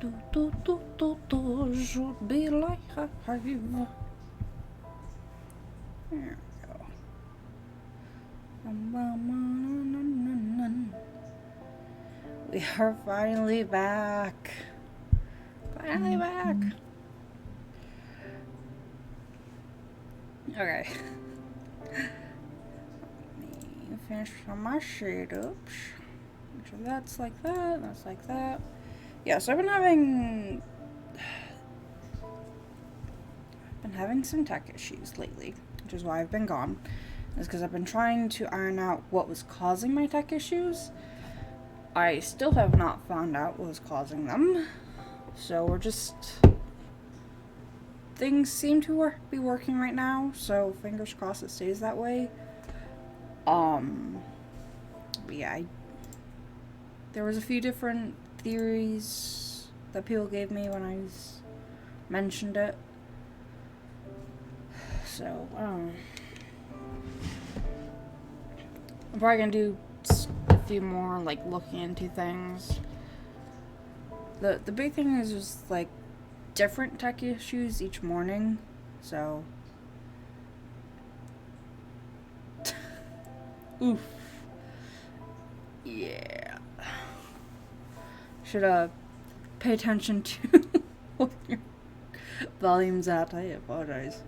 Should be alive. There we go. We are finally back. Finally back. Okay. Let me finish on my shade ups. So that's like that, that's like that. Yeah, so I've been having some tech issues lately, which is why I've been gone. It's because I've been trying to iron out what was causing my tech issues. I still have not found out what was causing them. So we're just... Things seem to be working right now, so fingers crossed it stays that way. Yeah, there was a few different theories that people gave me when I mentioned it. So, I'm probably gonna do a few more, like, looking into things. The big thing is just, like, different tech issues each morning, so... Oof. Yeah. Should, pay attention to what your volume's at. I apologize.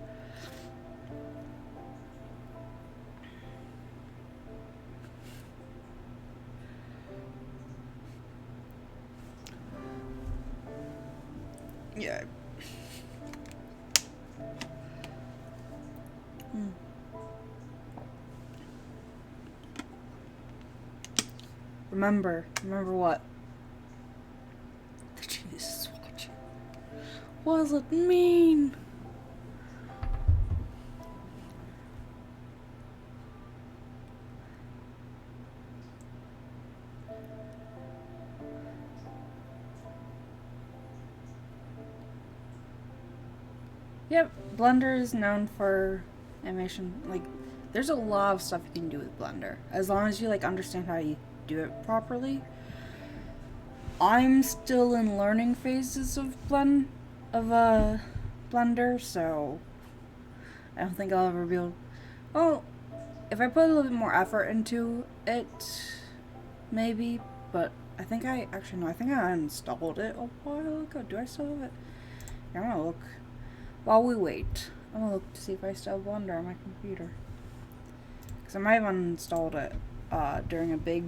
Yeah. Remember what? The Jesus is watching. What does it mean? Yep, Blender is known for animation. Like, there's a lot of stuff you can do with Blender, as long as you, like, understand how you do it properly. I'm still in learning phases of Blender, so I don't think I'll ever be able... Well, if I put a little bit more effort into it, maybe, but I think I installed it a while ago. Do I still have it? Yeah, I'm gonna look. While we wait, I'm gonna look to see if I still have Blender on my computer. Because I might have uninstalled it during a big...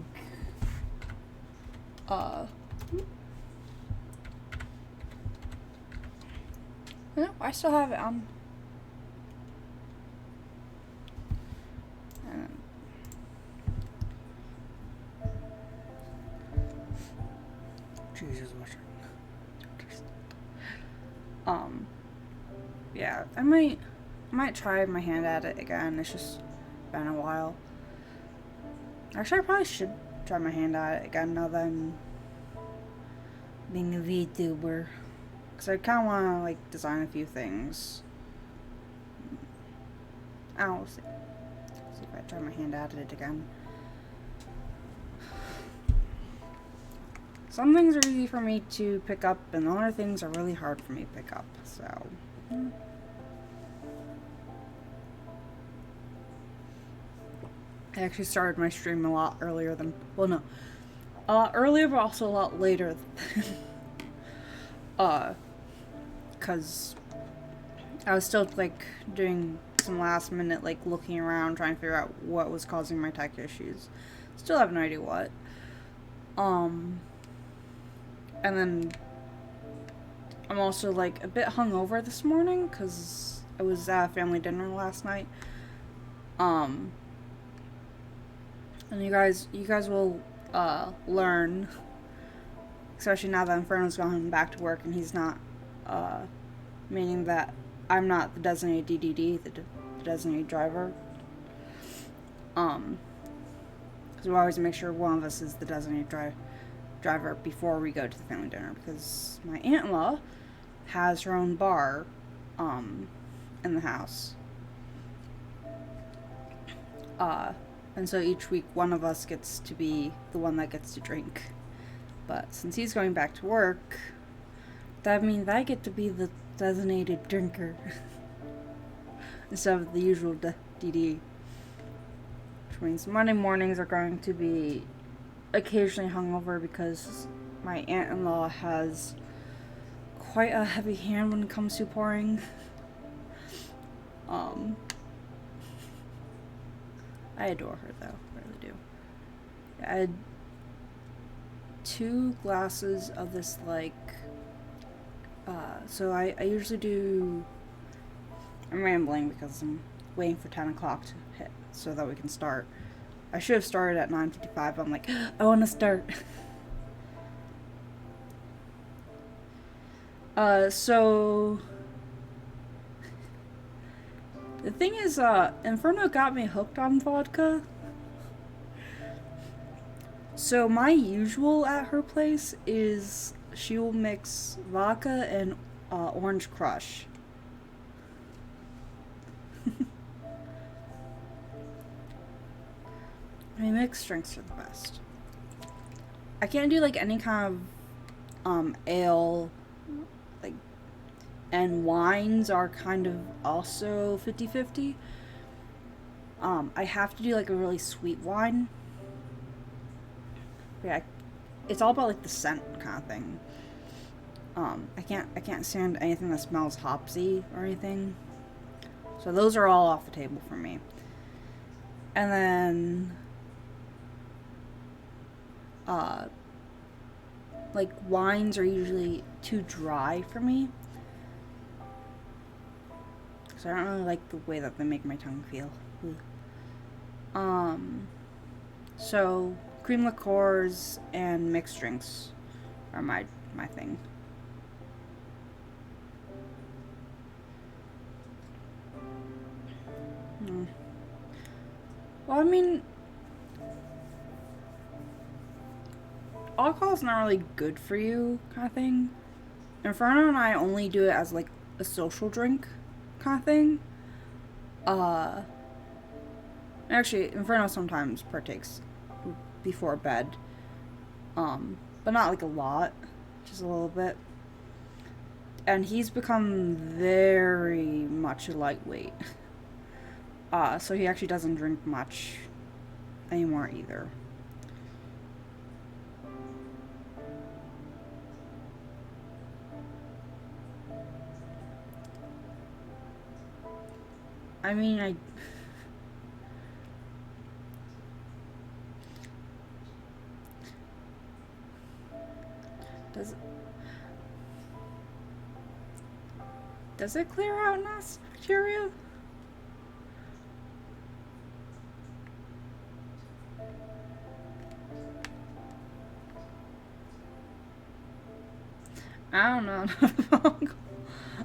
No, I still have it on. Jesus, watching. Yeah, I might try my hand at it again. It's just been a while. Actually, I probably should try my hand at it again now that I'm being a VTuber. Because I kind of want to, like, design a few things. I'll see. See if I try my hand at it again. Some things are easy for me to pick up, and other things are really hard for me to pick up, so... I actually started my stream a lot earlier than... Well, no. A lot earlier, but also a lot later than... because I was still, like, doing some last minute, like, looking around, trying to figure out what was causing my tech issues. Still have no idea what. And then I'm also, like, a bit hungover this morning, because I was at a family dinner last night. And you guys will, learn, especially now that Inferno's gone back to work and he's not, meaning that I'm not the designated DDD, the designated driver. Because we always make sure one of us is the designated driver before we go to the family dinner, because my aunt-in-law has her own bar, in the house. And so each week one of us gets to be the one that gets to drink. But since he's going back to work, That means I get to be the designated drinker instead of the usual DD. Which means Monday mornings are going to be occasionally hungover because my aunt-in-law has quite a heavy hand when it comes to pouring. I adore her though, I really do. I had 2 glasses of this so I usually do. I'm rambling because I'm waiting for 10 o'clock to hit so that we can start. I should have started at 9:55. I'm like, I want to start. So the thing is, Inferno got me hooked on vodka. So my usual at her place is she will mix vodka and orange crush. I mean, mixed drinks are the best. I can't do any kind of ale, and wines are kind of also 50-50. I have to do a really sweet wine. Yeah, it's all about the scent kind of thing. I can't stand anything that smells hopsy or anything. So those are all off the table for me. And then wines are usually too dry for me. So I don't really like the way that they make my tongue feel. So cream liqueurs and mixed drinks are my thing. Well, I mean, alcohol's not really good for you, kind of thing. Inferno and I only do it as a social drink, kind of thing. Actually, Inferno sometimes partakes before bed, but not a lot, just a little bit. And he's become very much a lightweight. So he actually doesn't drink much anymore either. I mean, Does it clear out NAS bacteria? I don't know. I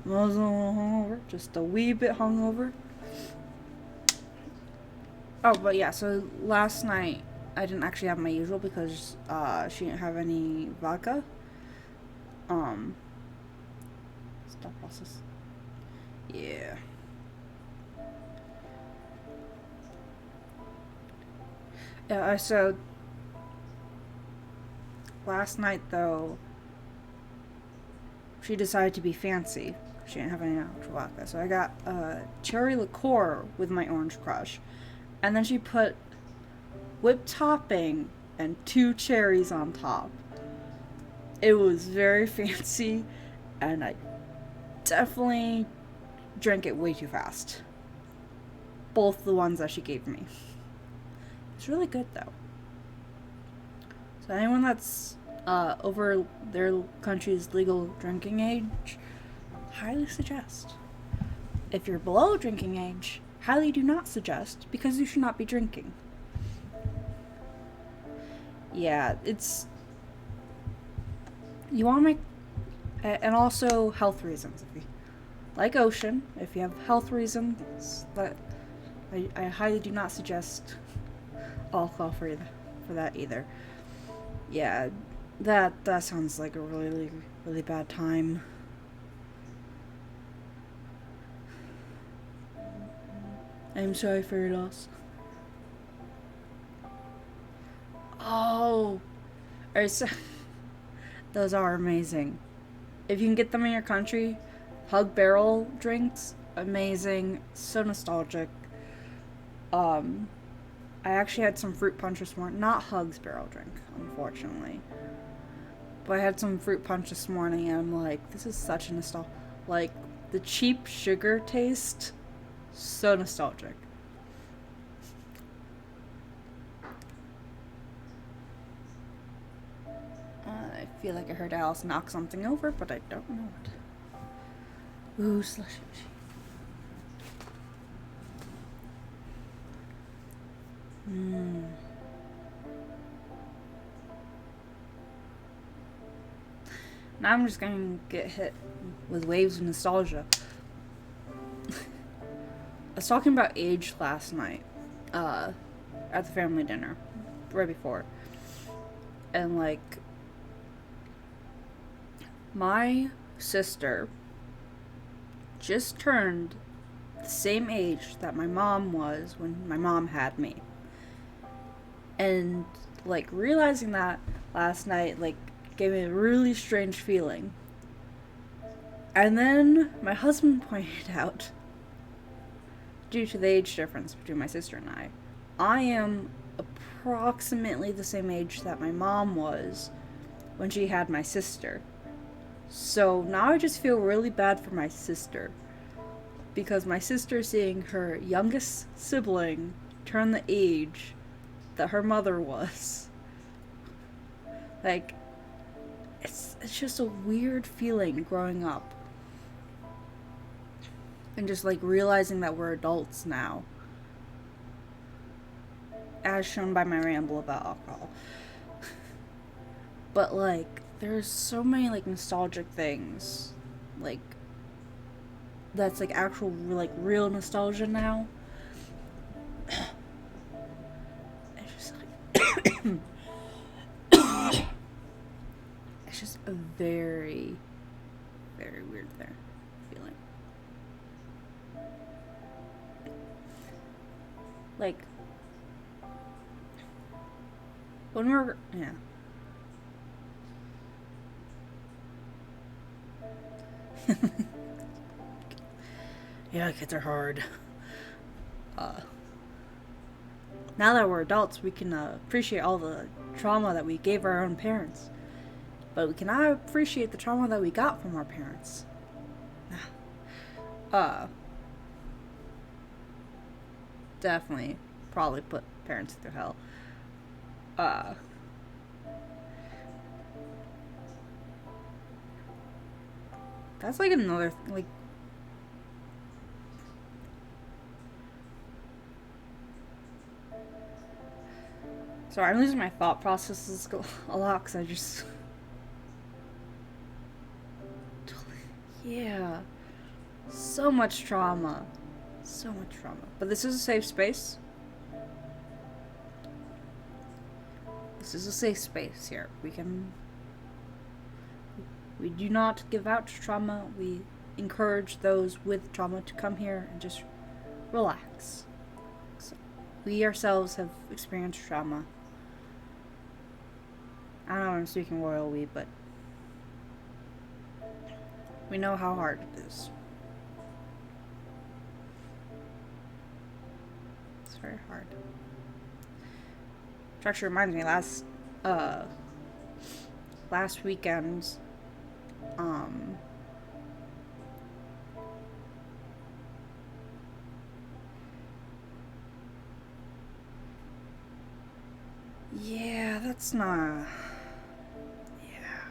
was a little hungover, just a wee bit hungover. Oh, but yeah, so last night I didn't actually have my usual because she didn't have any vodka. Stop process. Yeah. Yeah, so last night though, she decided to be fancy. She didn't have any actual vodka, so I got cherry liqueur with my orange crush, and then she put whipped topping and 2 cherries on top. It was very fancy, and I definitely drank it way too fast. Both the ones that she gave me. It's really good though. So anyone that's over their country's legal drinking age, highly suggest. If you're below drinking age, highly do not suggest because you should not be drinking. Yeah, it's... You want to make... And also health reasons. If you like ocean, if you have health reasons, that I highly do not suggest alcohol for that either. Yeah, that sounds like a really, really bad time. I'm sorry for your loss. Oh, alright, so those are amazing. If you can get them in your country, Hug Barrel drinks, amazing, so nostalgic. Um, I actually had some fruit punch this morning. Not Hug's Barrel drink, unfortunately. But I had some fruit punch this morning, and I'm like, this is such a nostalgia. Like, the cheap sugar taste, so nostalgic. I feel like I heard Alice knock something over, but I don't know what. Ooh, slushy machine. Now I'm just gonna get hit with waves of nostalgia. I was talking about age last night, at the family dinner, right before. And like, my sister just turned the same age that my mom was when my mom had me. And like, realizing that last night, like, gave me a really strange feeling. And then my husband pointed out, due to the age difference between my sister and I am approximately the same age that my mom was when she had my sister. So now I just feel really bad for my sister, because my sister, seeing her youngest sibling turn the age that her mother was, like, it's just a weird feeling growing up. And just like realizing that we're adults now. As shown by my ramble about alcohol. But like, there's so many like nostalgic things. Like, that's like actual like real nostalgia now. It's just like it's just a very, very weird feeling. Like, when we're, yeah, kids are hard. Now that we're adults, we can appreciate all the trauma that we gave our own parents. But we cannot appreciate the trauma that we got from our parents. Definitely, probably put parents through hell. That's like another, like, sorry, I'm losing my thought processes a lot because I just, yeah, so much trauma. So much trauma. But this is a safe space. This is a safe space here. We do not give out trauma. We encourage those with trauma to come here and just relax. So, we ourselves have experienced trauma. I don't know if I'm speaking royal we, but we know how hard it is. It's very hard. Which actually reminds me, last weekend, yeah, that's not, yeah.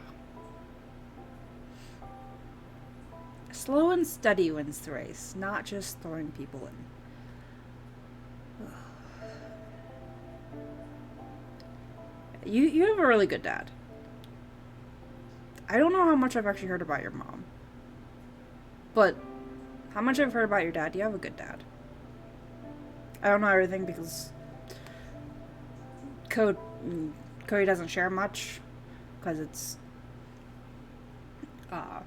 Slow and steady wins the race, not just throwing people in. You have a really good dad. I don't know how much I've actually heard about your mom. But how much I've heard about your dad, you have a good dad. I don't know everything because Cody doesn't share much because it's yeah.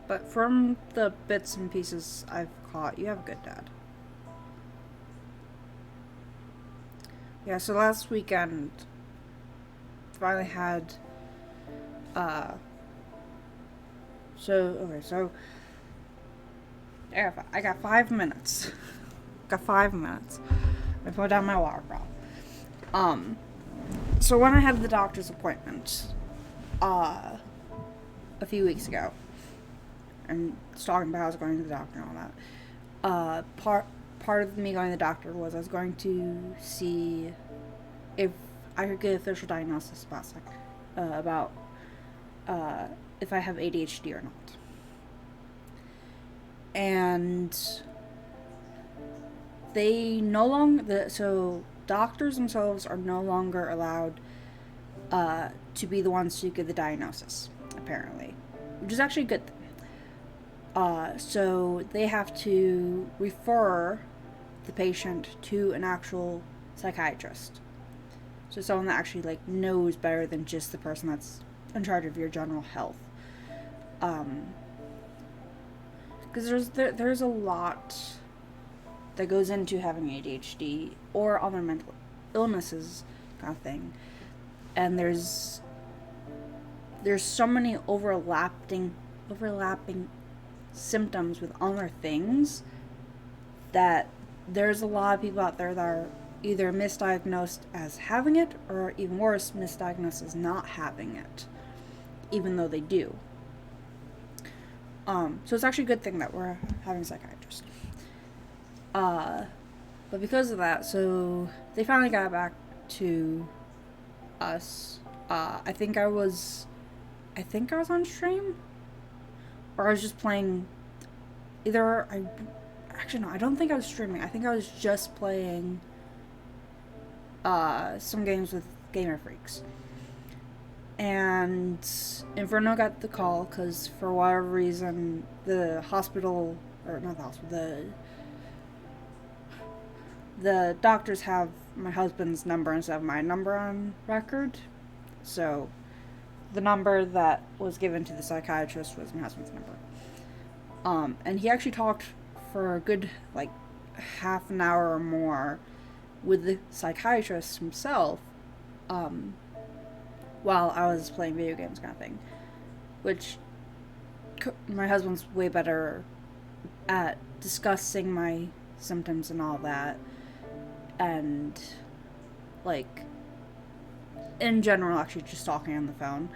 But from the bits and pieces I've caught, you have a good dad. Yeah, so last weekend finally had, so I got 5 minutes. Got 5 minutes. I put down my water bottle. So when I had the doctor's appointment, a few weeks ago, and was talking about how I was going to the doctor and all that, part of me going to the doctor was I was going to see if I could get official diagnosis about if I have ADHD or not. And so doctors themselves are no longer allowed to be the ones to give the diagnosis, apparently, which is actually a good thing. So they have to refer the patient to an actual psychiatrist. So someone that actually knows better than just the person that's in charge of your general health. Because there's a lot that goes into having ADHD or other mental illnesses kind of thing. And there's so many overlapping symptoms with other things that there's a lot of people out there that are either misdiagnosed as having it, or even worse, misdiagnosed as not having it, even though they do. So it's actually a good thing that we're having a psychiatrist. But because of that, so they finally got back to us. I think I was on stream, or I was just playing. I don't think I was streaming. I think I was just playing some games with Gamer Freaks. And Inferno got the call because for whatever reason the doctors have my husband's number instead of my number on record. So the number that was given to the psychiatrist was my husband's number. And he actually talked for a good half an hour or more with the psychiatrist himself, while I was playing video games kind of thing, which my husband's way better at discussing my symptoms and all that, and in general actually just talking on the phone.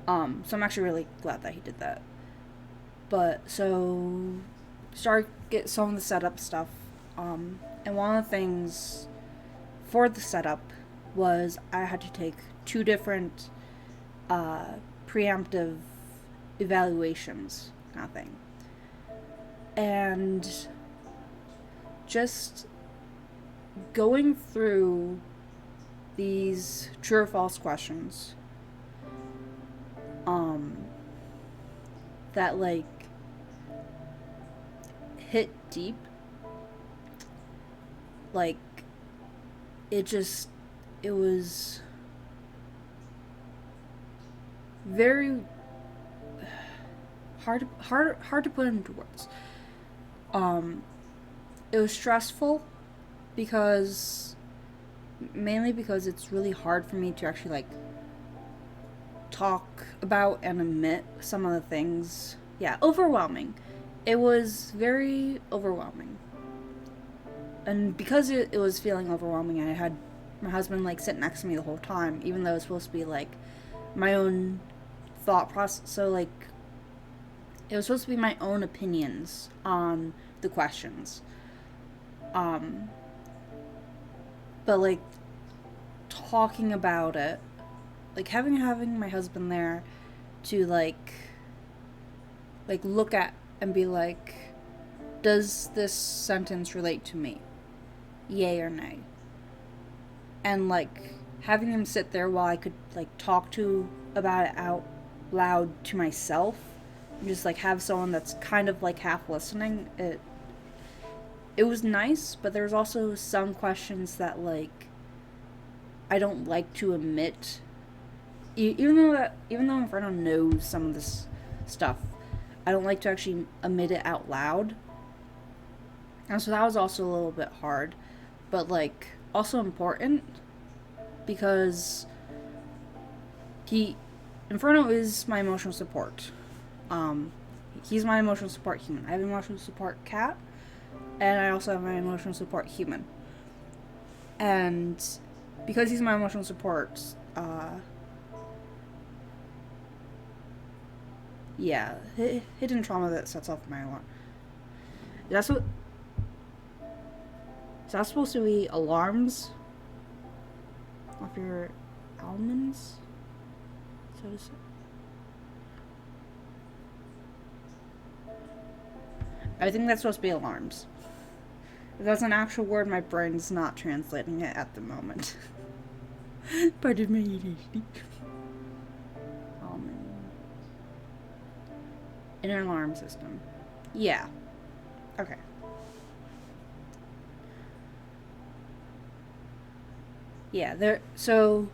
So I'm actually really glad that he did that. But so start get some of the setup stuff, and one of the things for the setup was I had to take 2 different preemptive evaluations kind of thing. And just going through these true or false questions that hit deep, it was very hard to put into words. It was stressful mainly because it's really hard for me to actually talk about and admit some of the things. Yeah, overwhelming. It was very overwhelming. And because it was feeling overwhelming, I had my husband sit next to me the whole time, even though it was supposed to be my own thought process. So it was supposed to be my own opinions on the questions. But talking about it, having my husband there to look at and be does this sentence relate to me? Yay or nay? And having him sit there while I could talk about it out loud to myself, and just have someone that's kind of half listening. It was nice, but there's also some questions that I don't like to admit, even though Inferno knows some of this stuff, I don't like to actually admit it out loud. And so that was also a little bit hard, but also important, because Inferno is my emotional support. He's my emotional support human. I have an emotional support cat, and I also have my emotional support human. And because he's my emotional support, yeah, hidden trauma that sets off my alarm. Is that supposed to be alarms off your almonds? So to say. I think that's supposed to be alarms. If that's an actual word, my brain's not translating it at the moment. Pardon my ADHD. Almond. An alarm system. Yeah. Okay. Yeah, so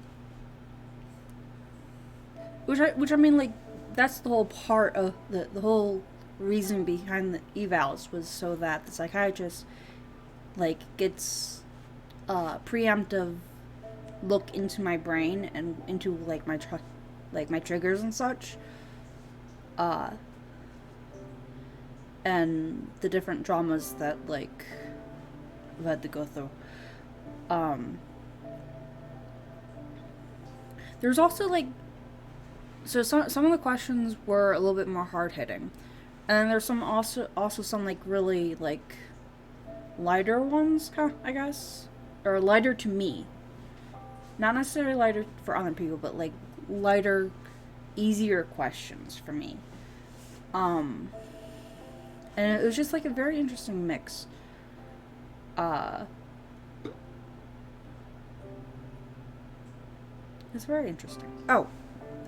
which I mean, like, that's the whole part of the whole reason behind the evals was so that the psychiatrist, like, gets preemptive look into my brain and into, like, my triggers and such, and the different dramas that, like, I've had to go through. There's also, like, so some of the questions were a little bit more hard hitting, and there's some also some, like, really, like, lighter ones, I guess, or lighter to me. Not necessarily lighter for other people, but, like, lighter, easier questions for me. And it was just, like, a very interesting mix. It's very interesting. Oh,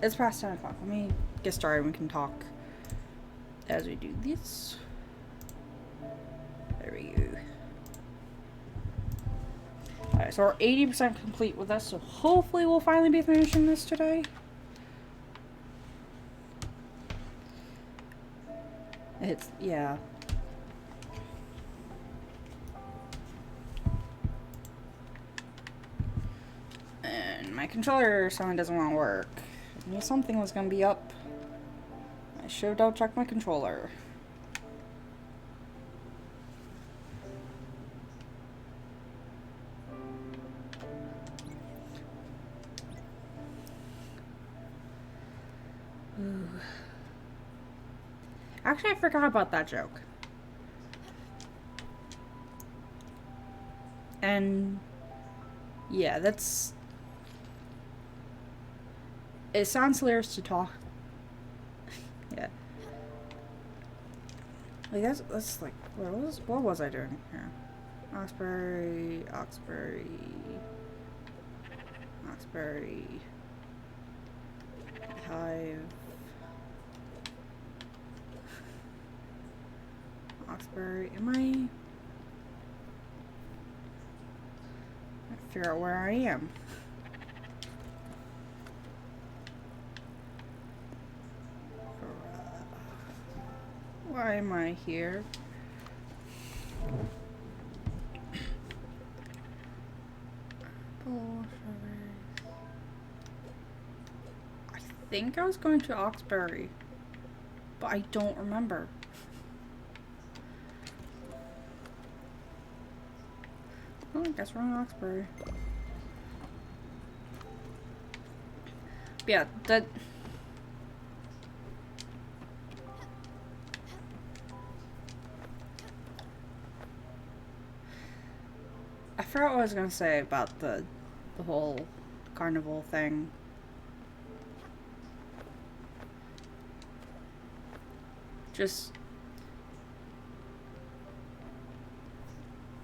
it's past 10 o'clock. Let me get started. We can talk as we do this. There we go. Alright, so we're 80% complete with this, so hopefully we'll finally be finishing this today. Yeah. And my controller suddenly doesn't want to work. I knew something was going to be up. I should double check my controller. Ooh. Actually, I forgot about that joke. And yeah, that's... It sounds hilarious to talk. Yeah. Like, that's like... What was I doing here? Oxbury... Hive... Oxbury... Am I figure out where I am. Why am I here? I think I was going to Oxbury, but I don't remember. Oh, I guess we're on Oxbury. Yeah, that... I forgot what I was gonna say about the whole carnival thing. Just...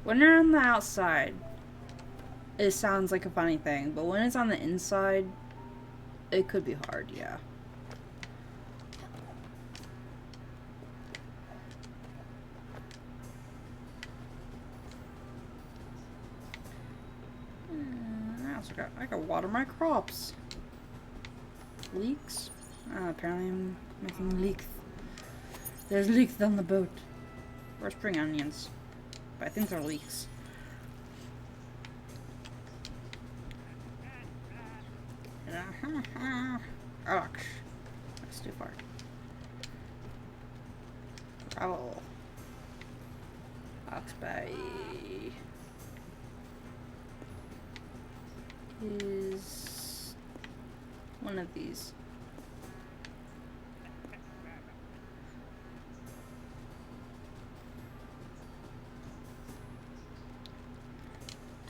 when you're on the outside, it sounds like a funny thing, but when it's on the inside, it could be hard, yeah. I gotta water my crops. Leaks? Apparently I'm making leeks. There's leeks on the boat. Or spring onions. But I think they're leeks. Oh, that's too far. Travel. Oxbay is one of these.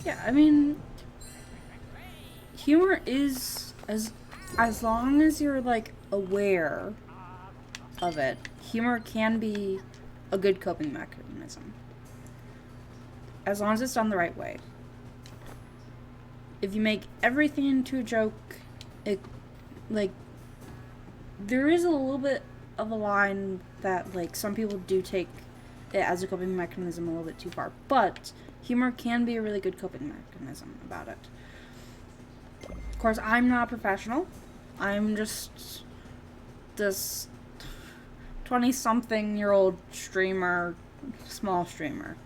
Yeah, I mean, humor is as long as you're like aware of it, humor can be a good coping mechanism. As long as it's done the right way. If you make everything into a joke, it, like, there is a little bit of a line that, like, some people do take it as a coping mechanism a little bit too far. But humor can be a really good coping mechanism about it. Of course, I'm not a professional. I'm just this 20-something-year-old streamer, small streamer.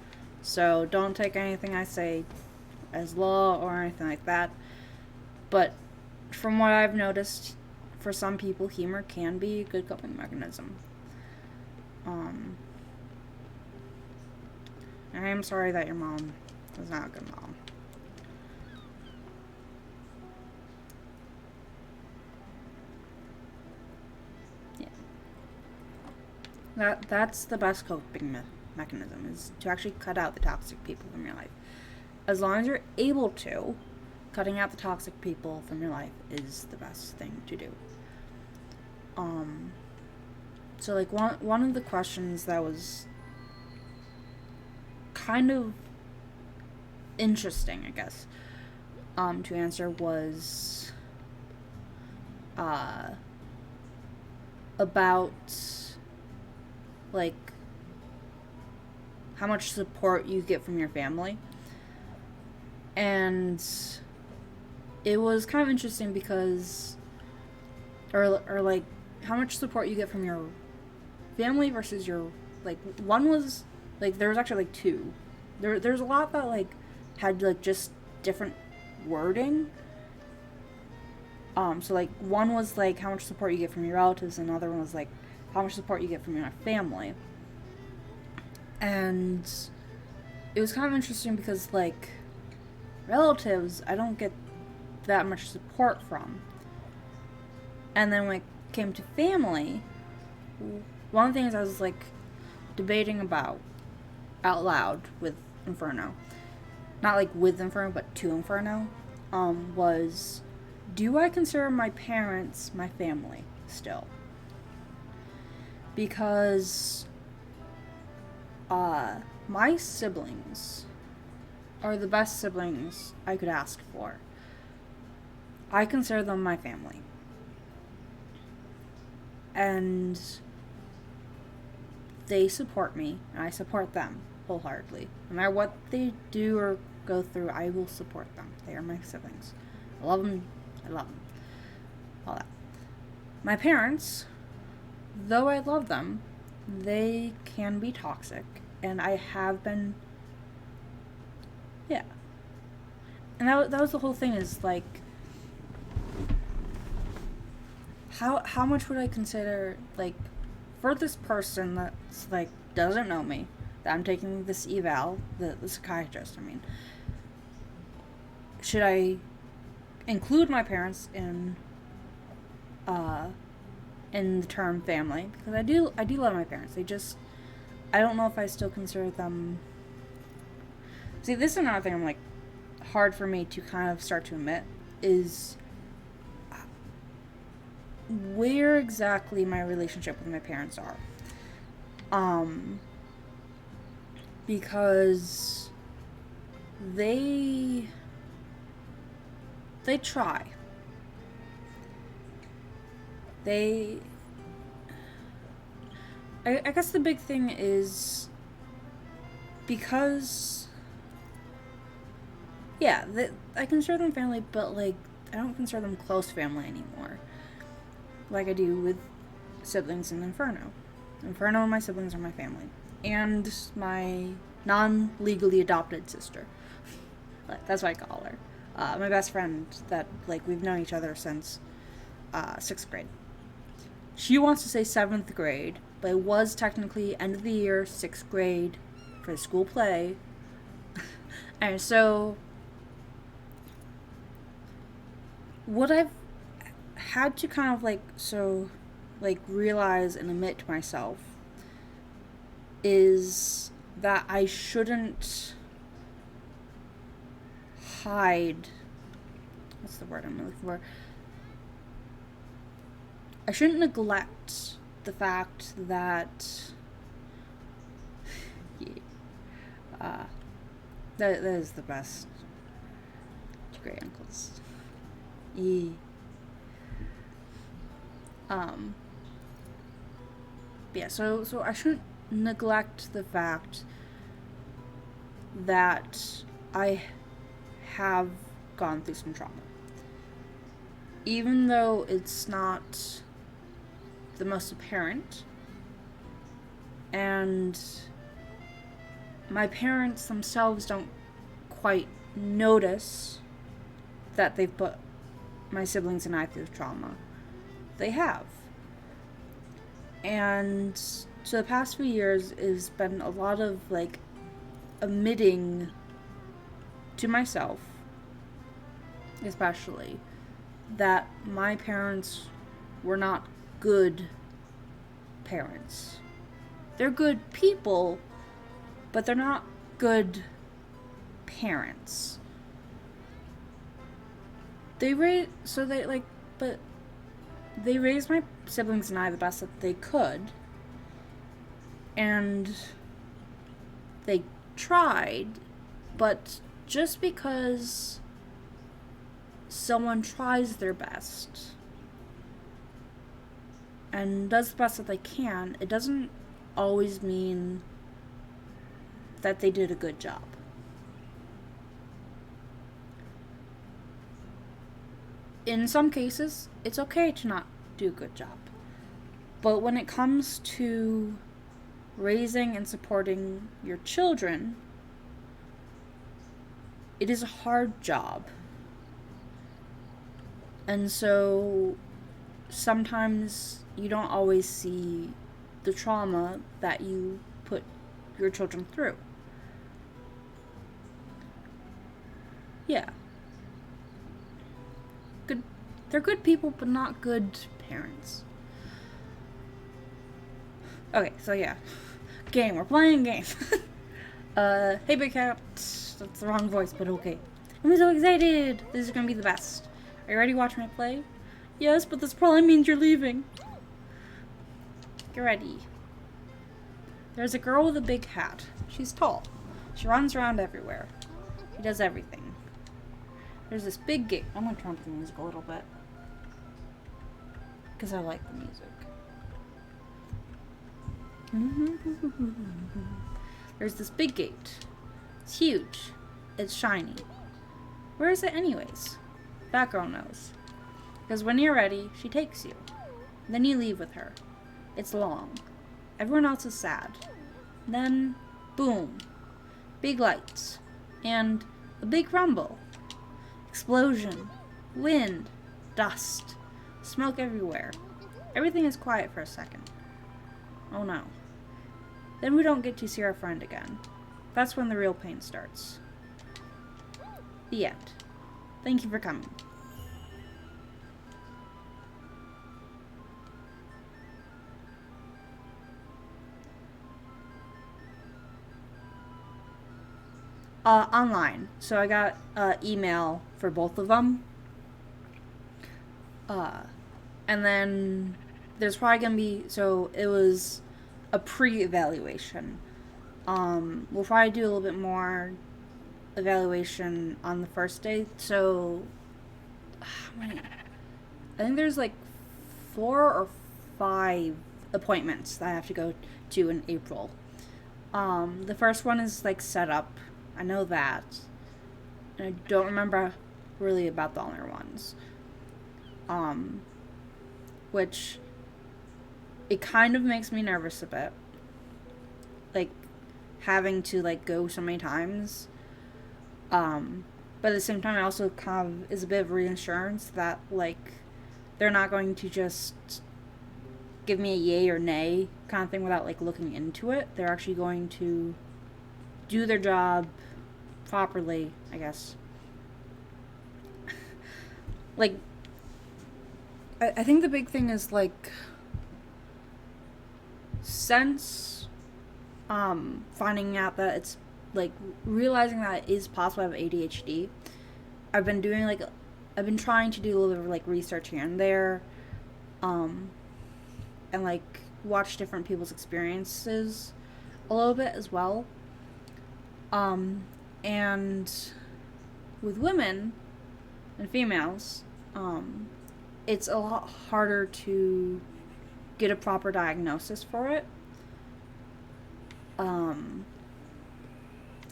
So don't take anything I say as law or anything like that. But from what I've noticed, for some people, humor can be a good coping mechanism. I am sorry that your mom was not a good mom. Yeah. That's the best coping mechanism, is to actually cut out the toxic people from your life. As long as you're able to, cutting out the toxic people from your life is the best thing to do. So like one of the questions that was kind of interesting, I guess, to answer was about like how much support you get from your family. And it was kind of interesting because or like how much support you get from your family versus your, like, one was like, there was actually like two. There's a lot that like had like just different wording. So like one was like how much support you get from your relatives, and another one was like how much support you get from your family. And it was kind of interesting because like relatives I don't get that much support from. And then when it came to family, one of the things I was like debating about out loud with Inferno, not like with Inferno but to Inferno, was, do I consider my parents my family still? Because my siblings are the best siblings I could ask for. I consider them my family. And they support me, and I support them wholeheartedly. No matter what they do or go through, I will support them. They are my siblings. I love them. I love them. All that. My parents, though I love them, they can be toxic, and I have been. Yeah. And that was the whole thing, is like, how much would I consider, like, for this person that's like doesn't know me, that I'm taking this eval, the psychiatrist, I mean, should I include my parents in the term family? Because I do love my parents. I don't know if I still consider them. See, this is another thing I'm like hard for me to kind of start to admit, is where exactly my relationship with my parents are. Because they try. I guess the big thing is because, yeah, I consider them family, but like I don't consider them close family anymore, like I do with siblings in Inferno. Inferno and my siblings are my family, and my non-legally adopted sister. That's what I call her. My best friend that, like, we've known each other since 6th grade. She wants to say 7th grade, but it was technically end of the year, 6th grade for the school play. And so what I've had to kind of realize and admit to myself is that I shouldn't hide. What's the word I'm looking for? I shouldn't neglect the fact that that is the best great uncles. Yeah, so I shouldn't neglect the fact that I have gone through some trauma. Even though it's not the most apparent, and my parents themselves don't quite notice that they've put my siblings and I through trauma. They have. And so the past few years has been a lot of admitting to myself, especially, that my parents were not good parents. They're good people, but they're not good parents. They raised my siblings and I the best that they could, and they tried, but just because someone tries their best and does the best that they can, it doesn't always mean that they did a good job. In some cases, it's okay to not do a good job. But when it comes to raising and supporting your children, it is a hard job. And so sometimes you don't always see the trauma that you put your children through. Yeah. They're good people, but not good parents. Okay, so yeah. Game. We're playing a game. Hey Big Cat. That's the wrong voice, but okay. I'm so excited. This is gonna be the best. Are you ready to watch me play? Yes, but this probably means you're leaving. Get ready. There's a girl with a big hat. She's tall. She runs around everywhere. She does everything. There's this big gate. I'm gonna turn up the music a little bit, because I like the music. There's this big gate. It's huge. It's shiny. Where is it anyways? That girl knows. Because when you're ready, she takes you. Then you leave with her. It's long. Everyone else is sad. Then, boom. Big lights. And a big rumble. Explosion. Wind. Dust. Smoke everywhere. Everything is quiet for a second. Oh no. Then we don't get to see our friend again. That's when the real pain starts. The end. Thank you for coming. Online. So I got email for both of them. And then there's probably gonna be, so it was a pre-evaluation. We'll probably do a little bit more evaluation on the first day. So I think there's 4 or 5 appointments that I have to go to in April. The first one is set up. I know that. And I don't remember really about the other ones. Which it kind of makes me nervous a bit. Having to go so many times. But at the same time, it also kind of is a bit of reassurance that they're not going to just give me a yay or nay kind of thing without like looking into it. They're actually going to do their job properly, I guess. Like, I think the big thing is like, since finding out that it's like realizing that it is possible to have ADHD, I've been doing like, I've been trying to do a little bit of like research here and there, and like watch different people's experiences a little bit as well. And with women and females, it's a lot harder to get a proper diagnosis for it.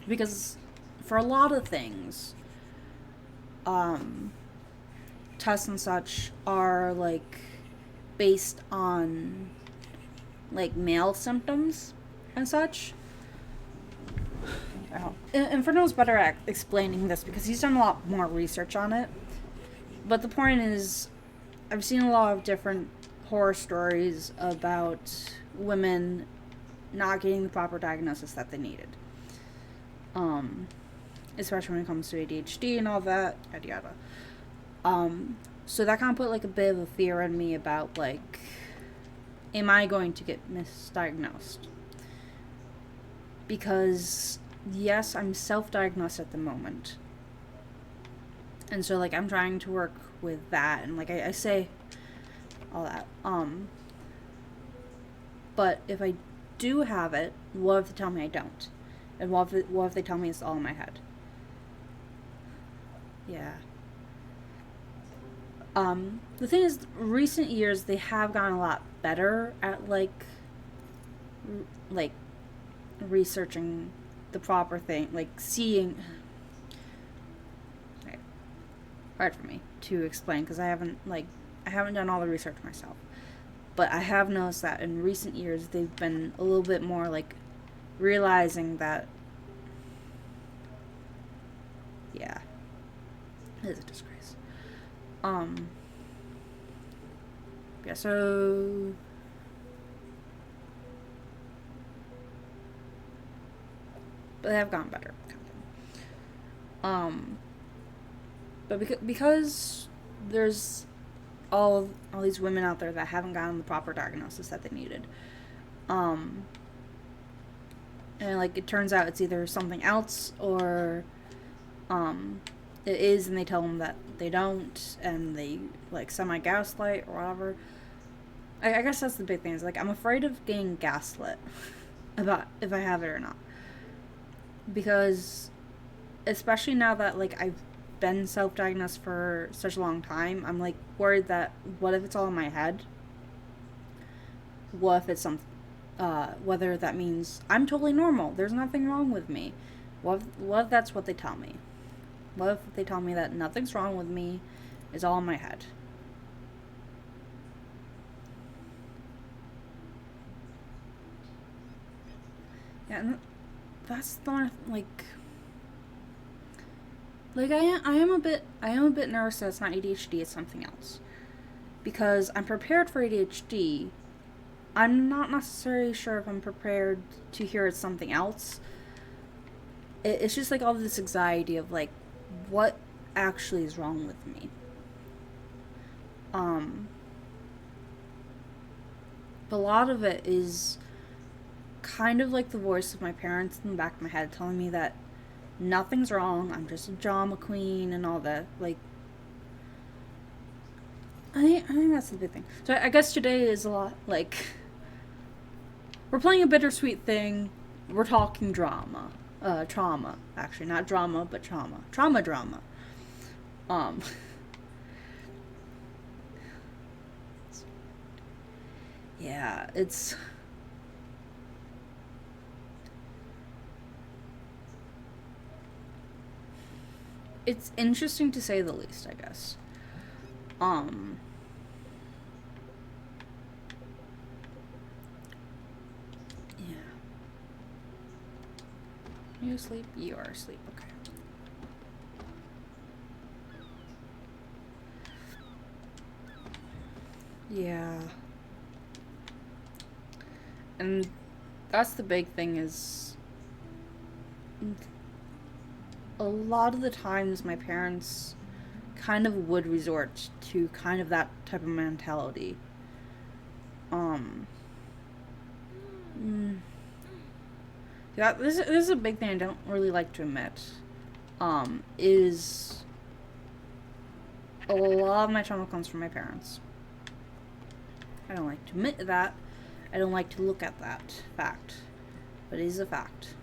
Because for a lot of things, tests and such are like based on like male symptoms and such. Inferno's better at explaining this because he's done a lot more research on it. But the point is, I've seen a lot of different horror stories about women not getting the proper diagnosis that they needed. Especially when it comes to ADHD and all that, yada yada. So that kind of put like a bit of a fear in me about like, am I going to get misdiagnosed? Because yes, I'm self-diagnosed at the moment. And so like I'm trying to work with that and like I say all that. But if I do have it, what if they tell me I don't? And what if they tell me it's all in my head? Yeah. The thing is, recent years they have gotten a lot better at like researching the proper thing, like seeing. Okay. Hard for me to explain because I haven't done all the research myself. But I have noticed that in recent years they've been a little bit more like realizing that, yeah, it is a disgrace. Yeah, so but they have gotten better. But because there's all these women out there that haven't gotten the proper diagnosis that they needed, and like it turns out it's either something else or it is, and they tell them that they don't, and they like semi-gaslight or whatever. I guess that's the big thing, is like I'm afraid of getting gaslit about if I have it or not, because especially now that like I've been self-diagnosed for such a long time, I'm like worried that what if it's all in my head? What if it's whether that means I'm totally normal, there's nothing wrong with me. What if that's what they tell me? What if they tell me that nothing's wrong with me, it's all in my head? Yeah, and that's the one, like I am a bit nervous that it's not ADHD, it's something else. Because I'm prepared for ADHD, I'm not necessarily sure if I'm prepared to hear it's something else. It's just like all this anxiety of like, what actually is wrong with me? But a lot of it is kind of like the voice of my parents in the back of my head telling me that nothing's wrong, I'm just a drama queen and all that. Like, I think that's the big thing. So I guess today is a lot like, we're playing a bittersweet thing, we're talking drama. Trauma. Actually, not drama, but trauma. Drama. Yeah, it's interesting to say the least, I guess. Yeah. You asleep? You are asleep, okay. Yeah. And that's the big thing is a lot of the times my parents kind of would resort to kind of that type of mentality. Yeah, this is a big thing I don't really like to admit. Is a lot of my trauma comes from my parents. I don't like to admit that. I don't like to look at that fact, but it is a fact.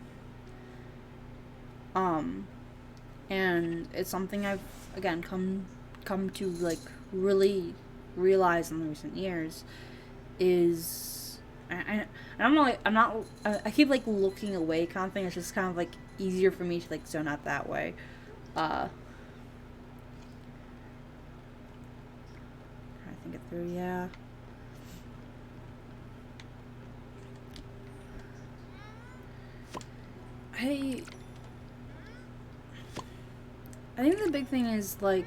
And it's something I've again come to like really realize in the recent years is I keep like looking away kind of thing. It's just kind of like easier for me to like zone out that way. I think it through, yeah. I think the big thing is like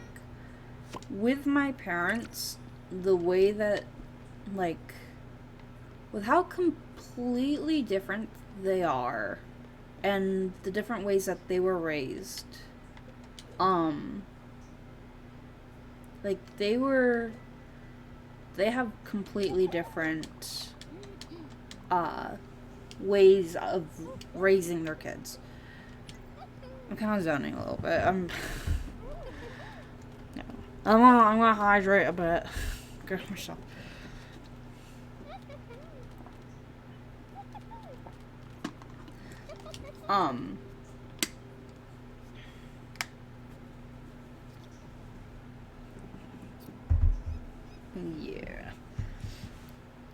with my parents, the way that like with how completely different they are and the different ways that they were raised. Like they have completely different ways of raising their kids. I'm kind of zoning a little bit. I'm gonna hydrate a bit. Get myself. Yeah.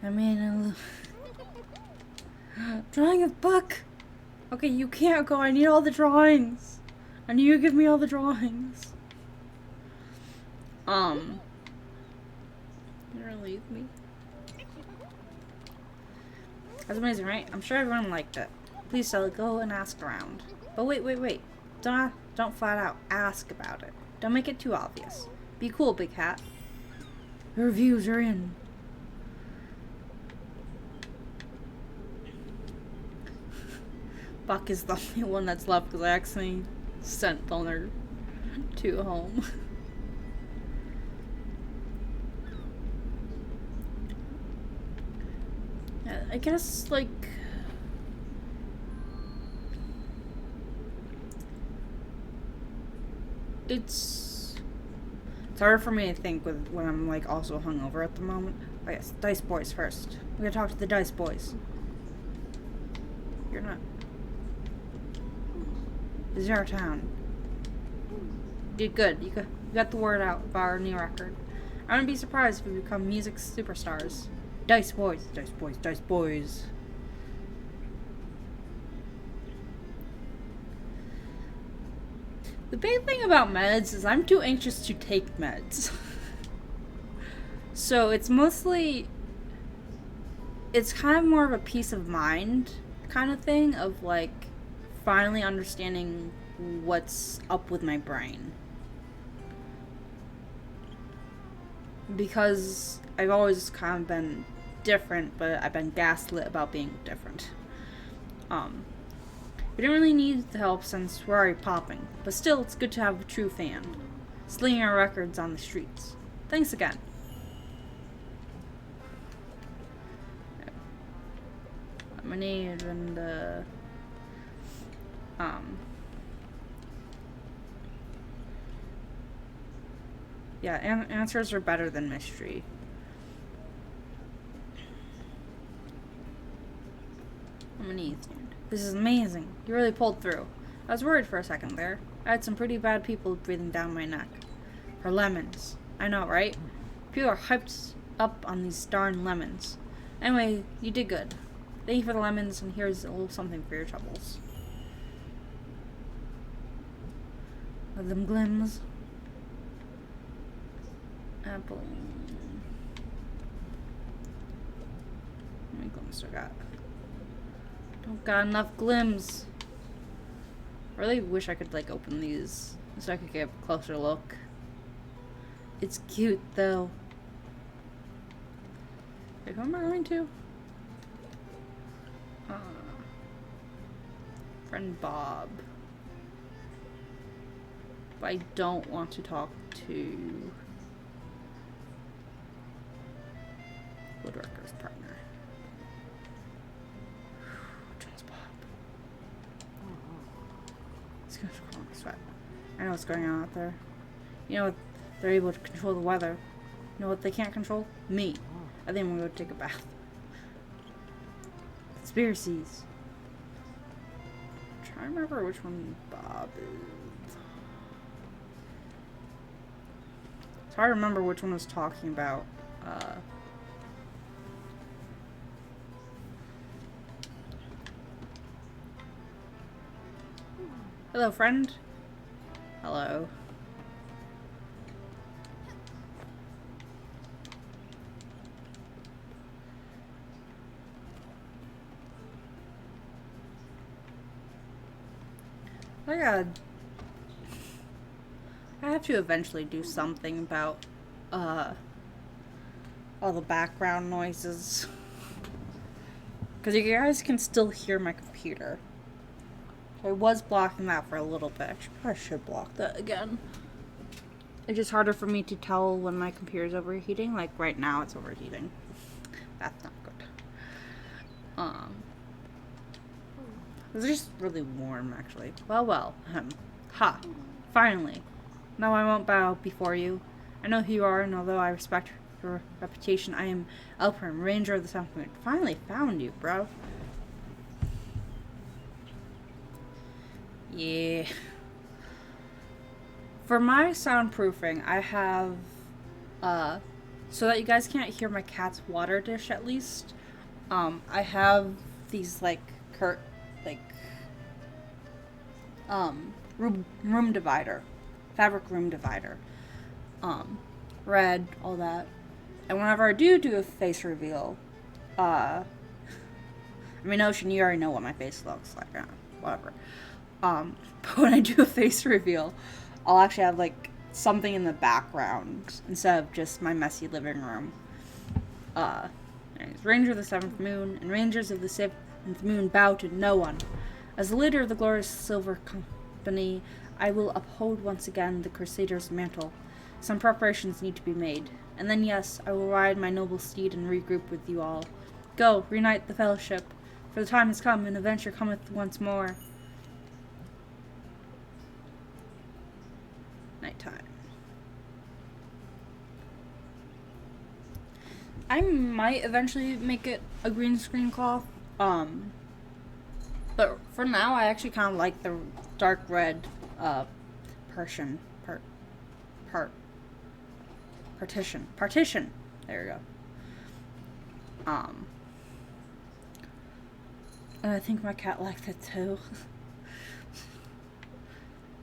I mean, drawing a book. Okay, you can't go. I need all the drawings. I need you to give me all the drawings. You're gonna leave me. That's amazing, right? I'm sure everyone liked it. Please, Stella, go and ask around. But wait. Don't flat out ask about it. Don't make it too obvious. Be cool, Big Hat. The reviews are in. Buck is the only one that's left because I accidentally sent Thunder to home. I guess, like, it's harder for me to think when I'm, like, also hungover at the moment. Oh, yes, Dice Boys first. We gotta talk to the Dice Boys. You're not. This is our town. You did good. You got the word out about our new record. I wouldn't be surprised if we become music superstars. Dice Boys, Dice Boys, Dice Boys. The big thing about meds is I'm too anxious to take meds. So it's kind of more of a peace of mind kind of thing of like finally understanding what's up with my brain. Because I've always kind of been different, but I've been gaslit about being different. We don't really need the help since we're already popping, but still it's good to have a true fan. Slinging our records on the streets. Thanks again. I'm gonna need the yeah, answers are better than mystery. I'm gonna need this is amazing. You really pulled through. I was worried for a second there. I had some pretty bad people breathing down my neck. For lemons. I know, right? People are hyped up on these darn lemons. Anyway, you did good. Thank you for the lemons, and here's a little something for your troubles. Of them glims. Apple. How many glims do I got? Don't got enough glims. I really wish I could like open these so I could get a closer look. It's cute though. Wait, who am I going to? Friend Bob. But I don't want to talk to Woodworker's partner. Trans Bob. It's gonna crawl my sweat. I know what's going on out there. You know what? They're able to control the weather. You know what they can't control? Me. I think I'm gonna go take a bath. Conspiracies. I'm trying to remember which one Bob is. It's hard to remember which one was talking about. Hello, friend. Hello. I have to eventually do something about all the background noises, because you guys can still hear my computer. I was blocking that for a little bit. I should block that again. It's just harder for me to tell when my computer's overheating. Like right now it's overheating. That's not good. It's just really warm actually. Well. Ha. Finally. No, I won't bow before you. I know who you are, and although I respect your reputation, I am Elprim, Ranger of the Seventh Moon. Finally found you, bro. Yeah. For my soundproofing, I have, so that you guys can't hear my cat's water dish at least, I have these, room divider. Fabric room divider. Red, all that. And whenever I do a face reveal, I mean, Ocean, you already know what my face looks like, whatever. But when I do a face reveal, I'll actually have, like, something in the background instead of just my messy living room. Anyways, Ranger of the Seventh Moon and Rangers of the Seventh Moon bow to no one. As the leader of the glorious Silver Company, I will uphold once again the Crusader's mantle. Some preparations need to be made. And then, yes, I will ride my noble steed and regroup with you all. Go, reunite the fellowship, for the time has come, and adventure cometh once more. Nighttime. I might eventually make it a green screen cloth, but for now I actually kind of like the dark red partition. There we go. And I think my cat liked it too.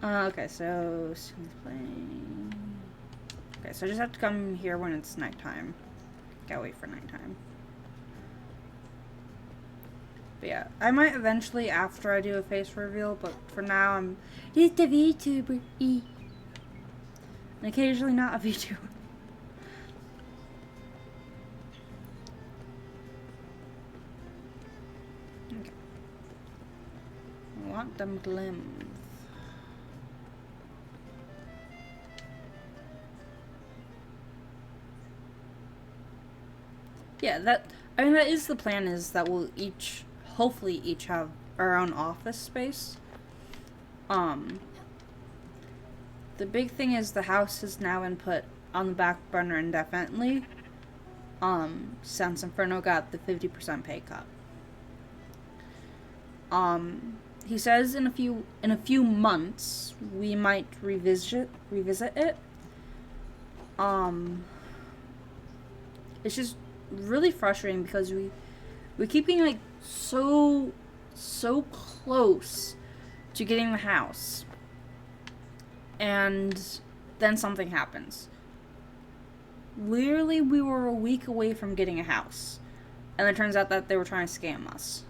Okay, so playing. Okay, so I just have to come here when it's nighttime. Gotta wait for nighttime. But yeah, I might eventually after I do a face reveal, but for now I'm just a VTuber. And occasionally not a VTuber. Okay. I want them glims. Yeah, that is the plan, is that we'll hopefully each have our own office space. The big thing is the house has now been put on the back burner indefinitely, since Inferno got the 50% pay cut. He says in a few months we might revisit it. It's just really frustrating because we keep being like so close to getting the house, and then something happens. Literally, we were a week away from getting a house, and it turns out that they were trying to scam us.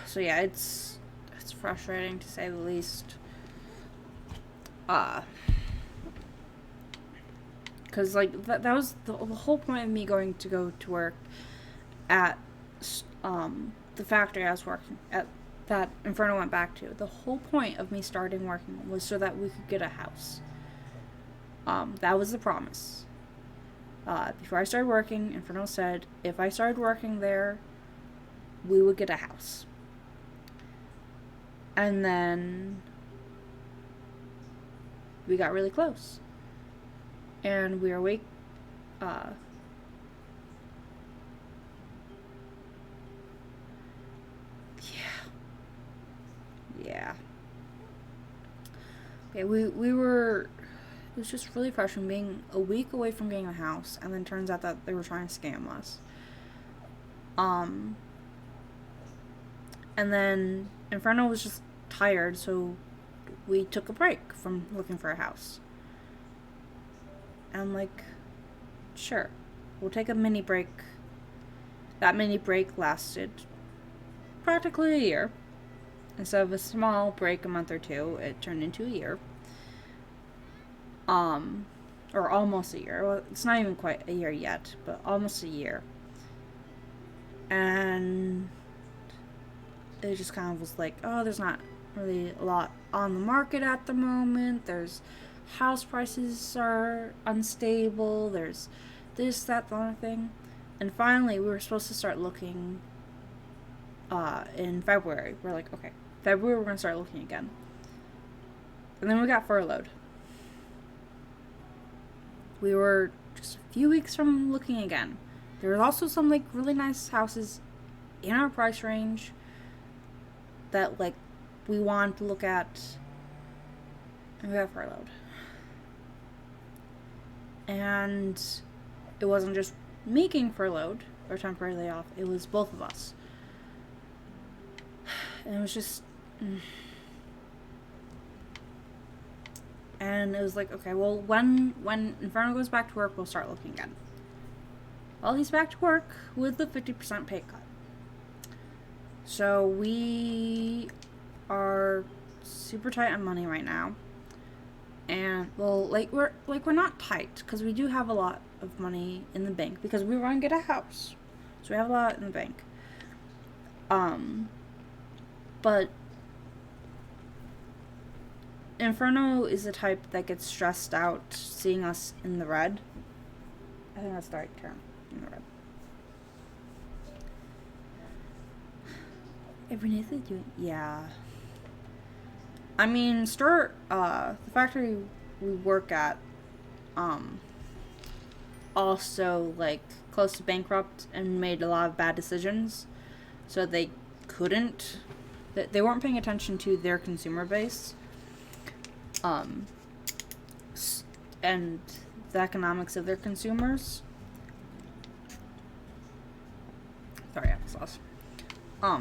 So yeah, it's frustrating to say the least. Because, like, that was the whole point of me going to work at the factory I was working at, that Inferno went back to. The whole point of me starting working was so that we could get a house. That was the promise. Before I started working, Inferno said if I started working there, we would get a house. And then we got really close. And we were Yeah. Okay, we were, it was just really frustrating being a week away from getting a house, and then turns out that they were trying to scam us. And then Inferno was just tired, so we took a break from looking for a house. And I'm like, sure, we'll take a mini break. That mini break lasted practically a year. Instead of a small break a month or two, it turned into a year. Or almost a year. Well, it's not even quite a year yet, but almost a year. And it just kind of was like, oh, there's not really a lot on the market at the moment. There's house prices are unstable. There's this, that, the other thing. And finally, we were supposed to start looking in February. We're like, okay, February we're going to start looking again. And then we got furloughed. We were just a few weeks from looking again. There was also some, like, really nice houses in our price range that, like, we wanted to look at. And we got furloughed. And it wasn't just me getting furloughed or temporarily laid off. It was both of us. And it was just... And it was like, okay, well, when Inferno goes back to work, we'll start looking again. Well, he's back to work with the 50% pay cut. So we are super tight on money right now. And, well, we're not tight, because we do have a lot of money in the bank, because we want to get a house. So we have a lot in the bank. But Inferno is the type that gets stressed out seeing us in the red. I think that's the right term. In the red. Everything they're doing. Yeah. I mean, the factory we work at, also, like, close to bankrupt and made a lot of bad decisions. So they couldn't. They weren't paying attention to their consumer base. And the economics of their consumers. Sorry, applesauce.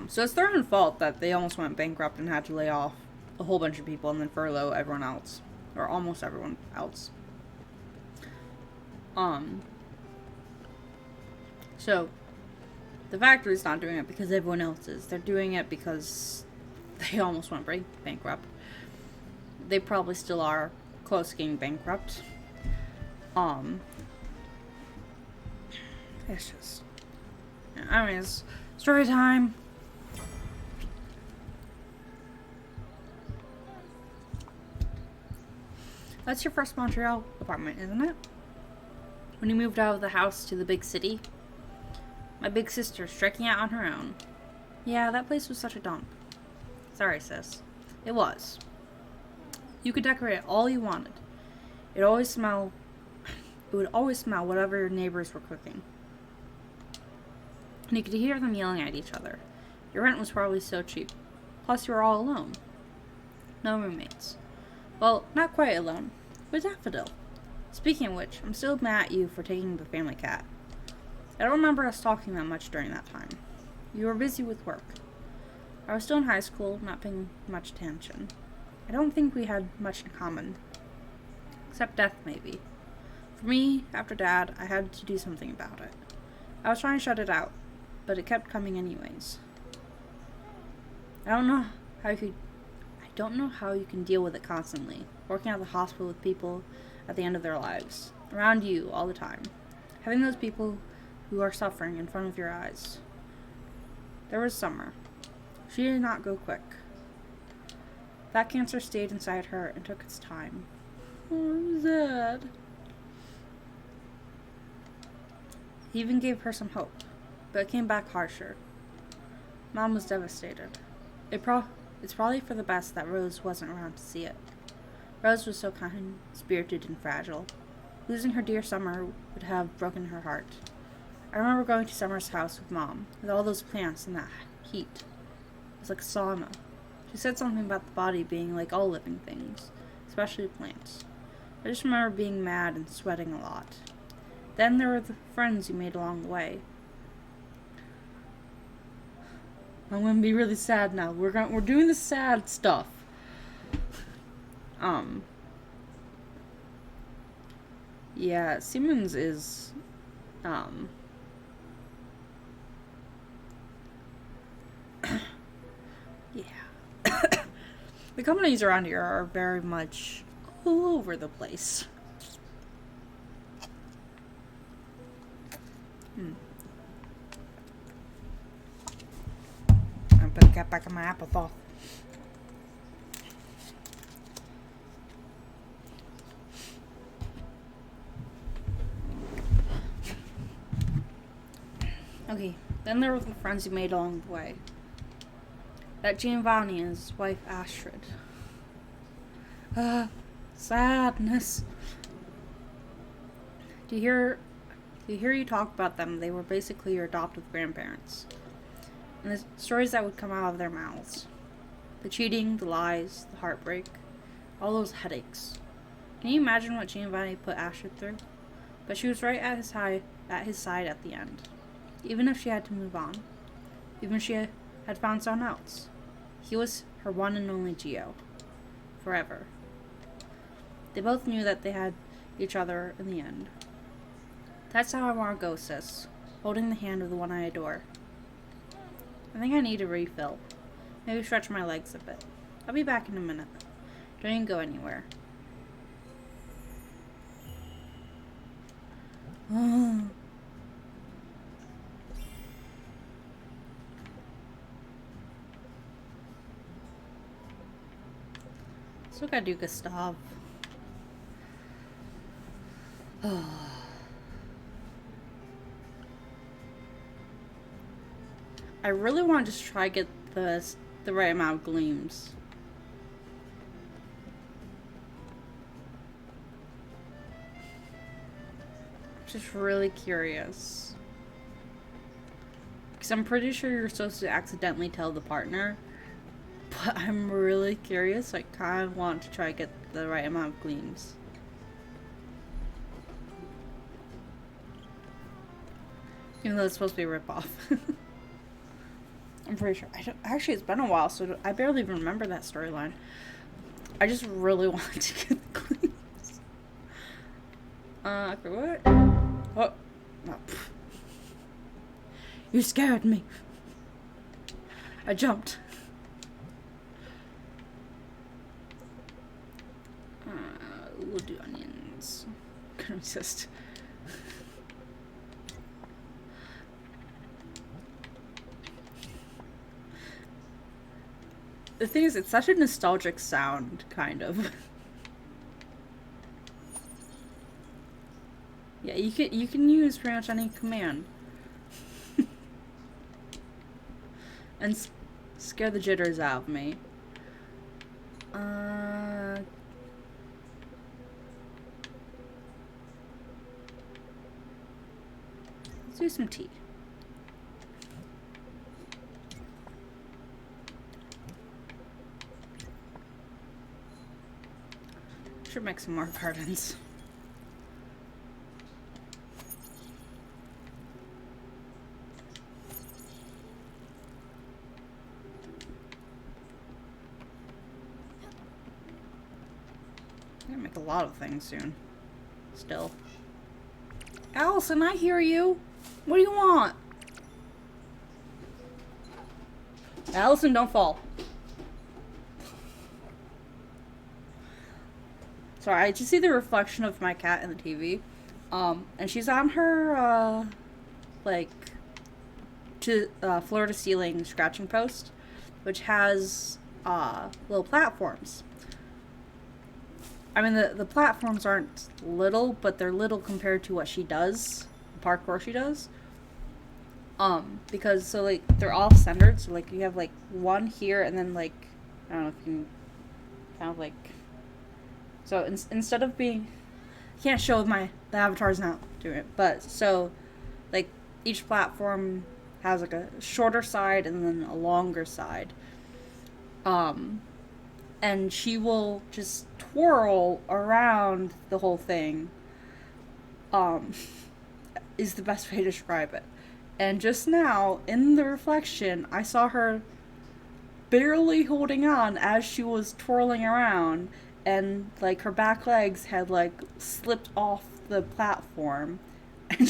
So it's their own fault that they almost went bankrupt and had to lay off a whole bunch of people and then furlough everyone else. Or almost everyone else. So, the factory's not doing it because everyone else is. They're doing it because they almost went bankrupt. They probably still are close to getting bankrupt. It's just... I mean, it's story time. That's your first Montreal apartment, isn't it? When you moved out of the house to the big city? My big sister striking out on her own. Yeah, that place was such a dump. Sorry, sis. It was. You could decorate it all you wanted. It would always smell whatever your neighbors were cooking. And you could hear them yelling at each other. Your rent was probably so cheap. Plus you were all alone. No roommates. Well, not quite alone. With Daffodil. Speaking of which, I'm still mad at you for taking the family cat. I don't remember us talking that much during that time. You were busy with work. I was still in high school, not paying much attention. I don't think we had much in common. Except death, maybe. For me, after Dad, I had to do something about it. I was trying to shut it out, but it kept coming anyways. I don't know how you can deal with it constantly. Working at the hospital with people at the end of their lives, around you all the time, having those people who are suffering in front of your eyes. There was Summer. She did not go quick. That cancer stayed inside her and took its time. Oh, sad. He even gave her some hope, but it came back harsher. Mom was devastated. It's probably for the best that Rose wasn't around to see it. Rose was so kind, spirited, and fragile. Losing her dear Summer would have broken her heart. I remember going to Summer's house with Mom, with all those plants and that heat. It was like a sauna. She said something about the body being like all living things, especially plants. I just remember being mad and sweating a lot. Then there were the friends you made along the way. I'm gonna be really sad now. We're doing the sad stuff. Yeah, Siemens is yeah. The companies around here are very much all over the place. I better get back in my applesauce. Okay, then there were the friends you made along the way. That Giovanni and his wife Astrid. Sadness. To hear you talk about them, they were basically your adoptive grandparents. And the stories that would come out of their mouths. The cheating, the lies, the heartbreak, all those headaches. Can you imagine what Giovanni put Astrid through? But she was right at his side at the end. Even if she had to move on. Even if she had found someone else. He was her one and only Gio. Forever. They both knew that they had each other in the end. That's how I want to go, sis. Holding the hand of the one I adore. I think I need a refill. Maybe stretch my legs a bit. I'll be back in a minute. Don't even go anywhere. Still gotta do Gustav. I really want to just try to get the right amount of gleams. Just really curious. Because I'm pretty sure you're supposed to accidentally tell the partner. But I'm really curious. I kind of want to try to get the right amount of gleams. Even though it's supposed to be a ripoff. I'm pretty sure. Actually, it's been a while, so I barely even remember that storyline. I just really want to get the gleams. For what? Oh. Oh. You scared me. I jumped. We'll do onions. Couldn't resist. The thing is, it's such a nostalgic sound, kind of. Yeah, you can use pretty much any command. And scare the jitters out of me. Let's do some tea. Should make some more gardens. I'm gonna make a lot of things soon. Still. Allison, I hear you. What do you want? Allison, don't fall. Sorry, I just see the reflection of my cat in the TV. And she's on her, like, floor to ceiling scratching post, which has, little platforms. I mean, the platforms aren't little, but they're little compared to what she does, the parkour she does. Because, so, like, they're all centered, so, like, you have, like, one here, and then, like, I don't know if you can kind of, like, so instead of being, I can't show the avatar's not doing it, but, so, like, each platform has, like, a shorter side and then a longer side. And she will just twirl around the whole thing, is the best way to describe it. And just now, in the reflection, I saw her barely holding on as she was twirling around, and, like, her back legs had, like, slipped off the platform, and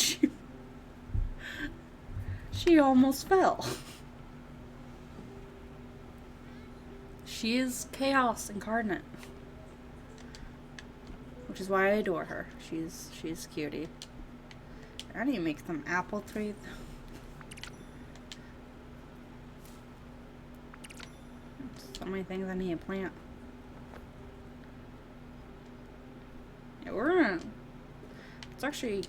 she almost fell. She is chaos incarnate. Which is why I adore her. She's cutie. I need to make some apple trees. So many things I need to plant. Yeah, let's actually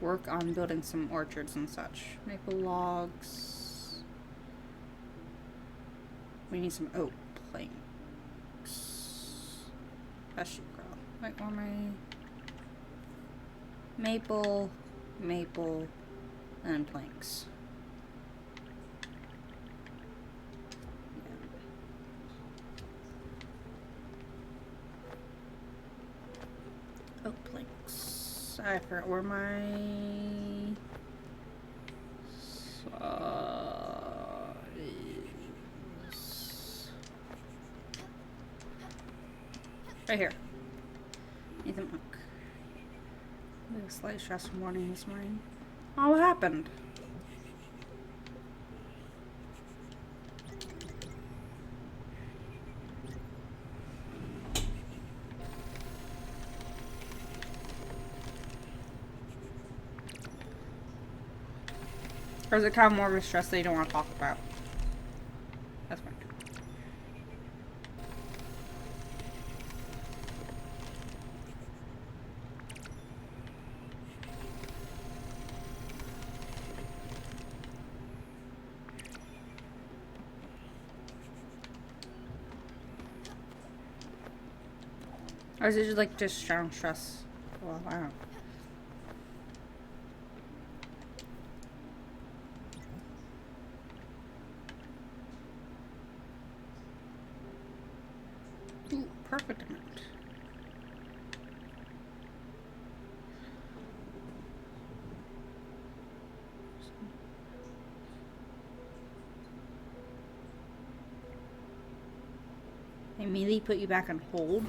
work on building some orchards and such. Maple logs. We need some oak planks. That should grow. Wait, where am I? Maple, and planks. Yeah. Oak planks. I forgot where my is. Right here. Need them oak. A slight stressful morning this morning. Oh, what happened? Or is it kind of more of a stress that you don't want to talk about? That's fine. Or is it just like just strong stress? Well, I don't know. Ooh, perfect amount. I immediately put you back on hold.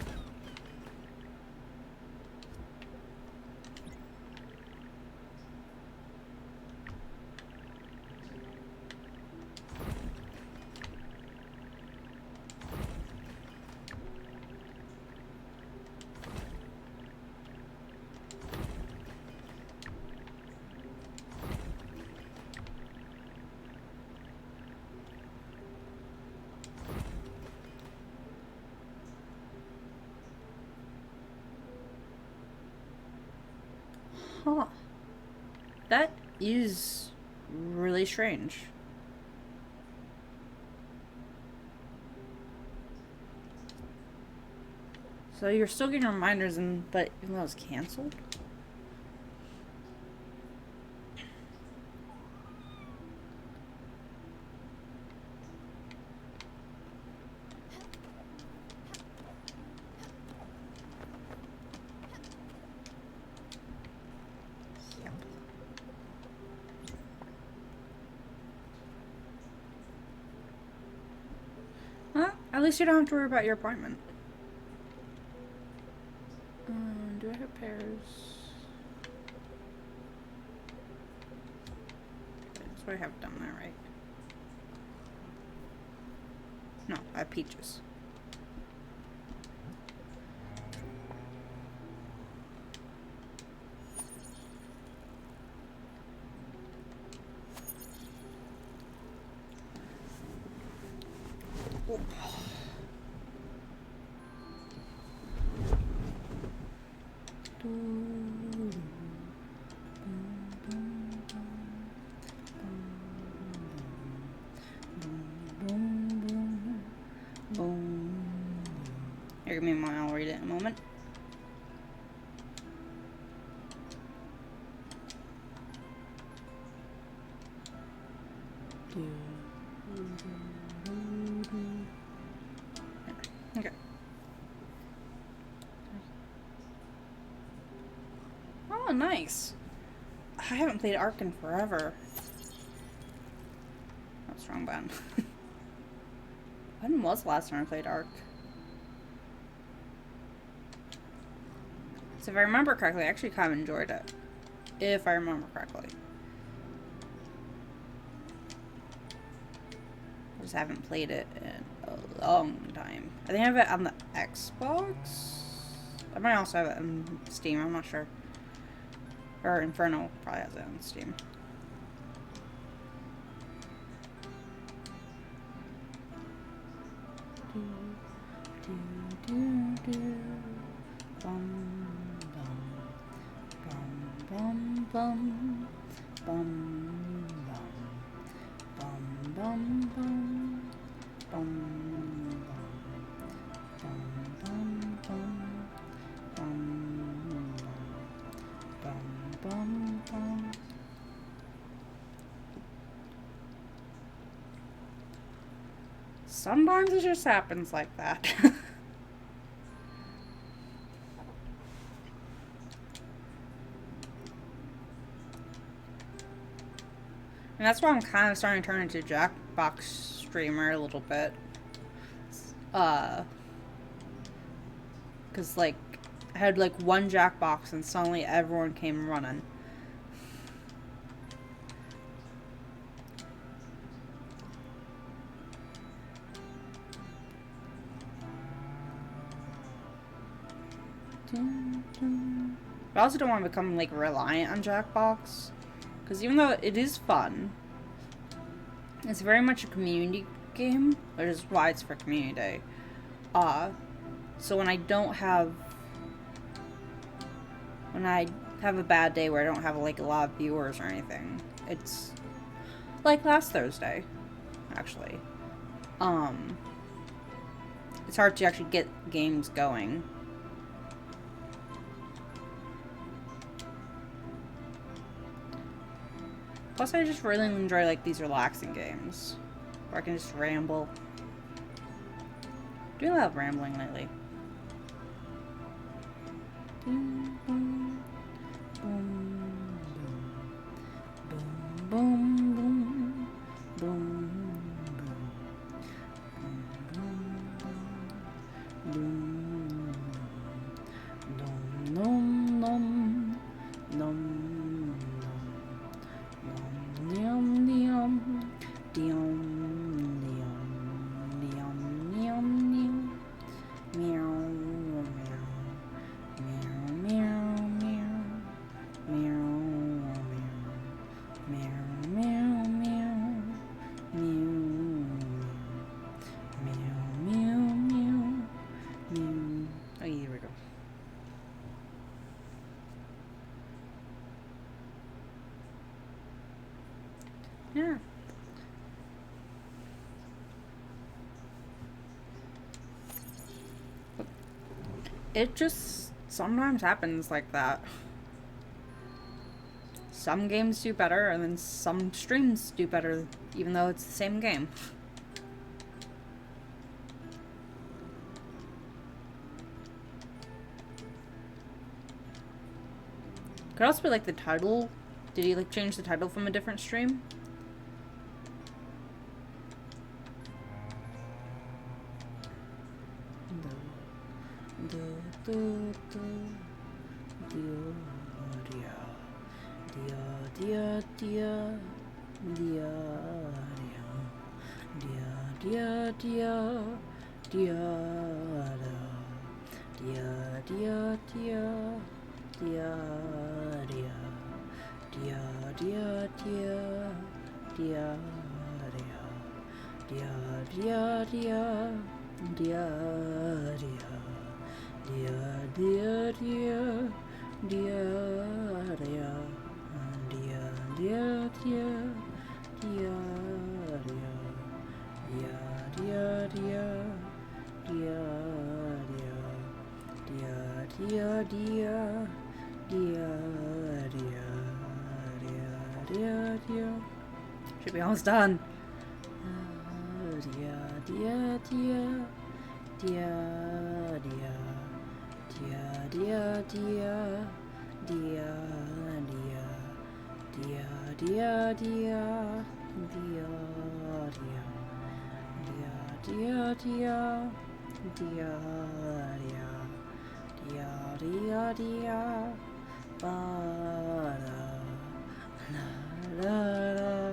Huh. That is really strange. So you're still getting reminders, but even though it's canceled? Well, at least you don't have to worry about your appointment. Do I have pears? Okay, that's what I have done there, right? No, I have peaches. Here, give me a moment, I'll read it in a moment. Okay. Oh, nice. I haven't played Ark in forever. That's wrong button. When was the last time I played Ark? So if I remember correctly, I actually kind of enjoyed it. If I remember correctly. I just haven't played it in a long time. I think I have it on the Xbox. I might also have it on Steam, I'm not sure. Or Inferno probably has it on Steam. Sometimes it just happens like that. And that's why I'm kind of starting to turn into a Jackbox streamer a little bit. Because, like, I had, like, one Jackbox and suddenly everyone came running. But I also don't want to become, like, reliant on Jackbox. Because even though it is fun, it's very much a community game, which is why it's for Community Day. So when I have a bad day where I don't have, like, a lot of viewers or anything, it's like last Thursday, actually. It's hard to actually get games going. Plus, I just really enjoy, like, these relaxing games. Where I can just ramble. I do a lot of rambling lately. Boom, boom, boom, boom, boom, boom, boom, boom, boom, boom, boom, yeah. It just sometimes happens like that. Some games do better, and then some streams do better, even though it's the same game. Could also be like the title. Did he like change the title from a different stream? Dia, dia, dia, dia, dia, dia, dia, dia, dia, dia, dia, dia, dia, dia, dia, dia. Should be almost done. Dia, dia, dia, dia, dia. Dia, dia, dia, dia, dia, dia, dia, dia, dia, dia, dia, dia, dia, dia, dia, dia, dia, ba da, la la la,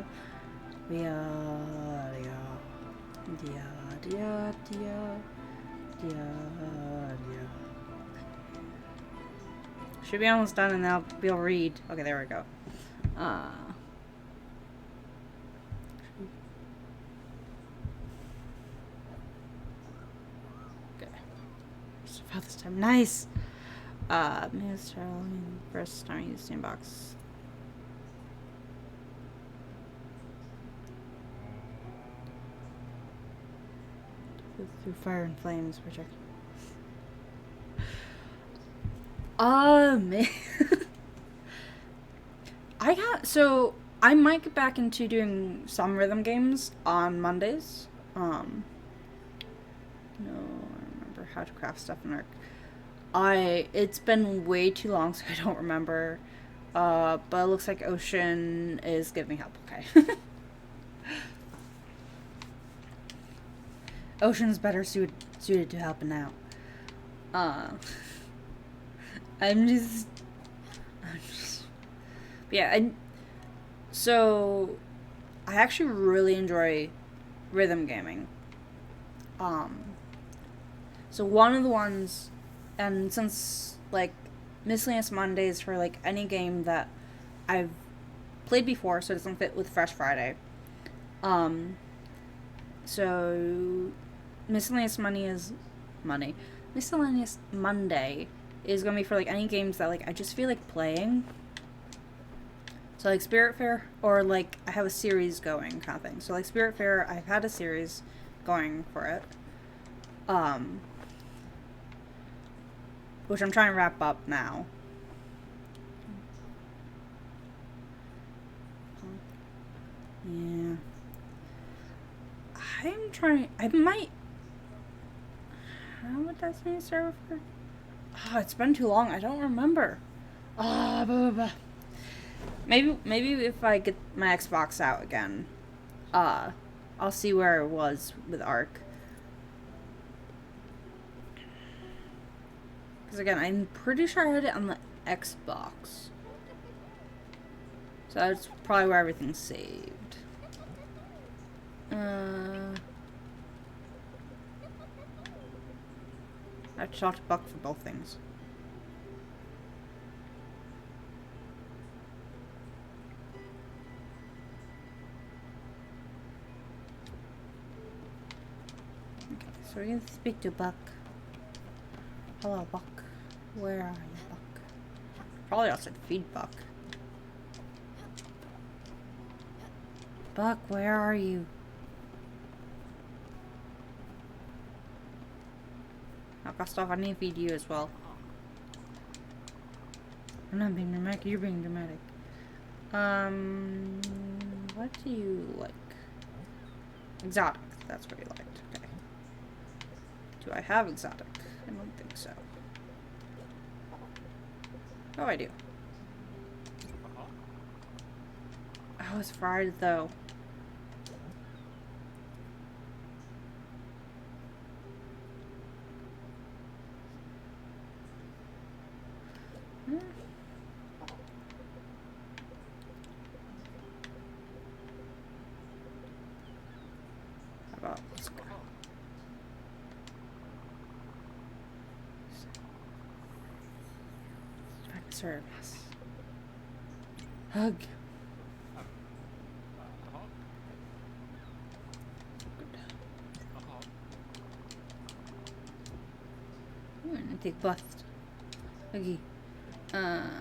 dia, dia, dia, dia, dia, dia. Should be almost done and then I'll be able to read. Okay, there we go. Okay. Just about this time. Nice! Mr. First time I use Sandbox. Through fire and flames, project. Man. I might get back into doing some rhythm games on Mondays. No, I remember how to craft stuff in Arc. It's been way too long, so I don't remember. But it looks like Ocean is giving help. Okay. Ocean's better suited to helping out. I'm just yeah, so I actually really enjoy rhythm gaming. So one of the ones, and since like Miscellaneous Mondays for like any game that I've played before, so it doesn't fit with Fresh Friday. So Miscellaneous Miscellaneous Monday is gonna be for like any games that like I just feel like playing. So like Spiritfarer, or like I have a series going kind of thing. So like Spiritfarer, I've had a series going for it. Which I'm trying to wrap up now. Yeah. I might. How would that say server? Oh, it's been too long. I don't remember. Blah, blah, blah. Maybe if I get my Xbox out again, I'll see where it was with Ark. Because again, I'm pretty sure I had it on the Xbox. So that's probably where everything's saved. I have to talk to Buck for both things. Okay, so we're gonna speak to Buck. Hello, Buck. Where are you, Buck? Probably outside feed Buck. Buck, where are you? Gustav, I need to feed you as well. I'm not being dramatic, you're being dramatic. What do you like? Exotic, that's what you liked. Okay. Do I have exotic? I don't think so. Oh, I do. Oh, it's fried though. How about let's go. Serve us. Hug. I'm gonna take bath. Huggy. Where's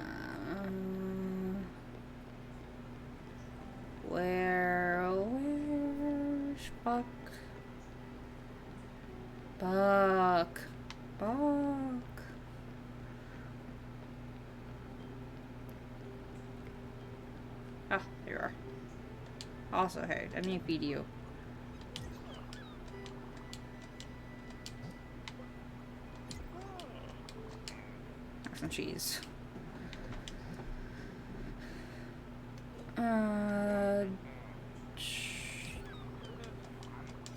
Buck? Buck. Ah, there you are. Also, hey, I need to feed you. Have some cheese.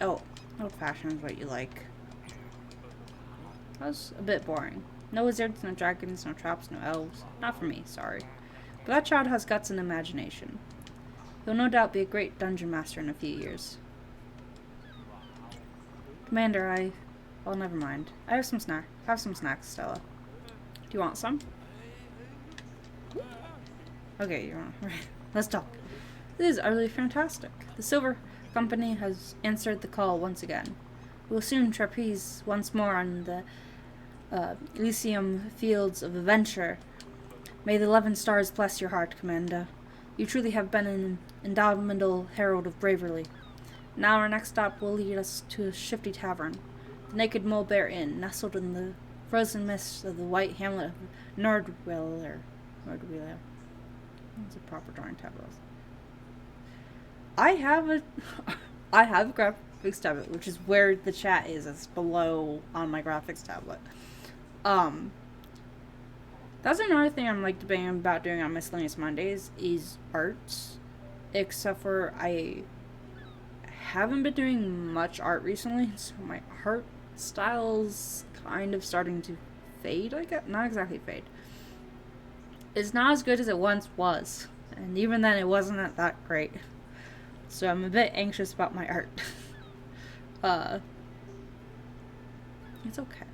Oh, old-fashioned is what you like. That was a bit boring. No wizards, no dragons, no traps, no elves. Not for me, sorry. But that child has guts and imagination. He'll no doubt be a great dungeon master in a few years. Commander, well, never mind. I have some snacks, Stella. Do you want some? Okay, you want. Let's talk. This is utterly fantastic. The Silver Company has answered the call once again. We will soon trapeze once more on the Elysium fields of adventure. May the 11 stars bless your heart, Commander. You truly have been an indomitable herald of bravery. Now our next stop will lead us to a shifty tavern, the Naked Mole Bear Inn, nestled in the frozen mists of the white hamlet of Nordwiller. What's a proper drawing tablet? I have a graphics tablet, which is where the chat is. It's below on my graphics tablet. That's another thing I'm like debating about doing on Miscellaneous Mondays is arts. Except for I haven't been doing much art recently, so my art style's kind of starting to fade, I guess. Not exactly fade. It's not as good as it once was. And even then it wasn't that great. So I'm a bit anxious about my art. It's okay.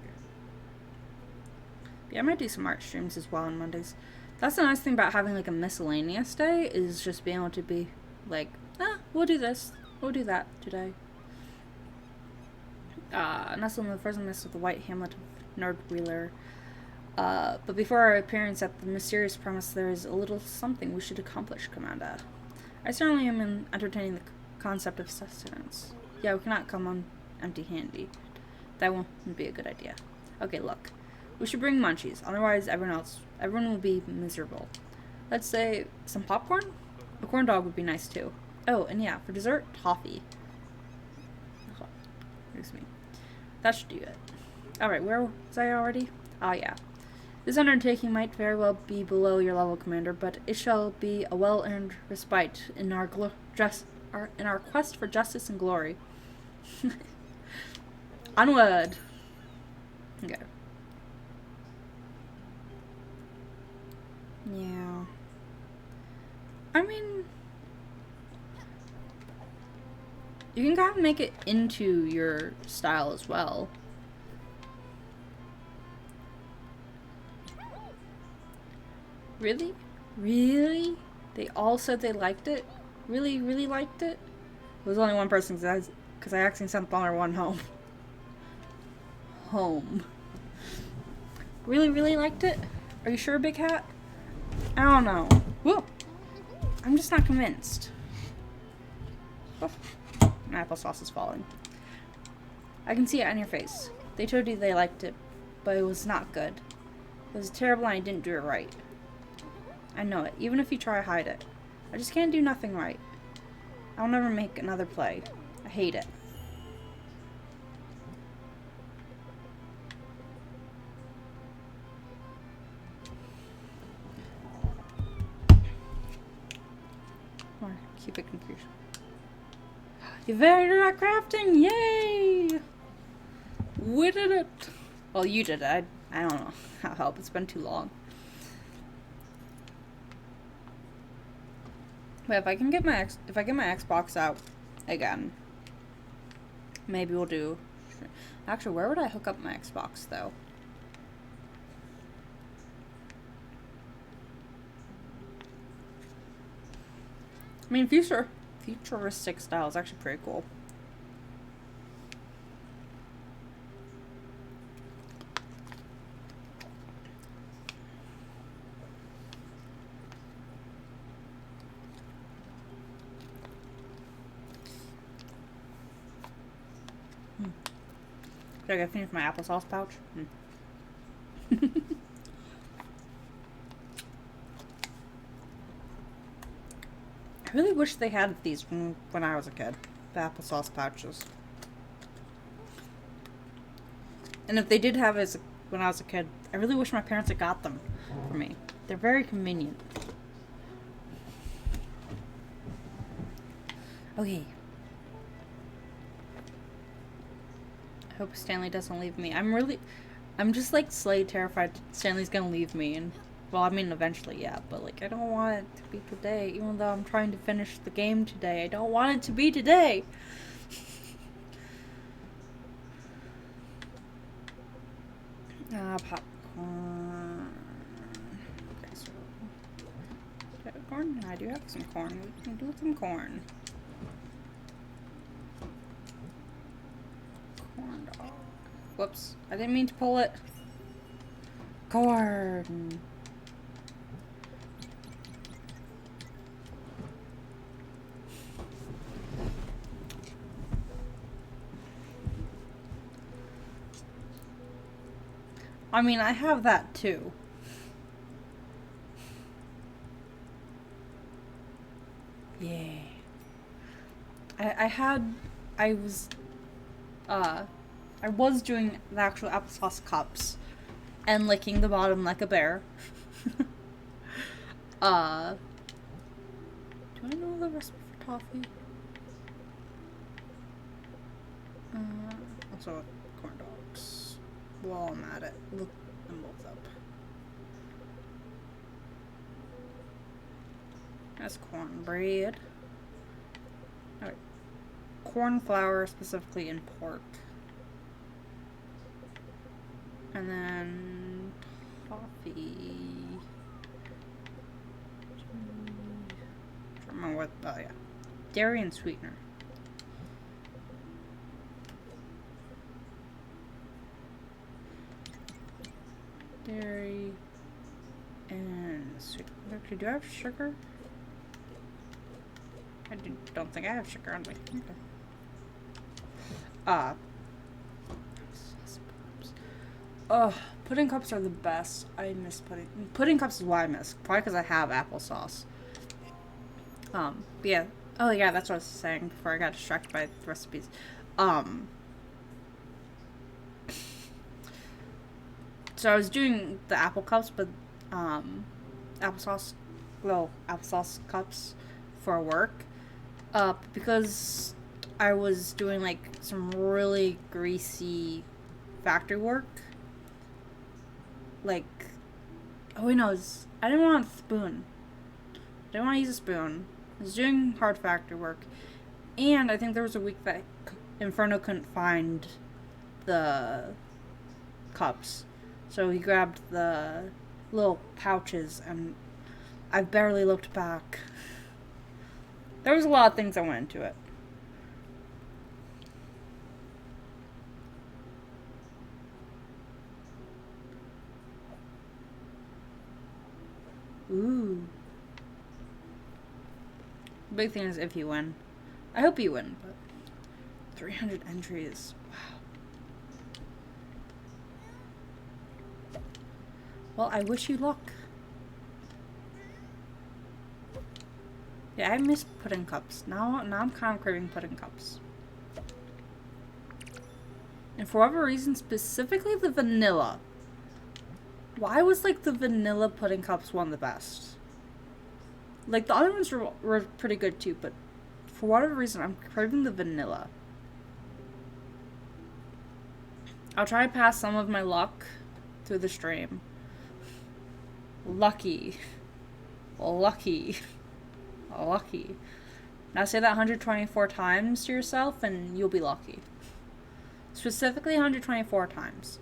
Yeah, I might do some art streams as well on Mondays. That's the nice thing about having like a miscellaneous day, is just being able to be like, we'll do this, we'll do that today. Nestled in the frozen mist of the white hamlet of Nordwiller. But before our appearance at the mysterious premise, there is a little something we should accomplish, Commander. I certainly am entertaining the concept of sustenance. Yeah, we cannot come on empty-handed. That won't be a good idea. Okay, look. We should bring munchies, otherwise everyone will be miserable. Let's say some popcorn? A corn dog would be nice too. Oh, and yeah, for dessert, toffee. Excuse me. That should do it. Alright, where was I already? Ah, yeah. This undertaking might very well be below your level, Commander, but it shall be a well-earned respite in our quest for justice and glory. Onward! Okay. Yeah. I mean, you can kind of make it into your style as well. Really? Really? They all said they liked it? Really, really liked it? There was only one person because I actually sent Bonner one home. Really, really liked it? Are you sure, Big Hat? I don't know. Whoa! I'm just not convinced. Oh, my applesauce is falling. I can see it on your face. They told you they liked it, but it was not good. It was terrible and I didn't do it right. I know it, even if you try to hide it. I just can't do nothing right. I'll never make another play. I hate it. Or keep it confused. You very good at crafting! Yay! We did it! Well, you did it. I don't know. I'll help. It's been too long. But if I get my Xbox out again, maybe we'll do. Actually, where would I hook up my Xbox though? I mean, futuristic style is actually pretty cool. Did I finish my applesauce pouch? I really wish they had these when I was a kid. The applesauce pouches. And if they did have it when I was a kid, I really wish my parents had got them for me. They're very convenient. Okay. I hope Stanley doesn't leave me. I'm just like slightly terrified Stanley's gonna leave me. And, well, I mean, eventually, yeah. But, like, I don't want it to be today. Even though I'm trying to finish the game today. I don't want it to be today. Popcorn. Okay, so. Do I have corn? I do have some corn. We can do some corn. Corn dog. Whoops. I didn't mean to pull it. Corn. I mean, I have that too. Yeah. I was doing the actual applesauce cups and licking the bottom like a bear. Do I know the recipe for toffee? Also corn dogs. While I'm at it, look them both up. That's cornbread. Alright. Corn flour, specifically in pork. And then toffee. I don't remember what. Oh, yeah. Dairy and sweetener. Dairy and sweetener. Actually, do I have sugar? I don't think I have sugar on me. Okay. Oh, pudding cups are the best. I miss pudding. Pudding cups is what I miss. Probably because I have applesauce. But yeah. Oh yeah, that's what I was saying before I got distracted by the recipes. So I was doing the apple cups, but applesauce cups for work. Because I was doing like some really greasy factory work. Like, oh wait, no, I didn't want a spoon. I didn't want to use a spoon. I was doing hard factory work, and I think there was a week that Inferno couldn't find the cups, so he grabbed the little pouches, and I barely looked back. There was a lot of things that went into it. Ooh. Big thing is if you win. I hope you win, but 300 entries. Wow. Well, I wish you luck. Yeah, I miss pudding cups. Now I'm kind of craving pudding cups. And for whatever reason, specifically the vanilla. Why was, like, the vanilla pudding cups one of the best? Like, the other ones were pretty good, too, but for whatever reason, I'm craving the vanilla. I'll try to pass some of my luck through the stream. Lucky. Lucky. Lucky. Now say that 124 times to yourself, and you'll be lucky. Specifically 124 times.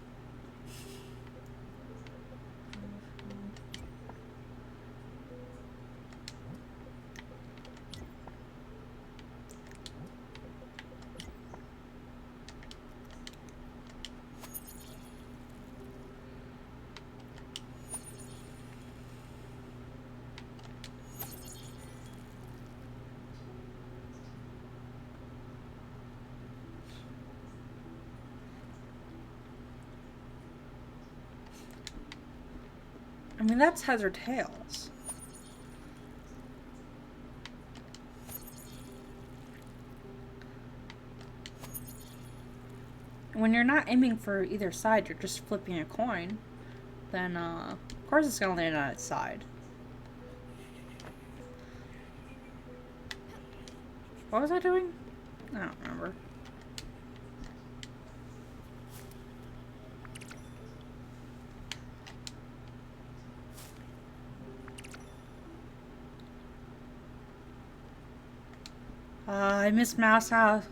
mean, that's heads or tails. When you're not aiming for either side, you're just flipping a coin, then, of course it's gonna land on its side. What was I doing? I don't remember. I missed mouse house.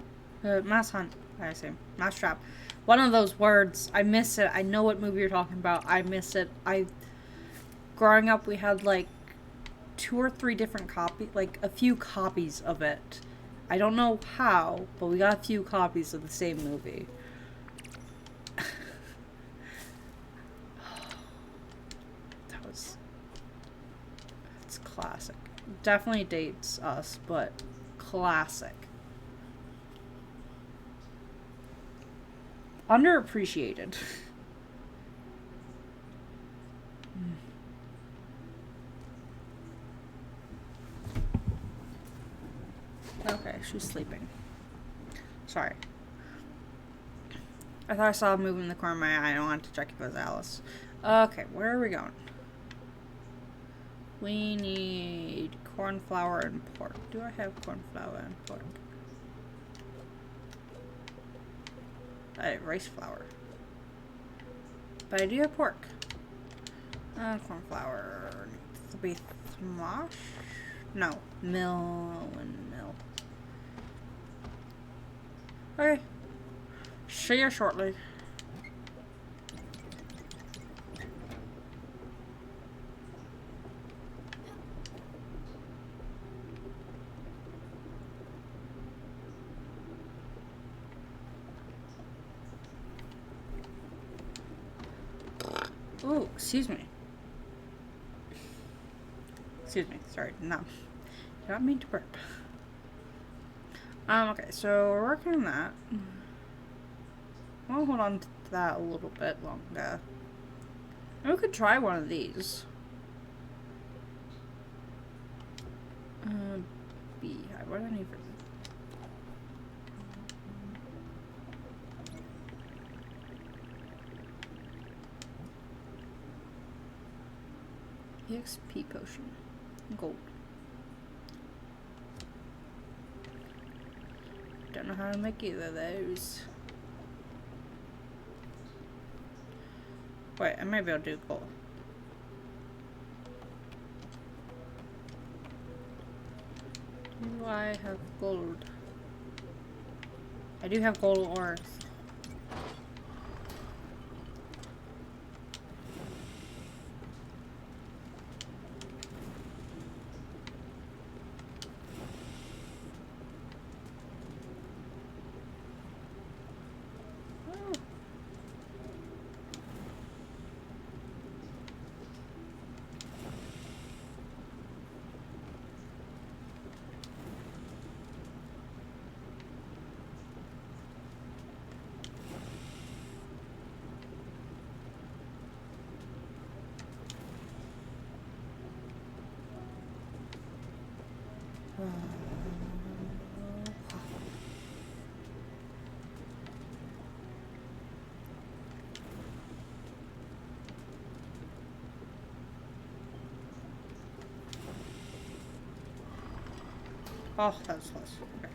Mouse hunt. I say mouse trap. One of those words. I miss it. I know what movie you're talking about. I miss it. Growing up, we had like 2 or 3 different copies, like a few copies of it. I don't know how, but we got a few copies of the same movie. It's classic. Definitely dates us, but classic. Underappreciated. Okay, she's sleeping. Sorry. I thought I saw a movement in the corner of my eye. I wanted to check if it was Alice. Okay, where are we going? We need corn flour and pork. Do I have corn flour and pork? I have rice flour. But I do have pork. Corn flour needs to be smosh? No, mill. Okay. See you shortly. Oh, excuse me. Excuse me. Sorry. No. Did not mean to burp. Okay, so we're working on that. I'll hold on to that a little bit longer. We could try one of these. Beehive. What do I need for this? EXP potion. Gold. Don't know how to make either of those. Wait, I might be able to do gold. Do I have gold? I do have gold ores. Oh, that was close. Okay.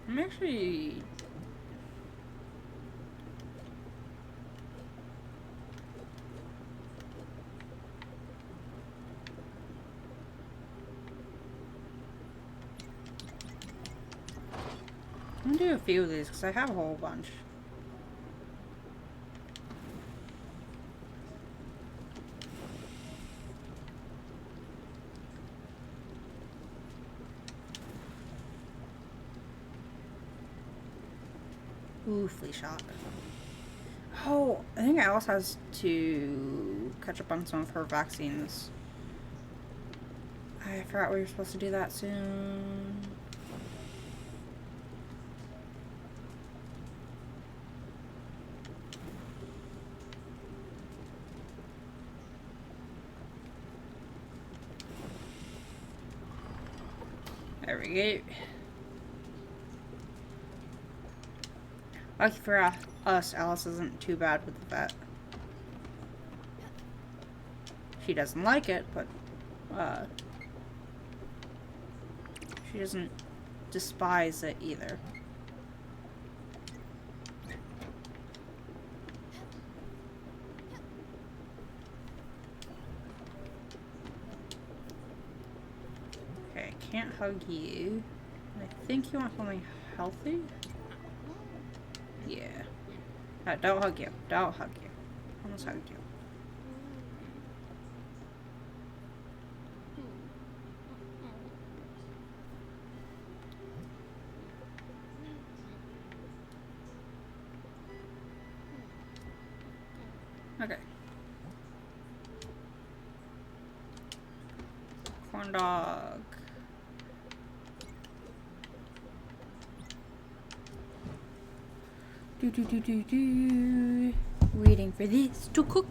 I'm actually... I'm gonna do a few of these because I have a whole bunch. Ooh, flea shot. Oh, I think Alice has to catch up on some of her vaccines. I forgot we were supposed to do that soon. There we go. Lucky for us, Alice isn't too bad with the vet. She doesn't like it, but she doesn't despise it either. Okay, I can't hug you. I think you want something healthy? Yeah. No, don't hug you. Don't hug you. Almost hugged you. Okay. Corn dog. Do. Waiting for this to cook.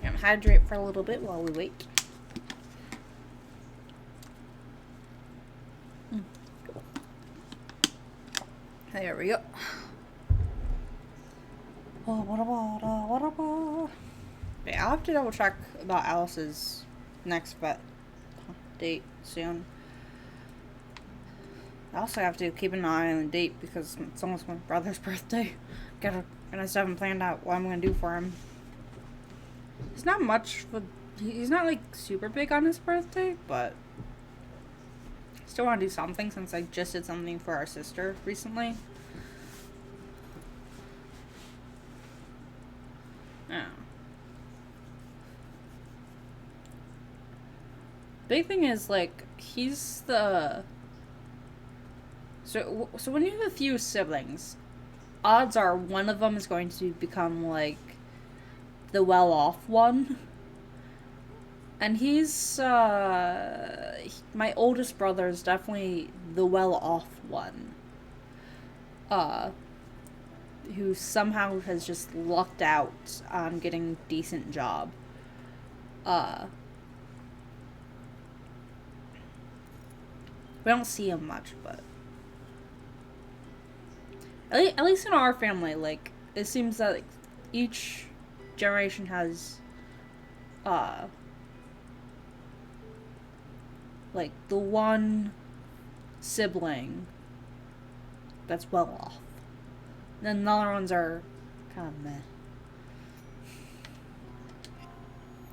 Gonna hydrate for a little bit while we wait. There we go. Yeah, I'll have to double check about Alice's next vet date soon. I also have to keep an eye on the date because it's almost my brother's birthday. And I still haven't planned out what I'm gonna do for him. He's not much, he's not like super big on his birthday, but I still want to do something since I just did something for our sister recently. Yeah. Big thing is, like, he's the... So when you have a few siblings, odds are one of them is going to become, like, the well-off one. And he's, my oldest brother is definitely the well-off one. Who somehow has just lucked out on getting a decent job. We don't see him much, but... At least in our family, like, it seems that like, each generation has, like, the one sibling that's well off. Then the other ones are kind of meh.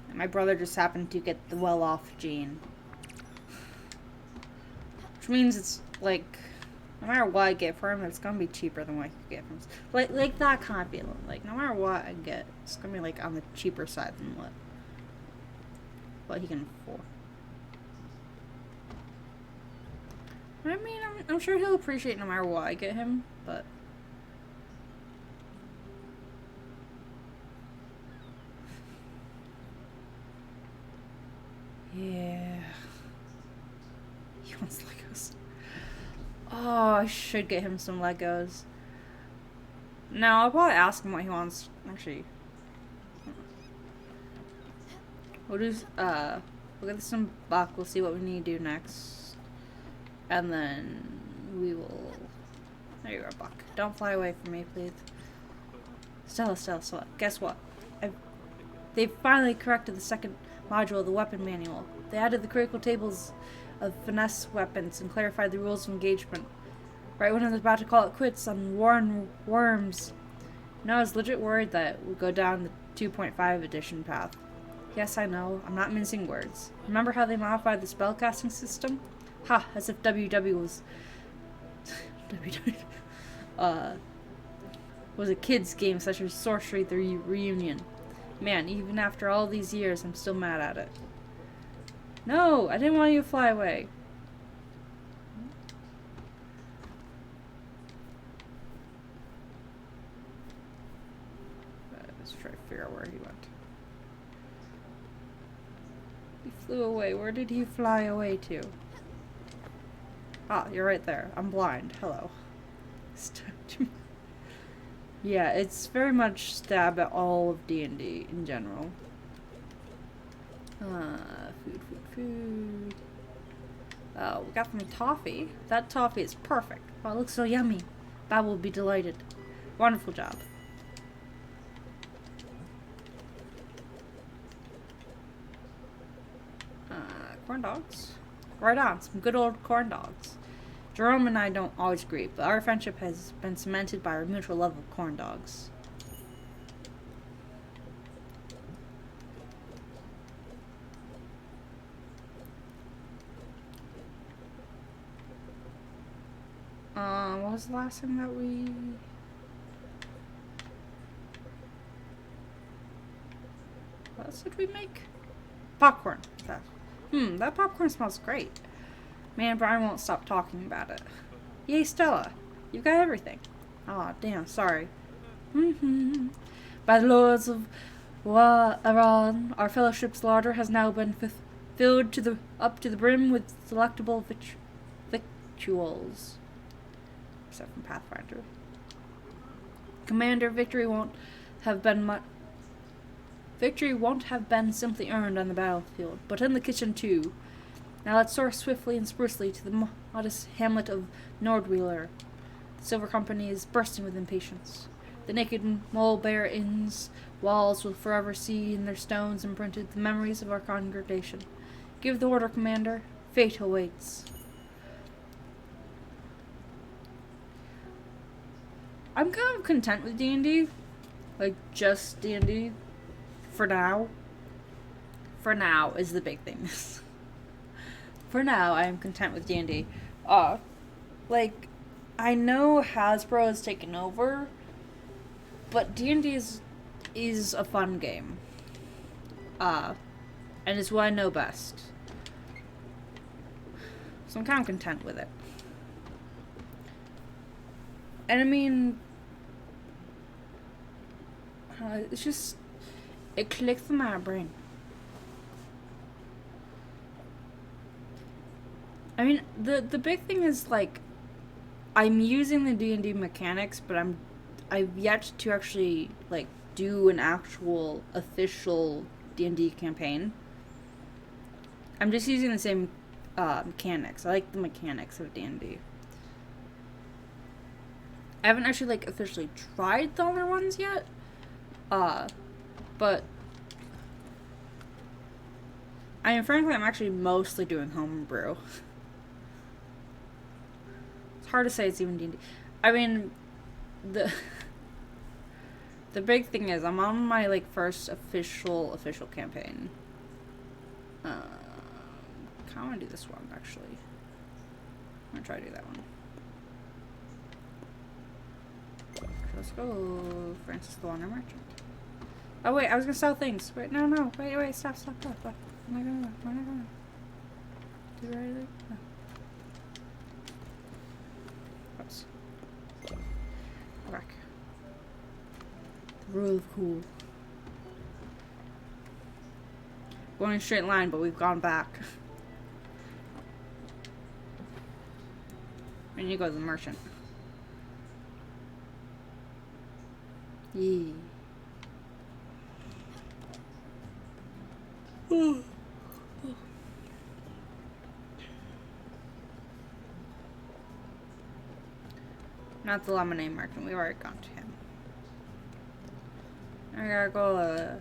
And my brother just happened to get the well-off gene. Which means it's, like... No matter what I get for him, it's gonna be cheaper than what I could get from him. Like that kind of feeling. Like, no matter what I get, it's gonna be, like, on the cheaper side than what he can afford. I mean, I'm sure he'll appreciate no matter what I get him, but... Yeah. He wants Legos. Oh, I should get him some Legos. No, I'll probably ask him what he wants. Actually, we'll do, we'll get some buck. We'll see what we need to do next. And then we will... There you are, Buck. Don't fly away from me, please. Stella. Guess what? They've finally corrected the second module of the weapon manual. They added the critical tables of finesse weapons and clarified the rules of engagement. Right when I was about to call it quits on War and Worms. I was legit worried that we'd go down the 2.5 edition path. Yes, I know. I'm not mincing words. Remember how they modified the spellcasting system? Ha! As if WW was... was a kid's game such as Sorcery the Reunion. Man, even after all these years, I'm still mad at it. No, I didn't want you to fly away. Let's try to figure out where he went. He flew away. Where did he fly away to? Ah, you're right there. I'm blind. Hello. Yeah, it's very much stab at all of D&D in general. Food. Food. We got some toffee. That toffee is perfect. Oh, it looks so yummy. Bob will be delighted. Wonderful job. Corn dogs? Right on, some good old corn dogs. Jerome and I don't always agree, but our friendship has been cemented by our mutual love of corn dogs. What was the last thing that we... What else did we make? Popcorn. That popcorn smells great. Man, Brian won't stop talking about it. Yay, Stella. You've got everything. Aw, damn, sorry. By the lords of Aran, our fellowship's larder has now been filled up to the brim with delectable victuals. Except from Pathfinder. Commander, victory won't have been simply earned on the battlefield, but in the kitchen too. Now let's soar swiftly and sprucely to the modest hamlet of Nordwheeler. The Silver Company is bursting with impatience. The naked mole-bare inn's walls will forever see in their stones imprinted the memories of our congregation. Give the order, Commander. Fate awaits. I'm kind of content with D&D. Like, just D&D. For now. For now is the big thing. For now, I am content with D&D. Like, I know Hasbro has taken over, but D&D is a fun game. And it's what I know best. So I'm kind of content with it. And I mean, it's just, it clicks in my brain. I mean, the big thing is, like, I'm using the D&D mechanics, but I've yet to actually, like, do an actual official D&D campaign. I'm just using the same mechanics. I like the mechanics of D&D. I haven't actually, like, officially tried the other ones yet. But I mean, frankly, I'm actually mostly doing homebrew. It's hard to say it's even D&D. I mean, the big thing is I'm on my, like, first official campaign. I want to do this one, actually. I'm gonna try to do that one. Let's go, Francis the Wonder Merchant. Oh wait, I was gonna sell things. Wait, no, wait, stop. Am I gonna? Do the right thing? No. Oops. Go back. The rule of cool. Going in a straight line, but we've gone back. We need to go to the merchant. Yee. Not the lemonade merchant. We've already gone to him. I gotta go to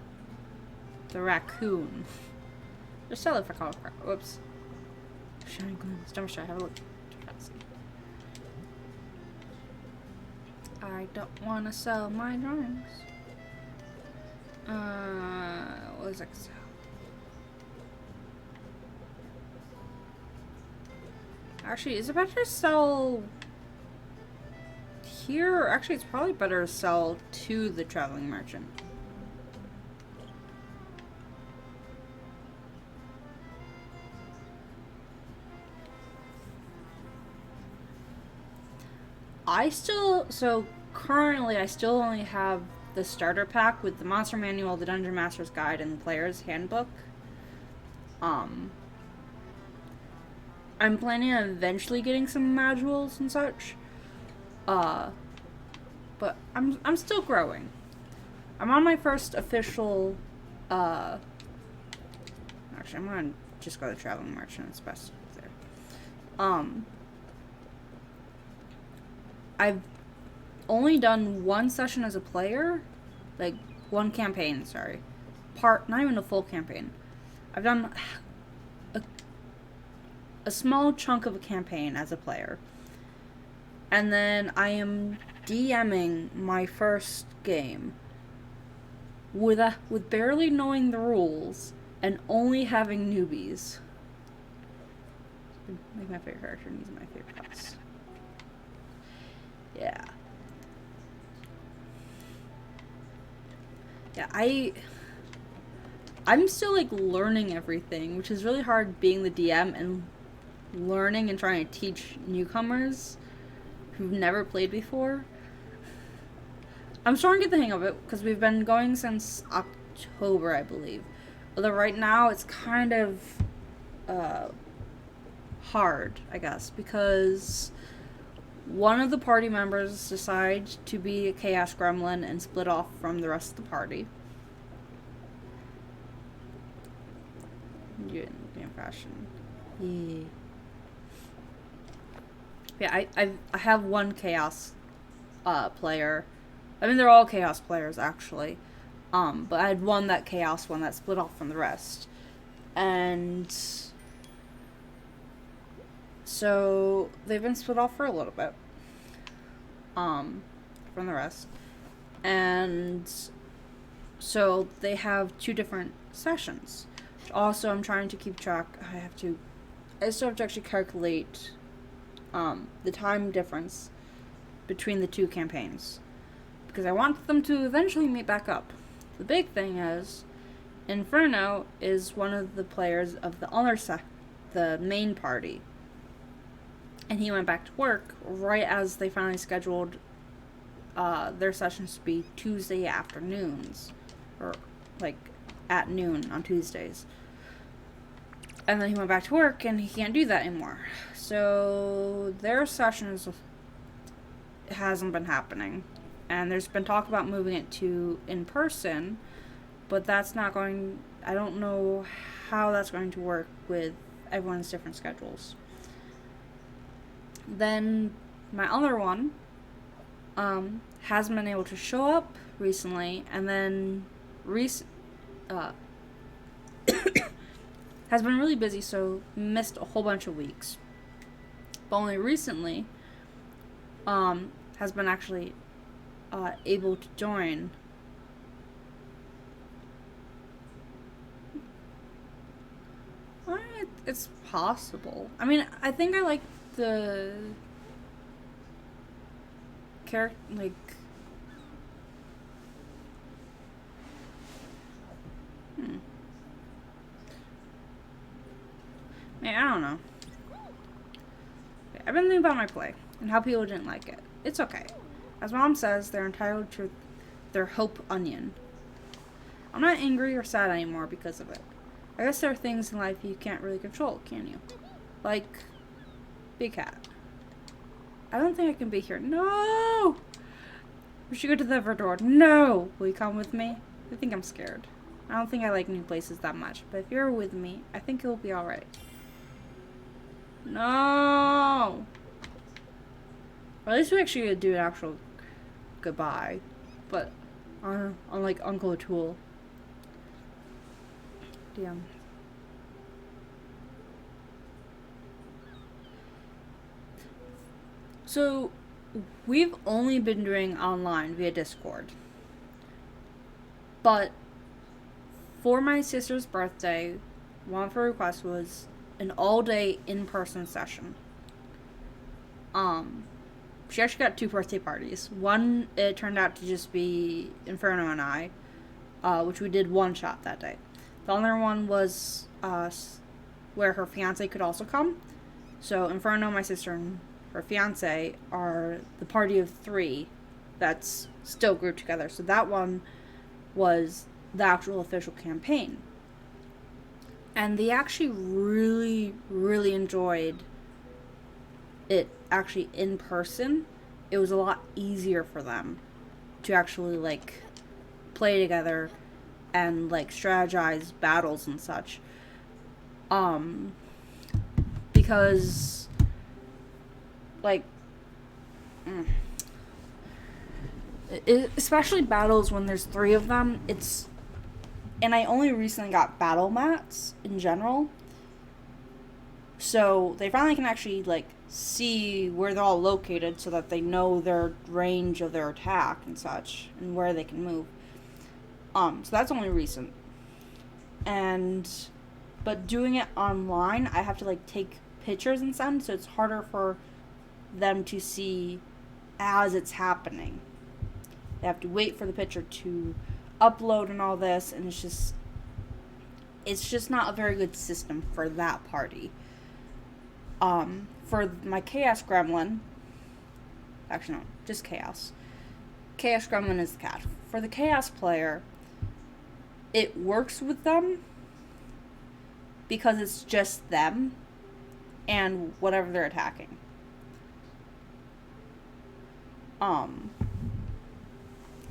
the raccoon. Just sell it for color. Whoops. Shining gleams. Don't try. Have a look. I don't want to sell my drawings. What does I sell? Actually, is it better to sell here? Or actually, it's probably better to sell to the traveling merchant. Currently I still only have the starter pack with the Monster Manual, the Dungeon Master's Guide, and the Player's Handbook. I'm planning on eventually getting some modules and such. But I'm still growing. I'm on my first official, actually I'm gonna just go to Traveling Merchant. It's best there. I've only done one session as a player, like one campaign, sorry. Not even a full campaign. I've done a small chunk of a campaign as a player. And then I am DMing my first game with barely knowing the rules and only having newbies. Like my favorite character and he's my favorite class. Yeah. Yeah, I'm still like learning everything, which is really hard being the DM and learning and trying to teach newcomers who've never played before. I'm starting to get the hang of it because we've been going since October, I believe. Although right now it's kind of hard, I guess, because one of the party members decided to be a Chaos Gremlin and split off from the rest of the party. You're in fashion. Yeah, I have one Chaos player. I mean, they're all Chaos players, actually. But I had that Chaos one that split off from the rest. And so they've been split off for a little bit. From the rest. And so they have 2 different sessions. Also, I'm trying to keep track. I still have to actually calculate the time difference between the 2 campaigns, because I want them to eventually meet back up. The big thing is, Inferno is one of the players of the main party, and he went back to work right as they finally scheduled their sessions to be Tuesday afternoons, or like at noon on Tuesdays. And then he went back to work, and he can't do that anymore. So their sessions hasn't been happening. And there's been talk about moving it to in person, but that's not going... I don't know how that's going to work with everyone's different schedules. Then my other one hasn't been able to show up recently, and then has been really busy, so missed a whole bunch of weeks. But only recently has been actually able to join. It's possible. I mean, I think I like the character, like... I don't know. I've been thinking about my play and how people didn't like it. It's okay. As Mom says, they're entitled to their hope onion. I'm not angry or sad anymore because of it. I guess there are things in life you can't really control, can you? Like, Big Cat. I don't think I can be here. No! We should go to the Verdor. No! Will you come with me? I think I'm scared. I don't think I like new places that much, but if you're with me, I think it'll be alright. No! Or at least we actually do an actual goodbye. But, unlike Uncle O'Toole. Damn. So, we've only been doing online via Discord. But, for my sister's birthday, one of her requests was an all-day in-person session. She actually got 2 birthday parties. One, it turned out to just be Inferno and I, which we did one shot that day. The other one was where her fiance could also come. So Inferno, my sister, and her fiance are the party of 3 that's still grouped together. So that one was the actual official campaign. And they actually really, really enjoyed it actually in person. It was a lot easier for them to actually, like, play together and, like, strategize battles and such. Um, because, like, especially battles when there's 3 of them, and I only recently got battle mats in general, so they finally can actually, like, see where they're all located so that they know their range of their attack and such, and where they can move. So that's only recent. But doing it online, I have to, like, take pictures and send, so it's harder for them to see as it's happening. They have to wait for the picture to upload and all this, and it's just not a very good system for that party. For my Chaos Gremlin, actually no, just Chaos. Chaos Gremlin is the cat. For the Chaos player, it works with them because it's just them and whatever they're attacking.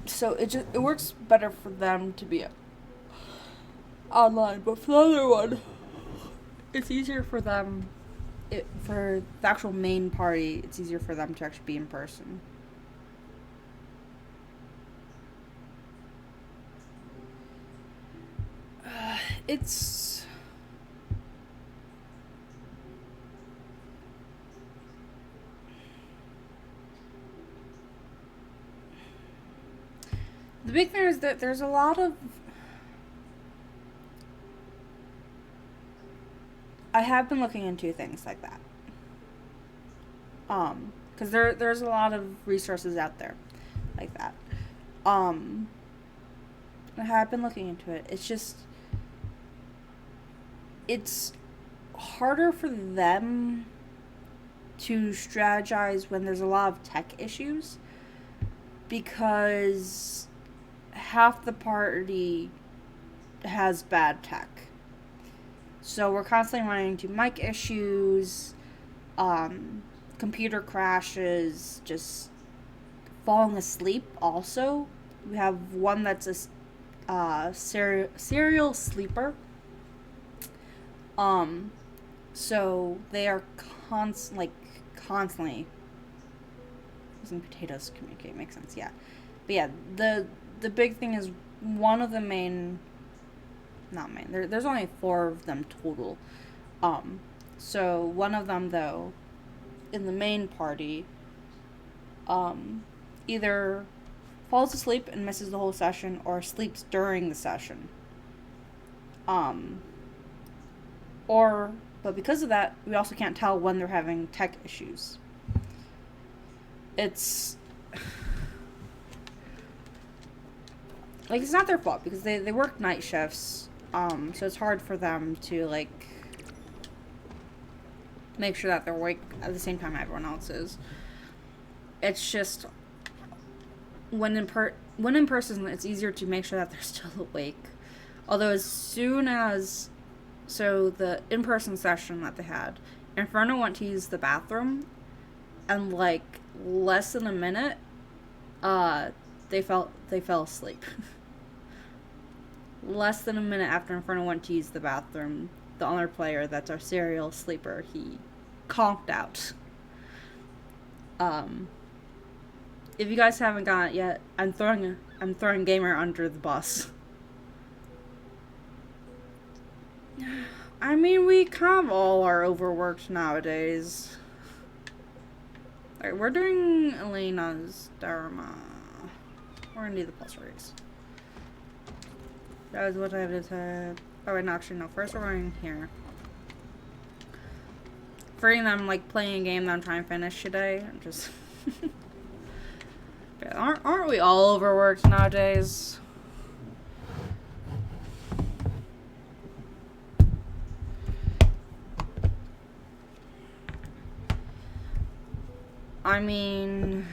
So it works better for them to be online, but for the other one, it's easier for them. For the actual main party, it's easier for them to actually be in person. It's the big thing is that there's a lot of. I have been looking into things like that. Because there's a lot of resources out there like that. I have been looking into it. It's harder for them to strategize when there's a lot of tech issues, because half the party has bad tech. So we're constantly running into mic issues, computer crashes, just falling asleep also. We have one that's a serial sleeper. So they are constantly using potatoes to communicate. Makes sense, yeah. But yeah, the big thing is one of the main, not main, there's only 4 of them total. So one of them, though, in the main party, either falls asleep and misses the whole session, or sleeps during the session. But because of that, we also can't tell when they're having tech issues. It's like, it's not their fault because they work night shifts, so it's hard for them to, like, make sure that they're awake at the same time everyone else is. It's just when in person, it's easier to make sure that they're still awake. Although as soon as the in-person session that they had, Inferno went to use the bathroom, and like less than a minute, they fell asleep. Less than a minute after Inferno went to use the bathroom, the other player, that's our serial sleeper, he conked out. If you guys haven't got it yet, I'm throwing Gamer under the bus. I mean, we kind of all are overworked nowadays. Alright, we're doing Elena's Dharma. We're gonna do the pulse race. That was what I have to say. Oh, wait, no, actually, no. First, we're going here. Freeing them, like, playing a game that I'm trying to finish today. I'm just. Aren't we all overworked nowadays? I mean,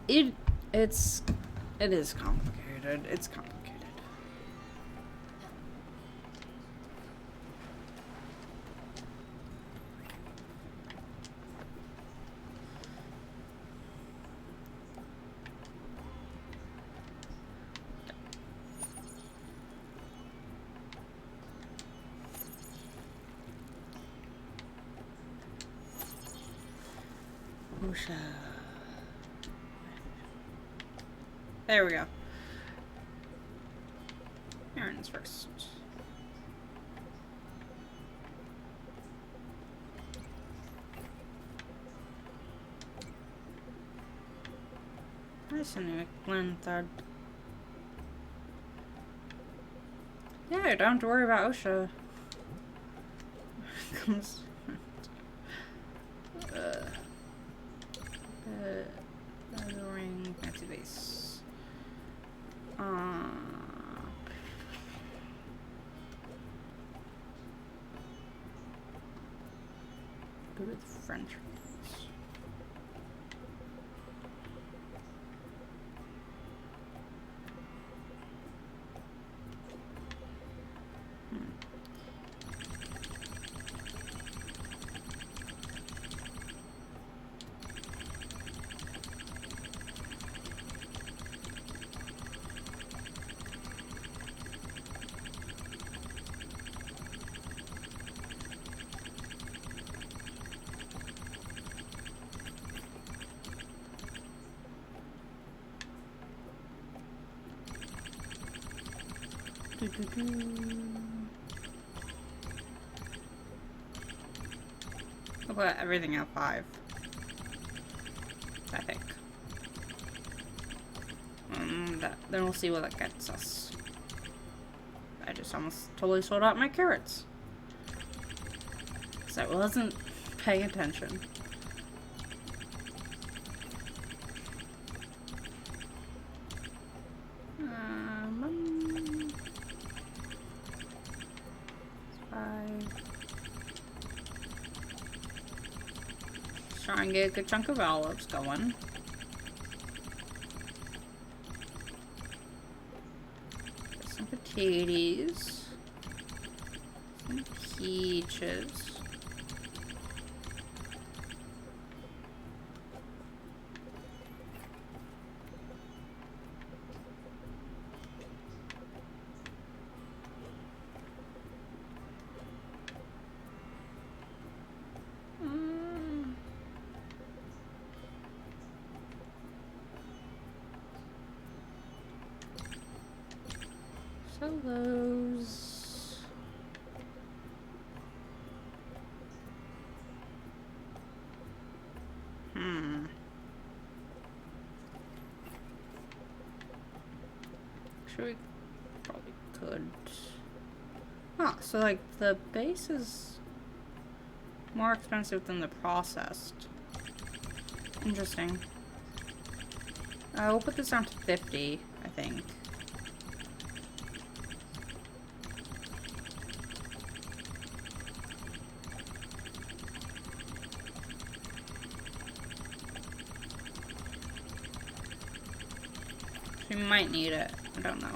it is complicated. It's complicated. OSHA. There we go. Errands first. Nice and Glenn third. Yeah, I don't have to worry about OSHA. Comes. Ring, fancy base. Go with French. I'll put everything at 5. I think. Then we'll see what that gets us. I just almost totally sold out my carrots. Because I wasn't paying attention. Try and get a good chunk of olives going. Get some potatoes. Some peaches. Sell those. Actually, we probably could. Huh, so like the base is more expensive than the processed. Interesting. We'll put this down to 50, I think. We might need it. I don't know.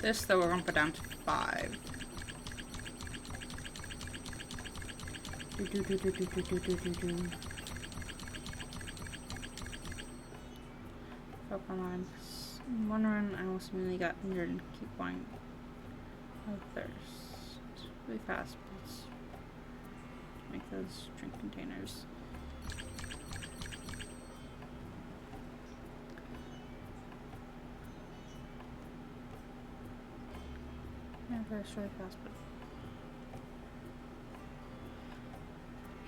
This, though, we're gonna put down to 5. I'm wondering, I almost immediately got injured and keep going. Oh, thirst. Really fast, please. Make those drink containers. Yeah, thirst really fast, but.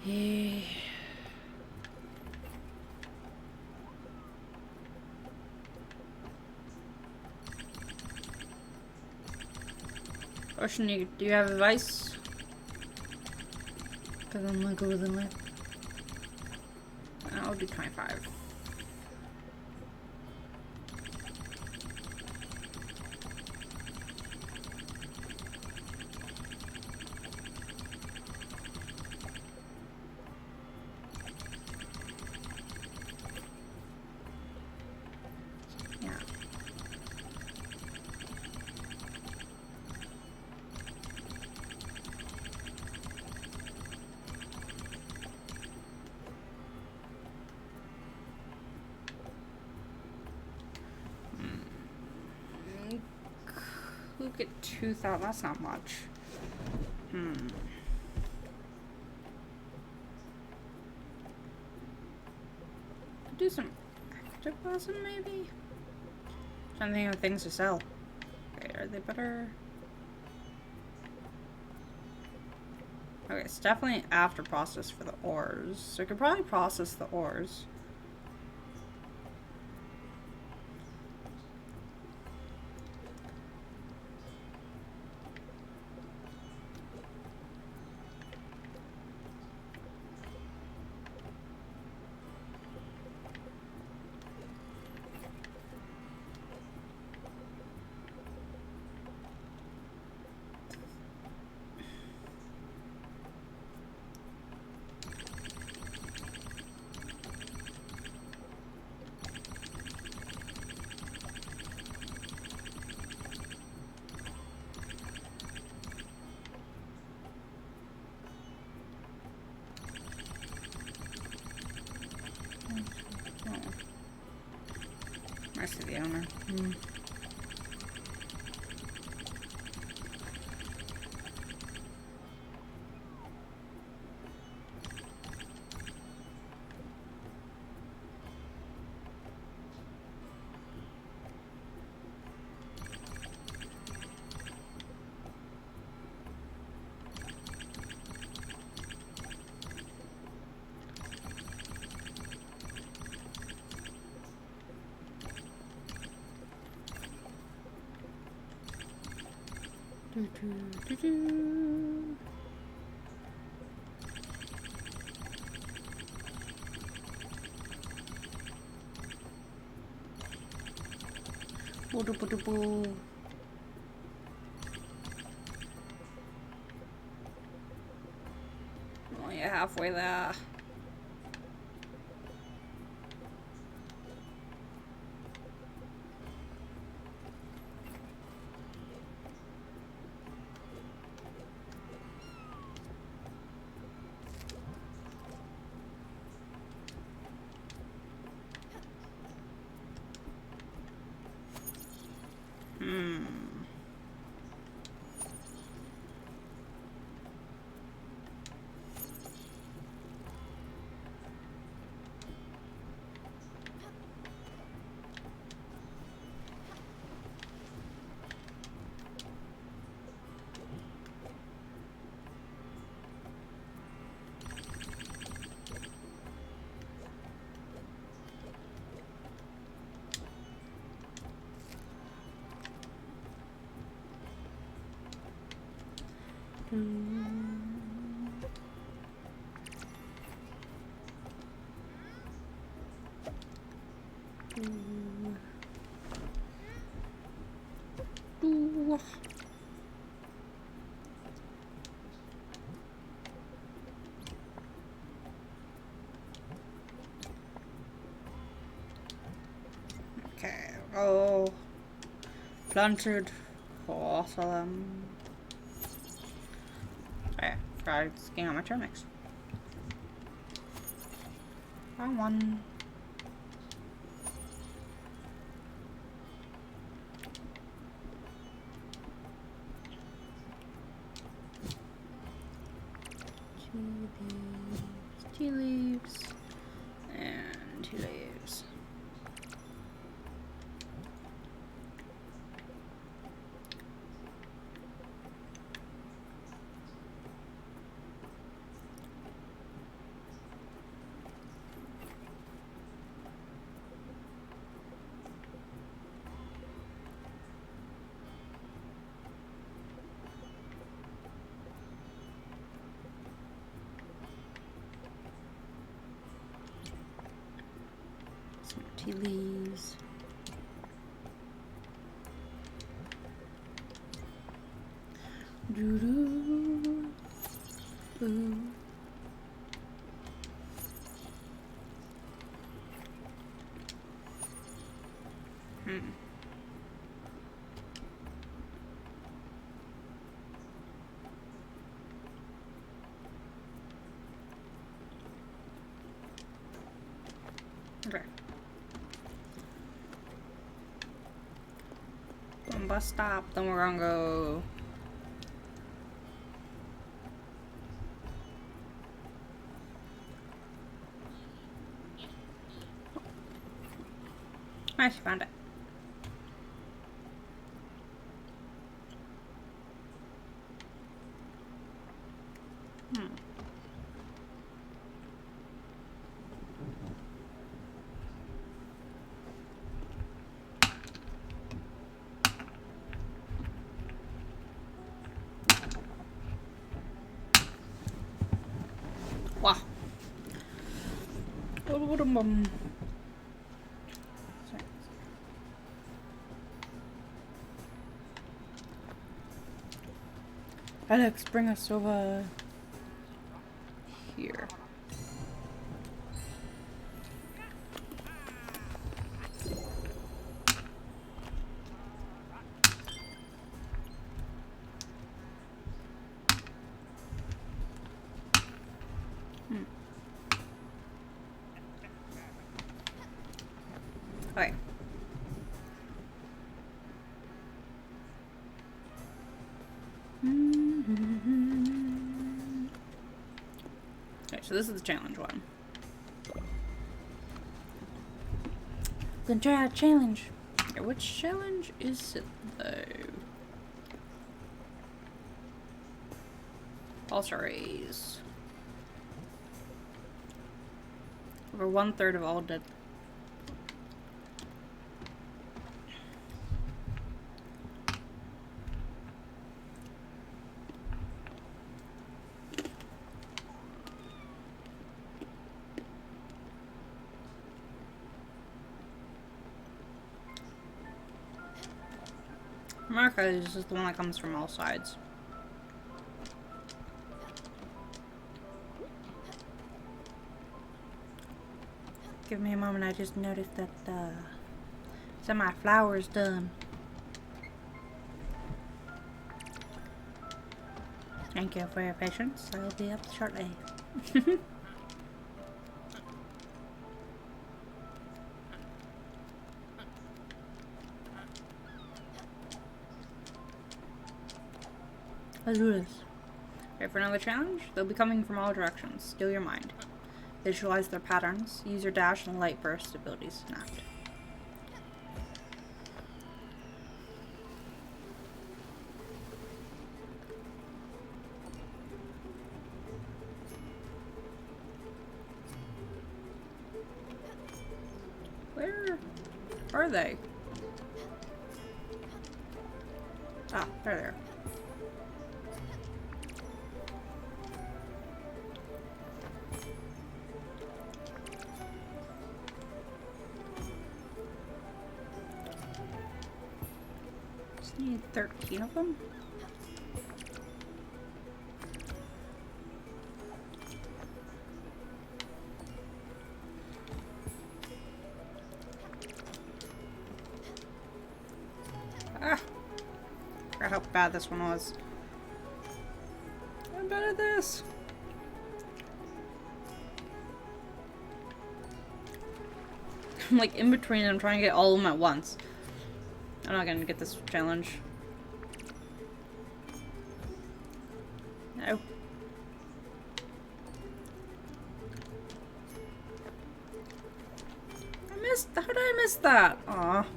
Yeah. Ocean, do you have advice? Because I'm gonna go with the lip. I'll do 25. get 2,000. That's not much. Do some ectoplasm, maybe? I'm thinking of things to sell. Okay, are they better? Okay, it's definitely after process for the ores. So I could probably process the ores. I see the owner. Only halfway there. Okay, oh, planted awesome. Alright, forgot to scan out my termix. Wrong one. Tea leaves, and tea leaves. Some tea leaves. Doo-doo. Ooh. Okay. Boom, bus stop. Then we're gonna go. Nice, found it. Wow. Alex, bring us over here. Okay. Okay, so this is the challenge one. Gonna try a challenge. Okay, which challenge is it though? Pulse rays. Over 1/3 of all dead. America is just the one that comes from all sides. Give me a moment, I just noticed that some of my flour's done. Thank you for your patience. I will be up shortly. Let's do this. Ready for another challenge? They'll be coming from all directions. Steal your mind. Visualize their patterns. Use your dash and light burst abilities to act. Where are they? Ah, they're there. Need 13 of them. Ah! Forgot how bad this one was. I'm bad at this. I'm like in between and I'm trying to get all of them at once. I'm not gonna get this challenge. No. How did I miss that? Aw.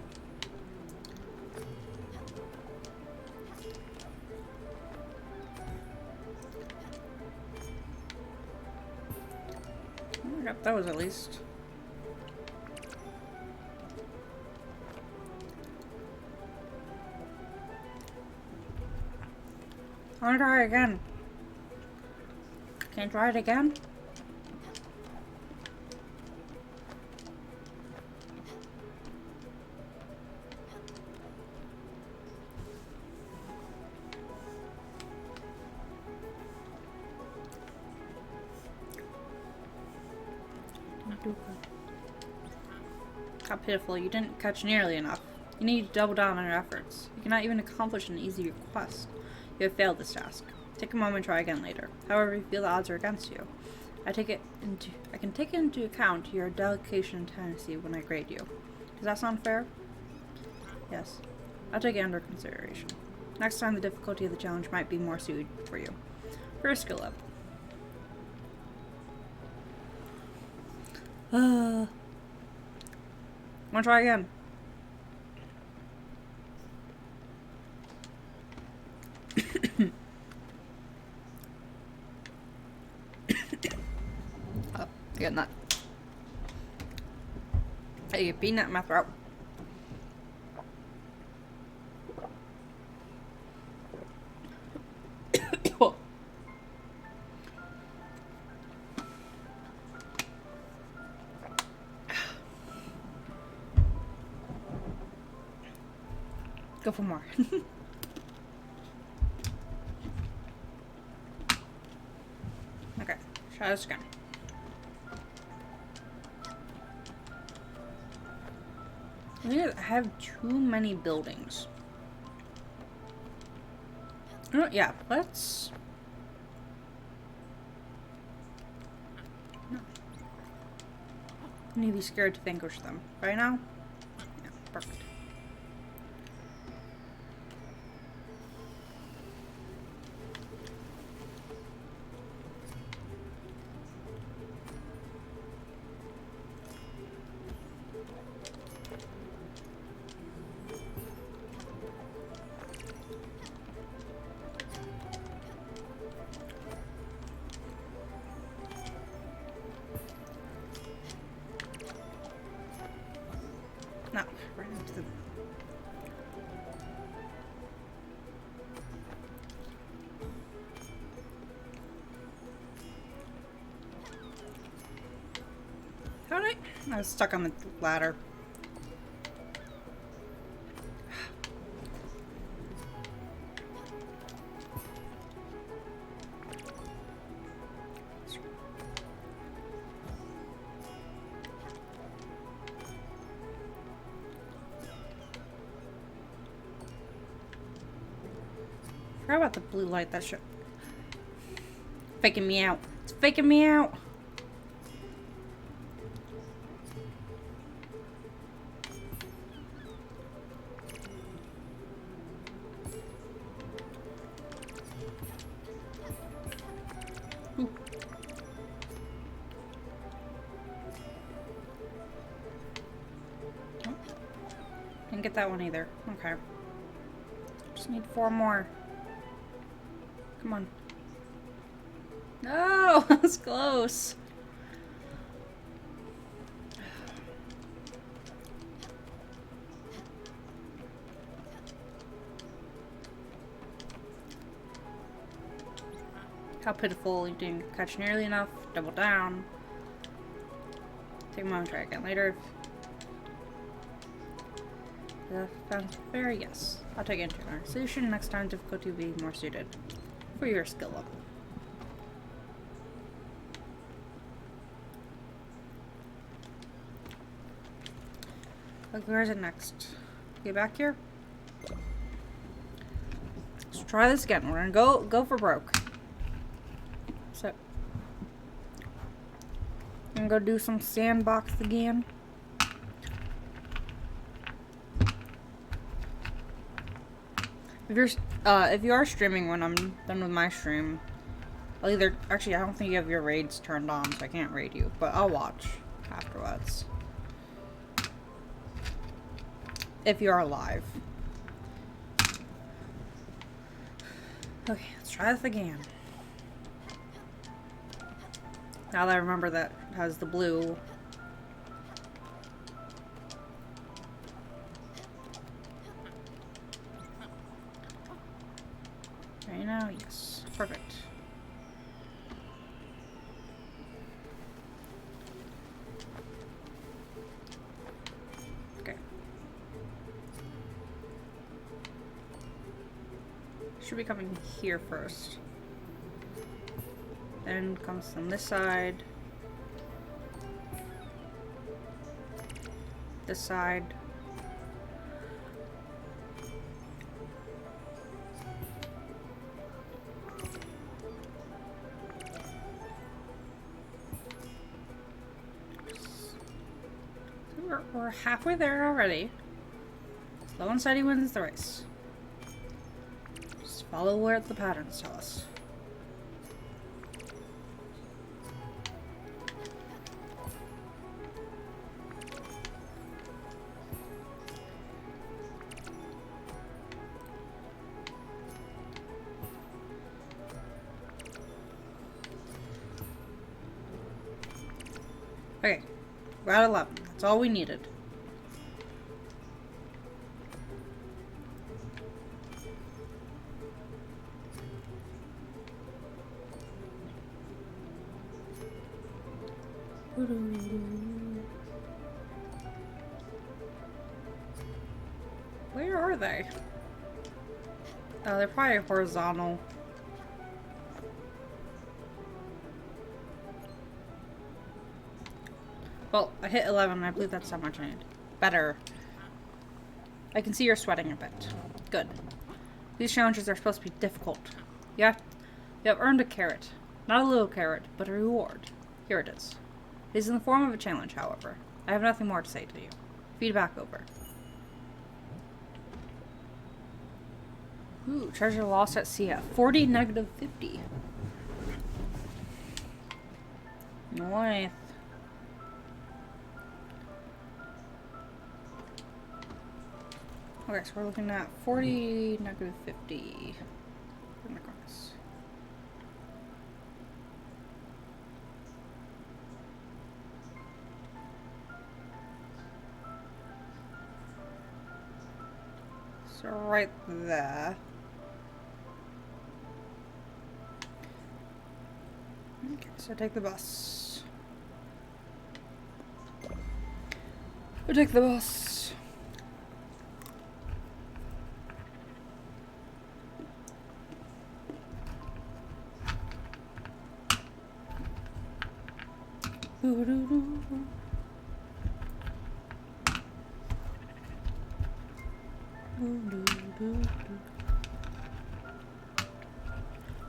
I got those at least. I wanna try again. Can I try it again? How pitiful, you didn't catch nearly enough. You need to double down on your efforts. You cannot even accomplish an easy quest. You have failed this task. Take a moment and try again later. However, you feel the odds are against you. I can take into account your delegation tendency when I grade you. Does that sound fair? Yes. I'll take it under consideration. Next time, the difficulty of the challenge might be more suited for you. For your skill level. Wanna try again? Oh, getting that. Hey, a peanut in my throat. Go for more. Okay, try this again. I have too many buildings. Oh, yeah, let's... No. I need to be scared to vanquish them. Right now? Yeah, perfect. No, right into the... How did I was stuck on the ladder. Forgot about the blue light. That shit faking me out. It's faking me out. Ooh. Oh. Didn't get that one either. Okay. Just need 4 more. Come on. No, that was close. How pitiful, you didn't catch nearly enough. Double down. Take a moment, try again later. Found fair, yes. I'll take it into consideration. Next time, difficulty will be more suited for your skill level. Okay, where's it next? Get back here. Let's try this again. We're gonna go for broke. So, I'm gonna go do some sandbox again. If you are streaming when I'm done with my stream, I'll either... Actually, I don't think you have your raids turned on, so I can't raid you. But I'll watch afterwards. If you are live. Okay, let's try this again. Now that I remember that has the blue... Right now, yes. Perfect. Okay. Should be coming here first. Then comes from this side. This side. We're halfway there already. Slow and steady wins the race. Just follow where the patterns tell us. Okay, we're at 11. That's all we needed. Where are they? Oh, they're probably horizontal. Well, I hit 11. I believe that's how much I need. Better. I can see you're sweating a bit. Good. These challenges are supposed to be difficult. You have earned a carrot. Not a little carrot, but a reward. Here it is. It is in the form of a challenge, however. I have nothing more to say to you. Feedback over. Ooh, treasure lost at sea at 40 negative 50. Nice. Okay, so we're looking at 40 negative 50. Oh my goodness. So right there. Okay, so take the bus. We'll take the bus.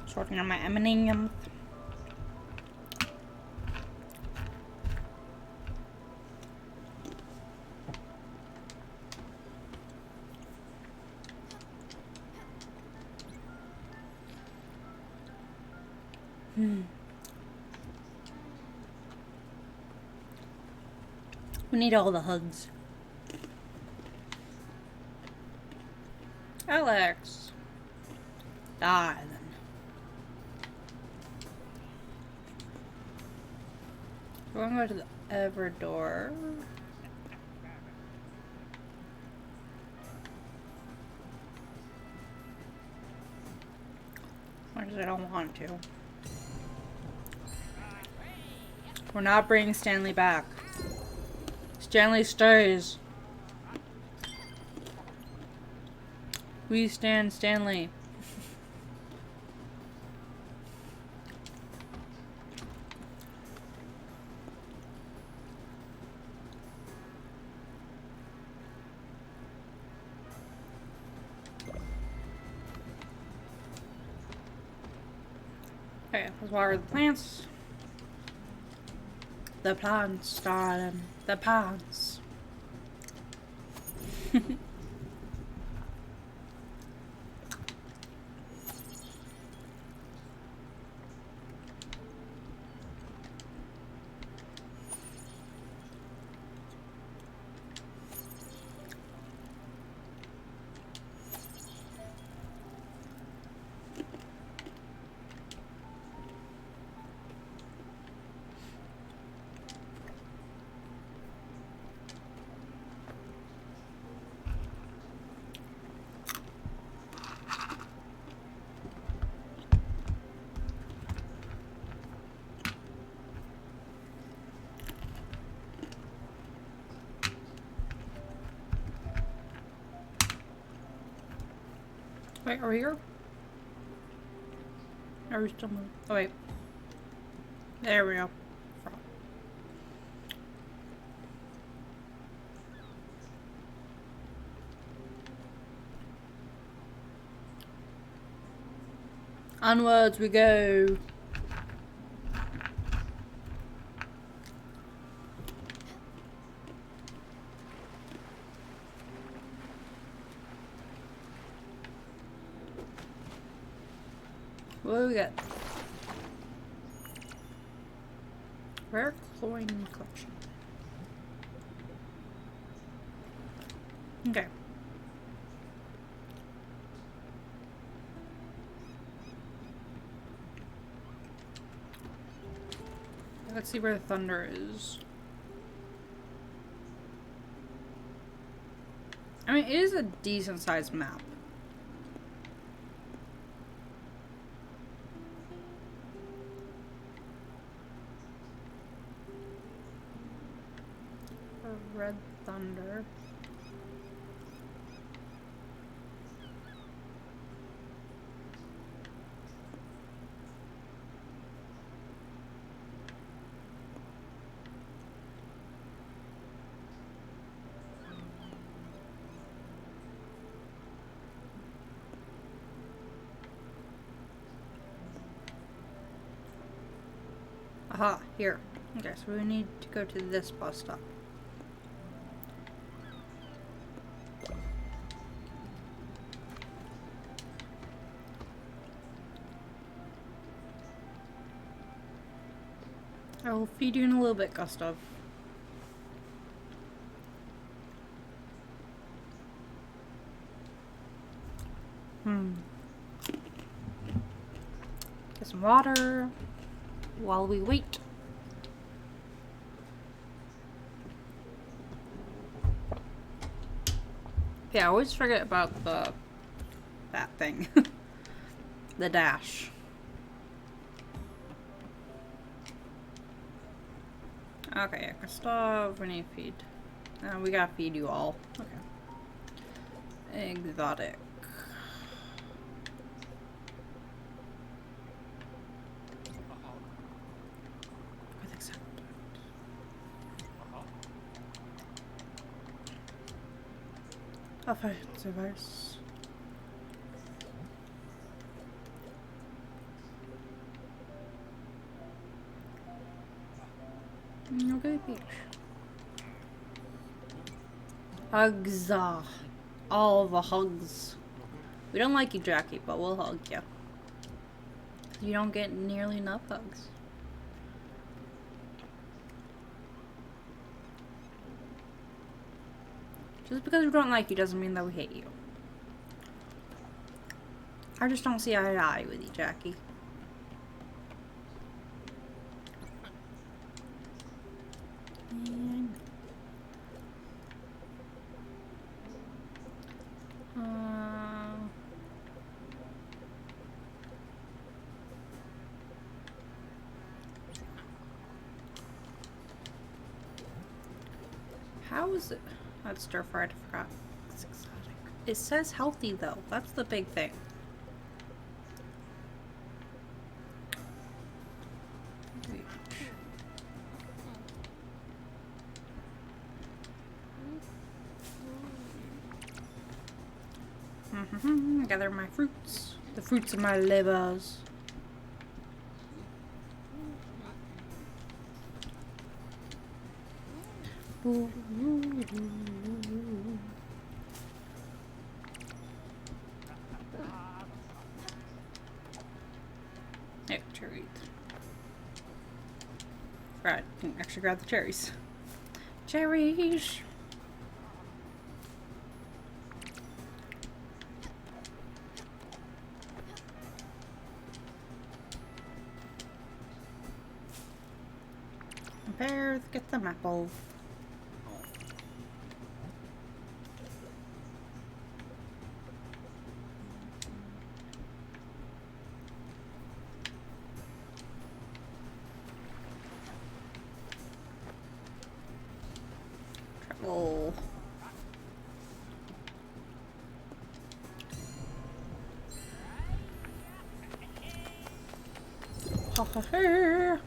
Sorting on my M&M's. We need all the hugs. Alex. Die then. We're gonna go to the Ever door. Because I don't want to. We're not bringing Stanley back. Stanley stays. We stand Stanley. Okay, let's water the plants. The plants, darling. The plants. Wait, are we here? Are we still moving? Oh, wait. There we go. Onwards we go. What do we get? Rare coin collection. Okay. Let's see where the thunder is. I mean, it is a decent sized map. Red thunder. Aha, here. Okay, so we need to go to this bus stop. I will feed you in a little bit, Gustav. Get some water while we wait. Yeah, I always forget about that thing. The dash. Okay, Gustav, we need to feed. We gotta feed you all. Okay. Exotic. With acceptance. Offensive ice. Okay, peach. Hugs. All the hugs. We don't like you, Jackie, but we'll hug you. You don't get nearly enough hugs. Just because we don't like you doesn't mean that we hate you. I just don't see eye to eye with you, Jackie. How is it? That's stir fried. I forgot. It's exotic. It says healthy though. That's the big thing. Gather my fruits. The fruits of my labors. Hey, cherries. Right, didn't actually grab the cherries. Cherries! Bears, get some apples. Trouble. Ha ha ha.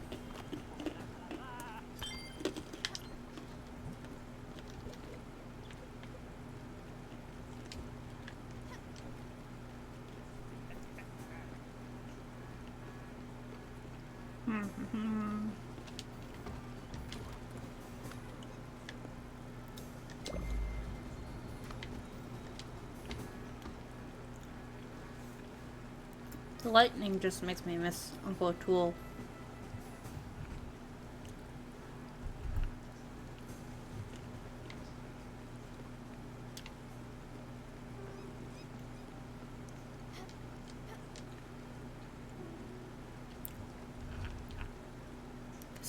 The lightning just makes me miss Uncle Tool.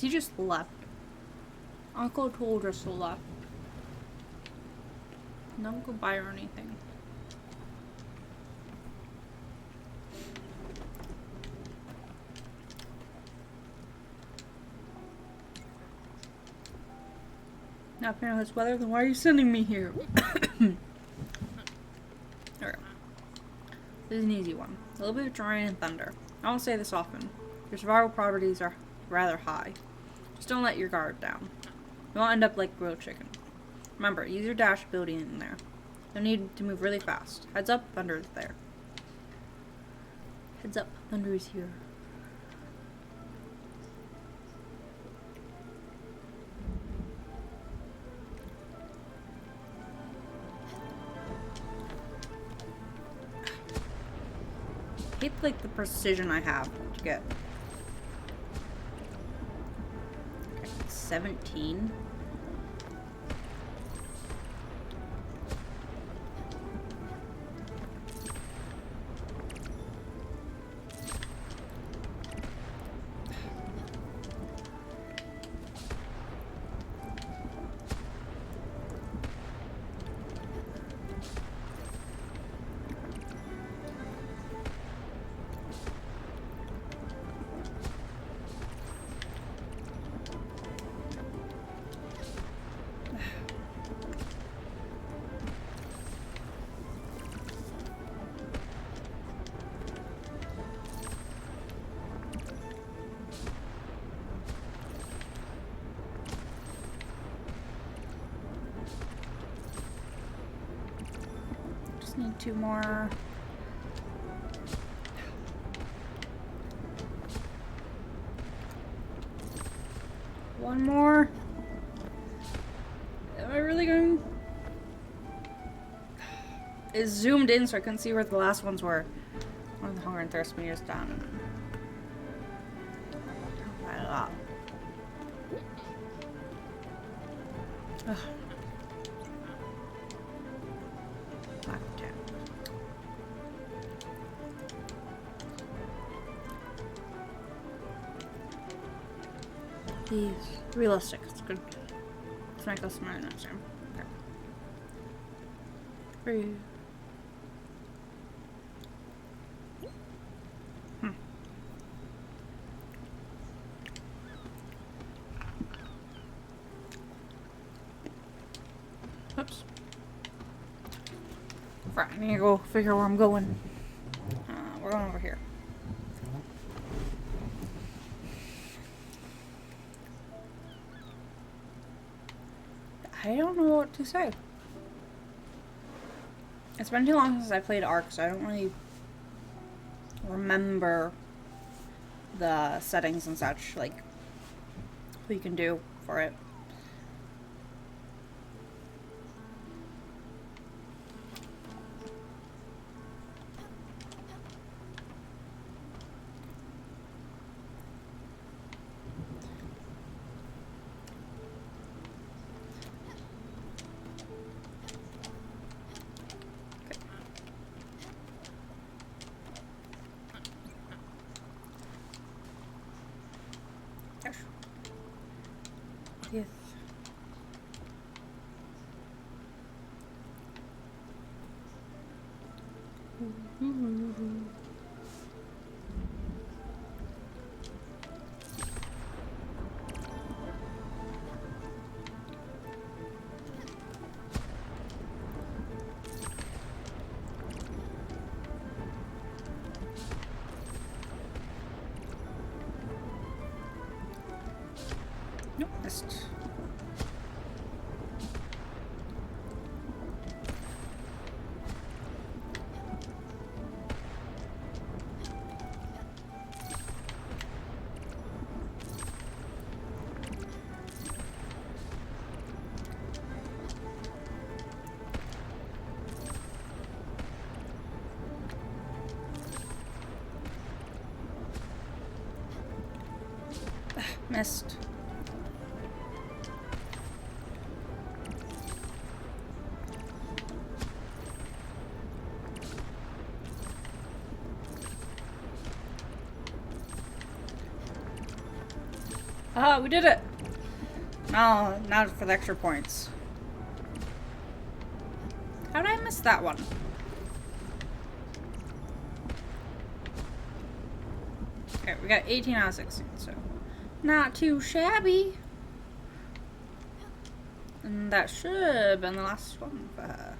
He just left. Uncle Tool just left. No goodbye or anything. Now, if you know this weather, then why are you sending me here? Alright. This is an easy one. A little bit of terrain and thunder. I won't say this often. Your survival properties are rather high. Just don't let your guard down. You won't end up like grilled chicken. Remember, use your dash ability in there. You'll need to move really fast. Heads up, thunder is there. Heads up, thunder is here. I hate like the precision I have to get. 17. Need 2 more. One more. Am I really going? It's zoomed in so I couldn't see where the last ones were. One of the hunger and thirst meters down. Right up. Ugh. Please. Realistic. It's good. Let's make us smart next time. Okay. 3. Oops. Right, I need to go figure where I'm going. We're going over here. I don't know what to say. It's been too long since I played Ark, so I don't really remember the settings and such, like what you can do for it. Yes. Nope, missed. Missed. Ah, we did it! No, not for the extra points. How did I miss that one? Okay, we got 18 out of 16, so not too shabby. And that should have been the last one for her.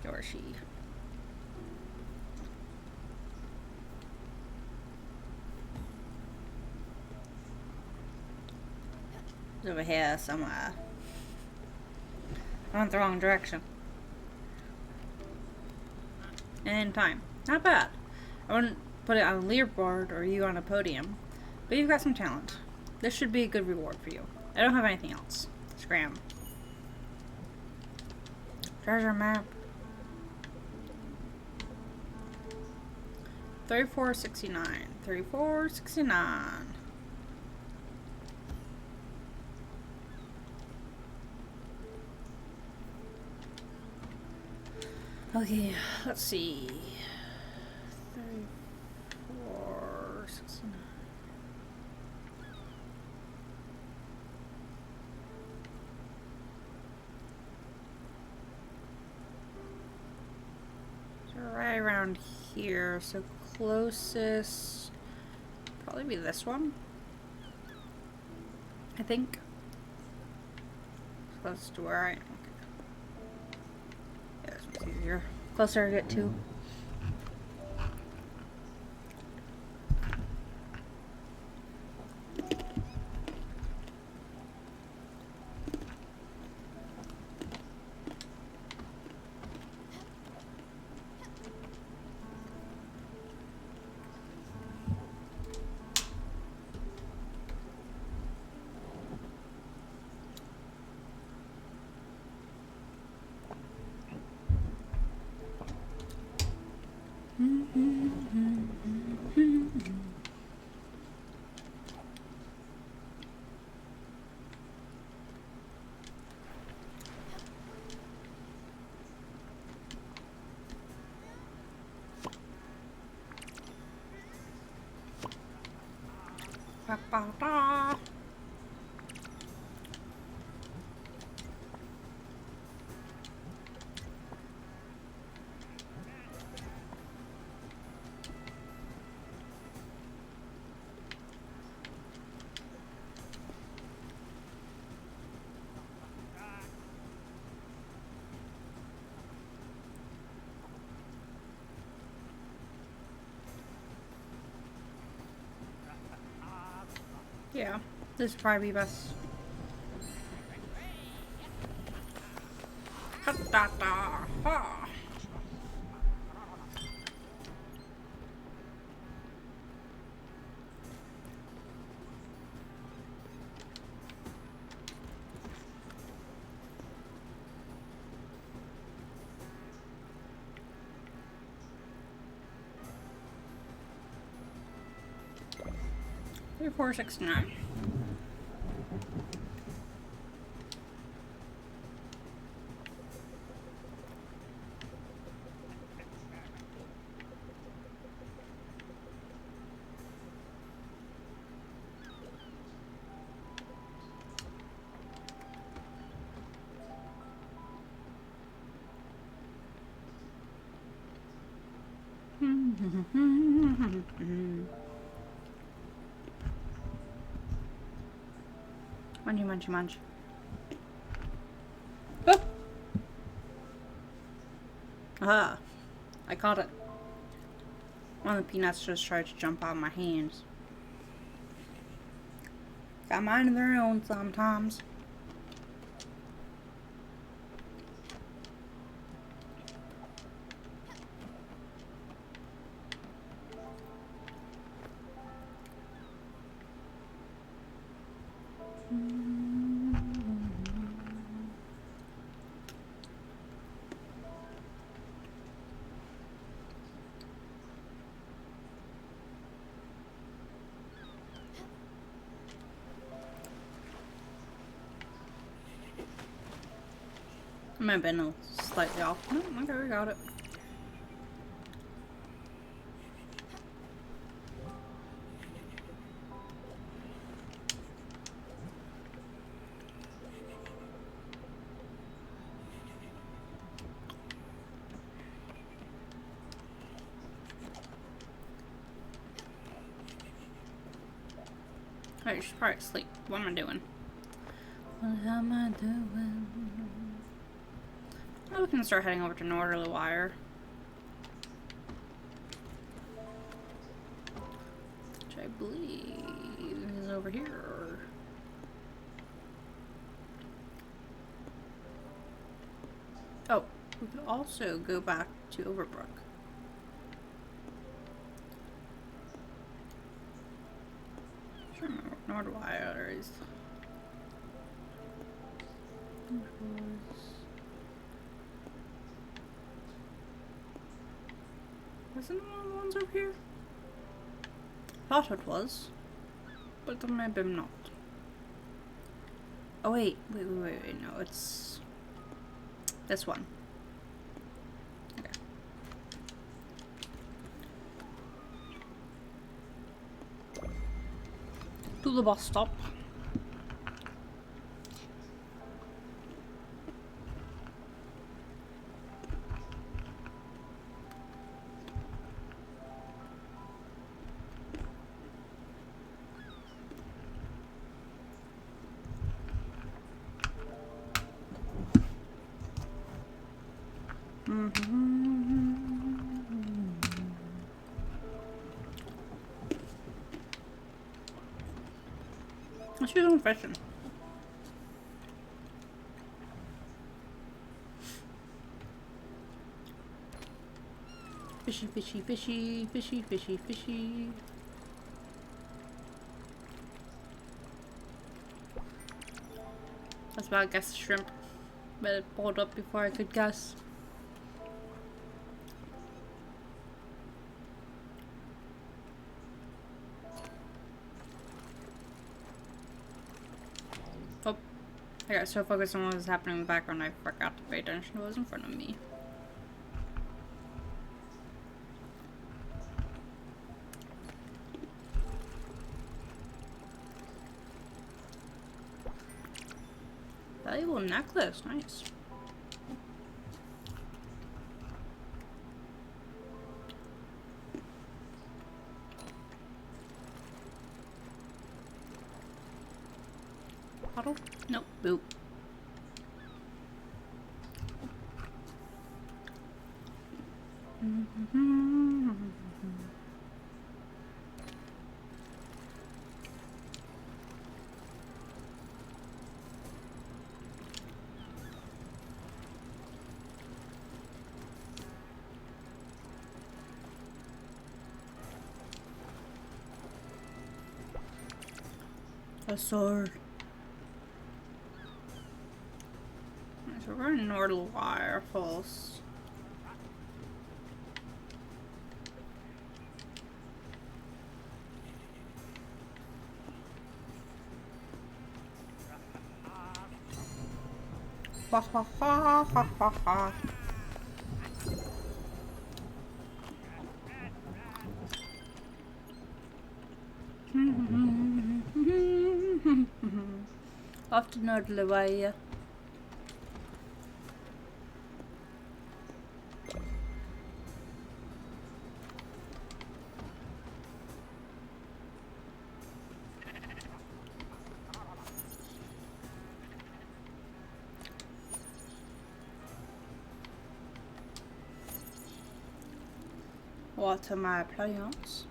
Or she. It's over here somewhere. I went the wrong direction. And in time. Not bad. I wouldn't put it on a leaderboard or you on a podium, but you've got some talent. This should be a good reward for you. I don't have anything else. Scram. Treasure map. 3469. 3469. Okay, let's see. 3469. So right around here, so closest probably be this one, I think. Close to where I am. Yeah, this one's easier. Closer to get to. Ba, ba, ba. Yeah, this would probably be best. Ha, da, da, ha. Three, 4, 6, 9. Munchy, munchy, munch. Oh! Ah, I caught it. One of the peanuts just tried to jump out of my hands. Got mine of their own sometimes. I might have been slightly off. No, okay, we got it. I should probably sleep. What am I doing? What am I doing? Oh, we can start heading over to Northerly Wire. Which I believe is over here. Oh, we could also go back to Overbrook. I don't remember what Northerly Wire is. Wasn't it one of the ones over here? Thought it was, but then maybe not. Oh wait, wait, no, it's this one. Okay. To the bus stop. Let's do some fishing. Fishy, fishy, fishy, fishy, fishy, fishy. That's about I guess shrimp. But it pulled up before I could guess. Oh, I got so focused on what was happening in the background I forgot to pay attention to what was in front of me. Valuable necklace, nice. Bottle? Nope, boot. A sword. So we're in Northerly Wire Falls. Ha ha ha ha ha ha. Off to Northerly Wire. Water my plants.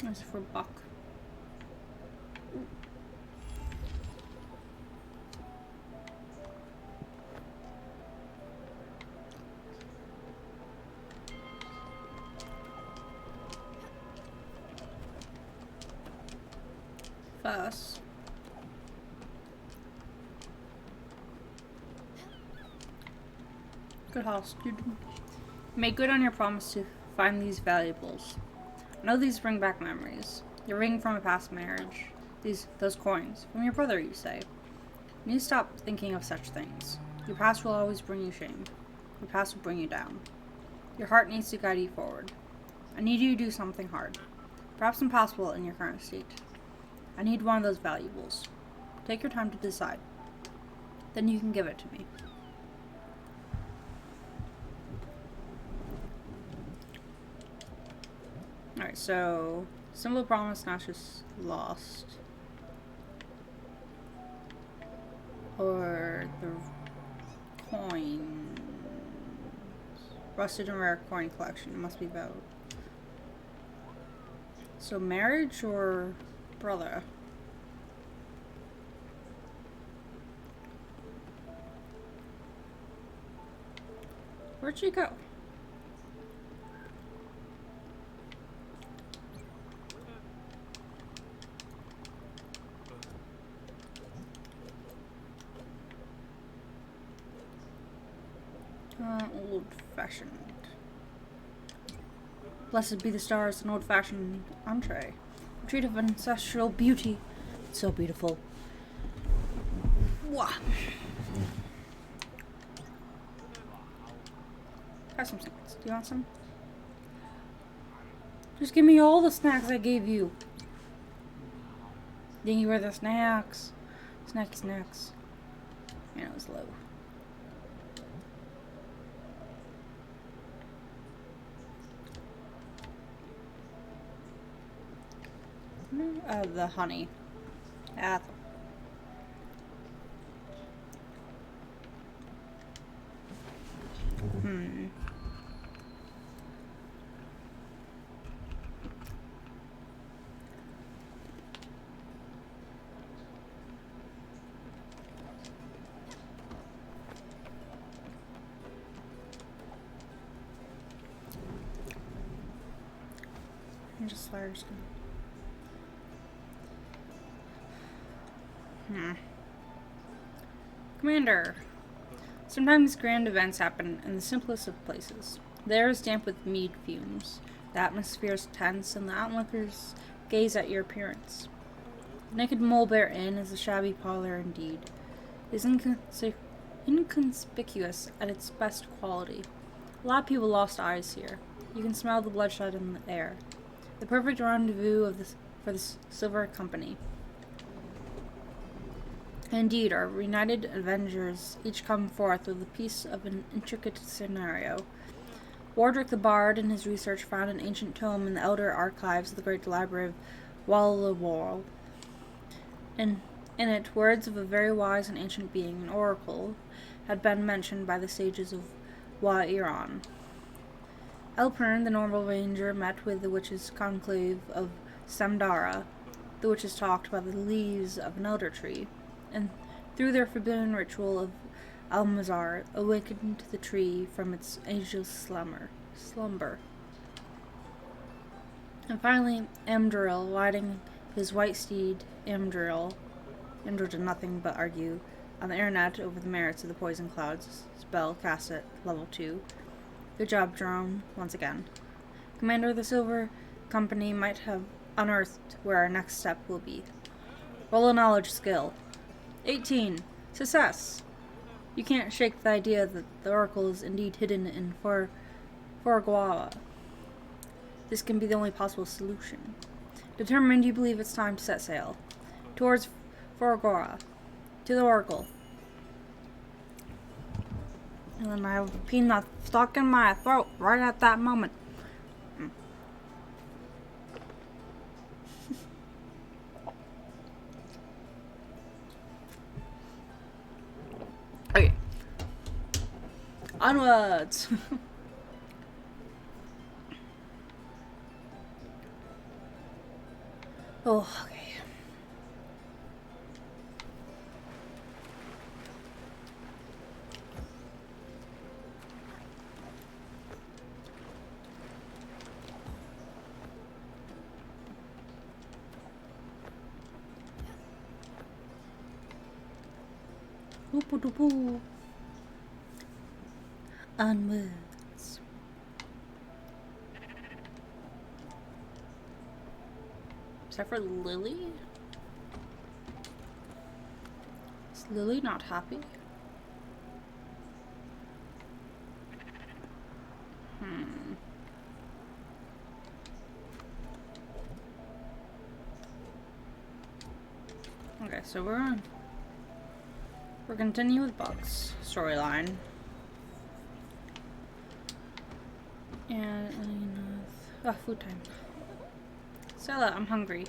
This is for Buck. First, good house, student. Make good on your promise to find these valuables. I know these bring back memories. Your ring from a past marriage. Those coins. From your brother, you say. You need to stop thinking of such things. Your past will always bring you shame. Your past will bring you down. Your heart needs to guide you forward. I need you to do something hard. Perhaps impossible in your current state. I need one of those valuables. Take your time to decide. Then you can give it to me. Alright, so simple promise, not just lost. Or the coins. Rusted and rare coin collection. It must be about. So marriage or brother? Where'd she go? Old-fashioned. Blessed be the stars, an old-fashioned entree. A treat of ancestral beauty. It's so beautiful. Wah. Have some snacks. Do you want some? Just give me all the snacks I gave you. Thank you for the snacks. Snacky snacks. Man, it was low. The honey. Ah. I'm just Lars. Commander, sometimes grand events happen in the simplest of places. The air is damp with mead fumes. The atmosphere is tense, and the onlookers gaze at your appearance. The naked Mulbear Inn is a shabby parlor indeed. It is inconspicuous at its best quality. A lot of people lost eyes here. You can smell the bloodshed in the air. The perfect rendezvous for the Silver Company. Indeed, our reunited Avengers each come forth with a piece of an intricate scenario. Wardrick the Bard, in his research, found an ancient tome in the elder archives of the great library of Wallawall. In it, words of a very wise and ancient being, an oracle, had been mentioned by the sages of Wa-Iran. Elpern, the normal ranger, met with the witches' conclave of Samdara. The witches talked about the leaves of an elder tree, and through their forbidden ritual of Almazar, awakened the tree from its ageless slumber. And finally, Amdril, riding his white steed, Amdril did nothing but argue on the internet over the merits of the Poison Clouds spell cast at level 2. Good job, Jerome, once again. Commander of the Silver Company might have unearthed where our next step will be. Roll a knowledge skill. 18. Success! You can't shake the idea that the oracle is indeed hidden in Forguava. This can be the only possible solution. Determined, you believe it's time to set sail. Towards Forguava. To the oracle. And then I have a peanut stuck in my throat right at that moment. Okay. Onwards! Oh, okay. Oop-a-doop-oo. Onwards. Is that for Lily? Is Lily not happy? Okay, so we're continuing with Buck's storyline. And food time. Stella, I'm hungry.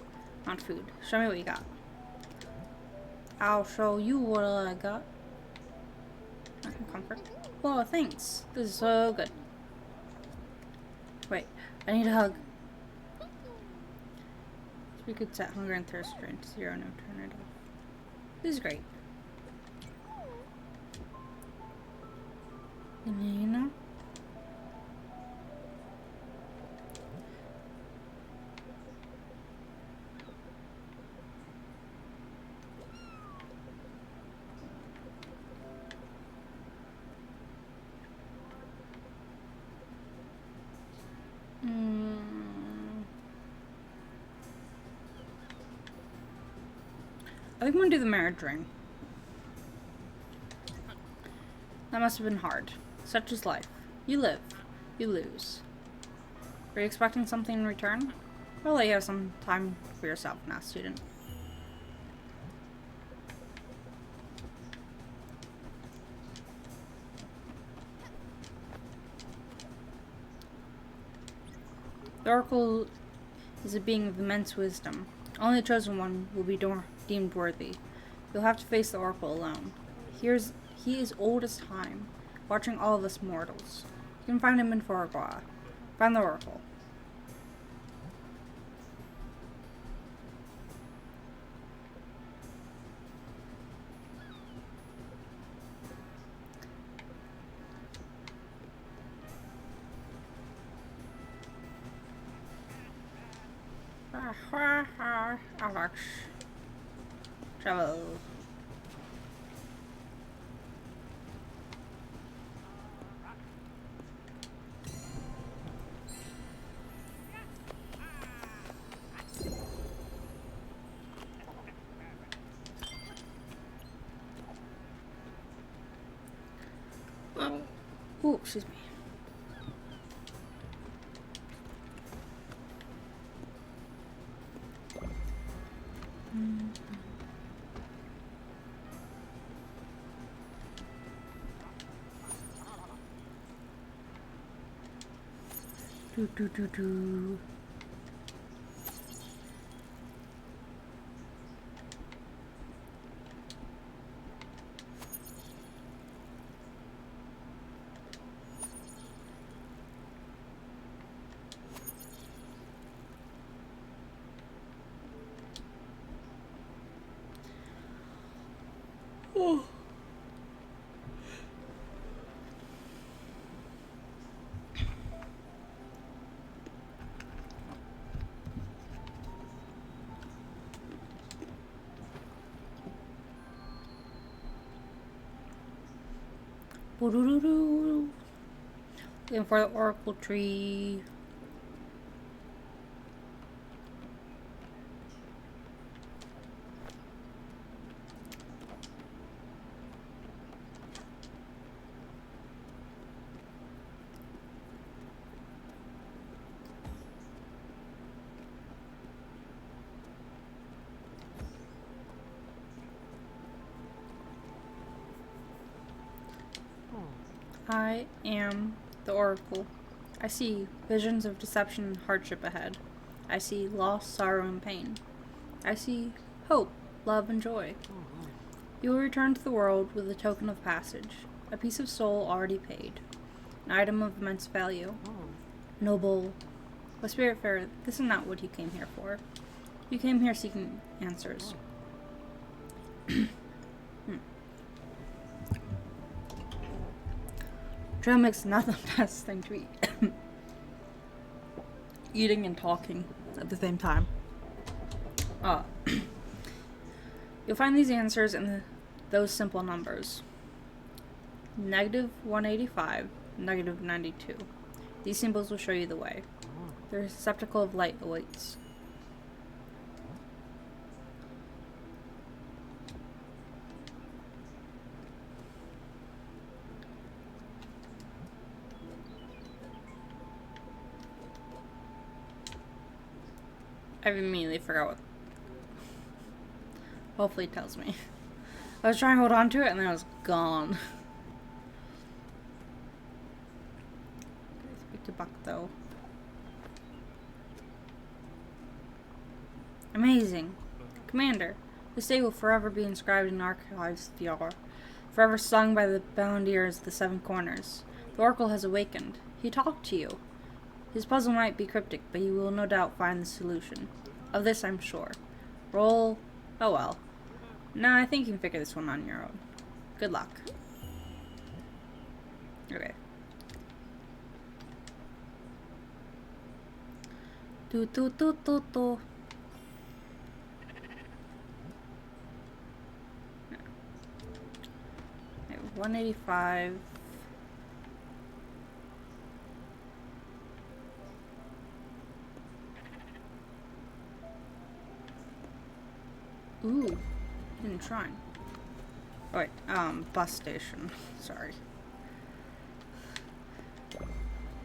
Want food. Show me what you got. I'll show you what I got. Comfort. Whoa, thanks. This is so good. Wait, I need a hug. We could set hunger and thirst drain to 0 and turn it off. This is great. You know? I think I'm gonna do the marriage ring. That must have been hard. Such is life. You live, you lose. Are you expecting something in return? I'll let you have some time for yourself now, student. The Oracle is a being of immense wisdom. Only the chosen one will be deemed worthy. You'll have to face the Oracle alone. He is old as time, watching all of us mortals. You can find him in Forgoa. Find the Oracle. Alex. Travel. Oh, excuse me. Do. Oh. Looking for the Oracle tree. I am the Oracle. I see visions of deception and hardship ahead. I see loss, sorrow, and pain. I see hope, love, and joy. You will return to the world with a token of passage, a piece of soul already paid, an item of immense value. Noble, a Spiritfarer, this is not what you came here for. You came here seeking answers. Trail mix not the best thing to eat. Eating and talking at the same time. You'll find these answers in those simple numbers. -185, -92. These symbols will show you the way. The receptacle of light awaits. I immediately forgot what. Hopefully it tells me. I was trying to hold on to it and then it was gone. Speak to Buck though. Amazing. Commander, this day will forever be inscribed in Archives VR, forever sung by the balladeers of the Seven Corners. The Oracle has awakened. He talked to you. His puzzle might be cryptic, but you will no doubt find the solution. Of this I'm sure. Roll. Oh well. Nah, I think you can figure this one on your own. Good luck. Okay. Do do do do do. 185. Ooh, hidden shrine. Oh wait, bus station. Sorry.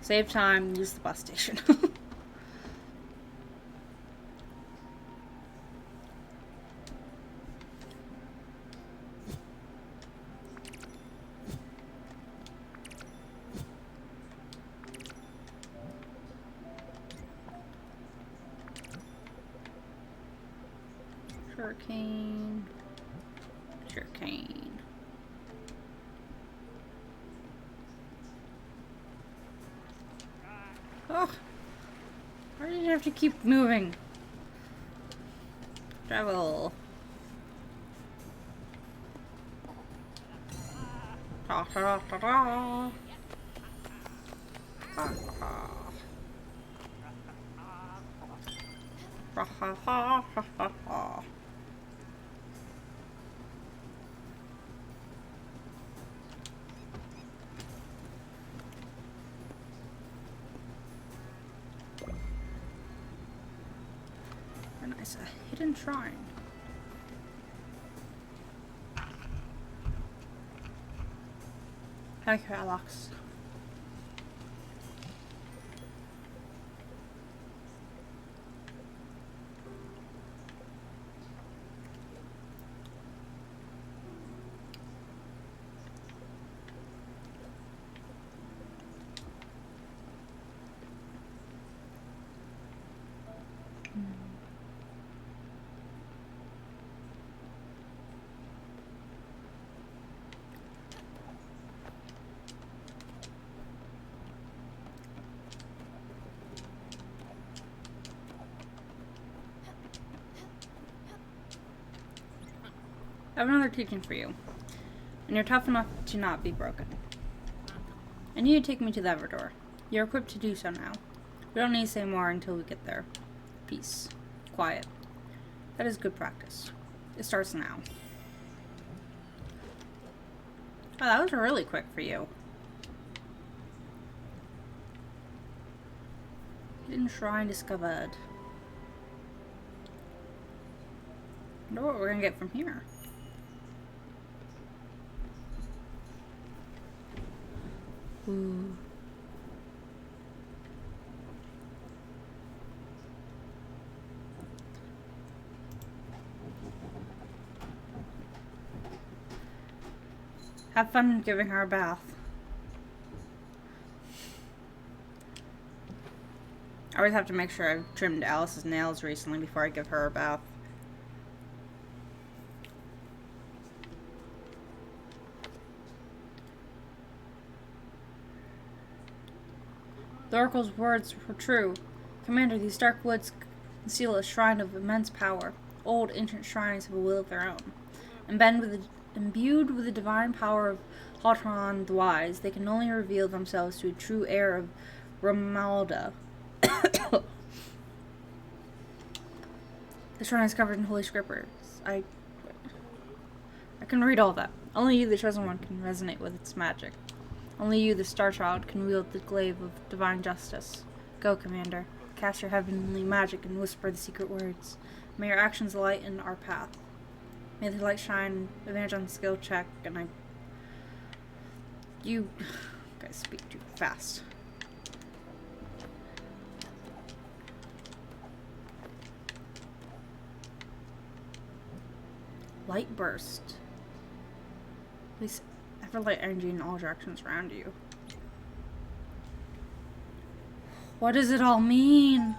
Save time, use the bus station. Sugarcane. Sugarcane. Oh! Why did you have to keep moving? Travel. Ta ta ta ta. Ha ha. Ha ha ha ha ha ha. Very nice. A hidden shrine. Okay, Alex. I have another teaching for you, and you're tough enough to not be broken. I need you to take me to the Everdor. You're equipped to do so now. We don't need to say more until we get there. Peace. Quiet. That is good practice. It starts now. Oh, that was really quick for you. Hidden shrine discovered. I wonder what we're gonna get from here. Ooh. Have fun giving her a bath. I always have to make sure I've trimmed Alice's nails recently before I give her a bath. The Oracle's words were true. Commander, these dark woods conceal a shrine of immense power. Old, ancient shrines have a will of their own. Imbued with the divine power of Haltron the Wise, they can only reveal themselves to a true heir of Romalda. The shrine is covered in holy scriptures. I can read all that. Only you, the chosen one, can resonate with its magic. Only you, the Star Child, can wield the glaive of divine justice. Go, Commander. Cast your heavenly magic and whisper the secret words. May your actions lighten our path. May the light shine, advantage on skill check, and You guys speak too fast. Light burst. Please ever light energy in all directions around you. What does it all mean?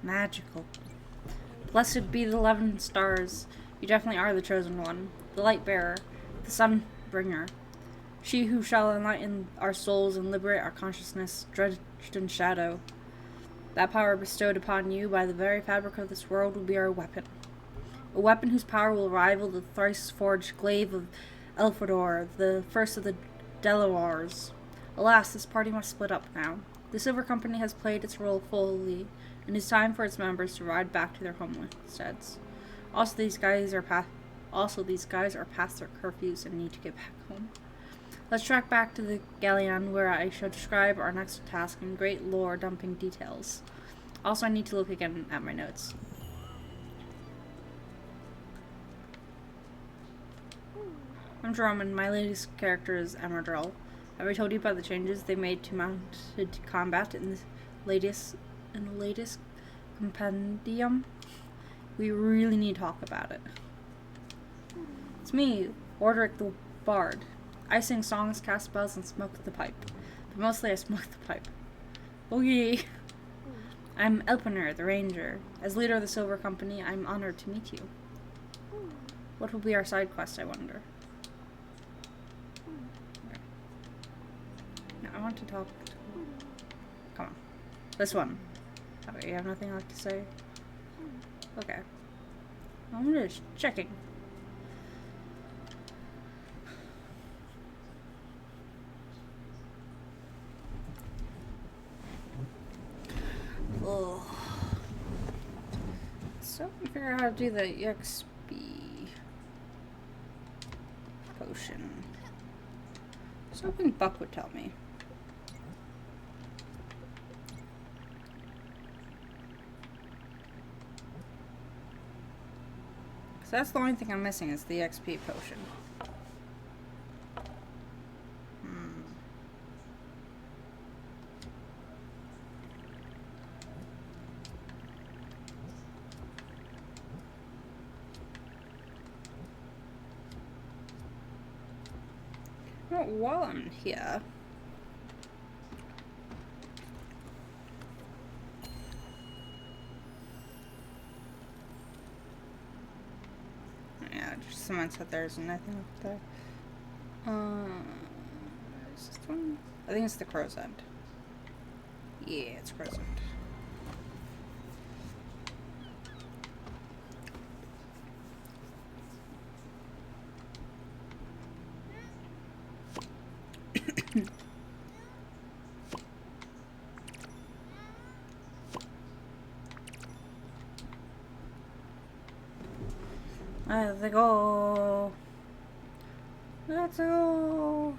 Magical. Blessed be the 11 stars. You definitely are the chosen one. The light bearer. The sun bringer. She who shall enlighten our souls and liberate our consciousness, drenched in shadow. That power bestowed upon you by the very fabric of this world will be our weapon. A weapon whose power will rival the thrice-forged glaive of Elfador, the first of the Delawars. Alas, this party must split up now. The Silver Company has played its role fully, and it is time for its members to ride back to their homesteads. Also, these guys are past their curfews and need to get back home. Let's track back to the galleon where I shall describe our next task in great lore-dumping details. Also, I need to look again at my notes. I'm Jerome, and my latest character is Emerald. Have I told you about the changes they made to mounted combat in the latest compendium? We really need to talk about it. It's me, Orderic the Bard. I sing songs, cast spells, and smoke the pipe. But mostly I smoke the pipe. Oh yay! I'm Elpiner, the Ranger. As leader of the Silver Company, I'm honored to meet you. What will be our side quest, I wonder? No, I want to talk to... Come on. This one. Okay, you have nothing left to say? Okay. I'm just checking. Oh. So we figure out how to do the EXP potion. I was hoping Buck would tell me. So that's the only thing I'm missing is the XP potion. Well, while I'm here... Yeah, just someone said there's nothing up there. Is this one? I think it's the Crow's End. Yeah, it's Crow's End. Let's go. Let's go.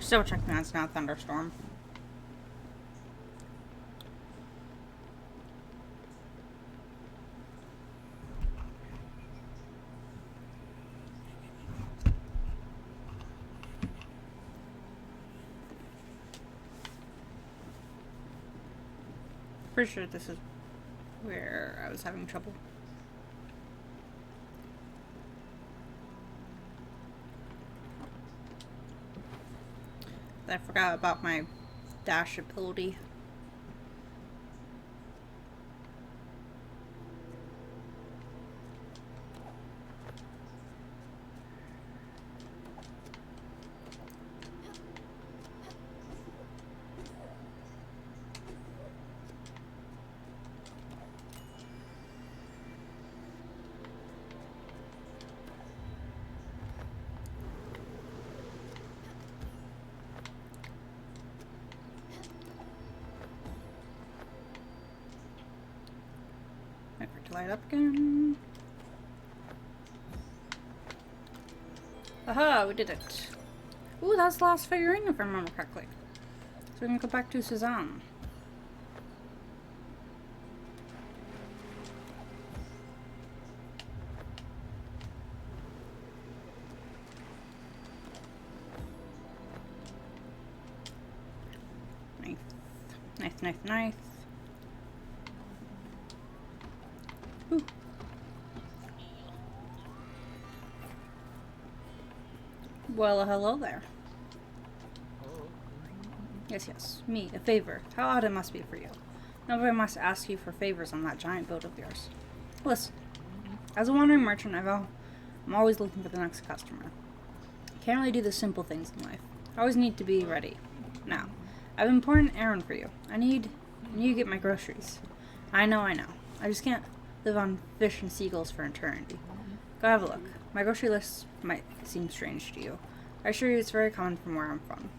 Still checking on it's not a thunderstorm. Pretty sure this is where I was having trouble. I forgot about my dash ability. Wait for it to light up again. Aha, we did it. Ooh, that's the last figurine if I remember correctly. So we can go back to Suzanne. Nice. Ooh. Well, hello there. Yes, me, a favor. How odd it must be for you. Nobody must ask you for favors on that giant boat of yours. Listen, as a wandering merchant, I'm always looking for the next customer. Can't really do the simple things in life. I always need to be ready. Now, I have an important errand for you. I need you to get my groceries. I know. I just can't live on fish and seagulls for eternity. Go have a look. My grocery list might seem strange to you. I assure you it's very common from where I'm from.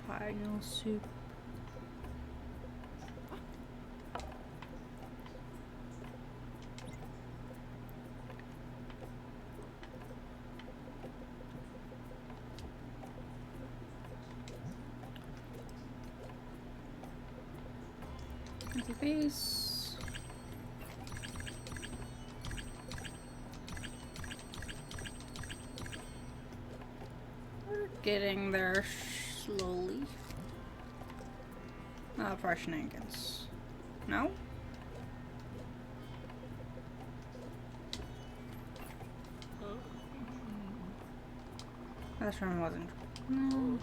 Pie noodle soup. Face. We're getting there slowly. For shenanigans. No? This one wasn't. No.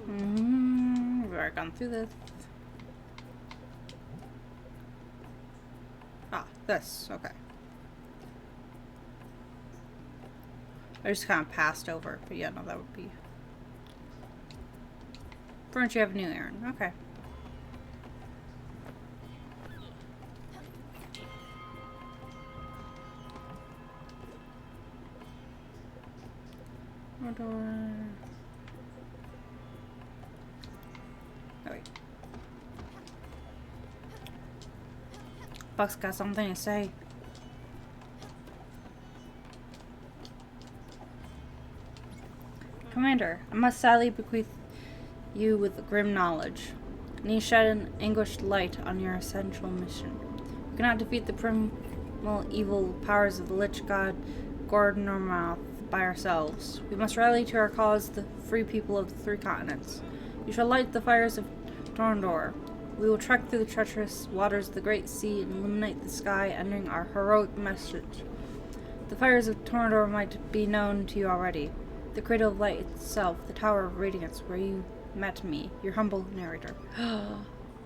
We've already gone through this. This. Okay. I just kind of passed over, but yeah, no, that would be. Don't you have a new errand? Okay. Door. Oh, wait. Buck's got something to say. Commander, I must sadly bequeath you with grim knowledge. And you shed an anguished light on your essential mission. We cannot defeat the primal evil powers of the Lich God Gordnormouth by ourselves. We must rally to our cause, the free people of the 3 continents. You shall light the fires of Torndor. We will trek through the treacherous waters of the great sea and illuminate the sky, ending our heroic message. The fires of Torndor might be known to you already. The Cradle of Light itself, the Tower of Radiance, where you met me, your humble narrator.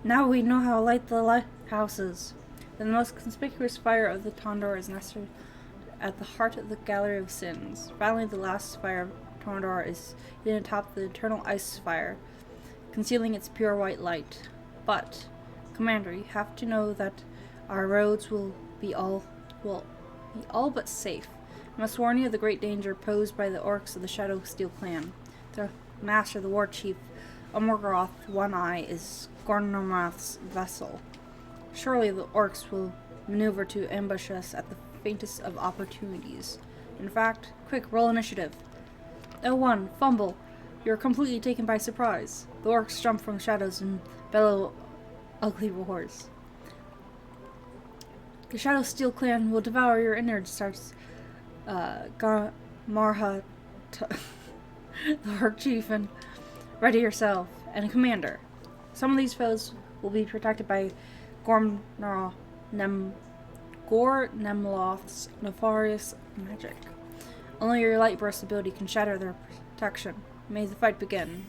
Now we know how to light the lighthouses. The most conspicuous fire of the Tondor is nested at the heart of the Gallery of Sins. Finally, the last fire of Tondor is hidden atop the eternal ice fire, concealing its pure white light. But, Commander, you have to know that our roads will be all but safe. I must warn you of the great danger posed by the orcs of the Shadow Steel clan. Their master, the war chief, Umorgoth One Eye, is Gornormoth's vessel. Surely the orcs will maneuver to ambush us at the faintest of opportunities. In fact, quick, roll initiative. L1, fumble. You're completely taken by surprise. The orcs jump from shadows and bellow ugly roars. The Shadow Steel Clan will devour your innards, starts Marha, the Orc Chief, and ready yourself, and Commander. Some of these foes will be protected by Nemloth's nefarious magic. Only your light burst ability can shatter their protection. May the fight begin.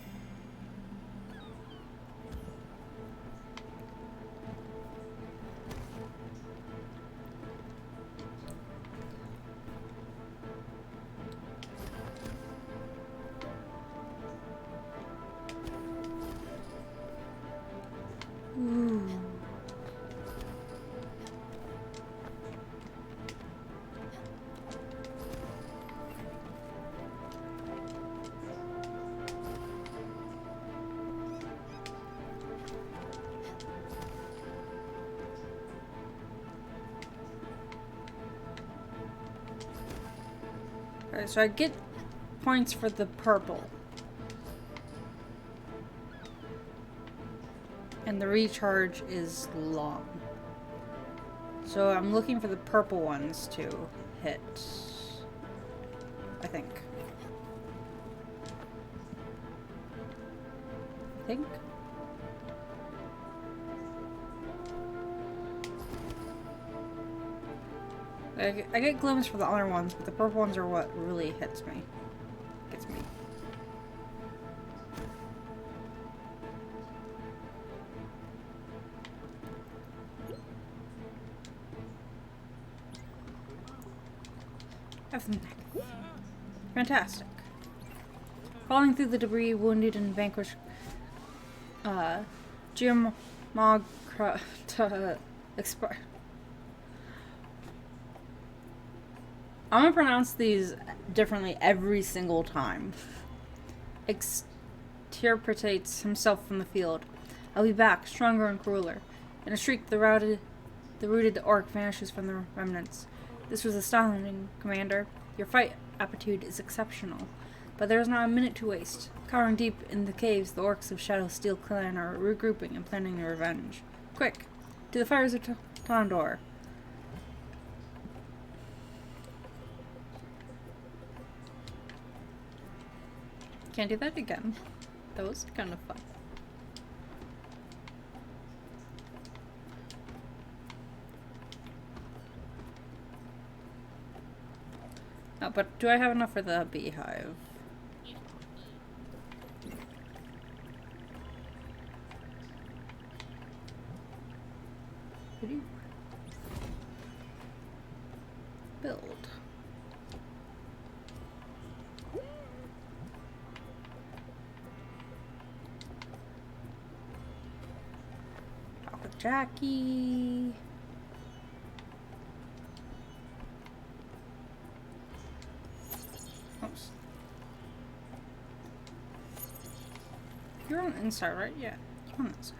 Ooh. Alright, so I get points for the purple. And the recharge is long. So I'm looking for the purple ones to hit. I think. I get glimpses for the other ones, but the purple ones are what really hits me. Gets me. Fantastic. Falling through the debris, wounded and vanquished, Geomagra to expire. I'm gonna pronounce these differently every single time. Extirpates himself from the field. I'll be back, stronger and crueler. In a shriek, the rooted orc vanishes from the remnants. This was astounding, Commander. Your fight aptitude is exceptional, but there is not a minute to waste. Cowering deep in the caves, the orcs of Shadow Steel Clan are regrouping and planning their revenge. Quick, to the fires of Tondor. Can't do that again. That was kind of fun. Oh, but do I have enough for the beehive? Build. Jackie. Oops. You're on the inside, right? Yeah, you're on the inside.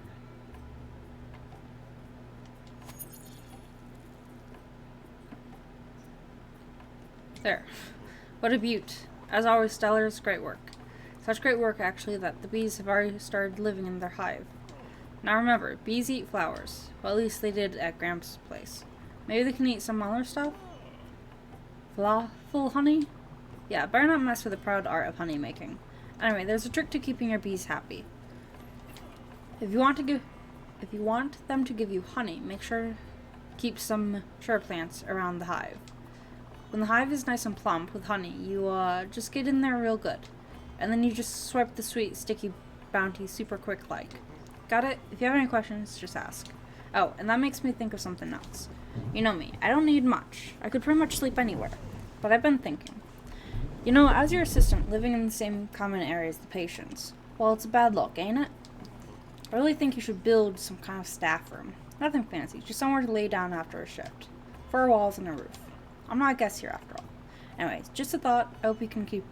There. What a beaut. As always, Stellar's great work. Such great work, actually, that the bees have already started living in their hive. Now remember, bees eat flowers. Well, at least they did at Gramps' place. Maybe they can eat some other stuff? Full honey? Yeah, better not mess with the proud art of honey making. Anyway, there's a trick to keeping your bees happy. If you want them to give you honey, make sure to keep some mature plants around the hive. When the hive is nice and plump with honey, you just get in there real good. And then you just swipe the sweet, sticky bounty super quick like. Got it? If you have any questions, just ask. Oh, and that makes me think of something else. You know me, I don't need much. I could pretty much sleep anywhere. But I've been thinking. You know, as your assistant, living in the same common area as the patients, well, it's a bad look, ain't it? I really think you should build some kind of staff room. Nothing fancy, just somewhere to lay down after a shift. 4 walls and a roof. I'm not a guest here after all. Anyways, just a thought. I hope you can get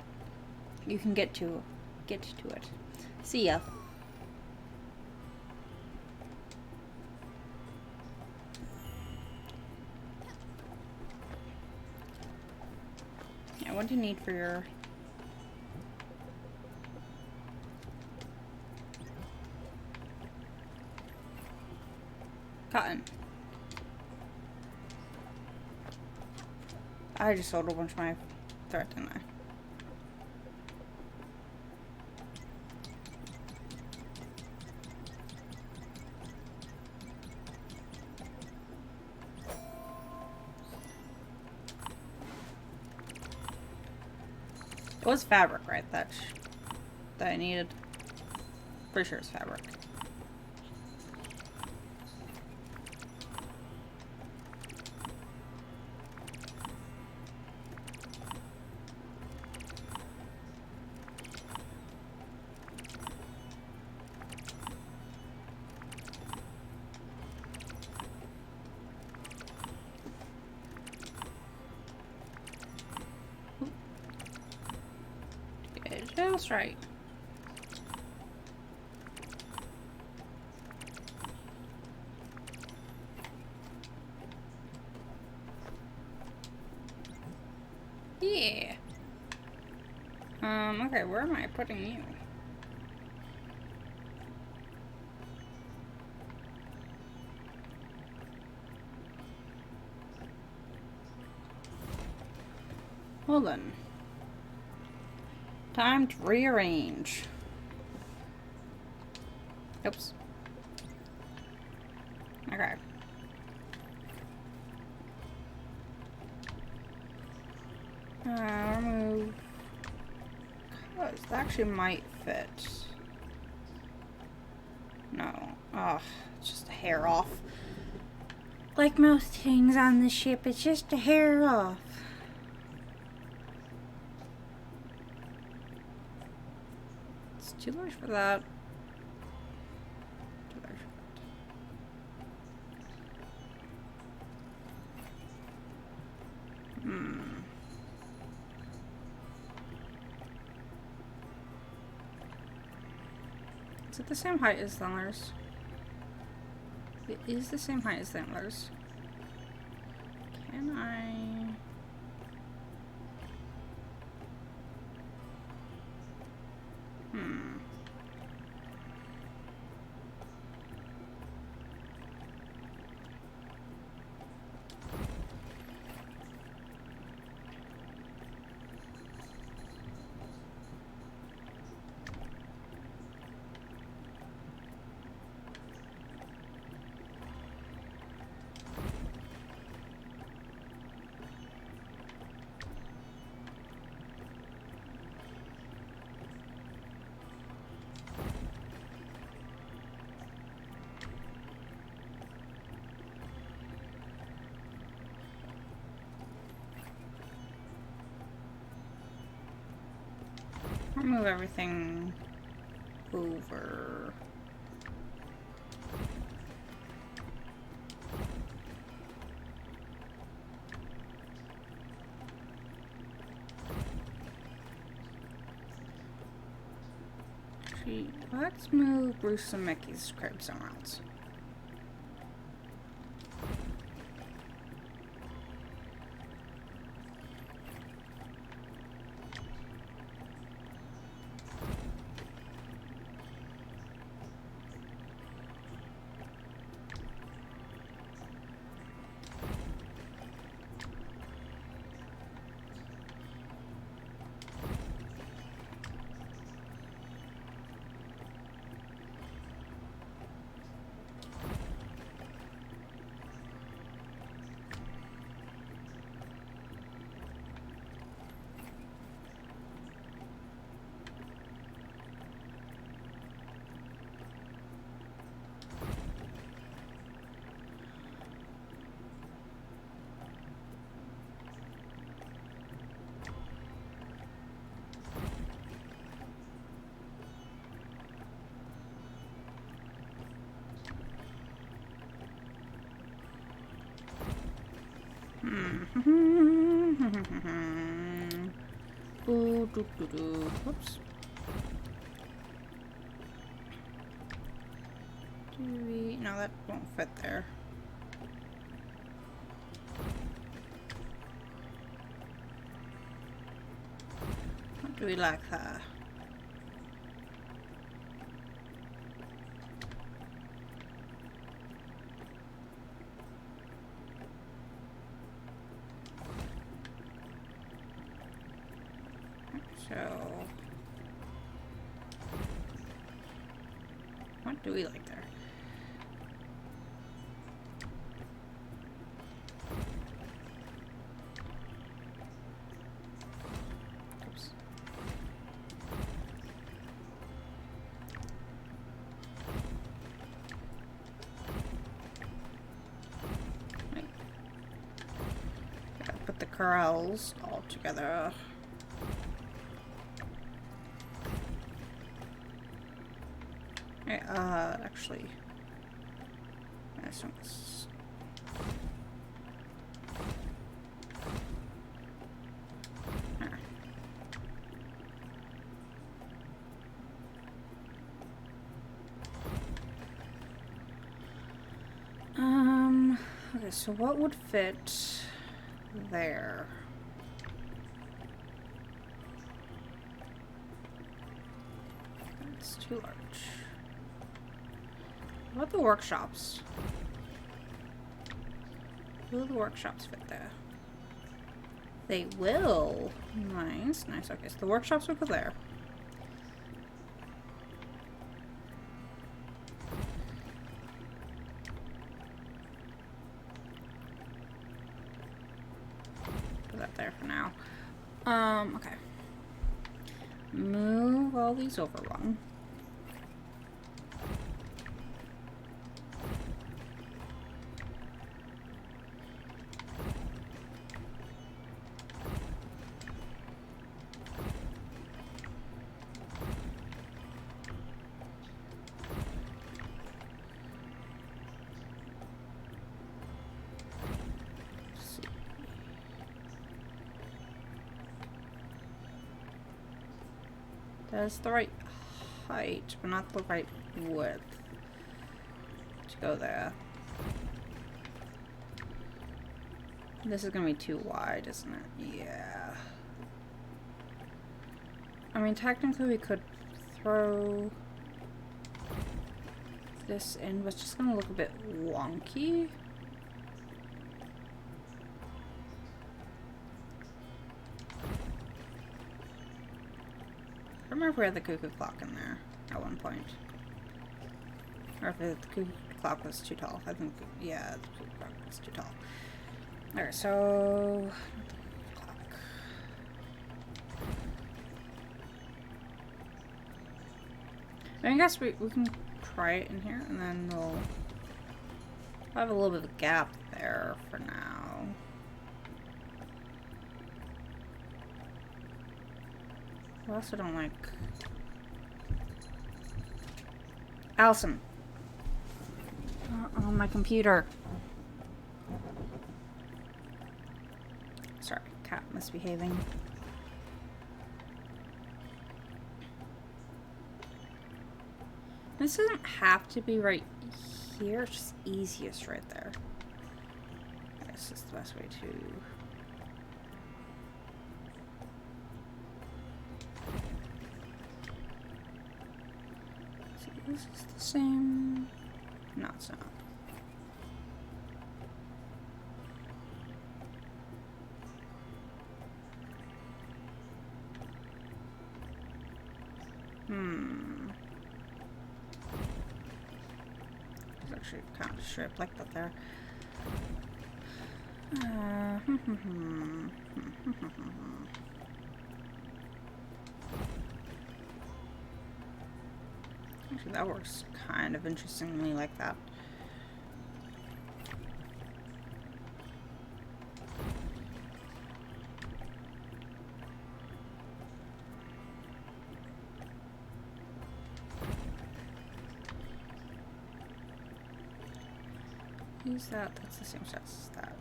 to it. See ya. And what do you need for your... cotton? I just sold a bunch of my thread, didn't I? It was fabric, right? That I needed. Pretty sure it's fabric. Just right. Yeah. Okay, where am I putting you? Hold on. Time to rearrange. Oops. Okay. Remove. Cause that actually might fit. No. Ugh, it's just a hair off. Like most things on the ship, it's just a hair off. It's too large for that. Too large for that. Is it the same height as the antlers? It is the same height as the antlers. Can I... move everything over. Actually, let's move Bruce and Mickey's crib somewhere else. Whoops. No, that won't fit there. Do we like that? So, what do we like there? Oops. Right. Gotta put the corrals all together. Actually, this one's... Okay, so what would fit there? It's too large. What about the workshops? Will the workshops fit there? They will. Nice, nice. Okay, so the workshops will go there. Put that there for now. Okay. Move all these over one. That's the right height, but not the right width to go there. This is gonna be too wide, isn't it? Yeah. I mean, technically we could throw this in, but it's just gonna look a bit wonky. I remember if we had the cuckoo clock in there at one point. Or if the cuckoo clock was too tall. I think, yeah, the cuckoo clock was too tall. Alright, so... clock. I guess we can try it in here, and then we'll have a little bit of a gap there for now. I also don't like... Allison! On my computer. Sorry, cat misbehaving. This doesn't have to be right here, it's just easiest right there. This is the best way to... This is the same. No, it's not. It's actually kind of shaped like that there. Actually, that works kind of interestingly like that. Use that. That's the same size as that.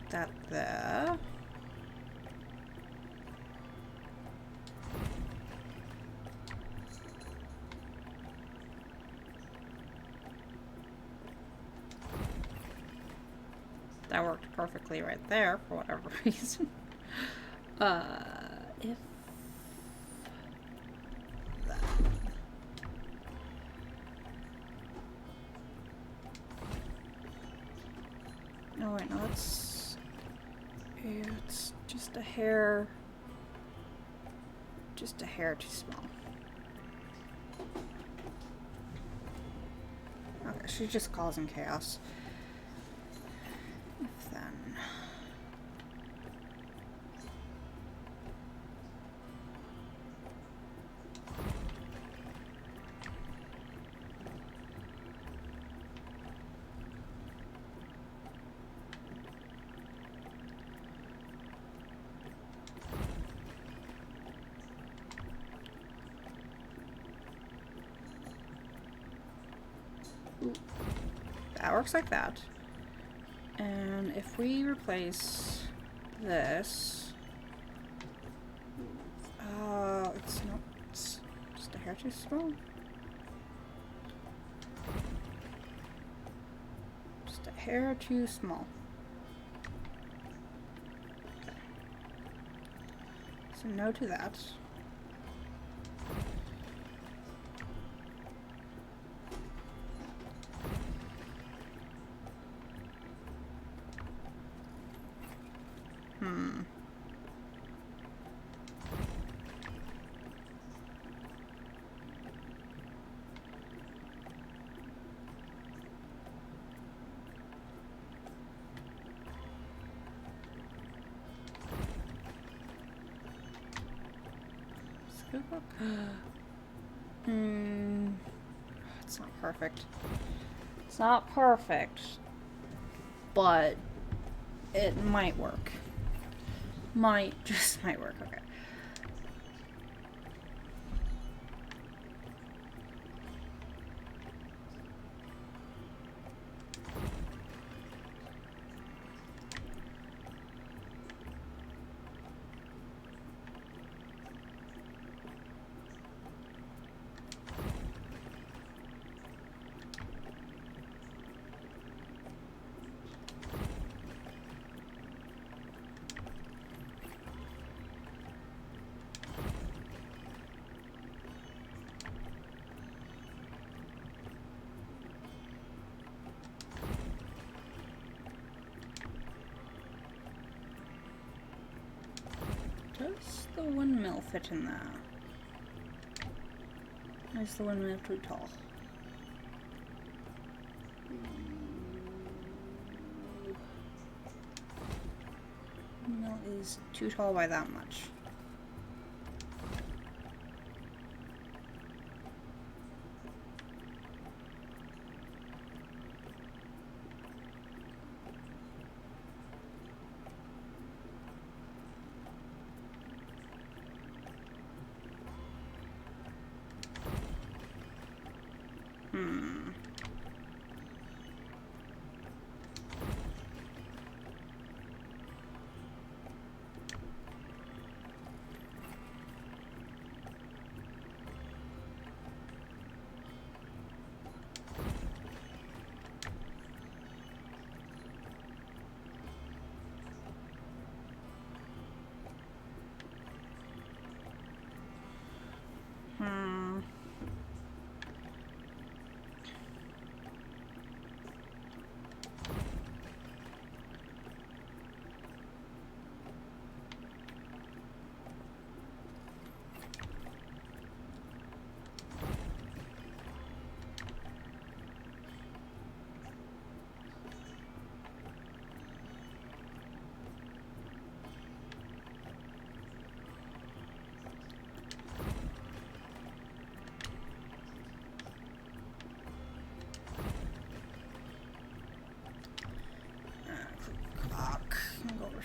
That there. That worked perfectly right there for whatever reason. If no, it's just a hair too small. Okay, she's just causing chaos. If then. That works like that. And if we replace this, it's just a hair too small. Just a hair too small. Okay. So no to that. It's not perfect. It's not perfect, but it might work. Just might work. Okay. Does the windmill fit in there? Or is the windmill too tall? Windmill is too tall by that much.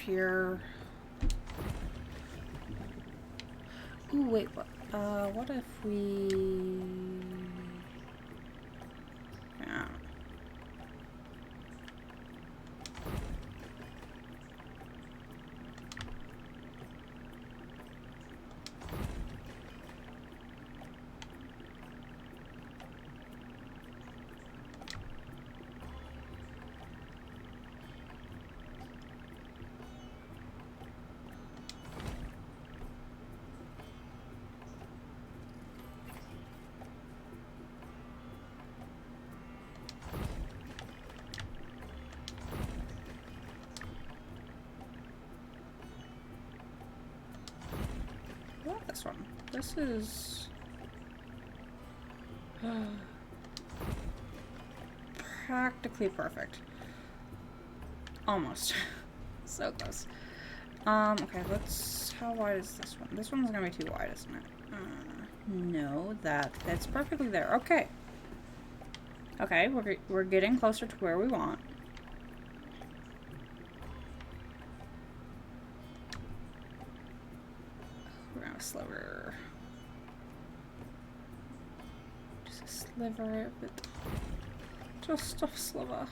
Here. Ooh, wait, what if we... Yeah. This is practically perfect. Almost. So close. Okay, let's... How wide is this one? This one's gonna be too wide, isn't it? No, that's perfectly there. Okay. Okay, we're getting closer to where we want. We're gonna sliver. Just a sliver of it. Just a sliver.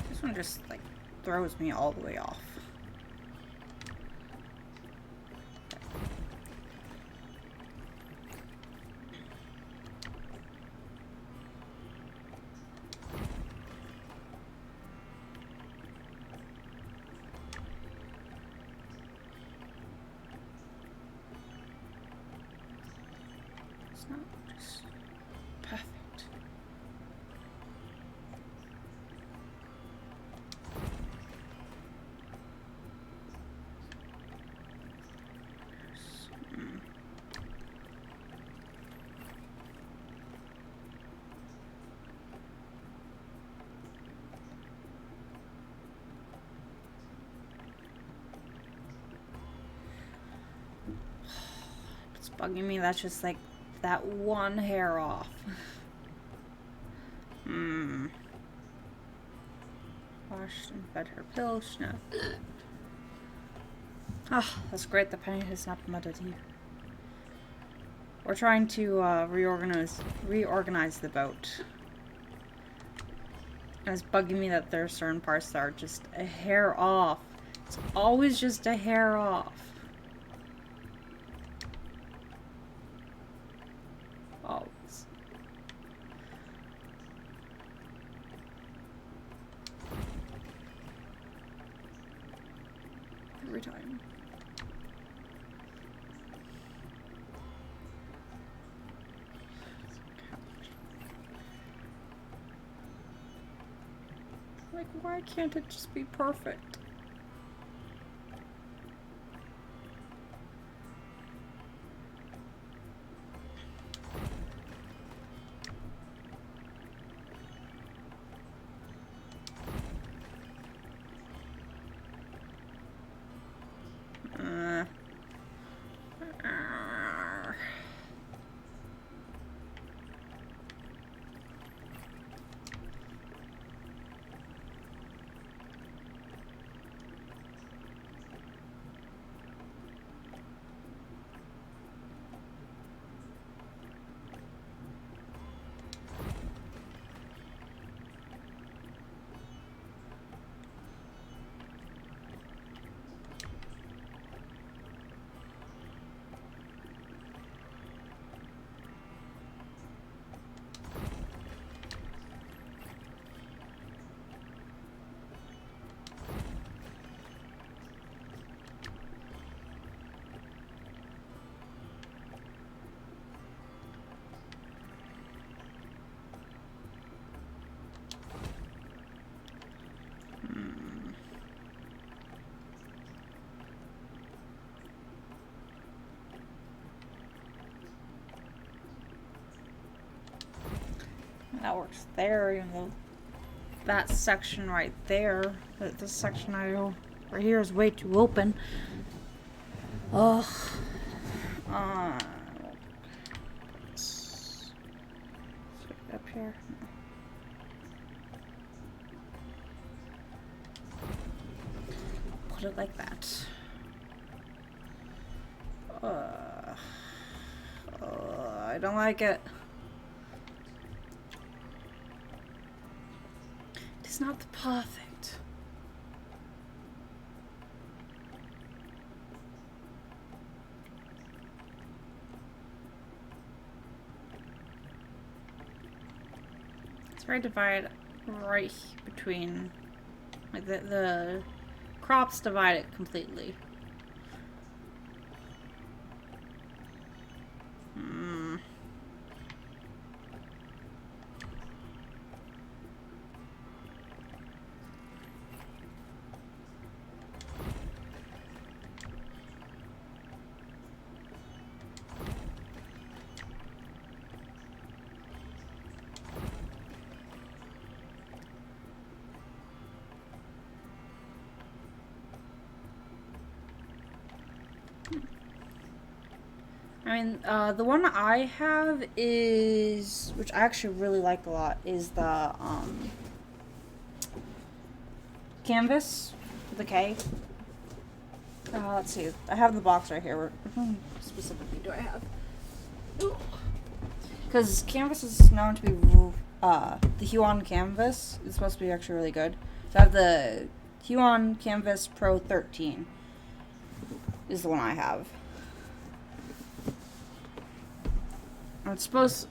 This one just like throws me all the way off. It's not just perfect. It's bugging me. That's just like that one hair off. Washed and fed her pills. No. Ah, that's great. The penny has not muttered you. We're trying to reorganize the boat. And it's bugging me that there are certain parts that are just a hair off. It's always just a hair off. Always. Every time. Like, why can't it just be perfect? That works there, even though that section right there, this section right here is way too open. Ugh. Up here. Put it like that. I don't like it. It's not the perfect. Try to divide right between, like the crops divide it completely. I mean, the one I have is, which I actually really like a lot, is the, canvas with a K. Let's see. I have the box right here. What specifically do I have? Because canvas is known to be, the Huon canvas is supposed to be actually really good. So I have the Huon Canvas Pro 13 is the one I have. It's supposed,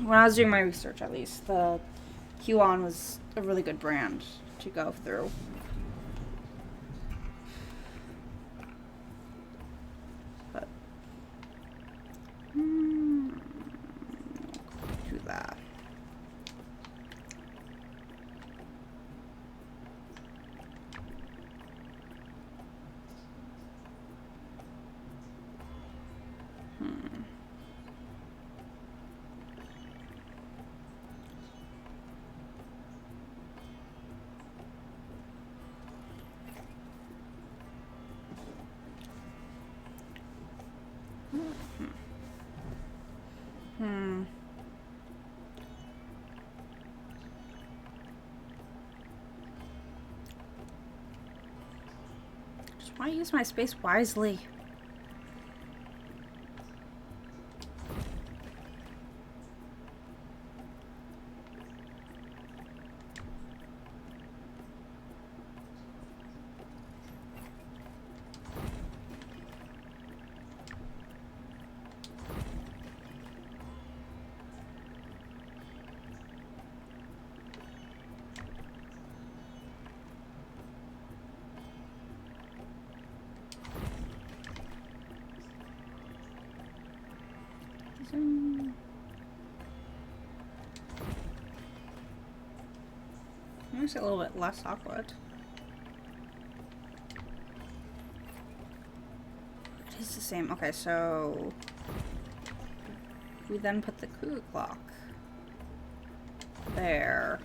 when I was doing my research at least, the Huon was a really good brand to go through. But, do that. Just want to use my space wisely. Makes it a little bit less awkward. It is the same. Okay, so we then put the cuckoo clock there.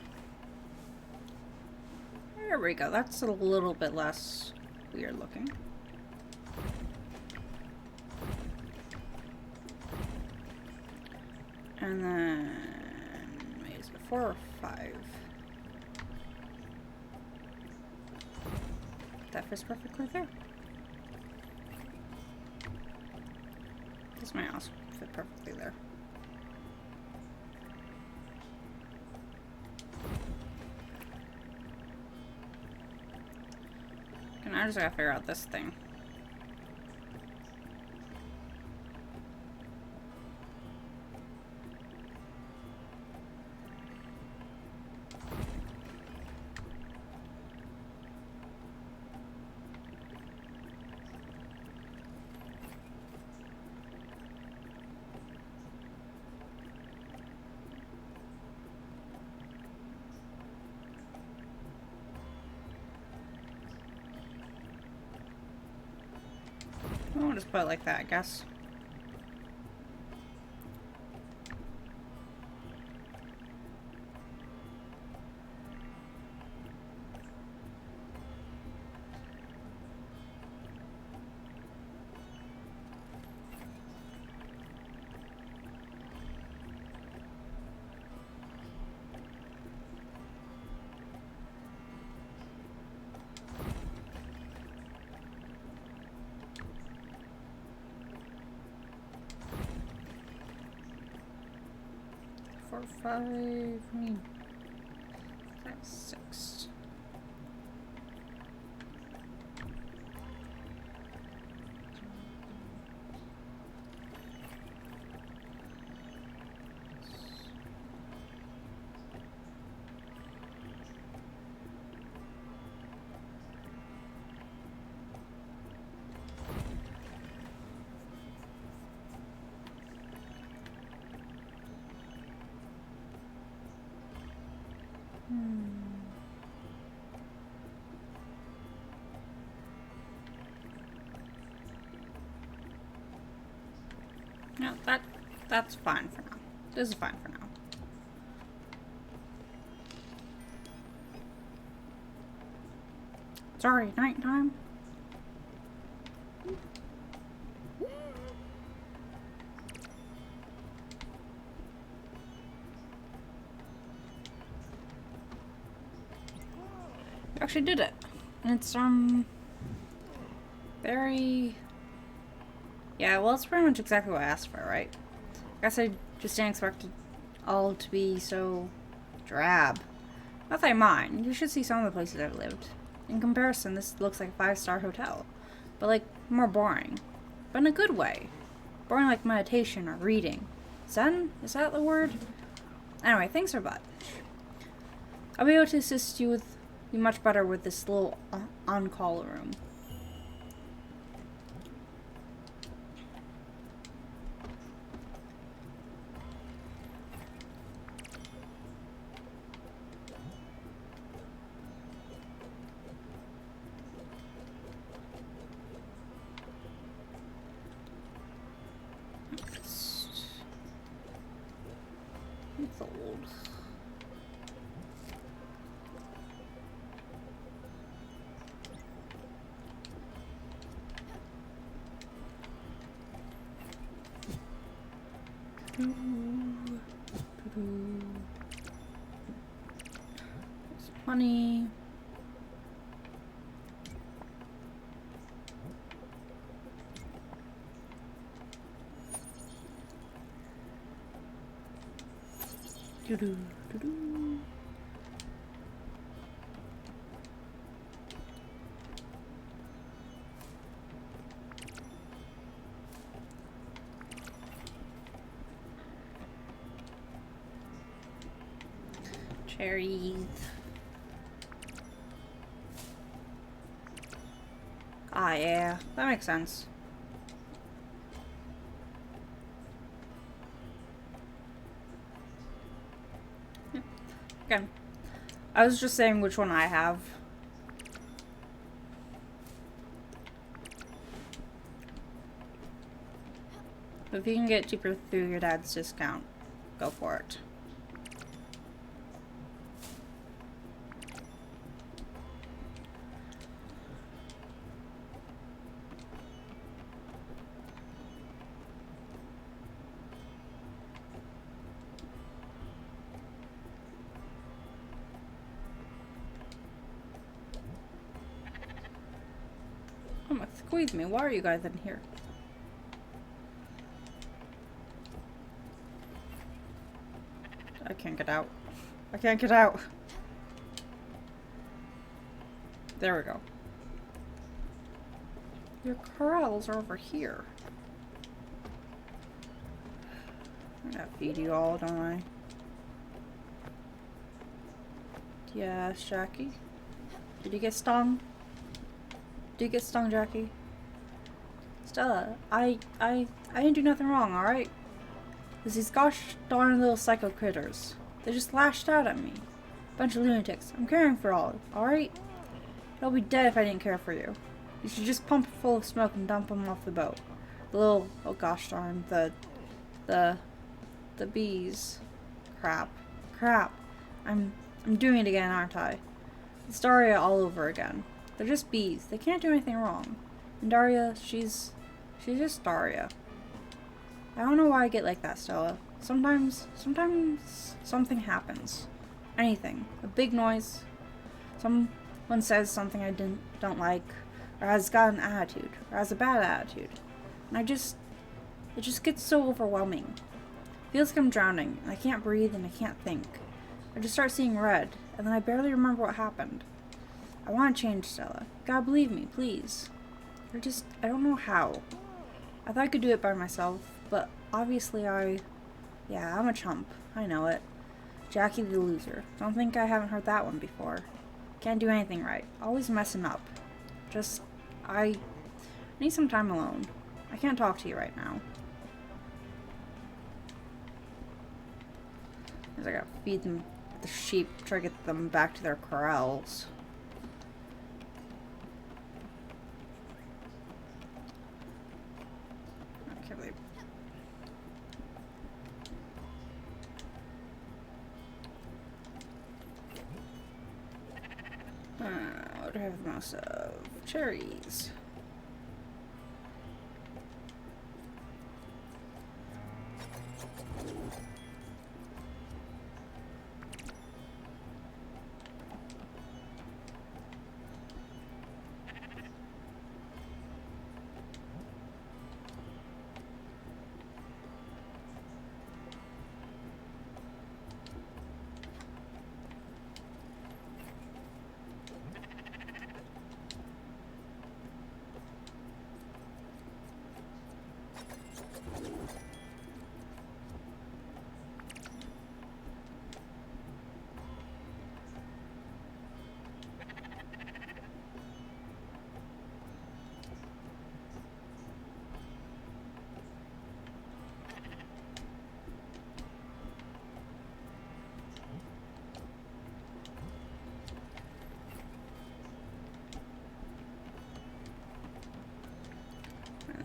There we go. That's a little bit less weird looking. And then maybe it's 4 or 5. That fits perfectly there. This might also fit perfectly there. And I just gotta figure out this thing. I'll just put it like that, I guess. Four, 5, 6. No, that's fine for now. This is fine for now. It's already nighttime. We actually did it. And it's very... Yeah, well, it's pretty much exactly what I asked for, right? I guess I just didn't expect it all to be so drab. Not that I mind. You should see some of the places I've lived. In comparison, this looks like a 5-star hotel. But, like, more boring. But in a good way. Boring like meditation or reading. Zen? Is that the word? Anyway, thanks for that. I'll be able to assist you much better with this little on-call room. It's old. Money. Cherries. Ah, yeah, that makes sense. Okay. I was just saying which one I have. But if you can get cheaper through your dad's discount, go for it. Oh my, squeeze me. Why are you guys in here? I can't get out. I can't get out. There we go. Your corrals are over here. I gotta feed you all, don't I? Yes, Jackie. Did you get stung? Did you get stung, Jackie? Stella, I didn't do nothing wrong, alright? It's these gosh darn little psycho critters. They just lashed out at me. Bunch of lunatics. I'm caring for all, alright? I'll be dead if I didn't care for you. You should just pump it full of smoke and dump them off the boat. The little, oh gosh darn, the bees. Crap. I'm doing it again, aren't I? It's Daria all over again. They're just bees. They can't do anything wrong. And Daria, she's just Daria. I don't know why I get like that, Stella. Sometimes something happens. Anything. A big noise. Someone says something I don't like, or has got an attitude, or has a bad attitude. And it just gets so overwhelming. Feels like I'm drowning, and I can't breathe, and I can't think. I just start seeing red, and then I barely remember what happened. I want to change, Stella. God, believe me, please. I don't know how. I thought I could do it by myself, but obviously yeah, I'm a chump. I know it. Jackie the loser. Don't think I haven't heard that one before. Can't do anything right. Always messing up. I need some time alone. I can't talk to you right now. I gotta feed them the sheep, try to get them back to their corrals. I can't believe the most of cherries.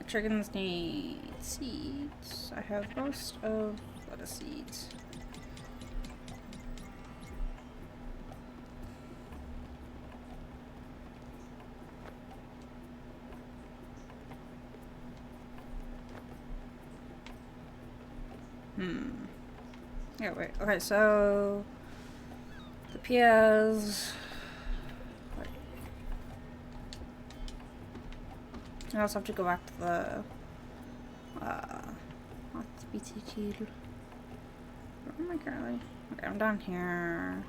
Chickens need seeds. I have most of lettuce seeds. Yeah, wait. Okay, so the peas. I also have to go back to the where am I currently? Okay, I'm down here.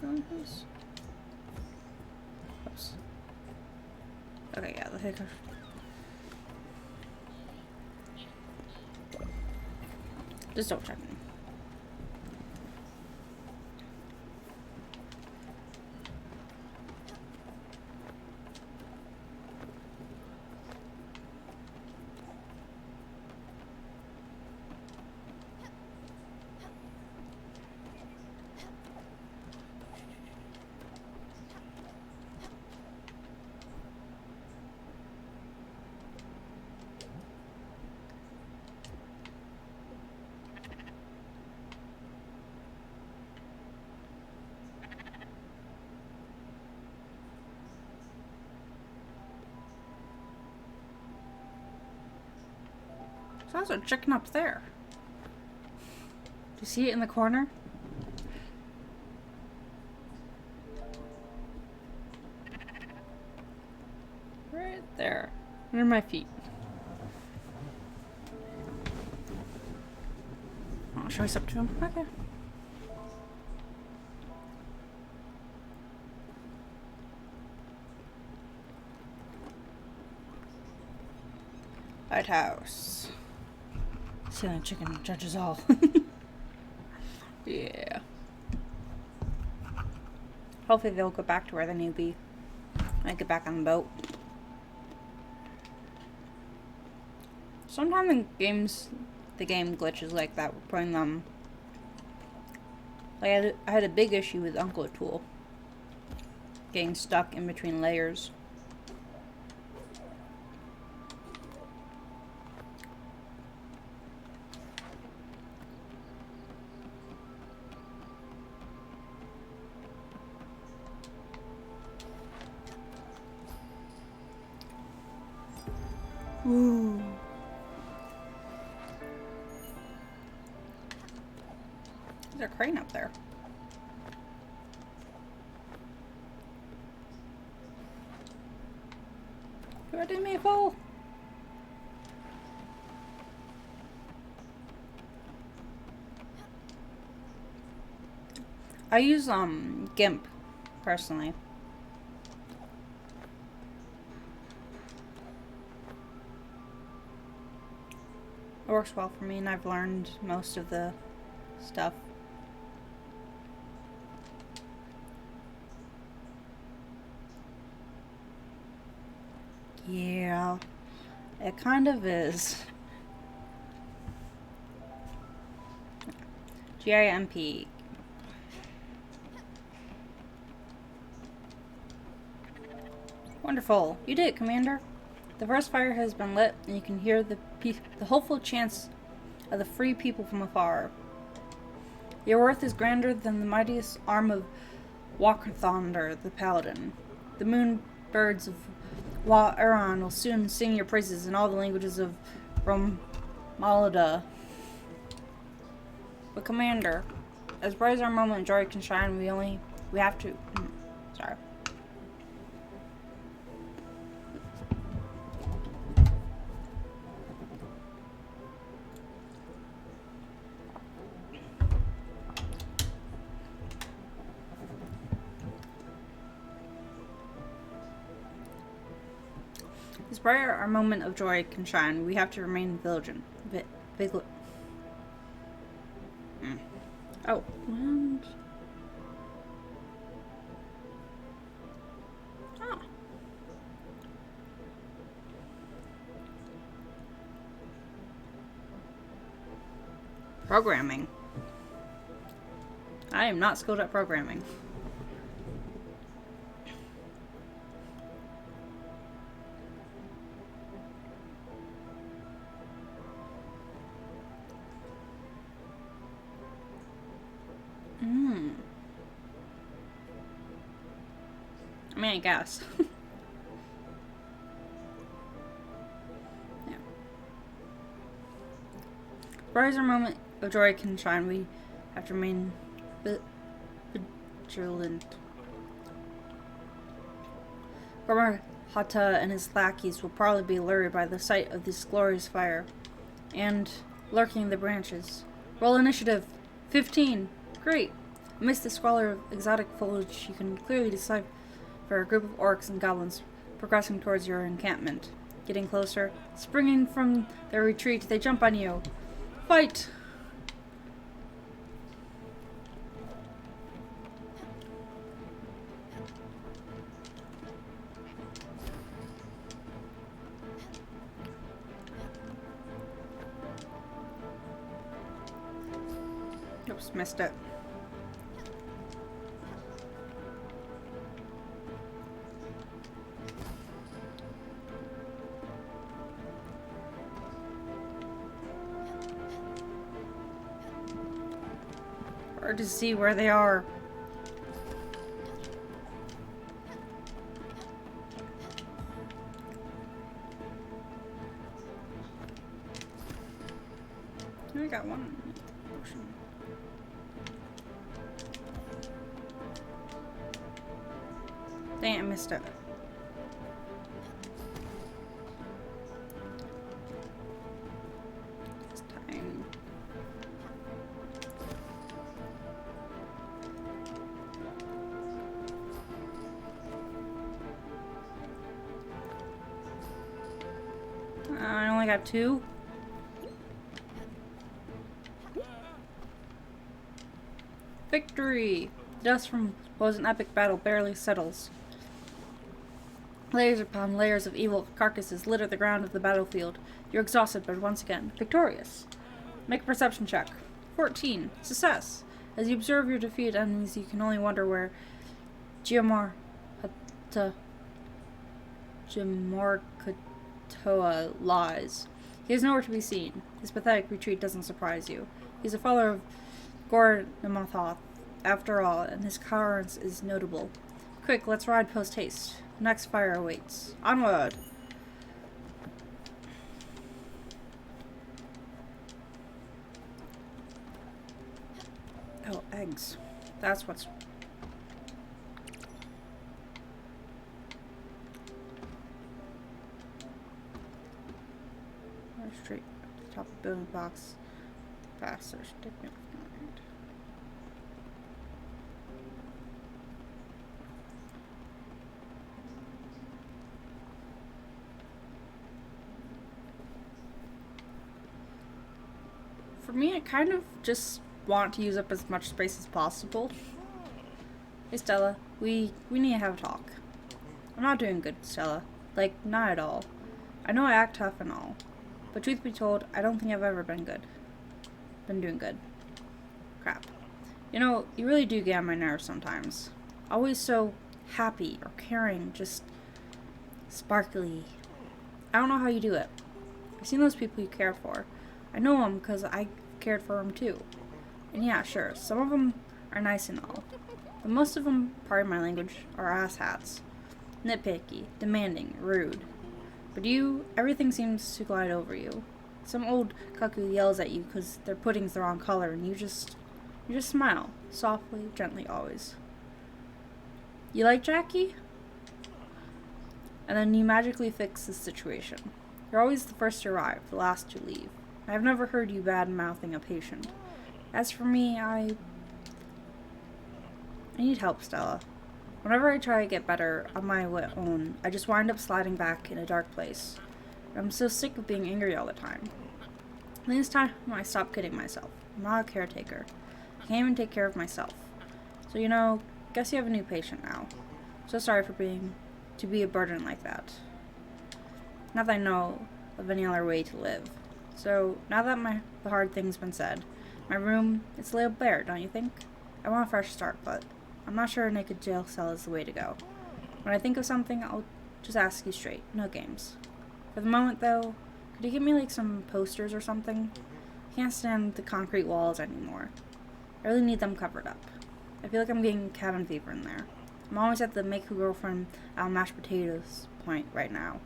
Oops. Okay, yeah, the hiccup. Just don't check me. So there's a chicken up there. Do you see it in the corner? Right there. Under my feet. I'll show us up to him. Okay. Lighthouse. Stealing chicken judges all. Yeah. Hopefully they'll go back to where they need to be. When I get back on the boat. Sometimes in games, the game glitches like that. We're putting them. Like I had a big issue with Uncle Tool. Getting stuck in between layers. Ooh. There's a crane up there. You ready, Maple? I use GIMP personally. It works well for me, and I've learned most of the stuff. Yeah, it kind of is. GIMP. Wonderful. You did it, Commander. The first fire has been lit, and you can hear the hopeful chants of the free people from afar. Your worth is grander than the mightiest arm of Walkerthander, the paladin. The moon birds of Wa-Iran will soon sing your praises in all the languages of Romalada. But Commander, as bright as our moment of joy can shine, we have to... Sorry. As bright our moment of joy can shine, we have to remain vigilant. Oh, and... Oh. Programming. I am not skilled at programming. I mean, I guess. Yeah. As bright as our moment of joy can shine, we have to remain vigilant. Gormar Hatta and his lackeys will probably be lured by the sight of this glorious fire, and lurking in the branches. Roll initiative. 15. Great. Amidst the squalor of exotic foliage, you can clearly decipher a group of orcs and goblins progressing towards your encampment. Getting closer, springing from their retreat, they jump on you. Fight! Oops, missed it. Hard to see where they are. I got one. Dang, I missed it. This time. I only got 2. Victory! The dust from what was an epic battle barely settles. Layers upon layers of evil carcasses litter the ground of the battlefield. You're exhausted, but once again, victorious. Make a perception check. 14. Success. As you observe your defeated enemies, you can only wonder where Jamorkatoa lies. He is nowhere to be seen. His pathetic retreat doesn't surprise you. He's a follower of Gornamathoth, after all, and his cowardice is notable. Quick, let's ride post-haste. Next fire awaits. Onward! Oh, eggs. That's what's... Straight up the top of the building box. Faster. Stick me off. For me, I kind of just want to use up as much space as possible. Hey Stella, we need to have a talk. I'm not doing good, Stella. Like, not at all. I know I act tough and all. But truth be told, I don't think I've ever been doing good. Crap. You know, you really do get on my nerves sometimes. Always so happy or caring, just sparkly. I don't know how you do it. I've seen those people you care for. I know them because I cared for them too. And yeah, sure, some of them are nice and all. But most of them, pardon my language, are asshats. Nitpicky, demanding, rude. But you, everything seems to glide over you. Some old cuckoo yells at you because their pudding's the wrong color, and you just smile, softly, gently, always. You like Jackie? And then you magically fix the situation. You're always the first to arrive, the last to leave. I've never heard you bad-mouthing a patient. As for me, I need help, Stella. Whenever I try to get better on my own, I just wind up sliding back in a dark place. I'm so sick of being angry all the time. I think it's time I stop kidding myself. I'm not a caretaker. I can't even take care of myself. So, guess you have a new patient now. So sorry for to be a burden like that. Not that I know of any other way to live. So, now that the hard thing's been said, my room, it's laid bare, don't you think? I want a fresh start, but I'm not sure a naked jail cell is the way to go. When I think of something, I'll just ask you straight. No games. For the moment, though, could you give me, some posters or something? I can't stand the concrete walls anymore. I really need them covered up. I feel like I'm getting cabin fever in there. I'm always at the make a girlfriend out of mashed potatoes point right now.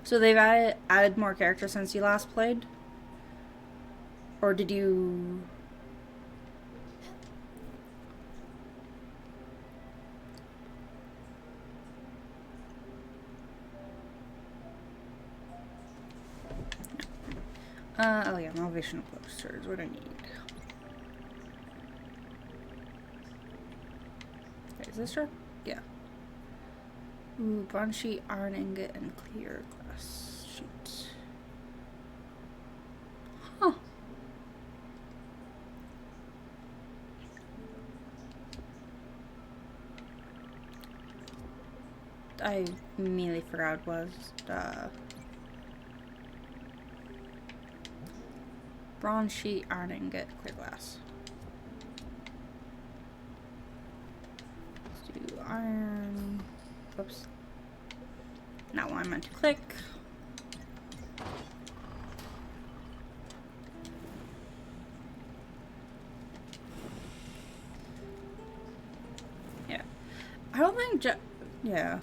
So they've added more characters since you last played? Or did you... oh yeah, motivational posters. What do I need? Okay, is this her? Yeah. Ooh, bronze sheet, iron ingot, and clear glass sheet. Huh. I immediately forgot it was bronze sheet, iron ingot, clear glass. Let's do iron. Oops. Not what I meant to click. Yeah. I don't think yeah.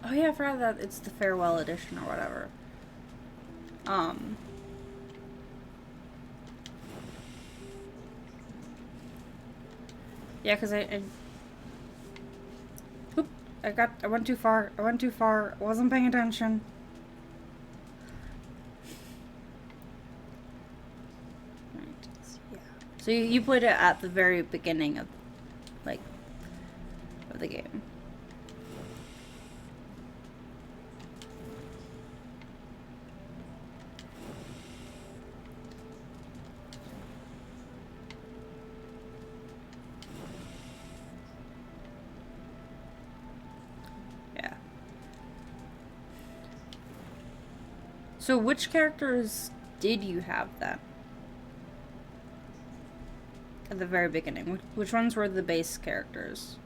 Oh yeah, I forgot that it's the farewell edition or whatever. Yeah, because oop, I went too far. I wasn't paying attention. Right, yeah. So you played it at the very beginning of, of the game. So which characters did you have then? At the very beginning. Which ones were the base characters?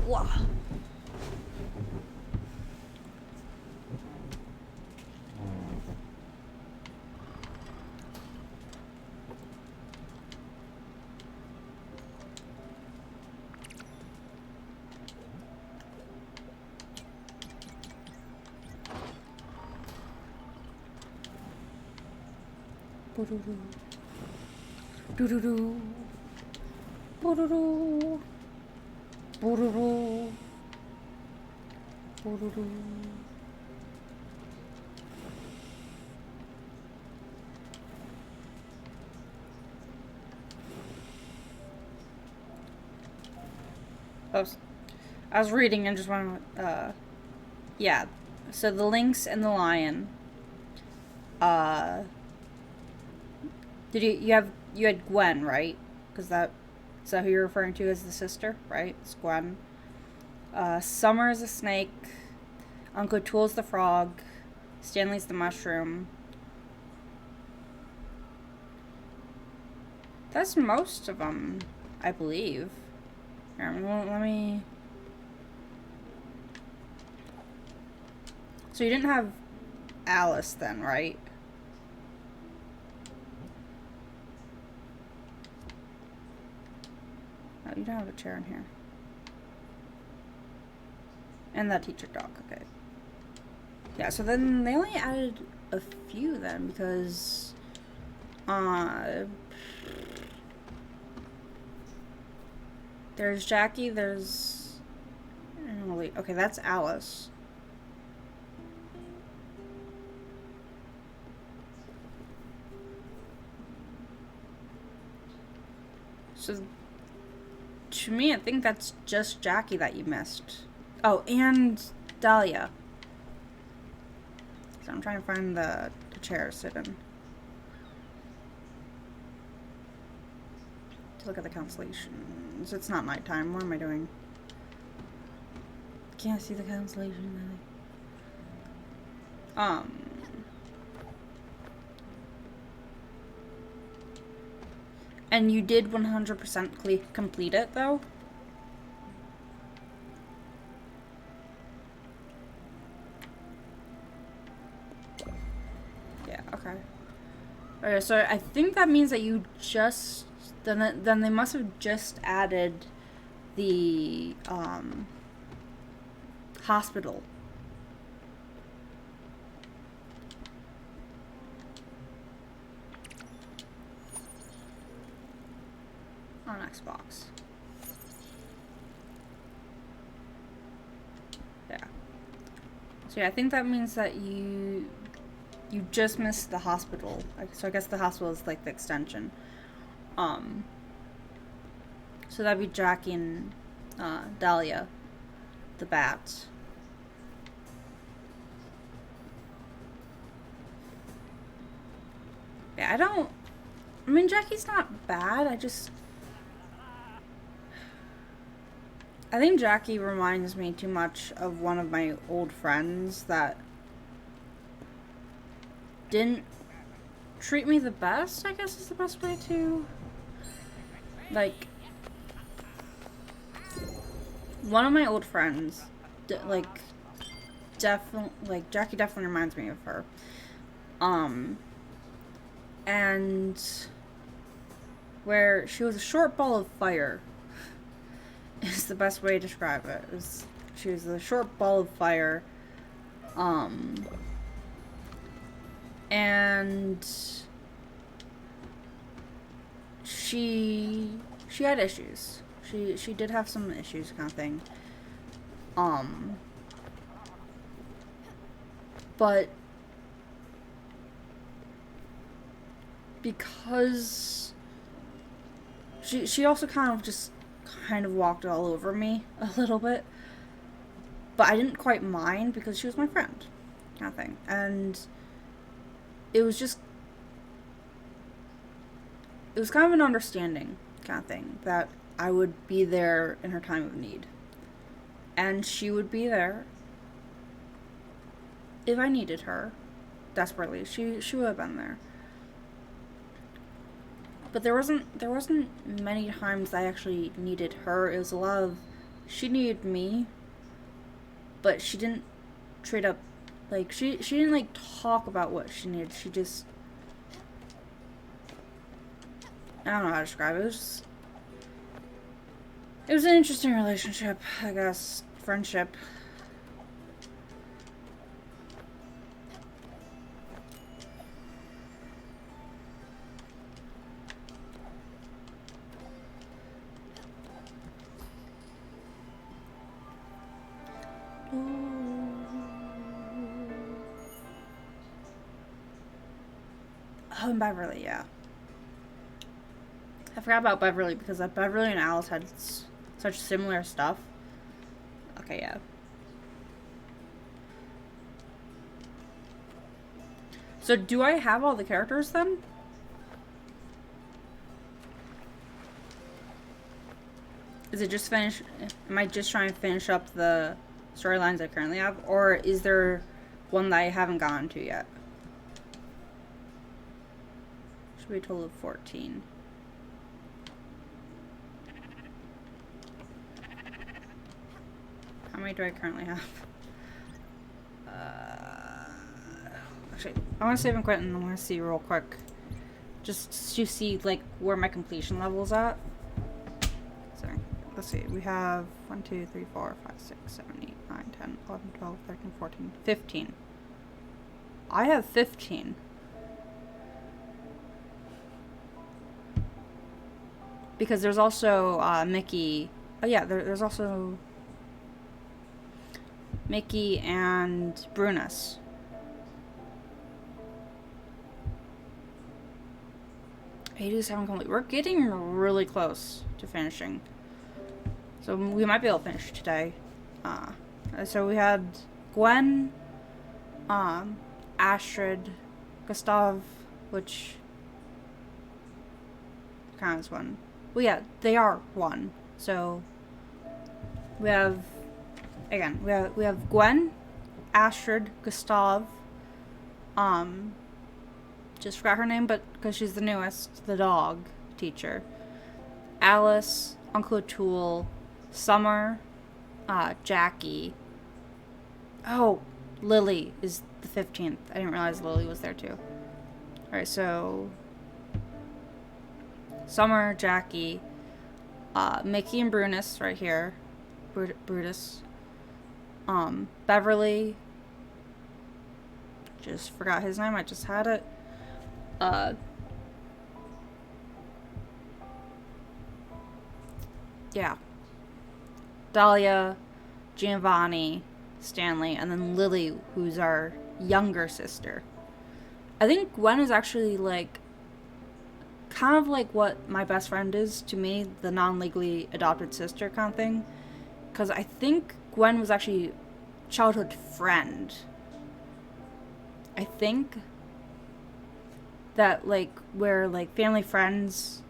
Wow. Doo-doo-doo. Boo-doo-doo. Boo-doo-doo. Boo-doo-doo. I was reading and just wanted yeah. So the lynx and the lion uh, did you had Gwen, right? Because is that who you're referring to as the sister, right? It's Gwen. Summer is a snake. Uncle Tool's the frog. Stanley's the mushroom. That's most of them, I believe. Here, let me... So you didn't have Alice then, right? Oh, you don't have a chair in here. And that teacher dog, okay. Yeah, so then they only added a few then, because... There's Jackie, there's... Emily. Okay, that's Alice. So, to me, I think that's just Jackie that you missed. Oh, and Dahlia. So I'm trying to find the chair to sit in. To look at the constellations. It's not nighttime. What am I doing? Can't see the constellation, really. And you did 100% complete it, though? Yeah, okay. Okay, so I think that means that you just... Then they must have just added the, hospital. On Xbox. Yeah. So yeah, I think that means that you just missed the hospital. So I guess the hospital is like the extension. So that'd be Jackie and Dahlia, the bats. Yeah, I mean, Jackie's not bad. I think Jackie reminds me too much of one of my old friends that didn't treat me the best, I guess is the best way to... Like, one of my old friends, Jackie definitely reminds me of her. And where she was a short ball of fire is the best way to describe it. She was a short ball of fire. And she had issues. She did have some issues, kind of thing. But because she also kind of walked all over me a little bit, but I didn't quite mind because she was my friend, kind of thing. And it was kind of an understanding kind of thing that I would be there in her time of need, and she would be there if I needed her desperately. She would have been there. But there wasn't many times I actually needed her. It was a lot of she needed me, but she didn't straight up like she didn't like talk about what she needed. She just, I don't know how to describe it. It was an interesting relationship, I guess. Friendship. Oh, and Beverly, yeah. I forgot about Beverly because Beverly and Alice had such similar stuff. Okay, yeah. So do I have all the characters then? Is it just finish? Am I just trying to finish up the storylines I currently have? Or is there one that I haven't gotten to yet? Should be a total of 14. How many do I currently have? Actually, I want to save and quit and I want to see real quick. Just to see, like, where my completion level's at. So, let's see. We have 1, 2, 3, 4, 5, 6, 7, 8, 9, 10, 11, 12, 13, 14, 15. I have 15. Because there's also Mickey. Oh yeah, there's also Mickey and Brunus. Hades haven't complete. We're getting really close to finishing. So we might be able to finish today. So we had Gwen, Astrid, Gustav, which counts one. Well, yeah, they are one. So we have again. We have Gwen, Astrid, Gustav. Just forgot her name, but because she's the newest, the dog teacher. Alice, Uncle O'Toole, Summer, Jackie. Oh, Lily is the 15th. I didn't realize Lily was there too. Alright, so Summer, Jackie, Mickey and Brunus right here. Brutus. Beverly. Just forgot his name. I just had it. Yeah. Dahlia, Giovanni, Stanley, and then Lily, who's our younger sister. I think Gwen is actually, like, kind of like what my best friend is to me, the non-legally adopted sister kind of thing. Because I think Gwen was actually childhood friend. I think that, like, where, like, family friends,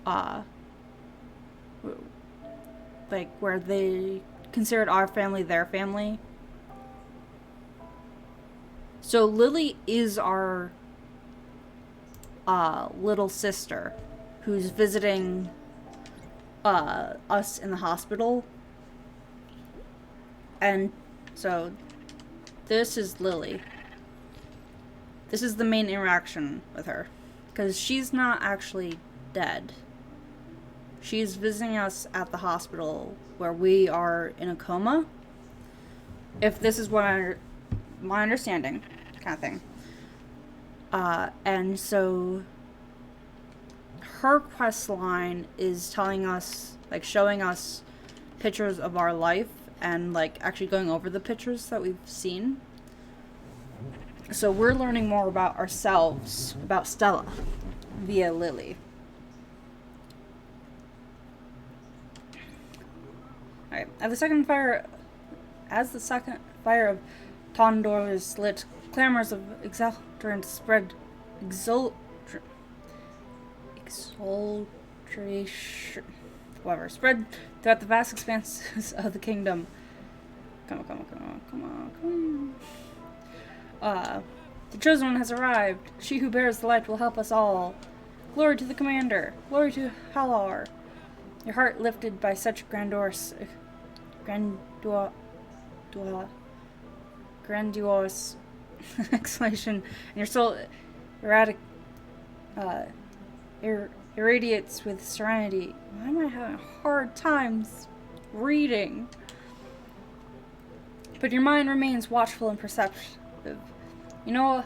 like, where they considered our family their family. So Lily is our little sister who's visiting us in the hospital. And so this is Lily. This is the main interaction with her, because she's not actually dead. She's visiting us at the hospital where we are in a coma. If this is what my understanding kind of thing. And so her quest line is telling us, like, showing us pictures of our life and, like, actually going over the pictures that we've seen. So we're learning more about ourselves, about Stella, via Lily. Alright, as the second fire of Tondor is lit, clamors of exultation spread, spread throughout the vast expanses of the kingdom. Come on. The chosen one has arrived. She who bears the light will help us all. Glory to the commander. Glory to Halar. Your heart lifted by such grandiose exclamation, and your soul irradiates with serenity. Why am I having hard times reading? But your mind remains watchful and perceptive. You know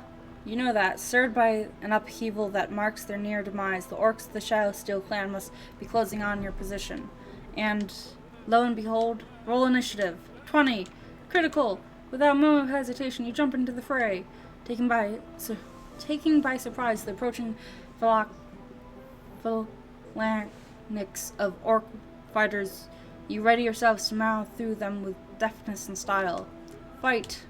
that, stirred by an upheaval that marks their near demise, the orcs of the Shadow Steel clan must be closing on your position. And, lo and behold, roll initiative. 20. Critical. Without a moment of hesitation, you jump into the fray. Taking by surprise the approaching phalanx of orc fighters, you ready yourselves to mouth through them with deftness and style. Fight.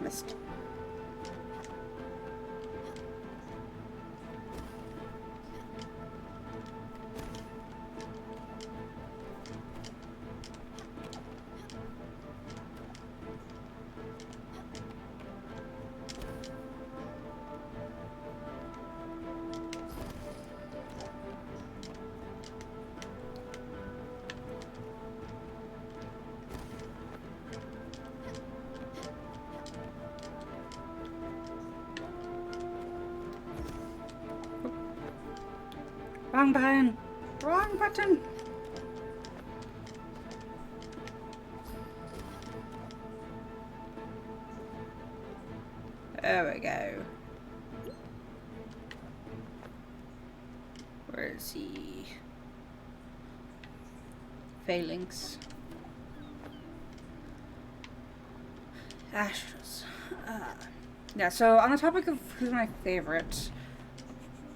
missed. Wrong button! Wrong button! There we go. Where is he? Phalanx. Ashes. Yeah, so on the topic of who's my favorite,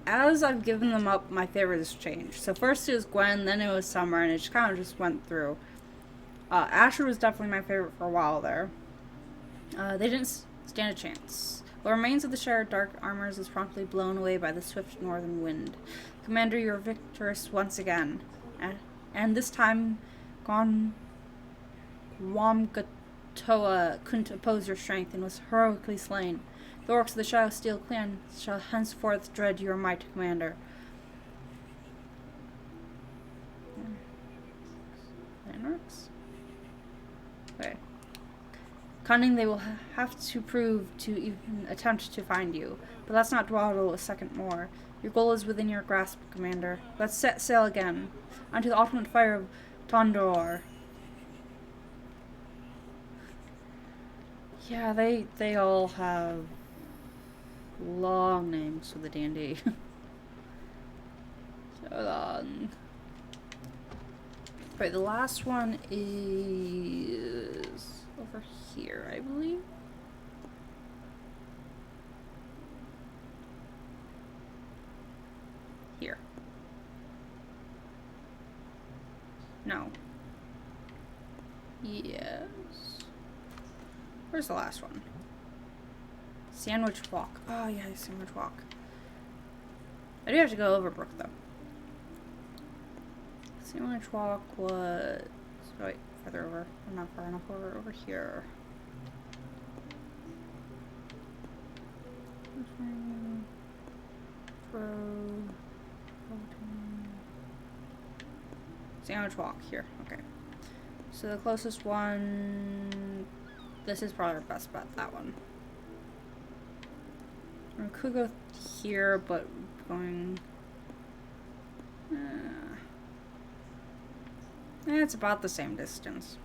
as I've given them up, my favorite has changed. So first it was Gwen, then it was Summer, and it just kind of just went through. Asher was definitely my favorite for a while there. They didn't stand a chance. What remains of the shattered dark armors is promptly blown away by the swift northern wind. Commander, you're victorious once again. And this time, Wamgatoa couldn't oppose your strength and was heroically slain. The orcs of the Shadow Steel clan shall henceforth dread your might, Commander. Orcs? Okay. Cunning they will have to prove to even attempt to find you, but let's not dawdle a second more. Your goal is within your grasp, Commander. Let's set sail again, onto the ultimate fire of Tondor. Yeah, they all have long names for the D&D. So long. Right, the last one is over here, I believe. Here. No. Yes. Where's the last one? Sandwich Walk. Oh yeah, Sandwich Walk. I do have to go over Brook though. Sandwich Walk was... Oh, wait, further over. I'm not far enough over. Over here. Sandwich Walk here. Okay. So the closest one... This is probably our best bet, that one. We could go here, but going... it's about the same distance.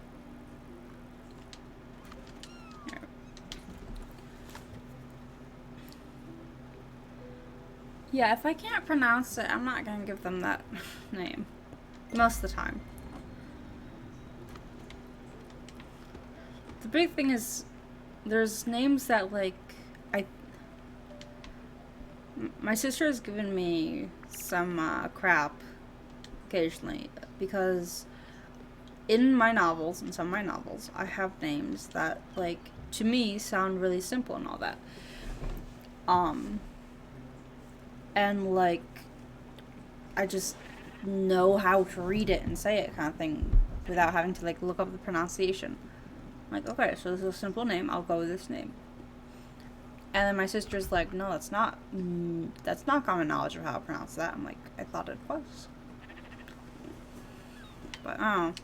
Yeah, if I can't pronounce it, I'm not going to give them that name. Most of the time. The big thing is, there's names that, like, my sister has given me some crap occasionally, because in my novels, in some of my novels, I have names that, like, to me sound really simple and all that. And, like, I just know how to read it and say it kind of thing without having to, like, look up the pronunciation. I'm like, okay, so this is a simple name, I'll go with this name. And then my sister's like, no, that's not common knowledge of how to pronounce that. I'm like, I thought it was. But, oh.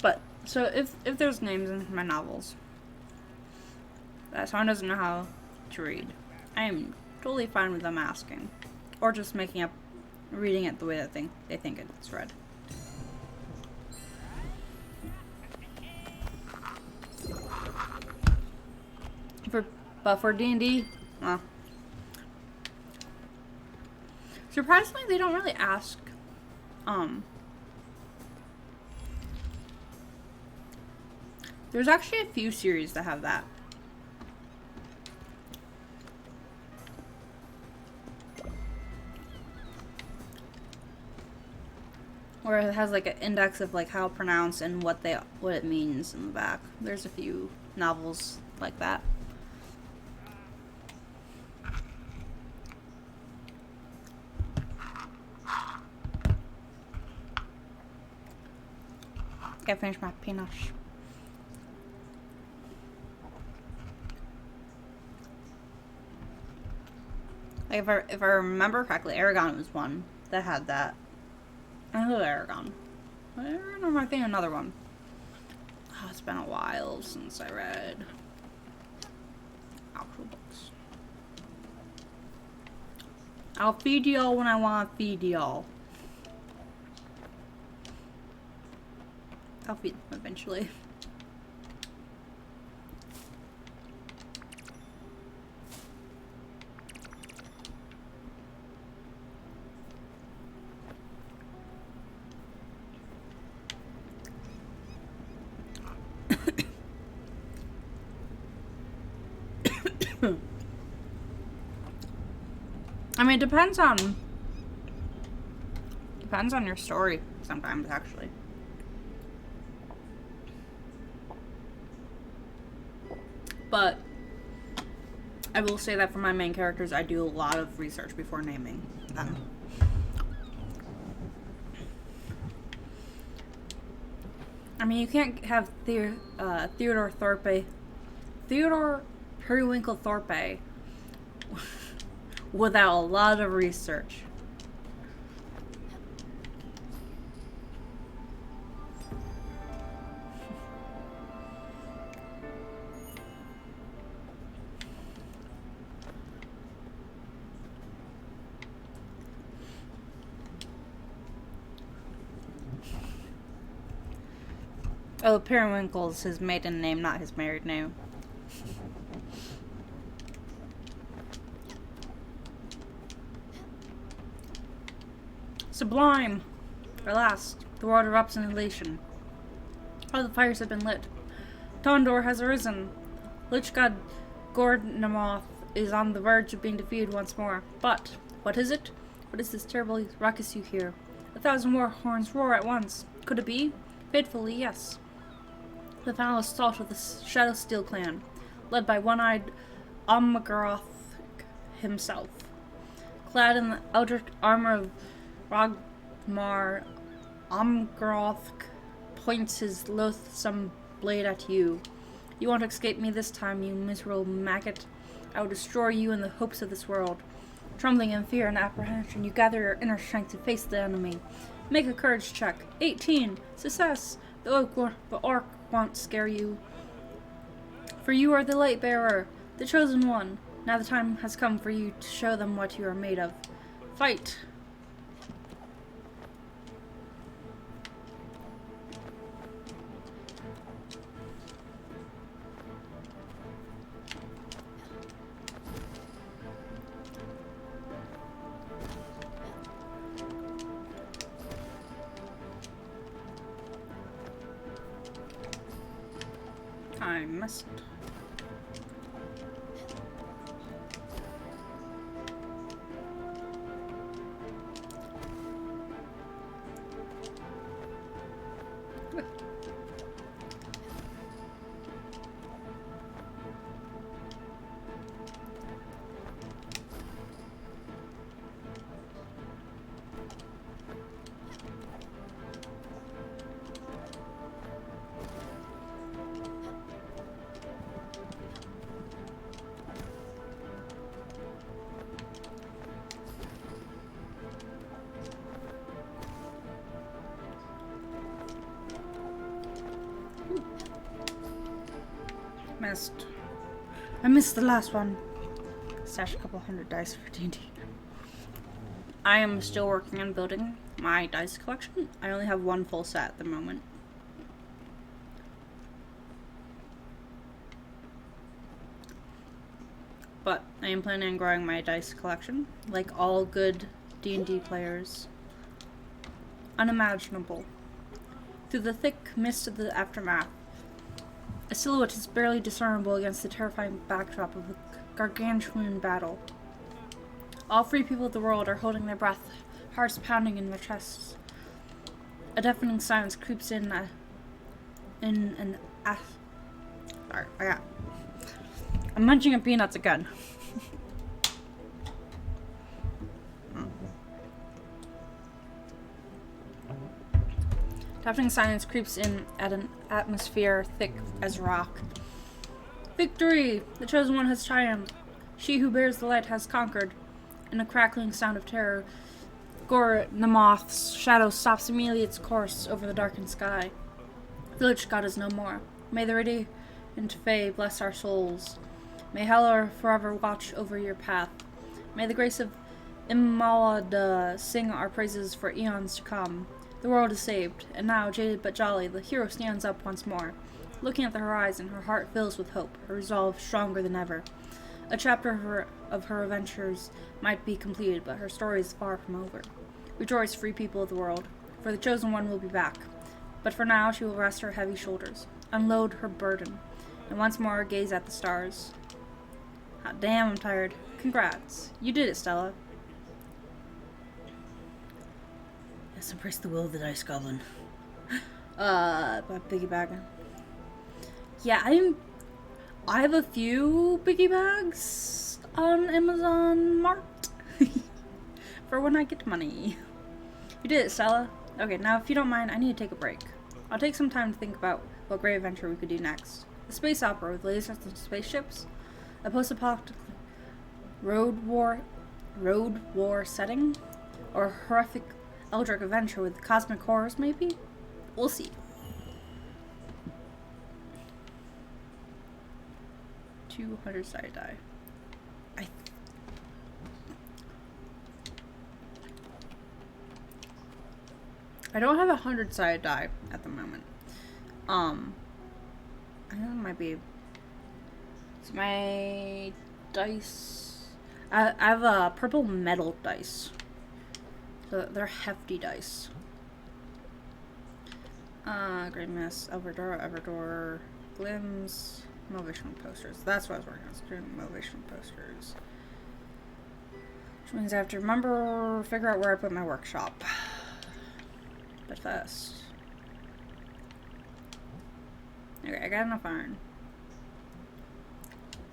But, so if there's names in my novels that someone doesn't know how to read, I am totally fine with them asking. Or just reading it the way that they think it's read. But for D&D, well, surprisingly, they don't really ask. There's actually a few series that have that. Or it has like an index of like how pronounced and what it means in the back. There's a few novels like that. Gotta finish my peanut. Like if I remember correctly, Aragon was one that had that. I know Aragon. I remember, I think another one. Oh, it's been a while since I read actual books. I'll feed y'all when I want to feed y'all. I'll feed them eventually. I mean, it depends on your story sometimes, actually. But I will say that for my main characters, I do a lot of research before naming them. I mean, you can't have Theodore Periwinkle Thorpe without a lot of research. Oh, Periwinkle's his maiden name, not his married name. Sublime! At last, the world erupts in elation. All the fires have been lit. Tondor has arisen. Lich God Gordnamoth is on the verge of being defeated once more. But, what is it? What is this terrible ruckus you hear? 1,000 war horns roar at once. Could it be? Fatefully, yes. The final assault of the Shadowsteel clan, led by one-eyed Omgaroth himself. Clad in the outer armor of Ragmar, Omgaroth points his loathsome blade at you. You won't escape me this time, you miserable maggot. I will destroy you in the hopes of this world. Trembling in fear and apprehension, you gather your inner strength to face the enemy. Make a courage check. 18. Success. The orc won't scare you. For you are the light bearer, the chosen one. Now the time has come for you to show them what you are made of. Fight! I missed. Missed. I missed the last one. Stash a couple hundred dice for D&D. I am still working on building my dice collection. I only have one full set at the moment. But I am planning on growing my dice collection, like all good D&D players. Unimaginable. Through the thick mist of the aftermath, a silhouette is barely discernible against the terrifying backdrop of a gargantuan battle. All free people of the world are holding their breath, hearts pounding in their chests. A deafening silence creeps in an. Sorry, I'm munching on peanuts again. Deafening silence creeps in at an atmosphere thick as rock. Victory! The chosen one has triumphed. She who bears the light has conquered. In a crackling sound of terror, Gore the moth's shadow stops immediately its course over the darkened sky. The Lich God is no more. May the radiant Fae bless our souls. May Helor forever watch over your path. May the grace of Imalada sing our praises for eons to come. The world is saved, and now, jaded but jolly, the hero stands up once more. Looking at the horizon, her heart fills with hope, her resolve stronger than ever. A chapter of her adventures might be completed, but her story is far from over. Rejoice, free people of the world, for the chosen one will be back. But for now, she will rest her heavy shoulders, unload her burden, and once more gaze at the stars. Hot damn, I'm tired. Congrats. You did it, Stella. Yes, embrace the will of the Dice Goblin. Piggybacking. Yeah, I have a few piggy bags on Amazon Mart for when I get money. You did it, Stella. Okay, now if you don't mind, I need to take a break. I'll take some time to think about what great adventure we could do next. A space opera with lasers and spaceships, a post-apocalyptic road war setting, or a horrific eldritch adventure with cosmic horrors, maybe? We'll see. 200-sided die. I don't have a 100-sided die at the moment. I think it might be. It's my dice. I have a purple metal dice. So they're hefty dice. Great Mess, Everdor, Glims, motivational posters. That's what I was working on. Student motivational posters. Which means I have to figure out where I put my workshop. But first. Okay, I got enough iron.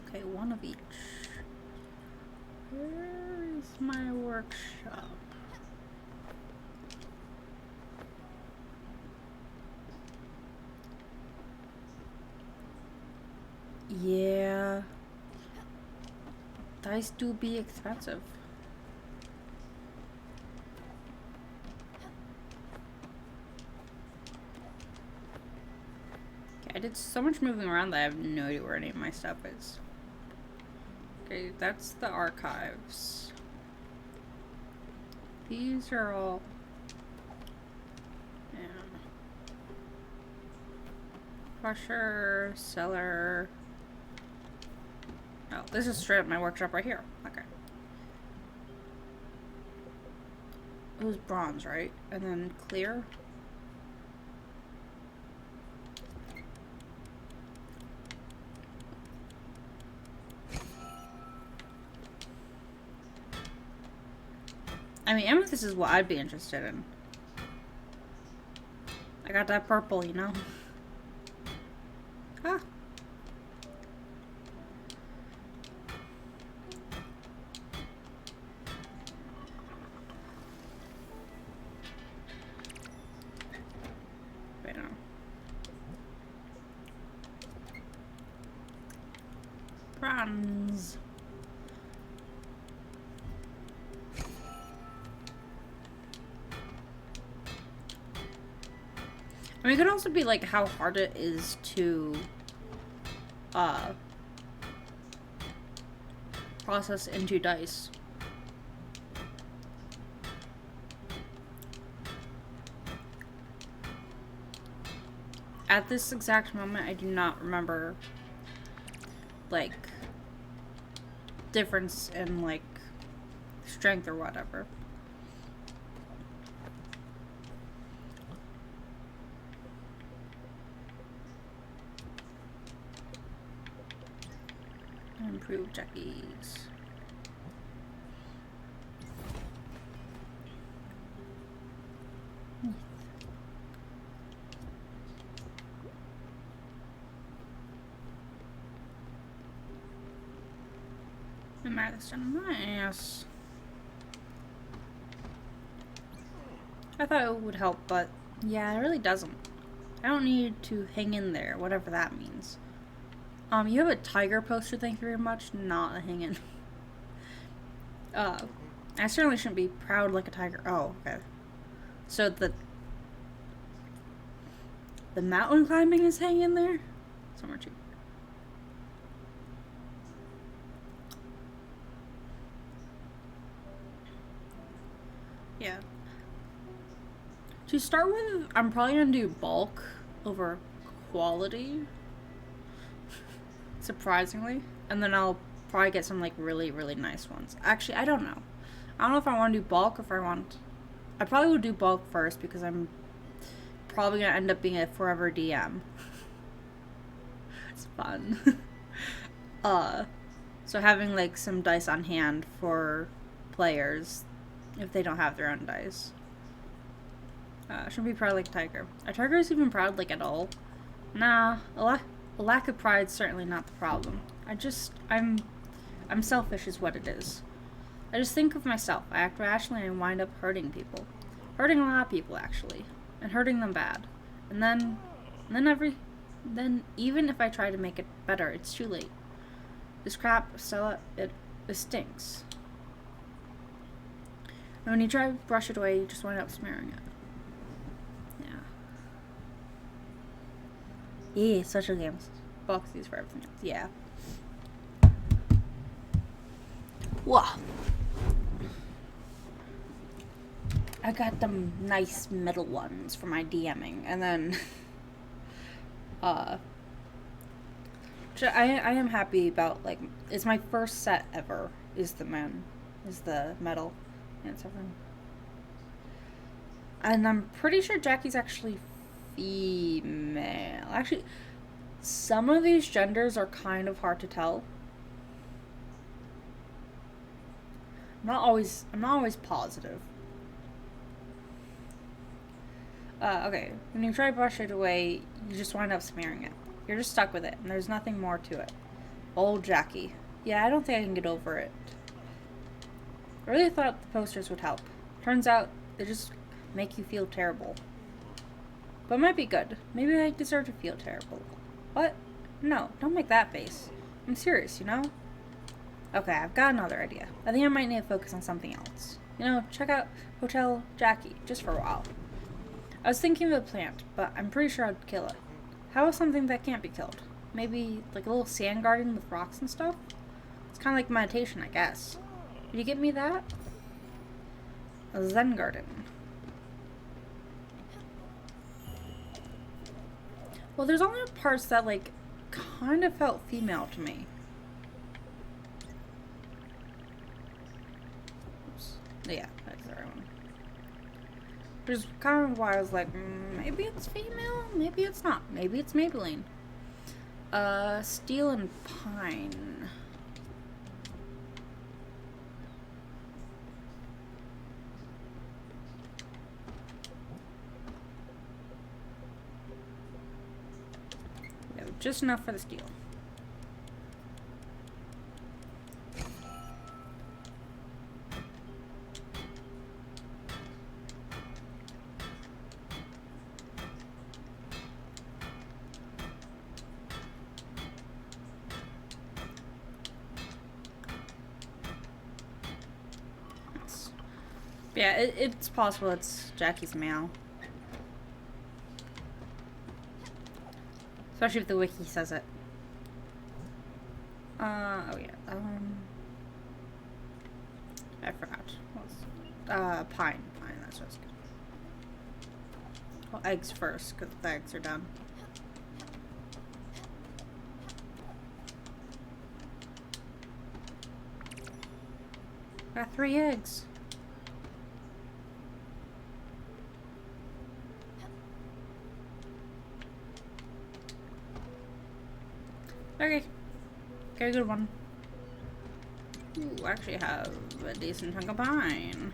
Okay, one of each. Where is my workshop? Yeah. Dice do be expensive. I did so much moving around that I have no idea where any of my stuff is. Okay, that's the archives. These are all... Yeah. Crusher, cellar... Oh, this is straight up my workshop right here. Okay. It was bronze, right? And then clear. I mean, amethyst is what I'd be interested in. I got that purple, you know? Ah. Wait, no. Bronze. I mean, it could also be like how hard it is to process into dice. At this exact moment, I do not remember like difference in like strength or whatever. Improve jackies. Am I this done? Nice. I thought it would help, but yeah, it really doesn't. I don't need to hang in there, whatever that means. You have a tiger poster, thank you very much. Not a hang in. I certainly shouldn't be proud like a tiger. Oh, okay. So the mountain climbing is hanging in there? Somewhere too. Yeah. To start with, I'm probably gonna do bulk over quality. Surprisingly. And then I'll probably get some like really, really nice ones. Actually, I don't know. I don't know if I want to do bulk or if I want... I probably would do bulk first because I'm probably gonna end up being a forever DM. It's fun. So having like some dice on hand for players if they don't have their own dice. Should be proud like a tiger. Are tigers even proud like at all? Nah, a lack of pride's certainly not the problem. I'm selfish is what it is. I just think of myself. I act rationally and wind up hurting people. Hurting a lot of people, actually. And hurting them bad. And then even if I try to make it better, it's too late. This crap, Stella, it stinks. And when you try to brush it away, you just wind up smearing it. Yeah, social games. Boxies for everything else. Yeah. Wow. I got them nice metal ones for my DMing, and then I am happy about, like, it's my first set ever is the metal and stuff. And I'm pretty sure Jackie's actually female. Actually, some of these genders are kind of hard to tell. I'm not always positive. Okay, when you try to brush it away, you just wind up smearing it. You're just stuck with it, and there's nothing more to it. Old Jackie. Yeah, I don't think I can get over it. I really thought the posters would help. Turns out, they just make you feel terrible. But it might be good. Maybe I deserve to feel terrible. What? No, don't make that face. I'm serious, you know? Okay, I've got another idea. I think I might need to focus on something else. You know, check out Hotel Jackie, just for a while. I was thinking of a plant, but I'm pretty sure I'd kill it. How about something that can't be killed? Maybe, like a little sand garden with rocks and stuff? It's kind of like meditation, I guess. Did you get me that? A Zen garden. Well, there's only parts that, like, kind of felt female to me. Oops. Yeah, that's the right one. Which is kind of why I was like, maybe it's female, maybe it's not. Maybe it's Maybelline. Steel and pine. Just enough for the steel. Yeah, it's possible it's Jackie's male. Especially if the wiki says it. Oh yeah, I forgot. Pine, that's what's good. Well, eggs first, because the eggs are done. Got 3 eggs. Okay. Got a good one. Ooh, actually have a decent chunk of pine.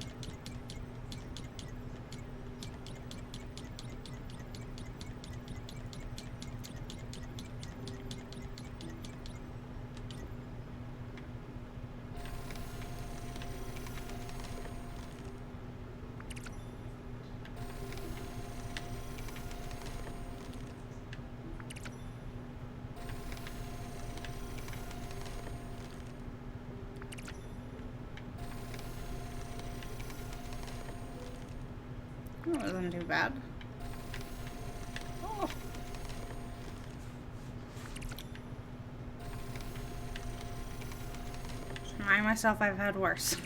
isn't too bad. Oh. Remind myself I've had worse.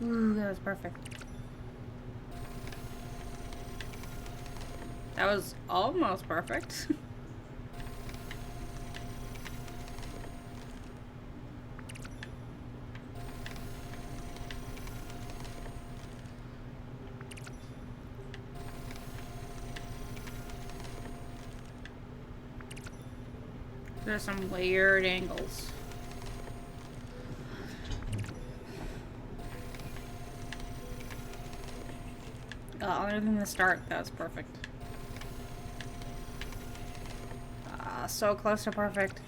Ooh, that was perfect. That was almost perfect. There's some weird angles. Other than the start, that was perfect. So close to perfect.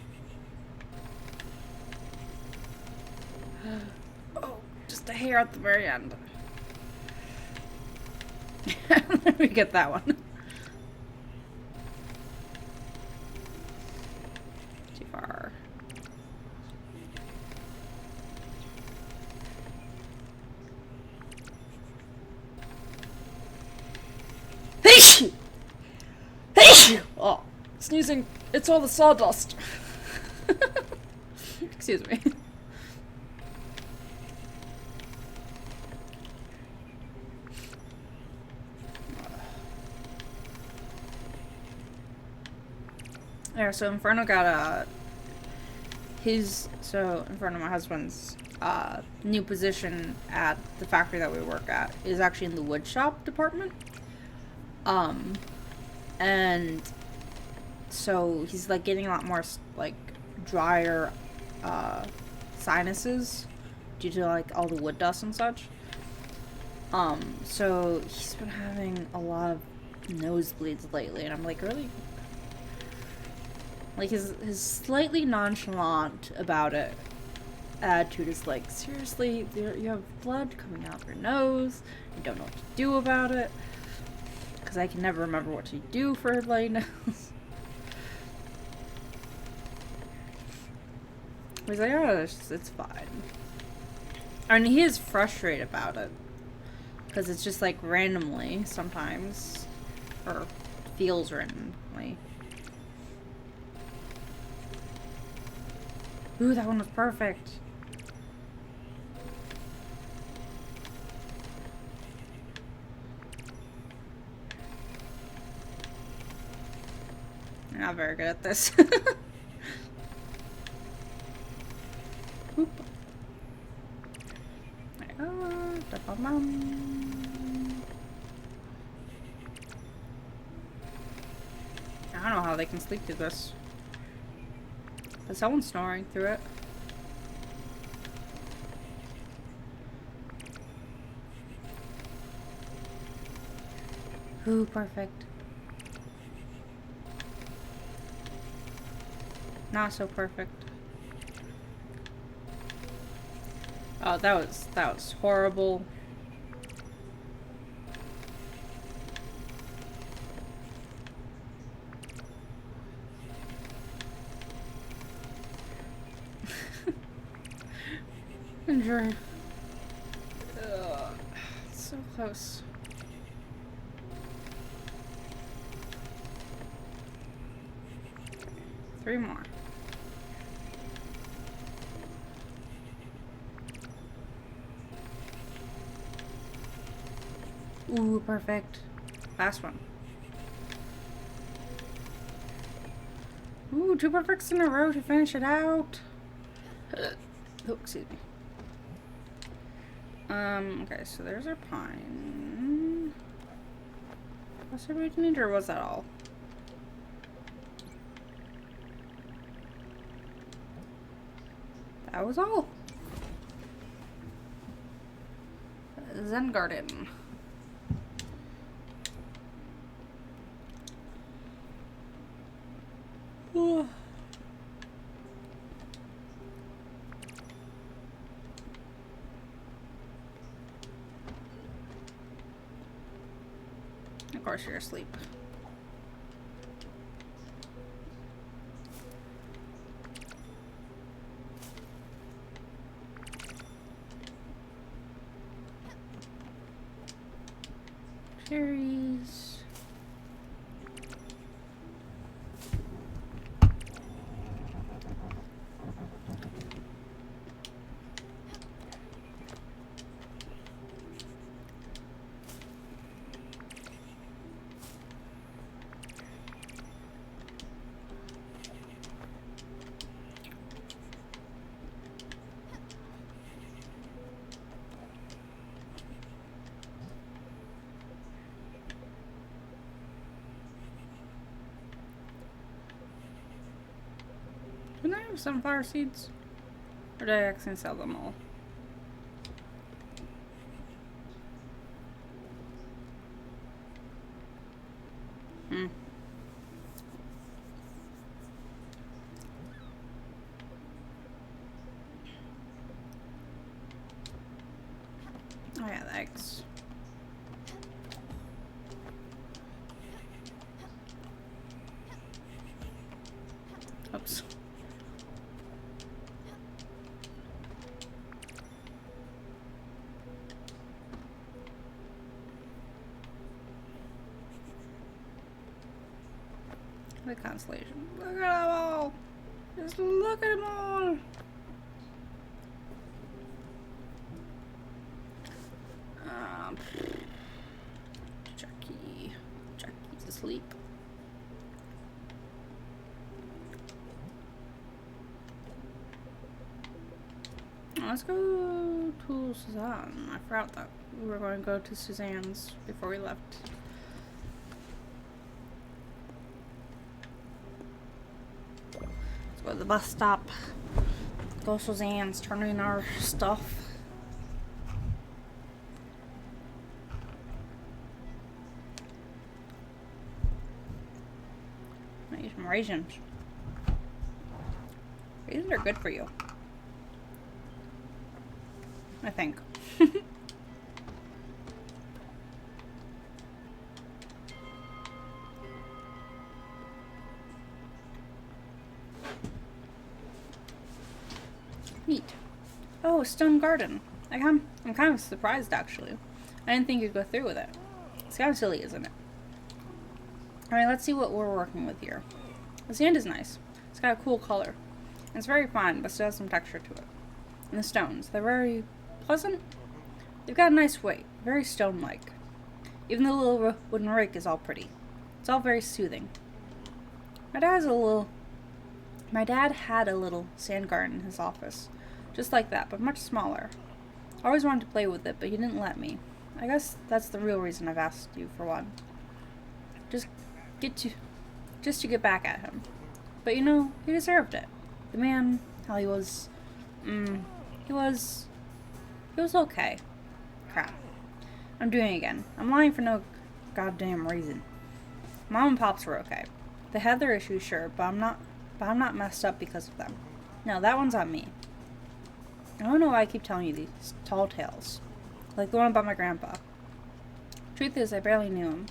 Oh, just a hair at the very end. Let me get that one. Too far. Oh, sneezing. It's all the sawdust. Excuse me. Yeah, so Inferno got Inferno, my husband's new position at the factory that we work at is actually in the wood shop department. And so he's like getting a lot more like drier sinuses due to like all the wood dust and such. So he's been having a lot of nosebleeds lately, and I'm like, really? Like his slightly nonchalant about it attitude is like, seriously, you have blood coming out your nose, you don't know what to do about it. Because I can never remember what to do for a bloody nose. He's like, oh, it's fine. I mean, he is frustrated about it. Because it's just like randomly sometimes. Or feels randomly. Ooh, that one was perfect. I'm not very good at this. Oop. There you go. Da-ba-bum. I don't know how they can sleep through this. But someone's snoring through it. Ooh, perfect. Not so perfect. Oh, that was horrible. Injury. So close. Three more. Ooh, perfect. Last one. Ooh, 2 perfects in a row to finish it out. Oh, excuse me. Okay, so there's our pine. Was there we need, or was that all? That was all. Zen Garden. Of course you're asleep. Series. Didn't I have sunflower seeds? Or did I accidentally sell them all? Hmm. Oh yeah, the eggs. Oops. The constellation. Look at them all! Just look at them all! Jackie's asleep. Let's go to Suzanne. I forgot that we were going to go to Suzanne's before we left. Let's go to the bus stop. Go to Suzanne's, turn in our stuff. Eat some raisins. Raisins are good for you. I think. Neat. Oh, stone garden. I'm kind of surprised actually. I didn't think you'd go through with it. It's kind of silly, isn't it? Alright, let's see what we're working with here. The sand is nice. It's got a cool color. It's very fine, but still has some texture to it. And the stones, they're very pleasant. They've got a nice weight, very stone-like. Even the little wooden rake is all pretty. It's all very soothing. My dad had a little sand garden in his office. Just like that, but much smaller. I always wanted to play with it, but he didn't let me. I guess that's the real reason I've asked you for one. Just to get back at him. But you know, he deserved it. The man, how he was, he was okay. Crap. I'm doing it again. I'm lying for no goddamn reason. Mom and Pops were okay. They had their issues, sure, but I'm not messed up because of them. No, that one's on me. I don't know why I keep telling you these tall tales. Like the one about my grandpa. Truth is, I barely knew him.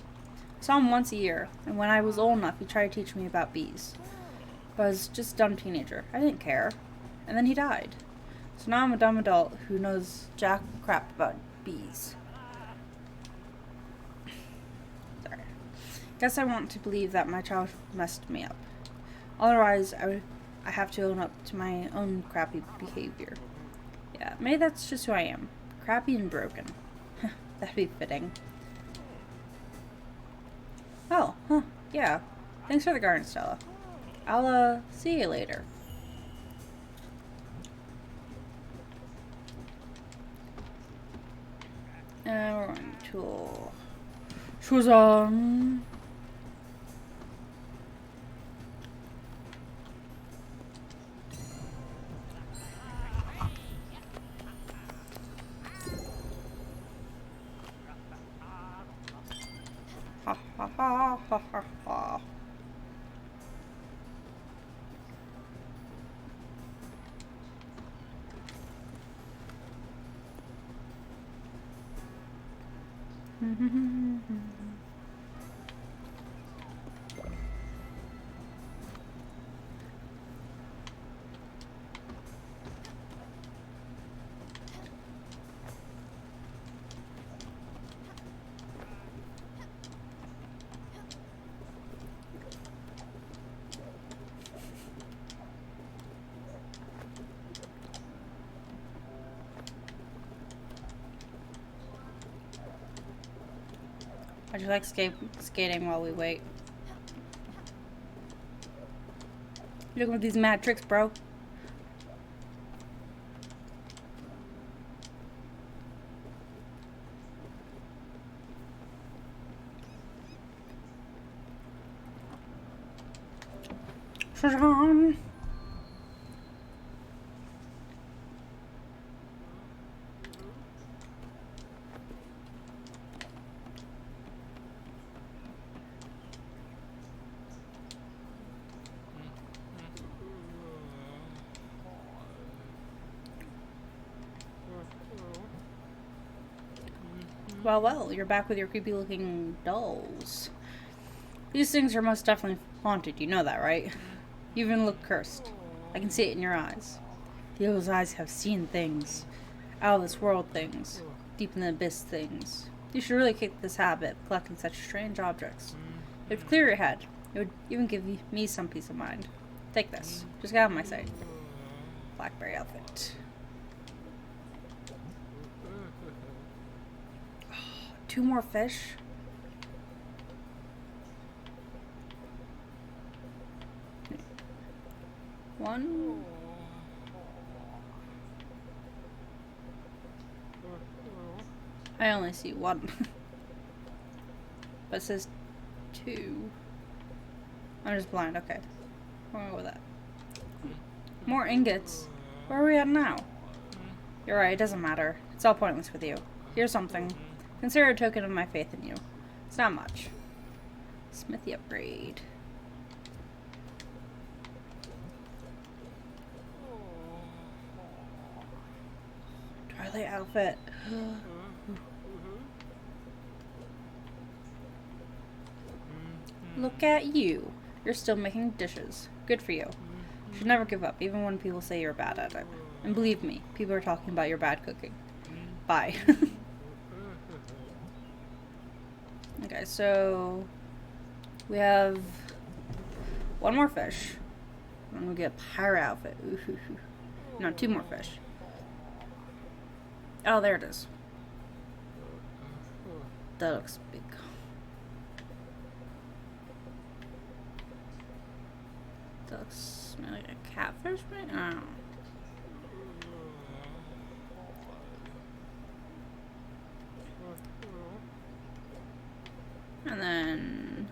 I saw him once a year, and when I was old enough, he tried to teach me about bees. But I was just a dumb teenager. I didn't care. And then he died. So now I'm a dumb adult who knows jack crap about bees. Sorry. Guess I want to believe that my child messed me up. Otherwise, I have to own up to my own crappy behavior. Yeah, maybe that's just who I am. Crappy and broken. That'd be fitting. Oh, yeah. Thanks for the garden, Stella. I'll, see you later. We're going to Suzanne. Ha ha ha ha ha ha. I just like skating while we wait. You looking at these mad tricks, bro? Shazam! Well, you're back with your creepy looking dolls. These things are most definitely haunted, you know that, right? You even look cursed. I can see it in your eyes. Those eyes have seen things. Out of this world things. Deep in the abyss things. You should really kick this habit of collecting such strange objects. It would clear your head. It would even give me some peace of mind. Take this. Just get out of my sight. Blackberry outfit. Two more fish? One? I only see one. But it says two. I'm just blind, okay. I'm gonna go with that. More ingots? Where are we at now? You're right, it doesn't matter. It's all pointless with you. Here's something. Consider a token of my faith in you. It's not much. Smithy upgrade. Twilight outfit. Look at you. You're still making dishes. Good for you. You should never give up, even when people say you're bad at it. And believe me, people are talking about your bad cooking. Bye. Okay, so we have one more fish. And we get a pirate outfit. Ooh. No, two more fish. Oh, there it is. That looks big. That looks like a catfish, right? I don't know. And then,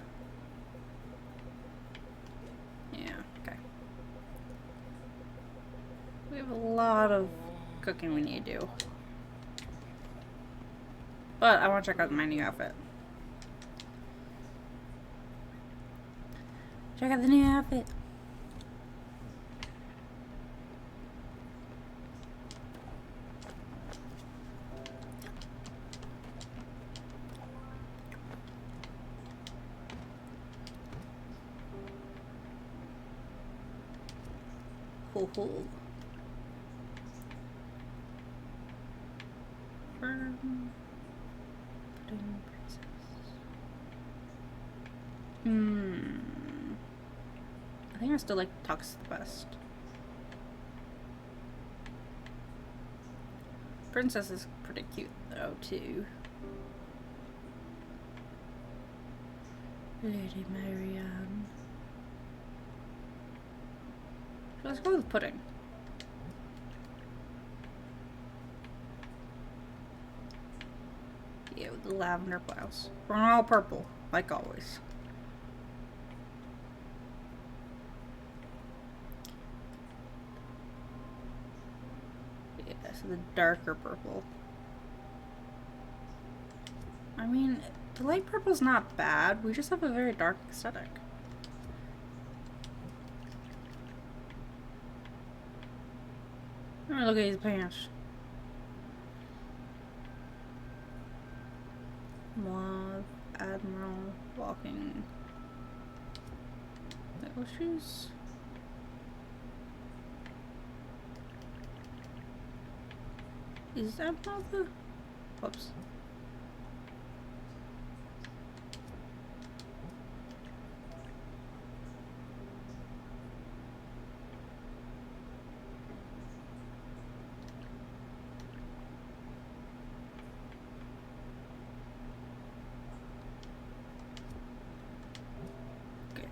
yeah, okay. We have a lot of cooking we need to do. But I want to check out my new outfit. Check out the new outfit. Ho ho. I think I still like Tux the best. Princess is pretty cute though too. Lady Marianne. Let's go with pudding. Yeah, with the lavender blouse. We're all purple, like always. Yeah, so the darker purple. I mean, the light purple's not bad. We just have a very dark aesthetic. Oh, look at his pants. Mauve, Admiral, walking. Those shoes? Is that not the... Whoops.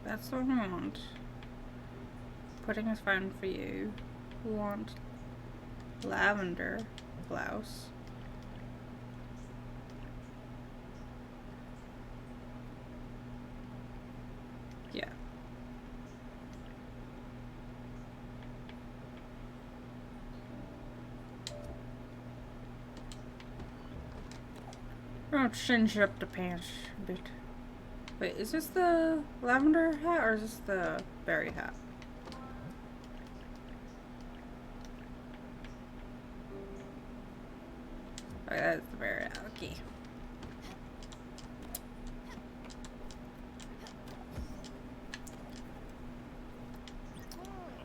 That's the one we want. Pudding is fine for you. We want lavender blouse. Yeah. We're gonna change up the pants a bit. Wait, is this the lavender hat or is this the berry hat? Oh, that's the berry hat. Okay.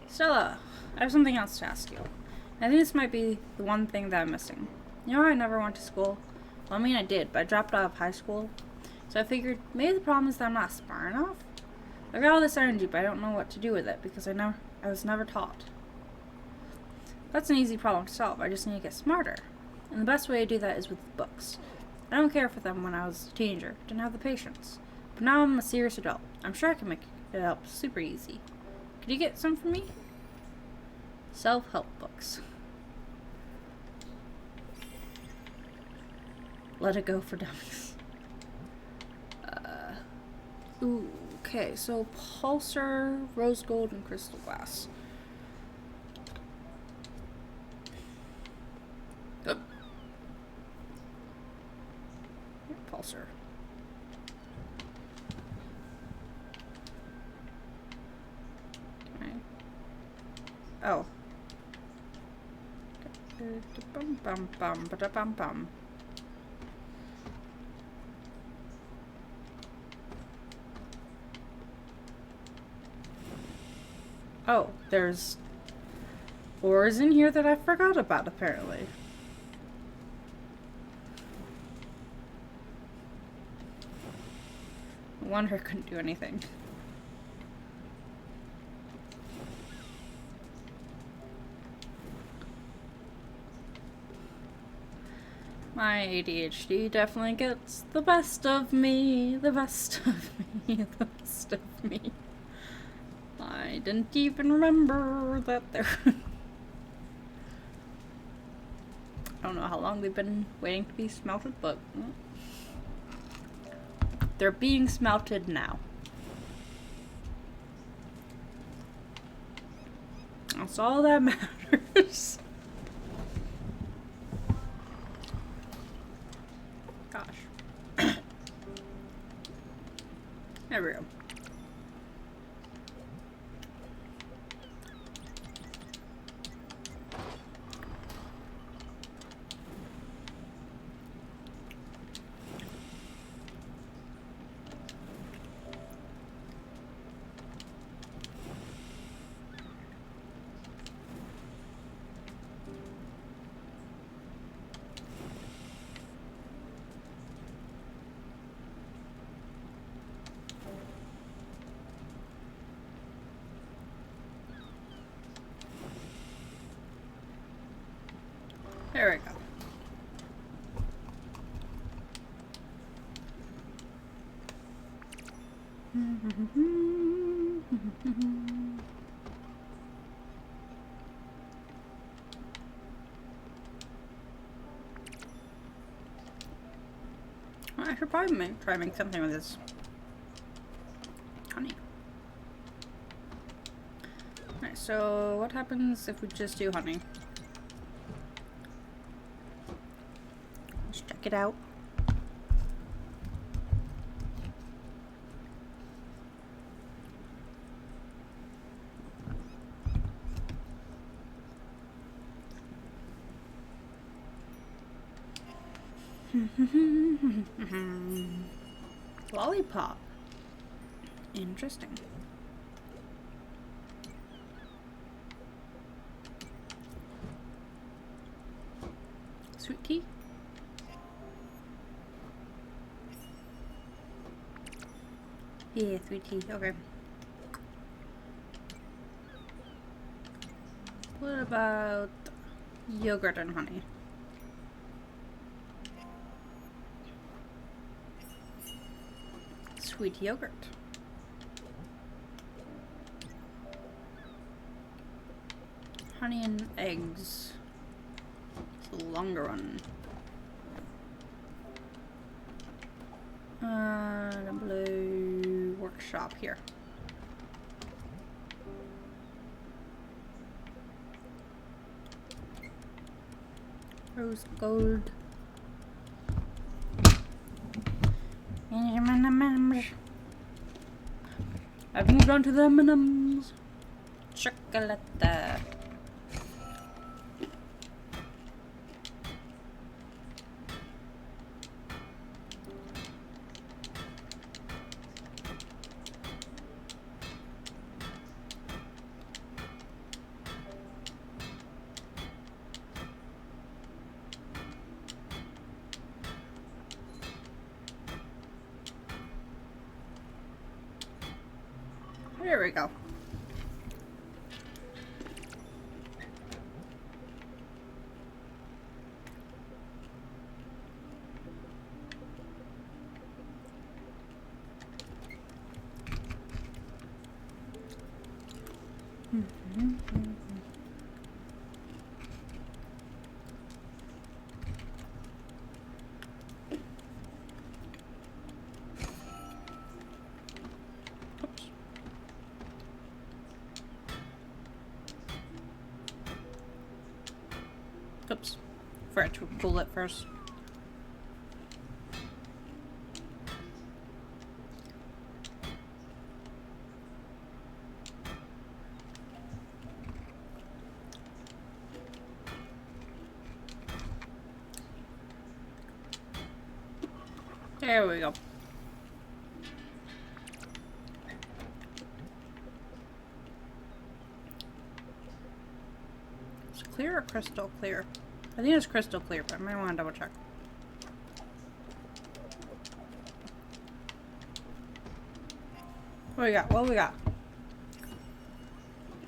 Stella, I have something else to ask you. I think this might be the one thing that I'm missing. You know, I never went to school. Well, I mean, I did, but I dropped out of high school. So I figured maybe the problem is that I'm not smart enough. I got all this energy, but I don't know what to do with it because I was never taught. That's an easy problem to solve. I just need to get smarter. And the best way to do that is with books. I don't care for them when I was a teenager. Didn't have the patience. But now I'm a serious adult. I'm sure I can make it up super easy. Could you get some for me? Self-help books. Let It Go for Dummies. Ooh, okay, so Pulsar, Rose Gold, and Crystal Glass. Oh. Pulsar. Okay. Oh. Bum bum bum ba bum bum. Oh, there's ores in here that I forgot about, apparently. No wonder I couldn't do anything. My ADHD definitely gets the best of me, the best of me, the best of me. I didn't even remember that there... I don't know how long they've been waiting to be smelted, but... they're being smelted now. That's all that matters. Gosh. There we go. There we go. I should probably try to make something with this honey. Alright, so what happens if we just do honey? Let's check it out. Lollipop. Interesting. Sweet tea? Yeah, sweet tea. Okay. What about yogurt and honey? Sweet yogurt. honey and eggs. It's a longer one. The blue workshop here. Rose gold. I've moved on to the M&M's. Chocolate. There we go. Oops. Forgot to pull it first. There we go. Is it clear or crystal clear? I think it's crystal clear, but I might want to double check. What we got? What we got?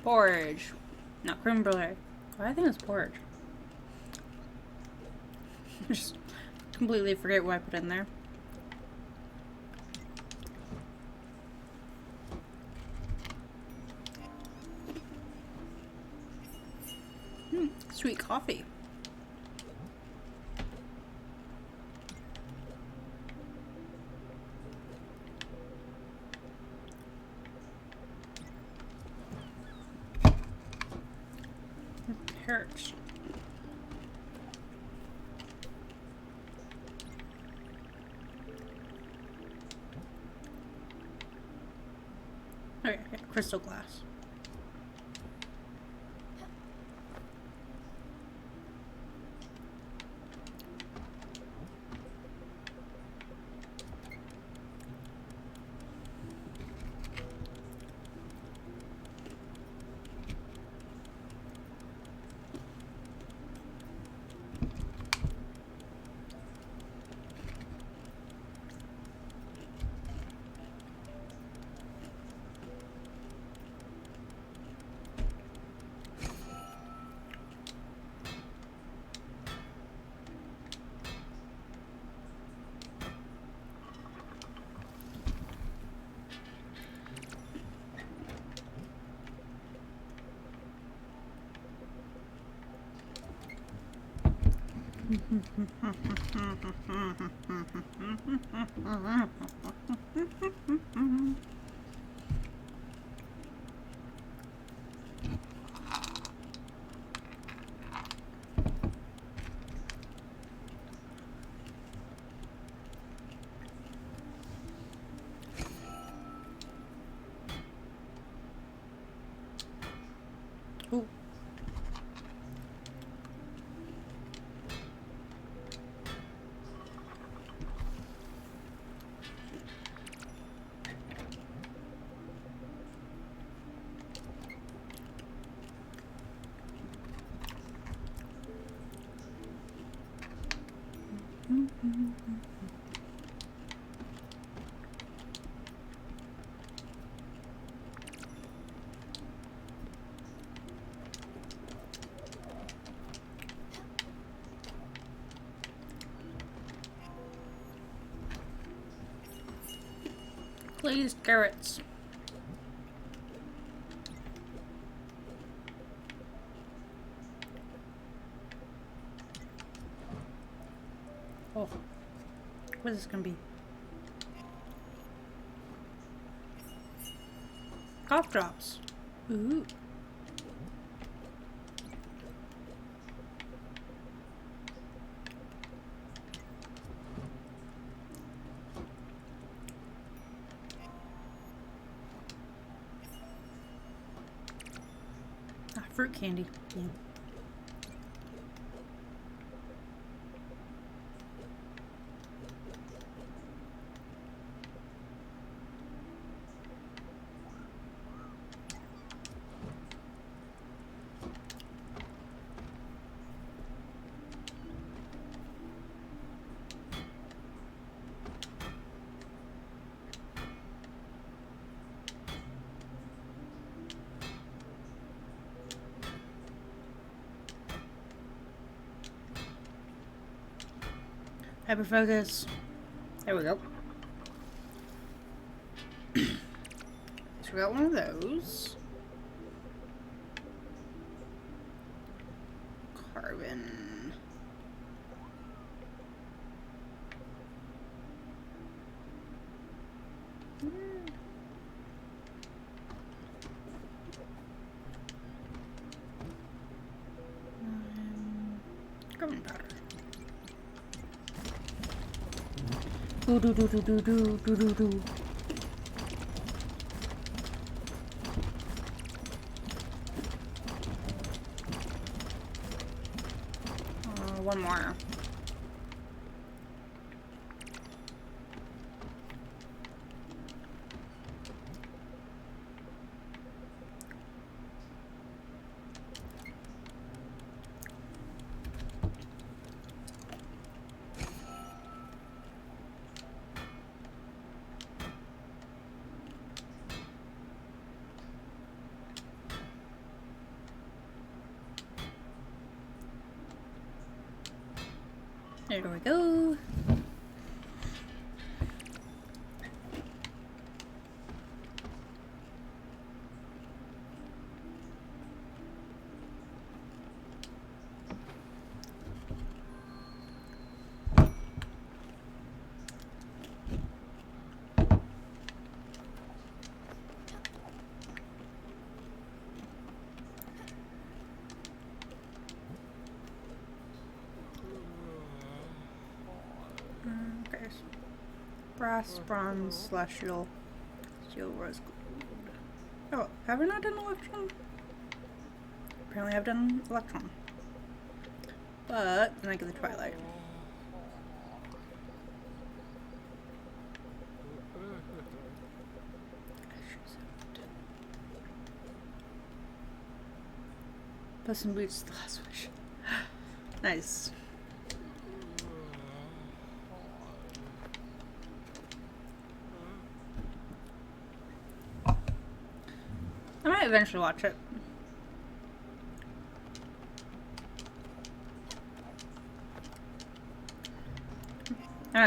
Porridge. No, creme brulee. I think it's porridge. Just completely forget what I put in there. Sweet coffee. Hurts. Okay, yeah, crystal glass. Ooh. Glazed carrots. Oh. What is this gonna be? Cough drops. Ooh. Ah, fruit candy. Yeah. Hyperfocus. There we go. So we got one of those. Carbon. Carbon powder. Do do do do do do do do do. One more. There we go. Okay. Brass, bronze, celestial, steel, rose gold. Oh, have I not done electron? Apparently I've done electron. But then I get the twilight. Puss in Boots, the last wish. Nice. I might eventually watch it.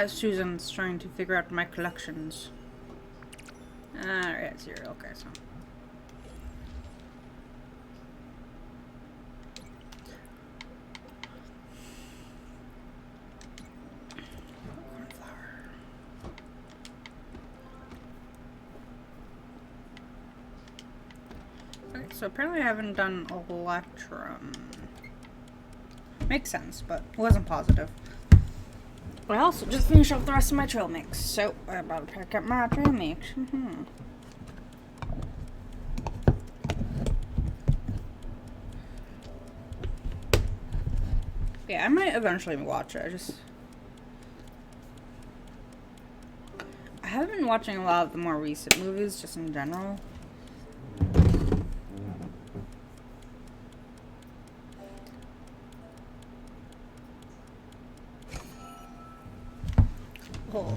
Susan's trying to figure out my collections. Alright, 0. Okay, so. Okay, so apparently I haven't done electrum. Makes sense, but wasn't positive. I also just finished off the rest of my trail mix, so I'm about to pick up my trail mix. Yeah, I might eventually watch it. I haven't been watching a lot of the more recent movies, just in general. Oh.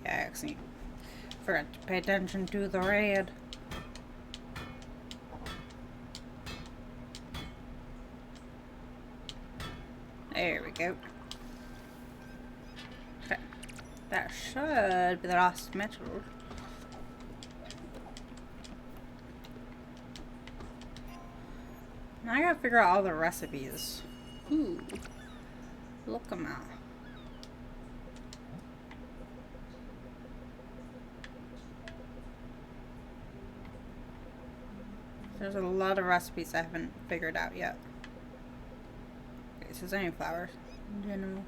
Yeah, I actually forgot to pay attention to the red. go. Okay. That should be the last metal. Now I gotta figure out all the recipes. Ooh. Look them out. There's a lot of recipes I haven't figured out yet. Okay, so there's any flowers in general.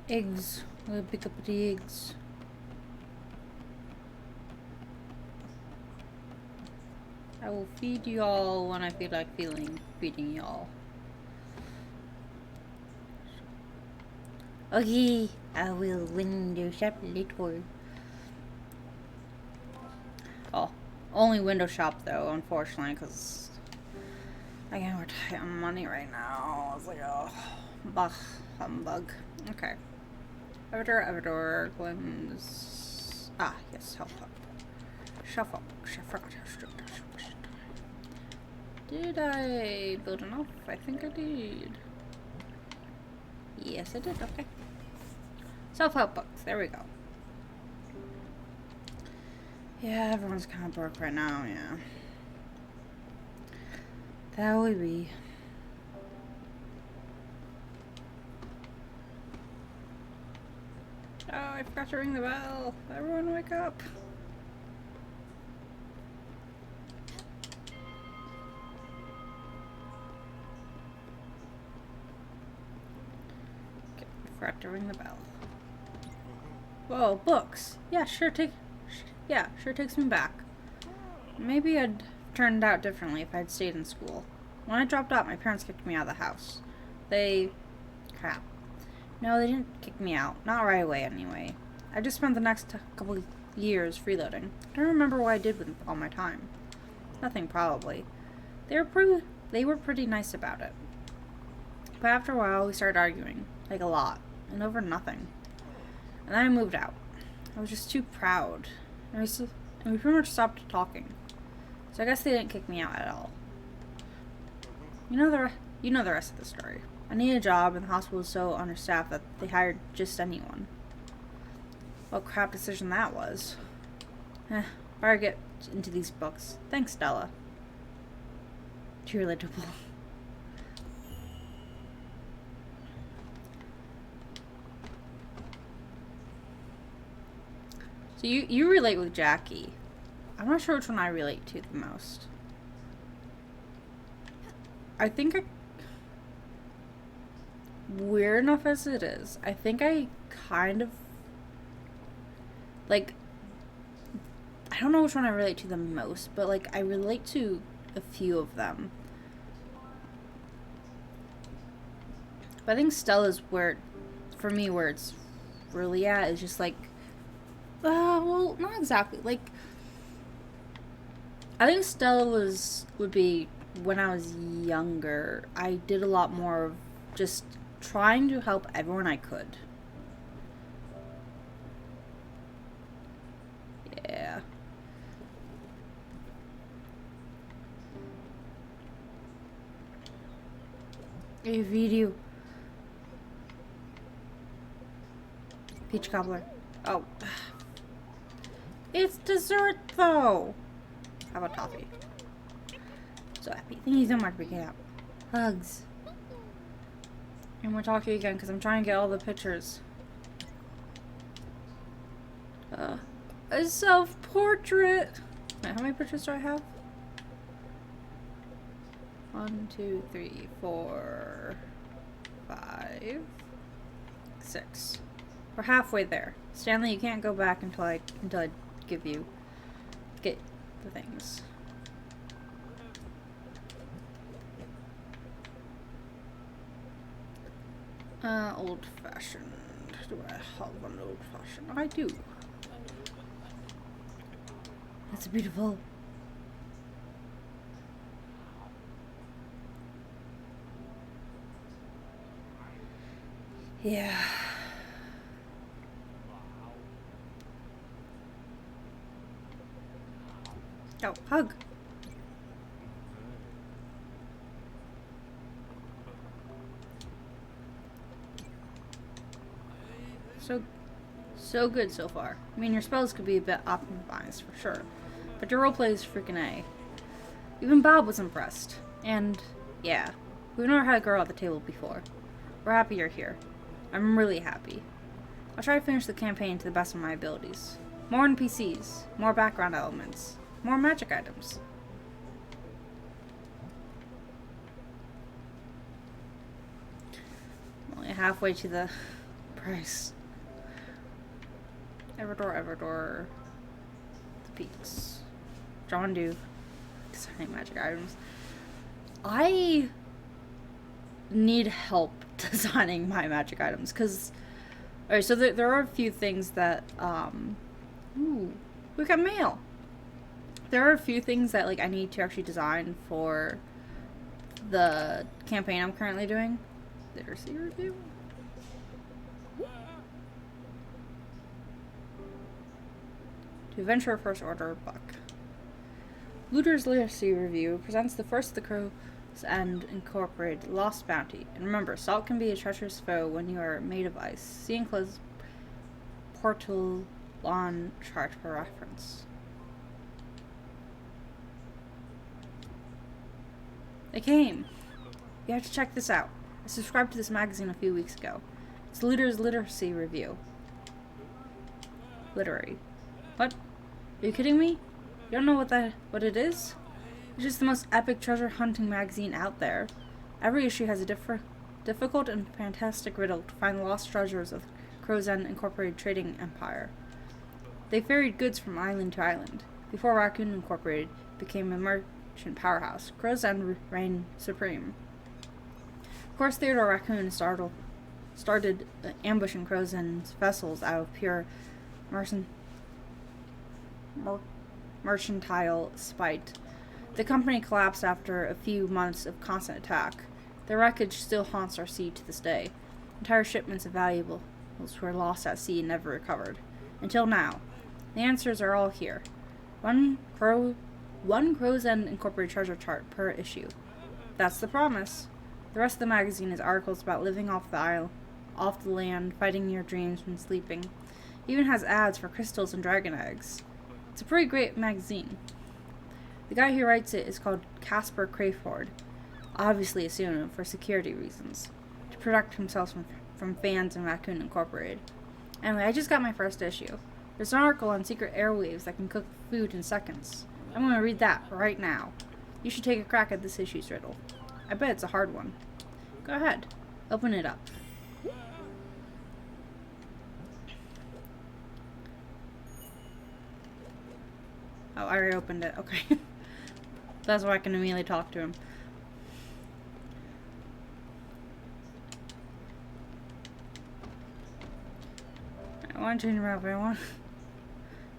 Eggs. We'll pick up the eggs. I will feed y'all when I feel like feeding y'all. Okay, I will window shop later. Oh, only window shop though, unfortunately, because again we're tight on money right now. It's like, oh, bah, humbug. Okay. Evador, Glenn's. Ah, yes, help up. Shuffle. Did I build enough? I think I did. Yes, I did. Okay. Self-help books. There we go. Yeah, everyone's kind of broke right now, yeah. That would be. Oh, I forgot to ring the bell. Everyone wake up. Okay, forgot to ring the bell. Whoa, books. Yeah, sure takes me back. Maybe I'd turned out differently if I'd stayed in school. When I dropped out, my parents kicked me out of the house. Crap. No, they didn't kick me out. Not right away, anyway. I just spent the next couple of years freeloading. I don't remember what I did with all my time. Nothing, probably. They were pretty nice about it. But after a while, we started arguing. Like, a lot. And over nothing. And then I moved out. I was just too proud. And we pretty much stopped talking. So I guess they didn't kick me out at all. You know the rest of the story. I needed a job, and the hospital was so understaffed that they hired just anyone. What crap decision that was. Better get into these books. Thanks, Stella. Too relatable. So you relate with Jackie. I'm not sure which one I relate to the most. I think weird enough as it is, I think I kind of like, I don't know which one I relate to the most, but like I relate to a few of them. But I think Stella's where it's really at is just like, well, not exactly. Like, I think Stella would be when I was younger. I did a lot more of just trying to help everyone I could. Yeah. A video. Peach cobbler. Oh. It's dessert though. How about toffee? So happy. Thank you so much for picking up. Hugs. And we'll talk to you again because I'm trying to get all the pictures. A self-portrait. Wait, how many pictures do I have? 1, 2, 3, 4, 5, 6. We're halfway there. Stanley, you can't go back until I get the things. Old fashioned. Do I have an old fashioned? I do. That's beautiful. Yeah. Oh, hug. So good so far. I mean, your spells could be a bit optimized for sure, but your roleplay is freaking A. Even Bob was impressed. And, yeah, we've never had a girl at the table before. We're happy you're here. I'm really happy. I'll try to finish the campaign to the best of my abilities. More NPCs, more background elements, more magic items. Only halfway to the price. Everdor. The Peaks. John Dew. Designing magic items. I need help designing my magic items because, alright, so there are a few things that ooh, we got mail. There are a few things that like I need to actually design for the campaign I'm currently doing. Literacy review. To Adventure First Order Buck. Looter's Literacy Review presents the first of the Crow's End Incorporated Lost Bounty. And remember, salt can be a treacherous foe when you are made of ice. See enclosed portal on chart for reference. They came! You have to check this out. I subscribed to this magazine a few weeks ago. It's Looter's Literacy Review. Literary. What? Are you kidding me? You don't know what it is? It's just the most epic treasure hunting magazine out there. Every issue has a difficult and fantastic riddle to find the lost treasures of Crow's End Incorporated trading empire. They ferried goods from island to island. Before Raccoon Incorporated became a merchant powerhouse, Crow's End reigned supreme. Of course, Theodore Raccoon started ambushing Crow's End's vessels out of pure mercantile spite. The company collapsed after a few months of constant attack. The wreckage still haunts our sea to this day. Entire shipments of valuables were lost at sea and never recovered. Until now. The answers are all here. One Crow's End Incorporated treasure chart per issue. That's the promise. The rest of the magazine is articles about living off the isle, off the land, fighting your dreams when sleeping. It even has ads for crystals and dragon eggs. It's a pretty great magazine. The guy who writes it is called Casper Crayford, obviously a pseudonym for security reasons, to protect himself from fans in Raccoon Incorporated. Anyway, I just got my first issue. There's an article on secret airwaves that can cook food in seconds. I'm going to read that right now. You should take a crack at this issue's riddle. I bet it's a hard one. Go ahead. Open it up. Oh, I already opened it. Okay. That's why I can immediately talk to him. I want to interrupt. I want...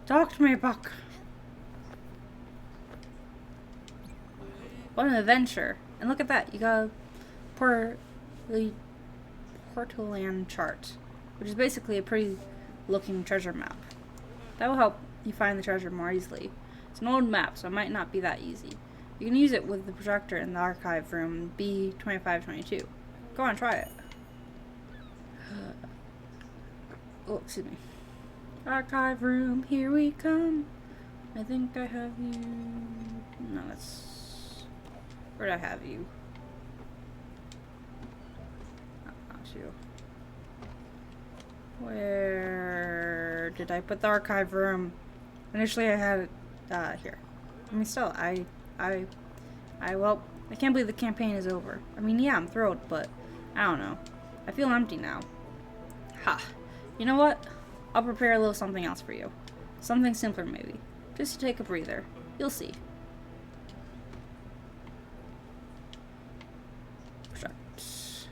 Talk to me, Buck. What an adventure. And look at that. You got the Portoland chart, which is basically a pretty looking treasure map. That will help you find the treasure more easily. It's an old map, so it might not be that easy. You can use it with the projector in the archive room B2522. Go on, try it. Oh, excuse me. Archive room, here we come. I think I have you. No, that's... Where'd I have you? Not you. Where did I put the archive room? Initially I had it here. I mean, still, well, I can't believe the campaign is over. I mean, yeah, I'm thrilled, but I don't know. I feel empty now. Ha. You know what? I'll prepare a little something else for you. Something simpler, maybe. Just to take a breather. You'll see. Charts.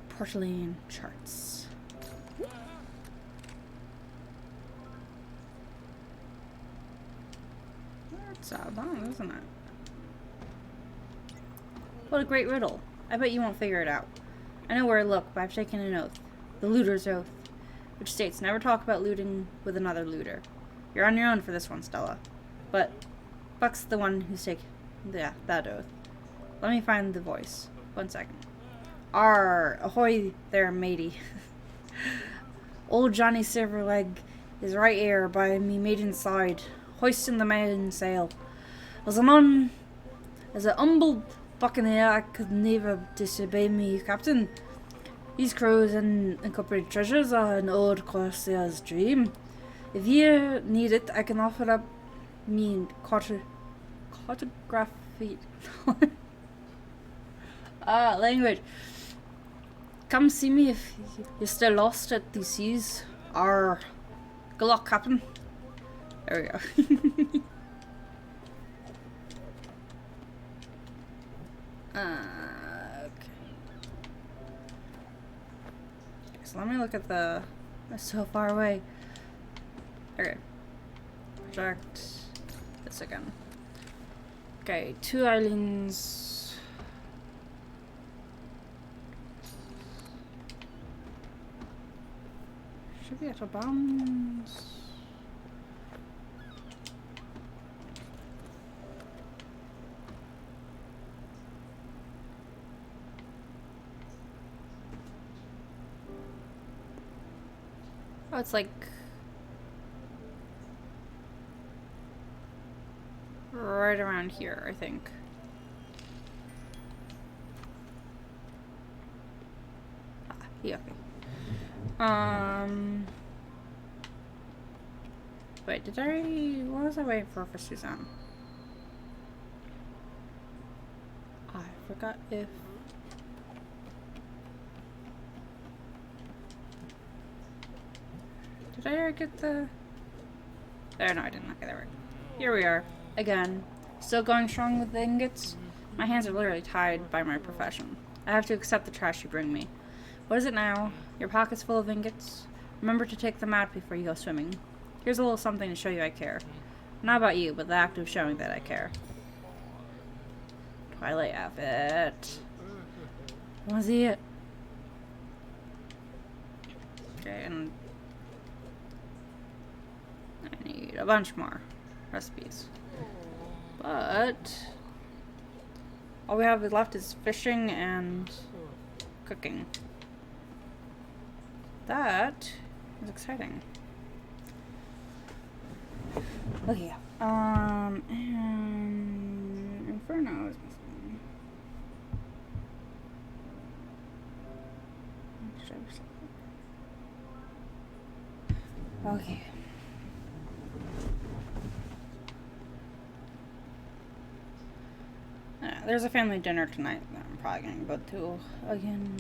Porcelain charts. That's long, isn't it? What a great riddle. I bet you won't figure it out. I know where to look, but I've taken an oath. The looter's oath. Which states, never talk about looting with another looter. You're on your own for this one, Stella. But Buck's the one who's taken that oath. Let me find the voice. 1 second. Arr, ahoy there, matey. Old Johnny Silverleg is right here by me maiden's side, hoisting the mainsail. As an humble buccaneer, I could never disobey me, Captain. These crows and incorporated treasures are an old corsair's dream. If you need it, I can offer up me cartography. Language. Come see me if you're still lost at these seas. Arr. Good luck, Captain. There we go. Okay. So let me look at the... That's so far away. Okay. Project this again. Okay, 2 islands. Should be at a bounds. Oh, it's like right around here, I think. Yeah. Wait, what was I waiting for Suzanne? I forgot if... Did I already get the... There, no, I didn't. Okay, there we go. Here we are. Again. Still going strong with the ingots? My hands are literally tied by my profession. I have to accept the trash you bring me. What is it now? Your pocket's full of ingots? Remember to take them out before you go swimming. Here's a little something to show you I care. Not about you, but the act of showing that I care. Twilight outfit. I want to see it. Okay, and I need a bunch more recipes. But all we have left is fishing and cooking. That is exciting. Okay, and Inferno is missing. Okay. There's a family dinner tonight that I'm probably gonna go to again.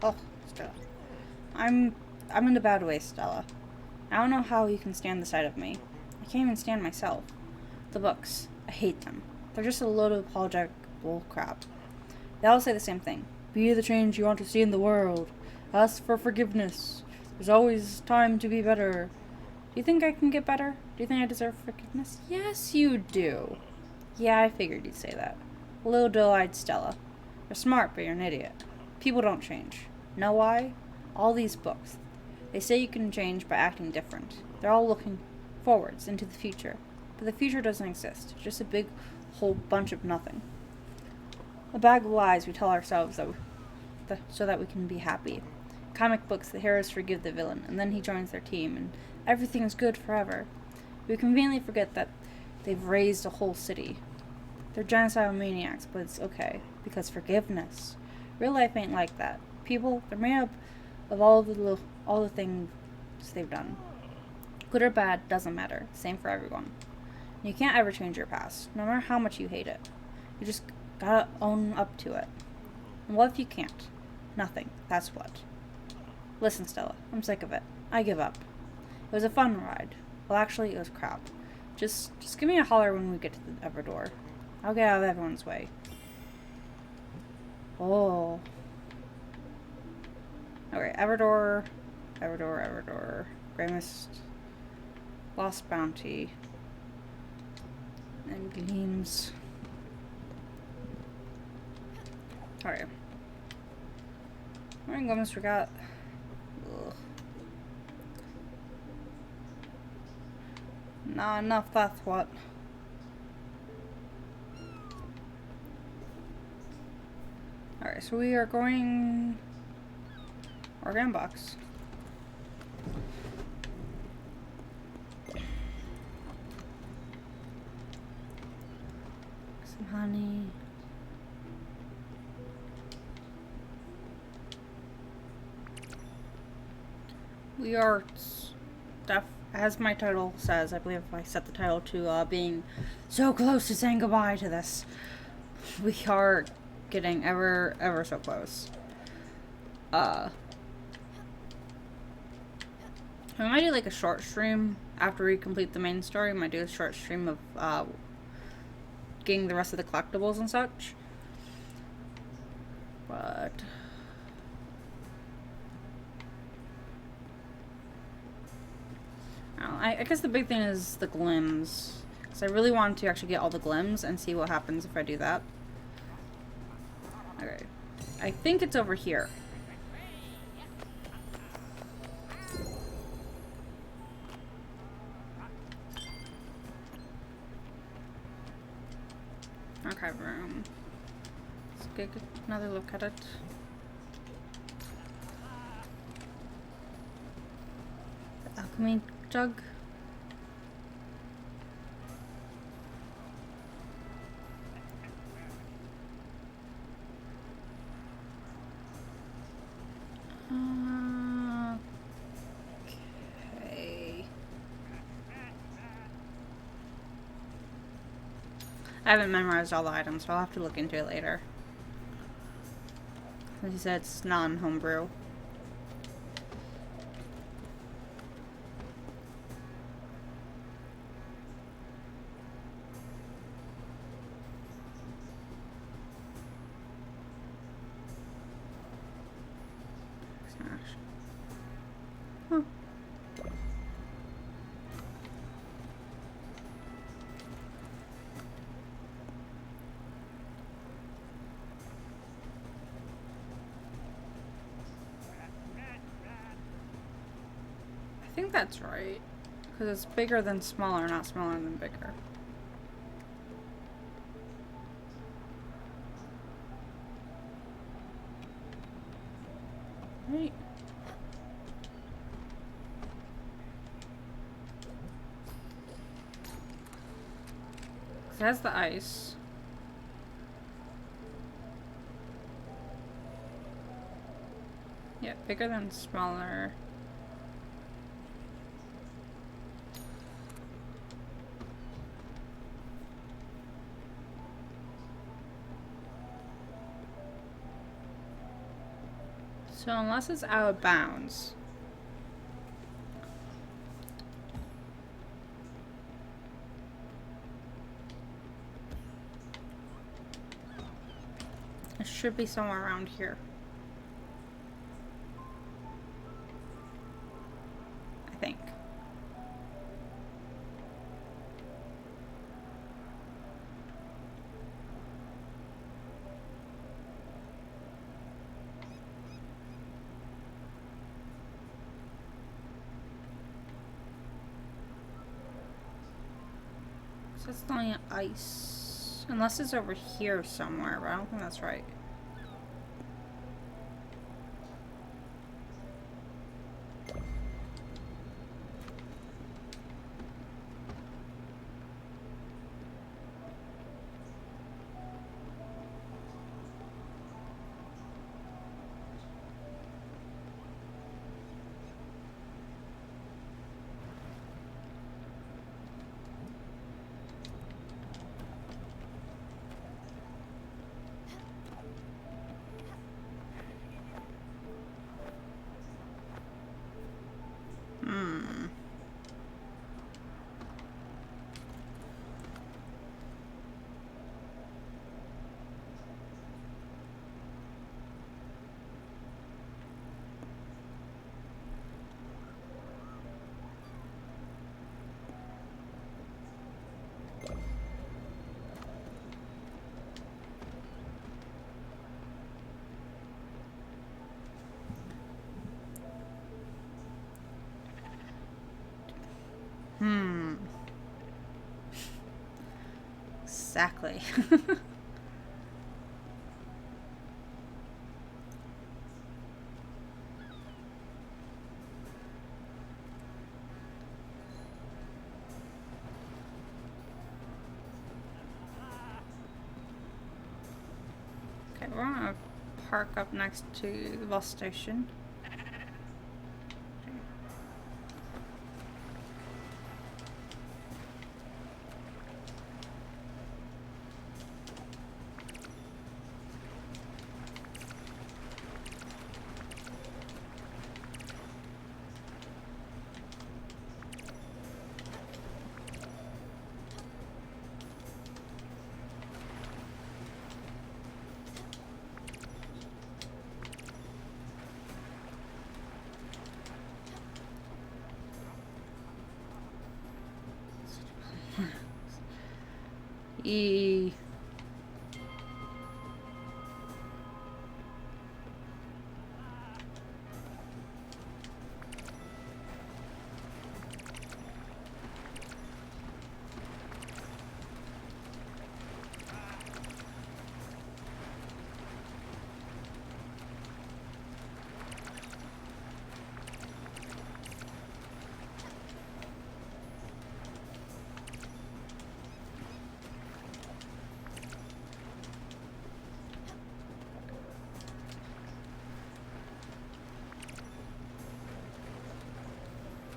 Oh, Stella. I'm in a bad way, Stella. I don't know how you can stand the sight of me. I can't even stand myself. The books. I hate them. They're just a load of apologetic bull crap. They all say the same thing. Be the change you want to see in the world. Ask for forgiveness. There's always time to be better. Do you think I can get better? Do you think I deserve forgiveness? Yes, you do. Yeah, I figured you'd say that. Little dull-eyed Stella. You're smart, but you're an idiot. People don't change. Know why? All these books. They say you can change by acting different. They're all looking forwards into the future. But the future doesn't exist. It's just a big whole bunch of nothing. A bag of lies we tell ourselves so that we can be happy. Comic books, the heroes forgive the villain, and then he joins their team, and everything is good forever. We conveniently forget that they've raised a whole city. They're genocidal maniacs, but it's okay, because forgiveness. Real life ain't like that. People, they're made up of all the things they've done. Good or bad, doesn't matter. Same for everyone. And you can't ever change your past, no matter how much you hate it. You just gotta own up to it. And what if you can't? Nothing. That's what. Listen, Stella, I'm sick of it. I give up. It was a fun ride. Well, actually, it was crap. Just give me a holler when we get to the Everdor. I'll get out of everyone's way. Oh. Okay, Everdor. Grey Mist. Lost Bounty. And Gleams. Alright. How many glims we got? Ugh. Not enough, that's what. Alright, so we are going... Organ box. Some honey. We are, as my title says, I believe I set the title to being so close to saying goodbye to this. We are getting ever so close. We might do like a short stream after we complete the main story. We might do a short stream of getting the rest of the collectibles and such. But I guess the big thing is the glims. Because I really want to actually get all the glims and see what happens if I do that. Okay. I think it's over here. Archive room. Let's get another look at it. The alchemy jug. Okay. I haven't memorized all the items, so I'll have to look into it later. As you said, it's non-homebrew. Huh. I think that's right. Because it's bigger than smaller, not smaller than bigger. Right. It has the ice. Yeah, bigger than smaller. So unless it's out of bounds. It should be somewhere around here. I think. So it's only ice. Unless it's over here somewhere, but I don't think that's right. Hmm. Exactly. Okay, we're gonna park up next to the bus station. E.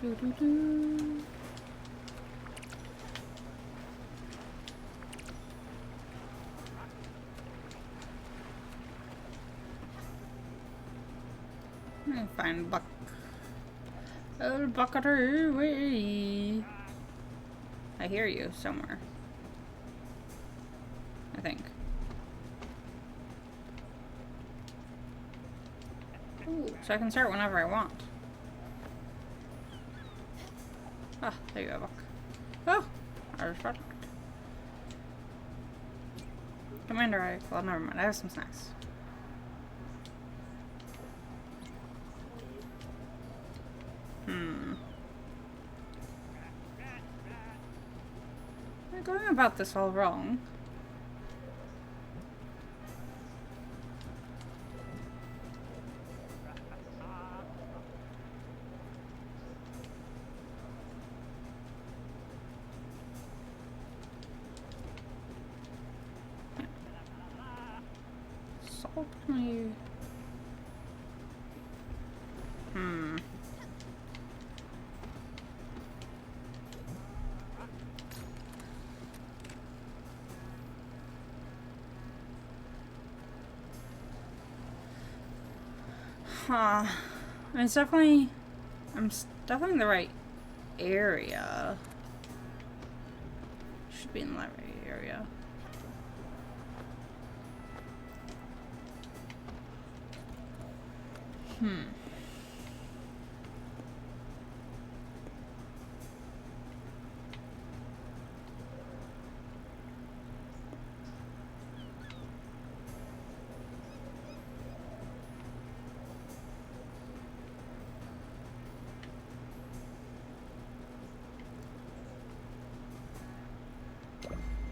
Doo -doo -doo. Let me find Buck. Oh, Buckaroo, way. I hear you somewhere. I think. Ooh, so I can start whenever I want. Ah, there you go, Buck. Oh, I was product. Commander, well, never mind. I have some snacks. I'm going about this all wrong. Salt me. Huh. It's definitely... definitely in the right area. Should be in the right area.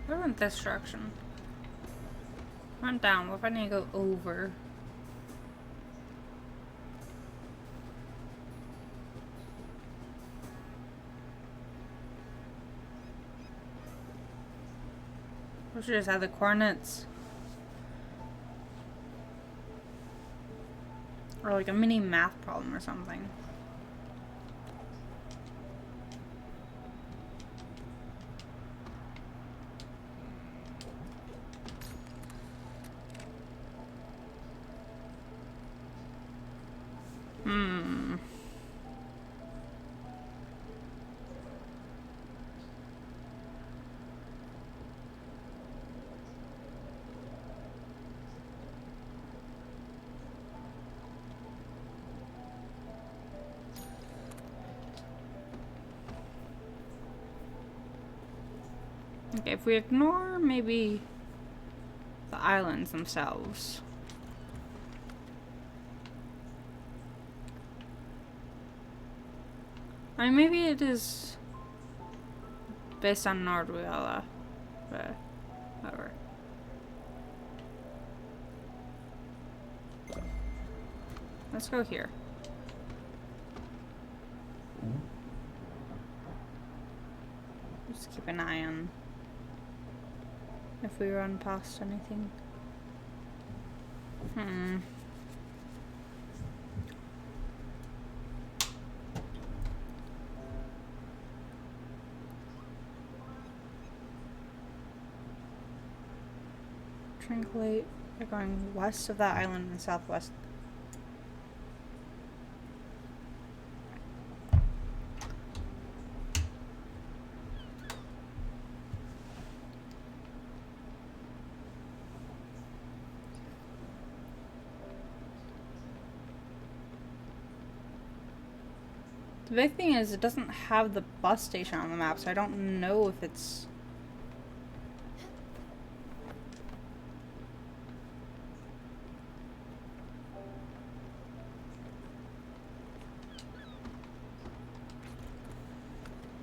I went this direction. Went down. What if I need to go over? We should just have the coordinates. Or like a mini math problem or something. Okay, if we ignore maybe the islands themselves. I mean, maybe it is Based on Nordwilla. But whatever. Let's go here. Just keep an eye on if we run past anything. Triangulate. We're going west of that island and southwest. The big thing is it doesn't have the bus station on the map, so I don't know if it's...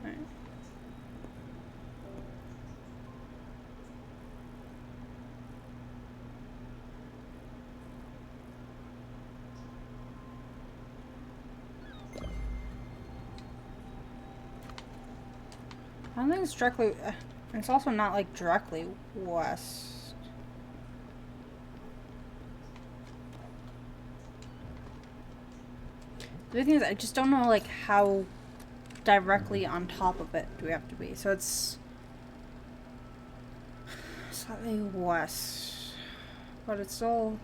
Right. I don't think it's directly... it's also not, like, directly west. The big thing is I just don't know, like, how directly on top of it do we have to be. So it's slightly west. But it's still...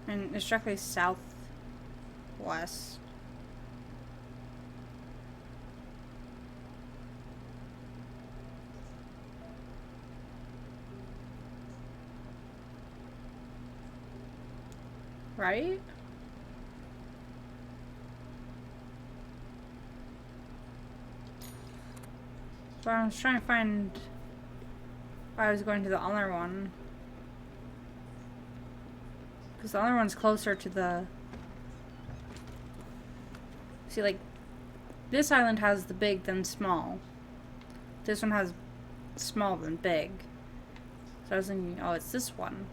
and it's directly southwest. Right? But I was trying to find if I was going to the other one. Because the other one's closer to the... See, like, this island has the big then small. This one has small then big. So I was thinking, oh, it's this one.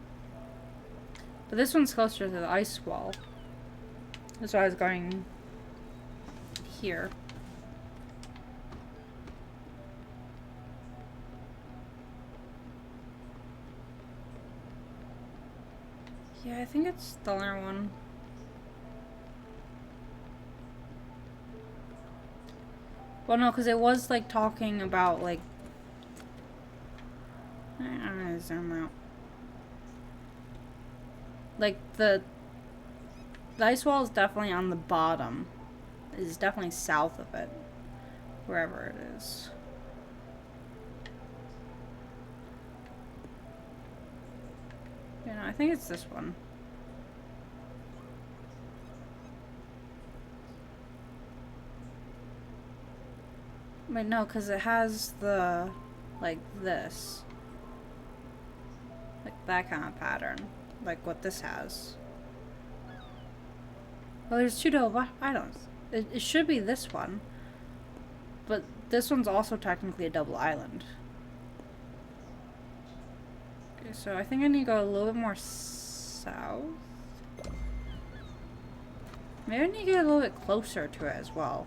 But this one's closer to the ice wall. That's why I was going here. Yeah, I think it's the other one. Well, no, because it was, like, talking about, like... I'm gonna zoom out. Like, the ice wall is definitely on the bottom. It's definitely south of it. Wherever it is. You know, I think it's this one. Wait, no, because it has the, like, this. Like, that kind of pattern. Like what this has. Well, there's two double islands. It should be this one. But this one's also technically a double island. Okay, so I think I need to go a little bit more south. Maybe I need to get a little bit closer to it as well.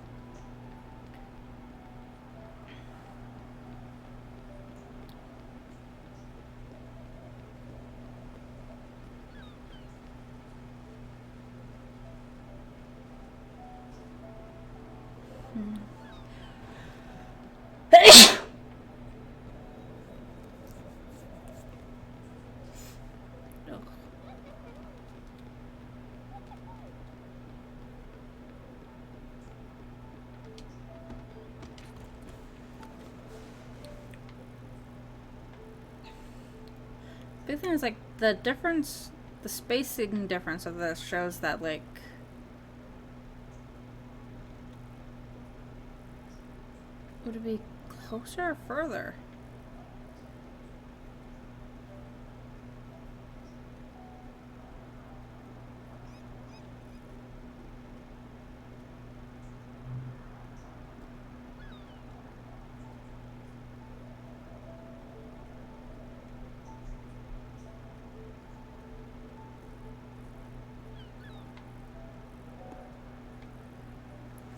Big thing is, like, the difference, the spacing difference of this shows that, like, would it be closer or further?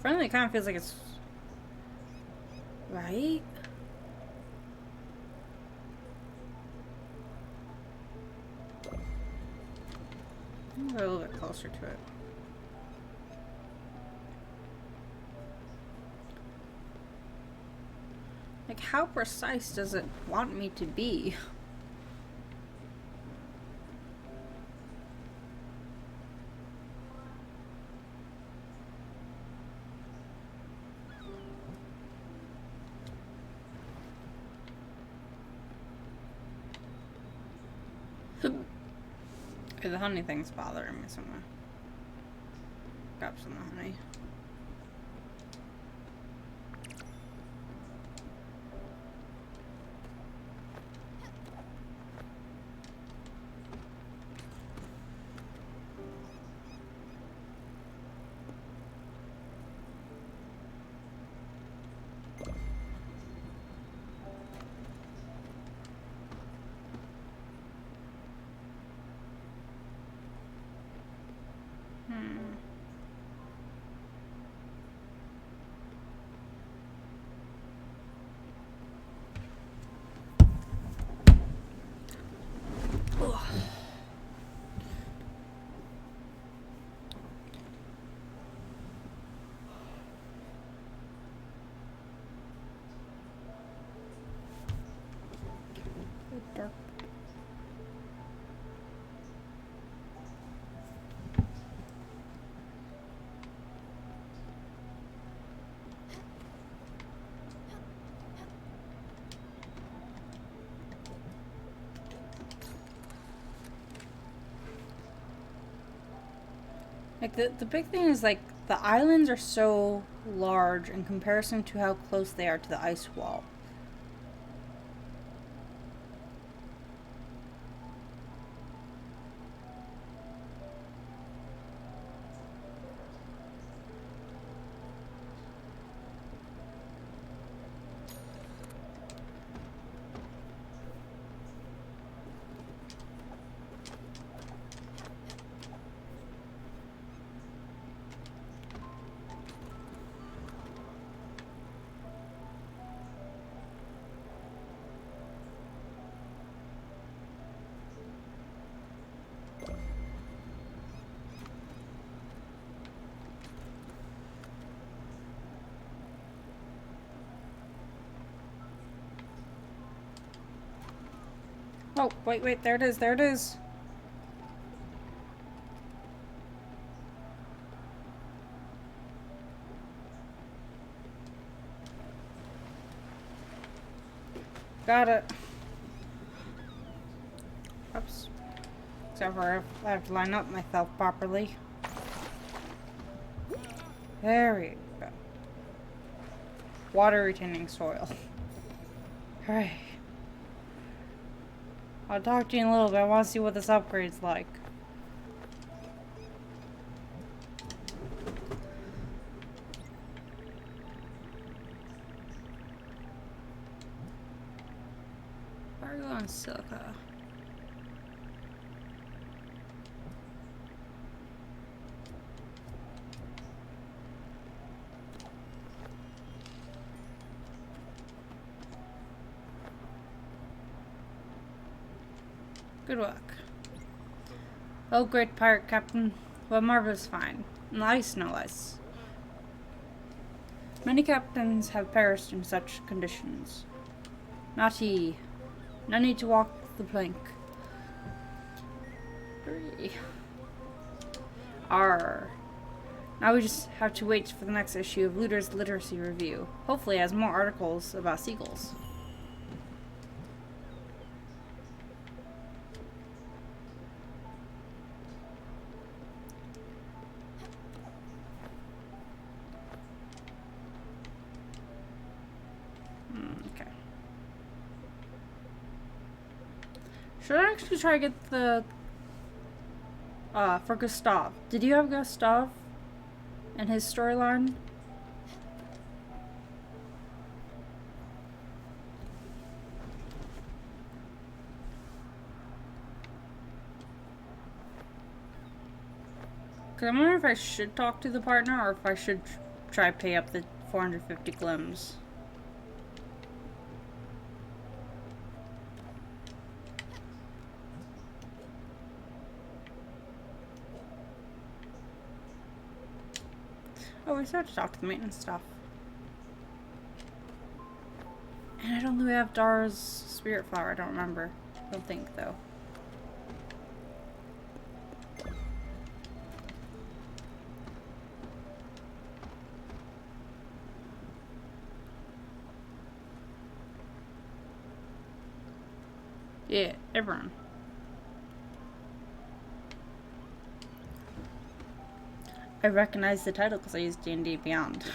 Friendly, it kind of feels like it's... Right? I'm gonna go a little bit closer to it. Like, how precise does it want me to be? Okay, the honey thing's bothering me somewhere. Grab some of the honey. Dark. Like, the big thing is, like, the islands are so large in comparison to how close they are to the ice wall. Oh, wait, there it is, there it is. Got it. Oops. Except for I have to line up myself properly. There we go. Water retaining soil. Alright. I'll talk to you in a little bit. I want to see what this upgrade's like. Cargo and silica. Good work. Oh, great pirate captain. What marvelous find. Nice, no less. Many captains have perished in such conditions. Not he. No need to walk the plank. Hurry. Arr. Now we just have to wait for the next issue of Looter's Literacy Review. Hopefully it has more articles about seagulls. Okay. Should I actually try to get the... for Gustav. Did you have Gustav and his storyline? Because I'm wondering if I should talk to the partner or if I should after I pay up the 450 glims. Oh, we still have to talk to the maintenance stuff. And I don't think we have Dara's Spiritfarer. I don't remember. I don't think, though. Yeah, everyone. I recognize the title because I used D&D Beyond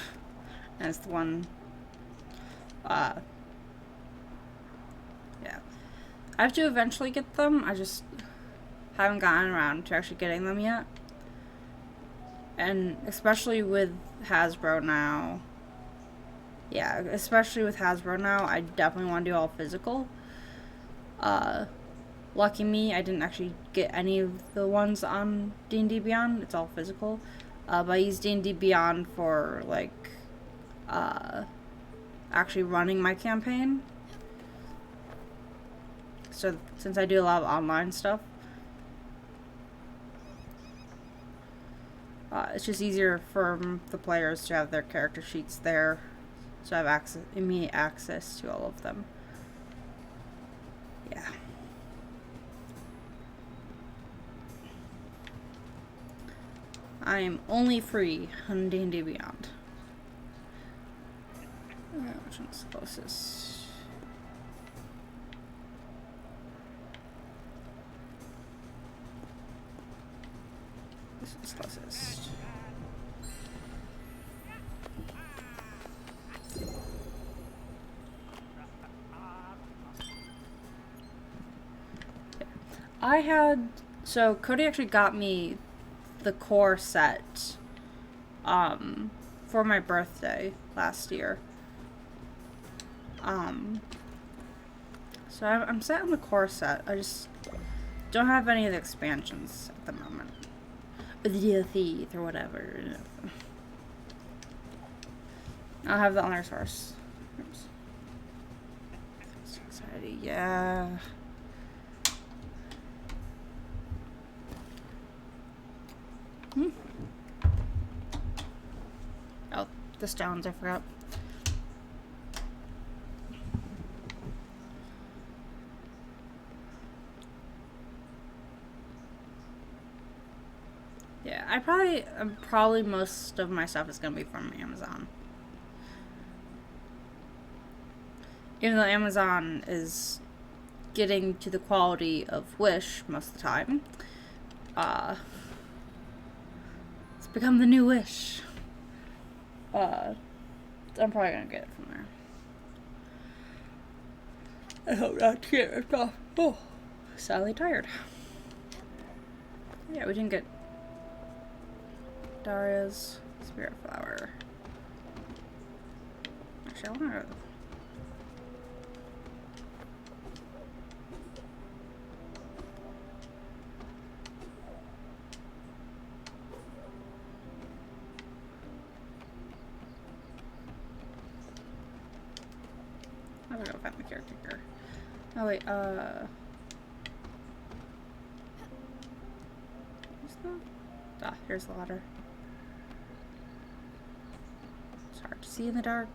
as the one. Yeah. I have to eventually get them. I just haven't gotten around to actually getting them yet. And especially with Hasbro now. Yeah, especially with Hasbro now, I definitely want to do all physical. Lucky me, I didn't actually get any of the ones on D&D Beyond. It's all physical. But I used D&D Beyond for, like, actually running my campaign. So, since I do a lot of online stuff, it's just easier for the players to have their character sheets there. So I have immediate access to all of them. Yeah. I am only free on D&D Beyond. Which one's the closest? This one's closest. So Cody actually got me the core set for my birthday last year. So I'm set on the core set. I just don't have any of the expansions at the moment. Or the DLCs or whatever. I'll have the honor source. Oops. Society, yeah. Oh, the stones, I forgot. Yeah, probably most of my stuff is gonna be from Amazon. Even though Amazon is getting to the quality of Wish most of the time, it's become the new Wish. I'm probably gonna get it from there. I hope not to get ripped off. Oh, sadly tired. Yeah, we didn't get Daria's Spiritfarer. Actually, I want to. I'm gonna go find the character here. Oh wait, where's the? Ah, here's the ladder. It's hard to see in the dark.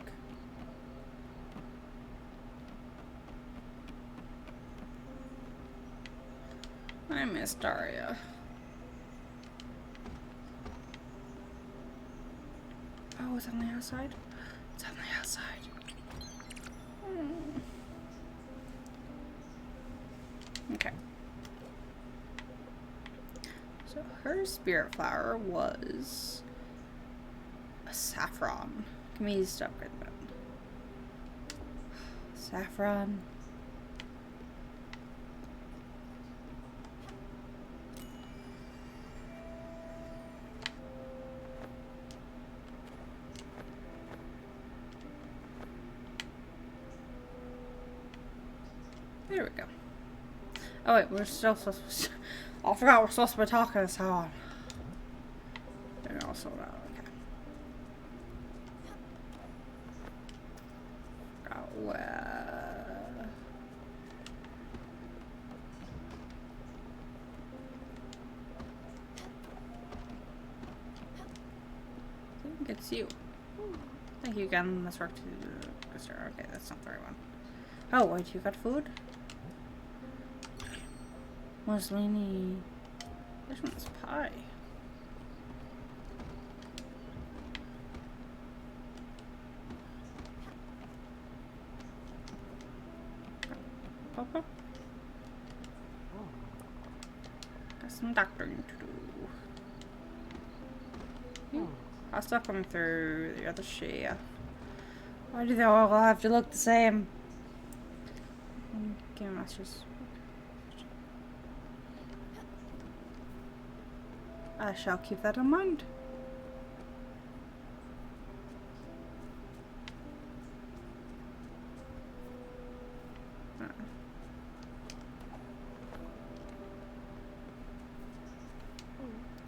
I miss Daria. Oh, it's on the outside? It's on the outside. Okay. So her Spiritfarer was a saffron. Can we use to upgrade that? Saffron. There we go. Oh wait, we're still supposed to... Oh, I forgot we're supposed to be talking this on. And also that, okay. Well, I think it's you. Thank you again. Let's work to okay, that's not the right one. Oh, wait, you got food? Mussolini. This one's pie. Papa? Got some doctoring to do. Hot stuff coming through the other chef. Why do they all have to look the same? Game Masters. I shall keep that in mind.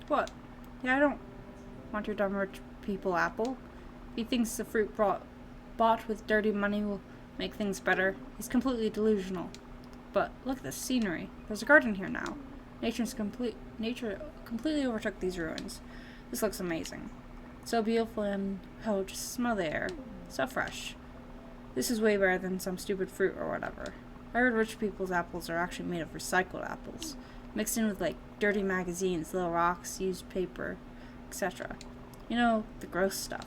What? Yeah, I don't want your dumb rich people apple. He thinks the fruit bought with dirty money will make things better. He's completely delusional. But look at the scenery. There's a garden here now. Nature completely overtook these ruins. This looks amazing. So beautiful and, oh, just smell the air. So fresh. This is way better than some stupid fruit or whatever. I heard rich people's apples are actually made of recycled apples, mixed in with like dirty magazines, little rocks, used paper, etc. You know, the gross stuff.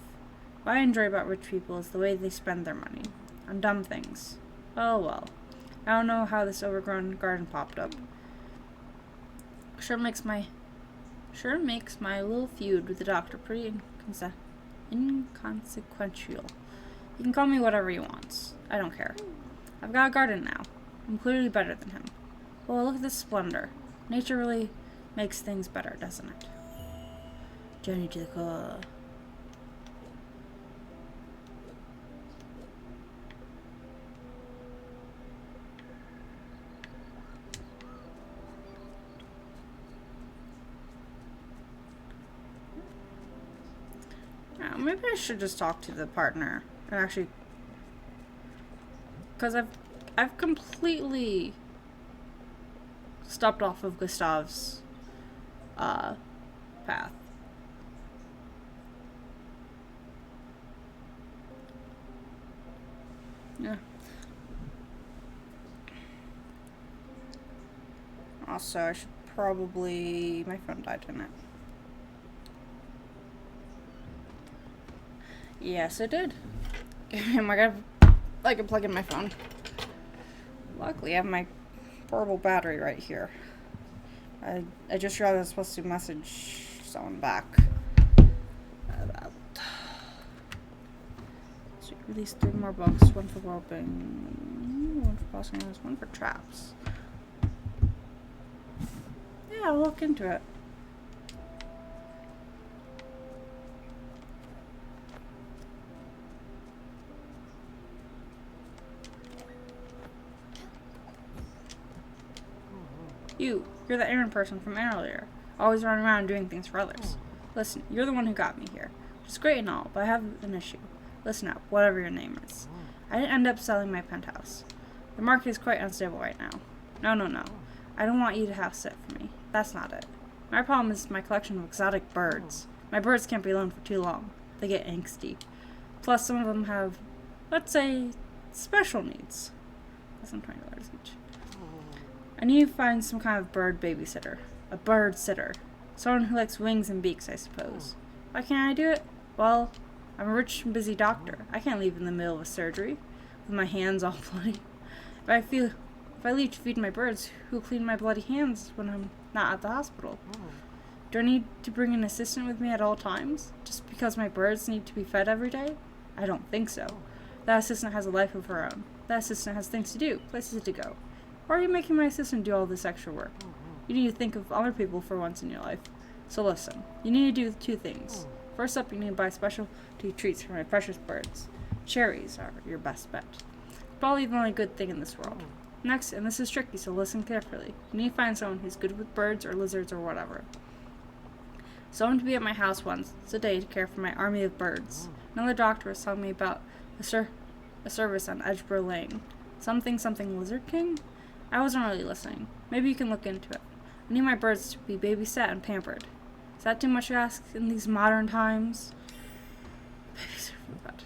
What I enjoy about rich people is the way they spend their money. On dumb things. Oh well. I don't know how this overgrown garden popped up. Sure makes my little feud with the doctor pretty inconsequential. He can call me whatever he wants. I don't care. I've got a garden now. I'm clearly better than him. Well, look at this splendor. Nature really makes things better, doesn't it? Journey to the core. Maybe I should just talk to the partner and actually, because I've completely stopped off of Gustav's path. Yeah. Also, I should probably, my phone died, didn't it? Yes, it did. Oh my god, I can plug in my phone. Luckily, I have my portable battery right here. I just realized I was supposed to message someone back about. So you released 3 more books, 1 for roping, 1 for bossing hours, 1 for traps. Yeah, I'll look into it. You're the errand person from earlier. Always running around doing things for others. Listen, you're the one who got me here. Which is great and all, but I have an issue. Listen up, whatever your name is. I didn't end up selling my penthouse. The market is quite unstable right now. No. I don't want you to house sit for me. That's not it. My problem is my collection of exotic birds. My birds can't be alone for too long. They get angsty. Plus, some of them have, let's say, special needs. That's $20 each. I need to find some kind of bird babysitter. A bird sitter. Someone who likes wings and beaks, I suppose. Why can't I do it? Well, I'm a rich and busy doctor. I can't leave in the middle of a surgery with my hands all bloody. If I leave to feed my birds, who'll clean my bloody hands when I'm not at the hospital? Do I need to bring an assistant with me at all times? Just because my birds need to be fed every day? I don't think so. That assistant has a life of her own. That assistant has things to do, places to go. Why are you making my assistant do all this extra work? You need to think of other people for once in your life. So listen, you need to do 2 things. First up, you need to buy specialty treats for my precious birds. Cherries are your best bet. Probably the only good thing in this world. Next, and this is tricky, so listen carefully. You need to find someone who's good with birds or lizards or whatever. Someone to be at my house once a day to care for my army of birds. Another doctor was telling me about a service on Edgeborough Lane. Something Lizard King? I wasn't really listening. Maybe you can look into it. I need my birds to be babysat and pampered. Is that too much to ask in these modern times? Babysitter for the bed.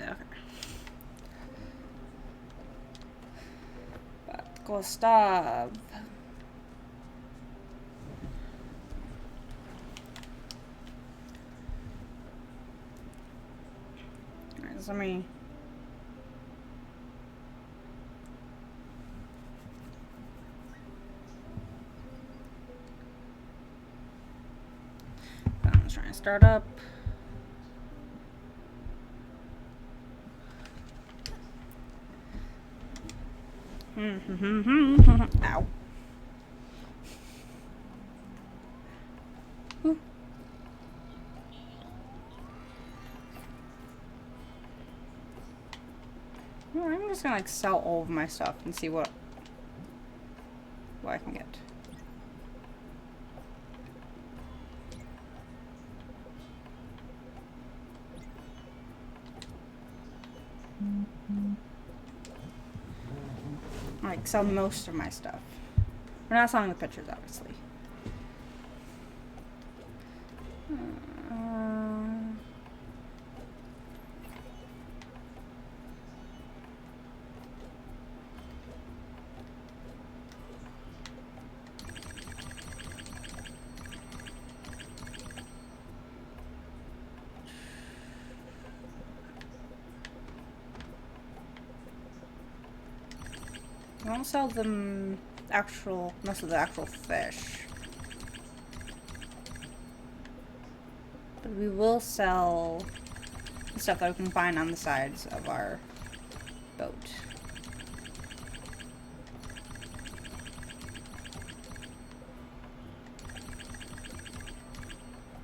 Okay. But Gustav. Alright, so let me. I'm just trying to start up. Ow. Ooh. Well, I'm just gonna like sell all of my stuff and see what I can get. Like sell most of my stuff. We're not selling the pictures, obviously. I won't sell them most of the actual fish. But we will sell the stuff that we can find on the sides of our boat.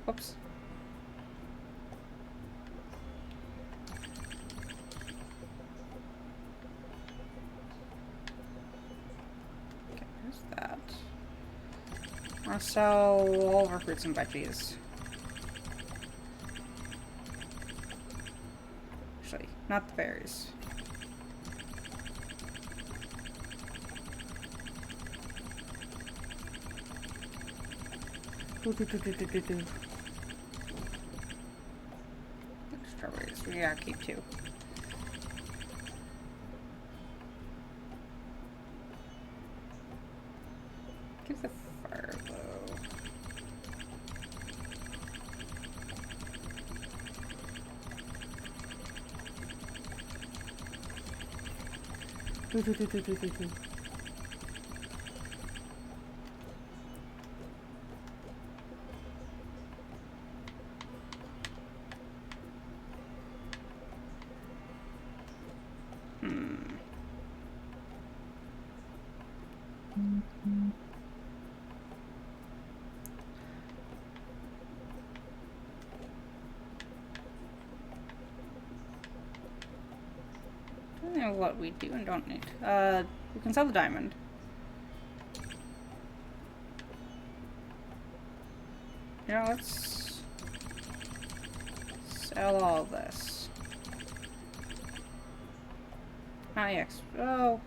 Whoops. Okay, there's that. I'll sell all of our fruits and veggies. Actually, not the berries. Strawberries, we gotta keep two. Give the fire though. I don't know what we do and don't need. We can sell the diamond. You know, let's sell all this. Not the oh.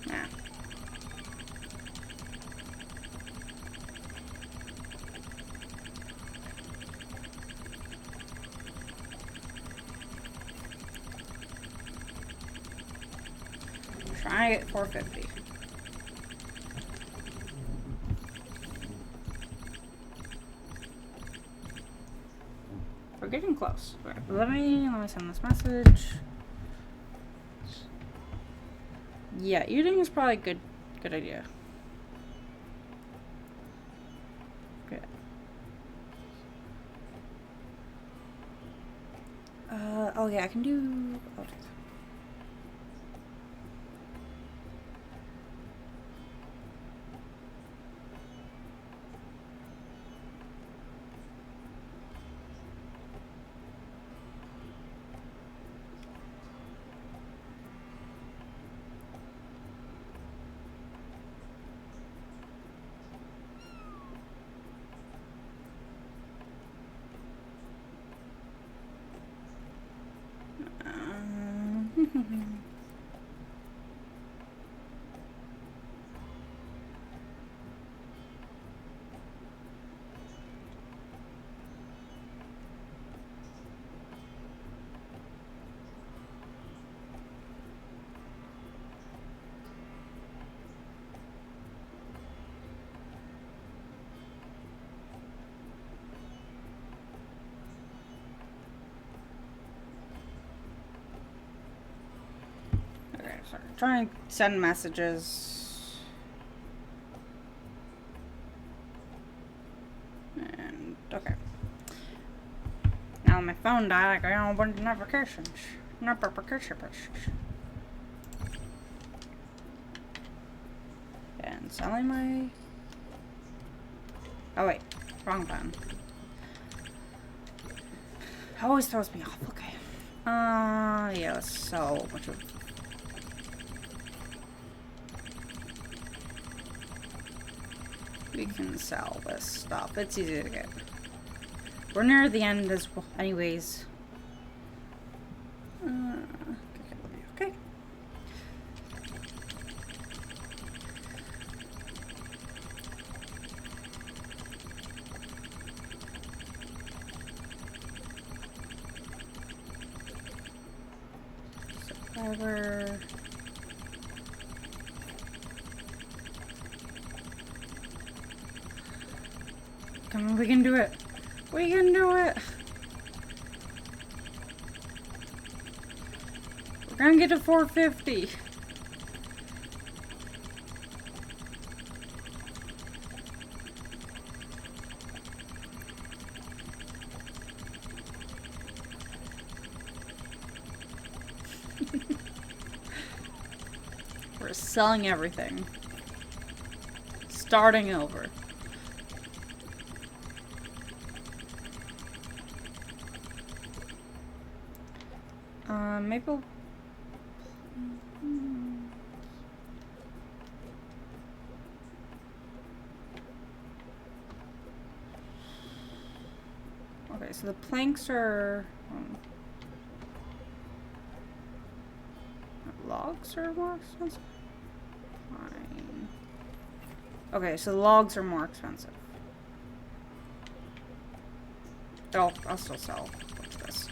Nah. Trying to get 450. We're getting close. Right, let me send this message. Yeah, eating is probably a good idea. Good. Oh yeah, I can do. Oh. Okay, sorry. Trying to send messages. And, okay. Now my phone died, I got a bunch of notifications. And selling my... Oh wait, wrong button. Always throws me off, okay. Yeah, let's sell a bunch of... We can sell this stuff, it's easy to get. We're near the end as well, anyways. Okay. Survivor. Come on, we can do it. We can do it. We're gonna get to 450. We're selling everything. Starting over. Maple. Okay, so the planks are... logs are more expensive? Fine. Okay, so the logs are more expensive. I'll still sell. What's this?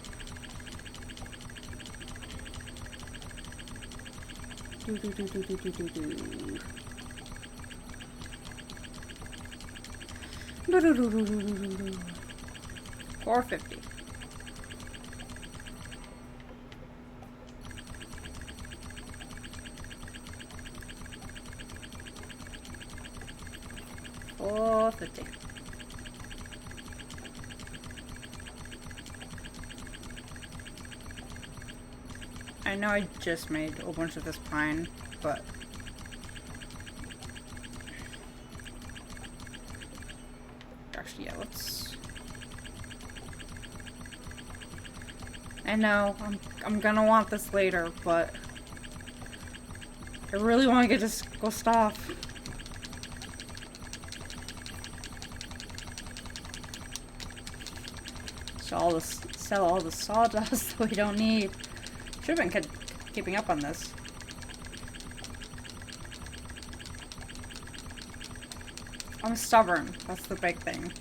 Do. 450. $450. I know I just made a bunch of this pine, but actually, yeah, let's. I know I'm gonna want this later, but I really want to get this ghost off. Sell all the sawdust that we don't need. Should have been keeping up on this. I'm stubborn. That's the big thing.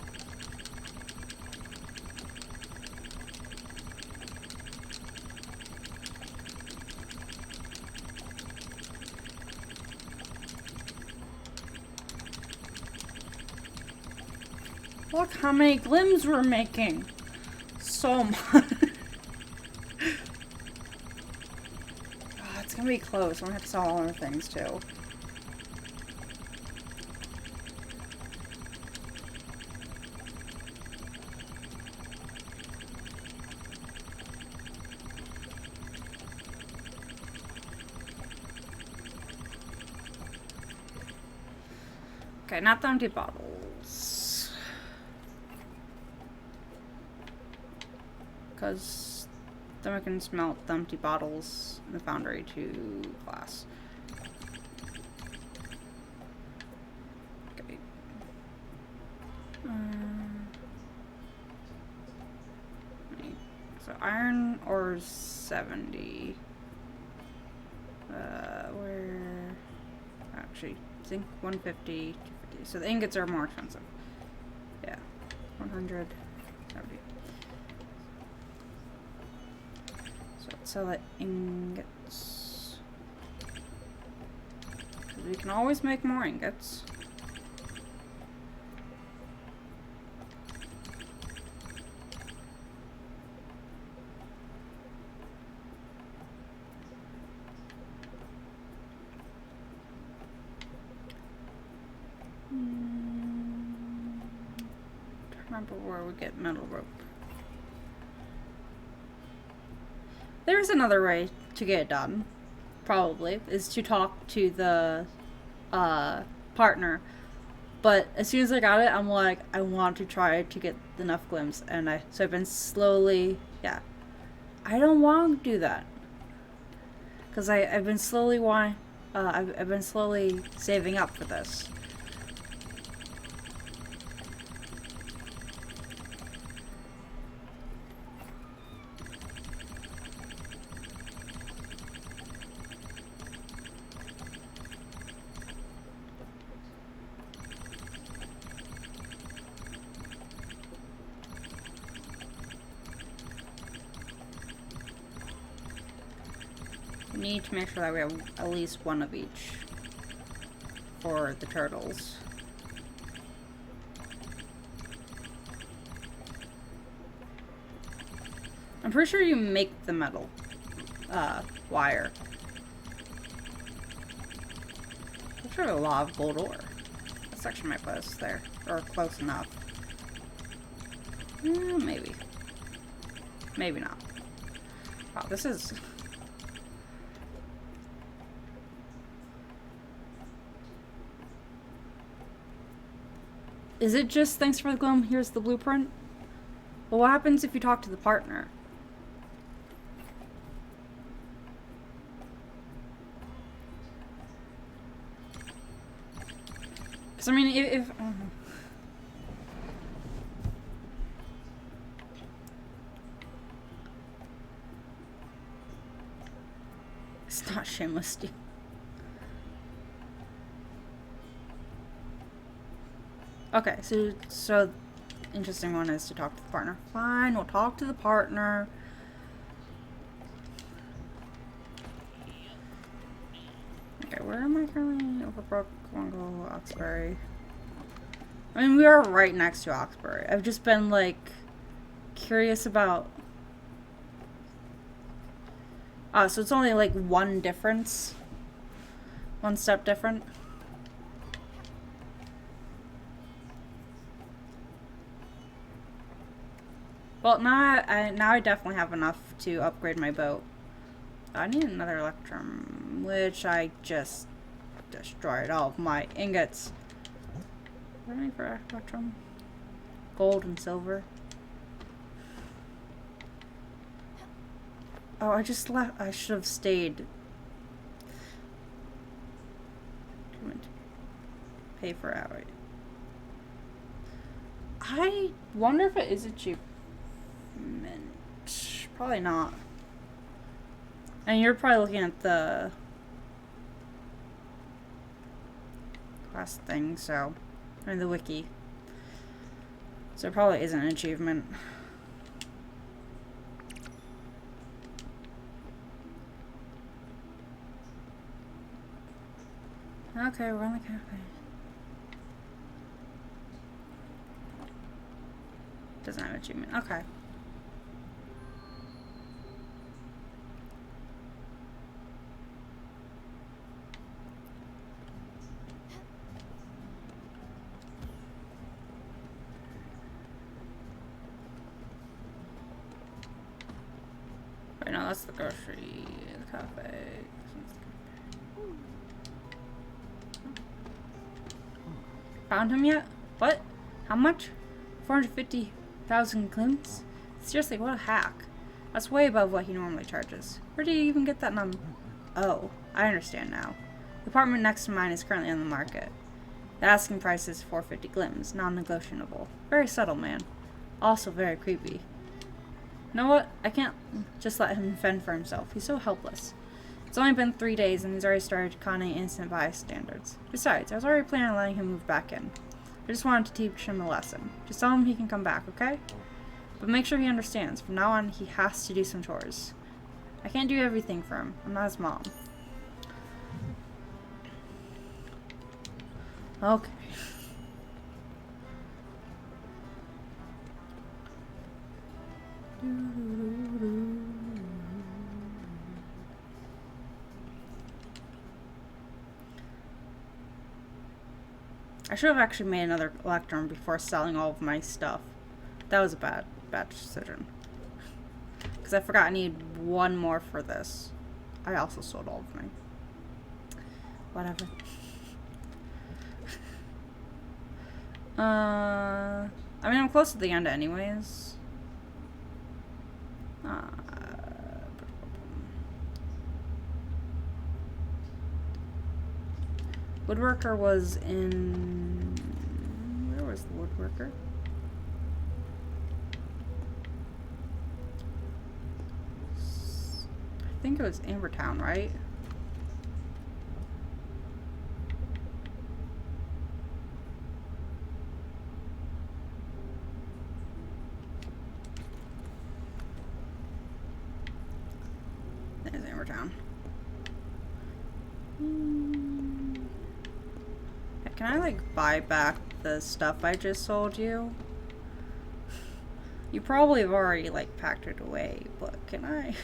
Look how many glims we're making. So much. It's gonna be close. I'm gonna have to sell all other things too. Okay, not the empty bottles. Because then we can smelt the empty bottles in the foundry to glass. Okay. So iron ore 70. actually. Zinc 150, 250. So the ingots are more expensive. Yeah. 100, 70. So let's sell the ingots. Because we can always make more ingots. Remember where we get metal rope. There's another way to get it done, probably, is to talk to the partner. But as soon as I got it, I'm like, I want to try to get enough glims, and so I've been slowly, yeah. I don't want to do that because I've been slowly I've been slowly saving up for this. We need to make sure that we have at least one of each for the turtles. I'm pretty sure you make the metal wire. I'm sure a lot of gold ore. That's actually my place there, or close enough. Maybe. Maybe not. Wow, this is... Is it just thanks for the gloom, here's the blueprint? Well, what happens if you talk to the partner? Because, I mean, if it's not shameless, Steve. Okay, so interesting one is to talk to the partner. Fine, we'll talk to the partner. Okay, where am I currently? Overbrook, Wongo, Oxbury. I mean, we are right next to Oxbury. I've just been, like, curious about... so it's only, like, one difference. One step different. Well, now I definitely have enough to upgrade my boat. I need another electrum, which I just destroyed all of my ingots. What do I need for electrum? Gold and silver. Oh, I just left. I should have stayed. Pay for outright. I wonder if it is achievement. Probably not. And you're probably looking at the class thing, so, or the wiki. So it probably isn't an achievement. Okay, we're on the cafe. Doesn't have an achievement. Okay. Wait, no, that's the grocery, the cafe. Found him yet? What? How much? 450,000 glims? Seriously, what a hack. That's way above what he normally charges. Where did he even get that number? Oh, I understand now. The apartment next to mine is currently on the market. The asking price is 450 glims, non-negotiable. Very subtle, man. Also very creepy. You know what? I can't just let him fend for himself. He's so helpless. It's only been 3 days and he's already started conning innocent bystanders. Besides, I was already planning on letting him move back in. I just wanted to teach him a lesson. Just tell him he can come back, okay? But make sure he understands. From now on, he has to do some chores. I can't do everything for him. I'm not his mom. Okay. I should have actually made another electron before selling all of my stuff. That was a bad decision. Because I forgot I need one more for this. I also sold all of mine. Whatever. I mean, I'm close to the end anyways. Woodworker was in... Where was the woodworker? I think it was Ambertown, right? There's Ambertown. Can I, like, buy back the stuff I just sold you? You probably have already, like, packed it away, but can I,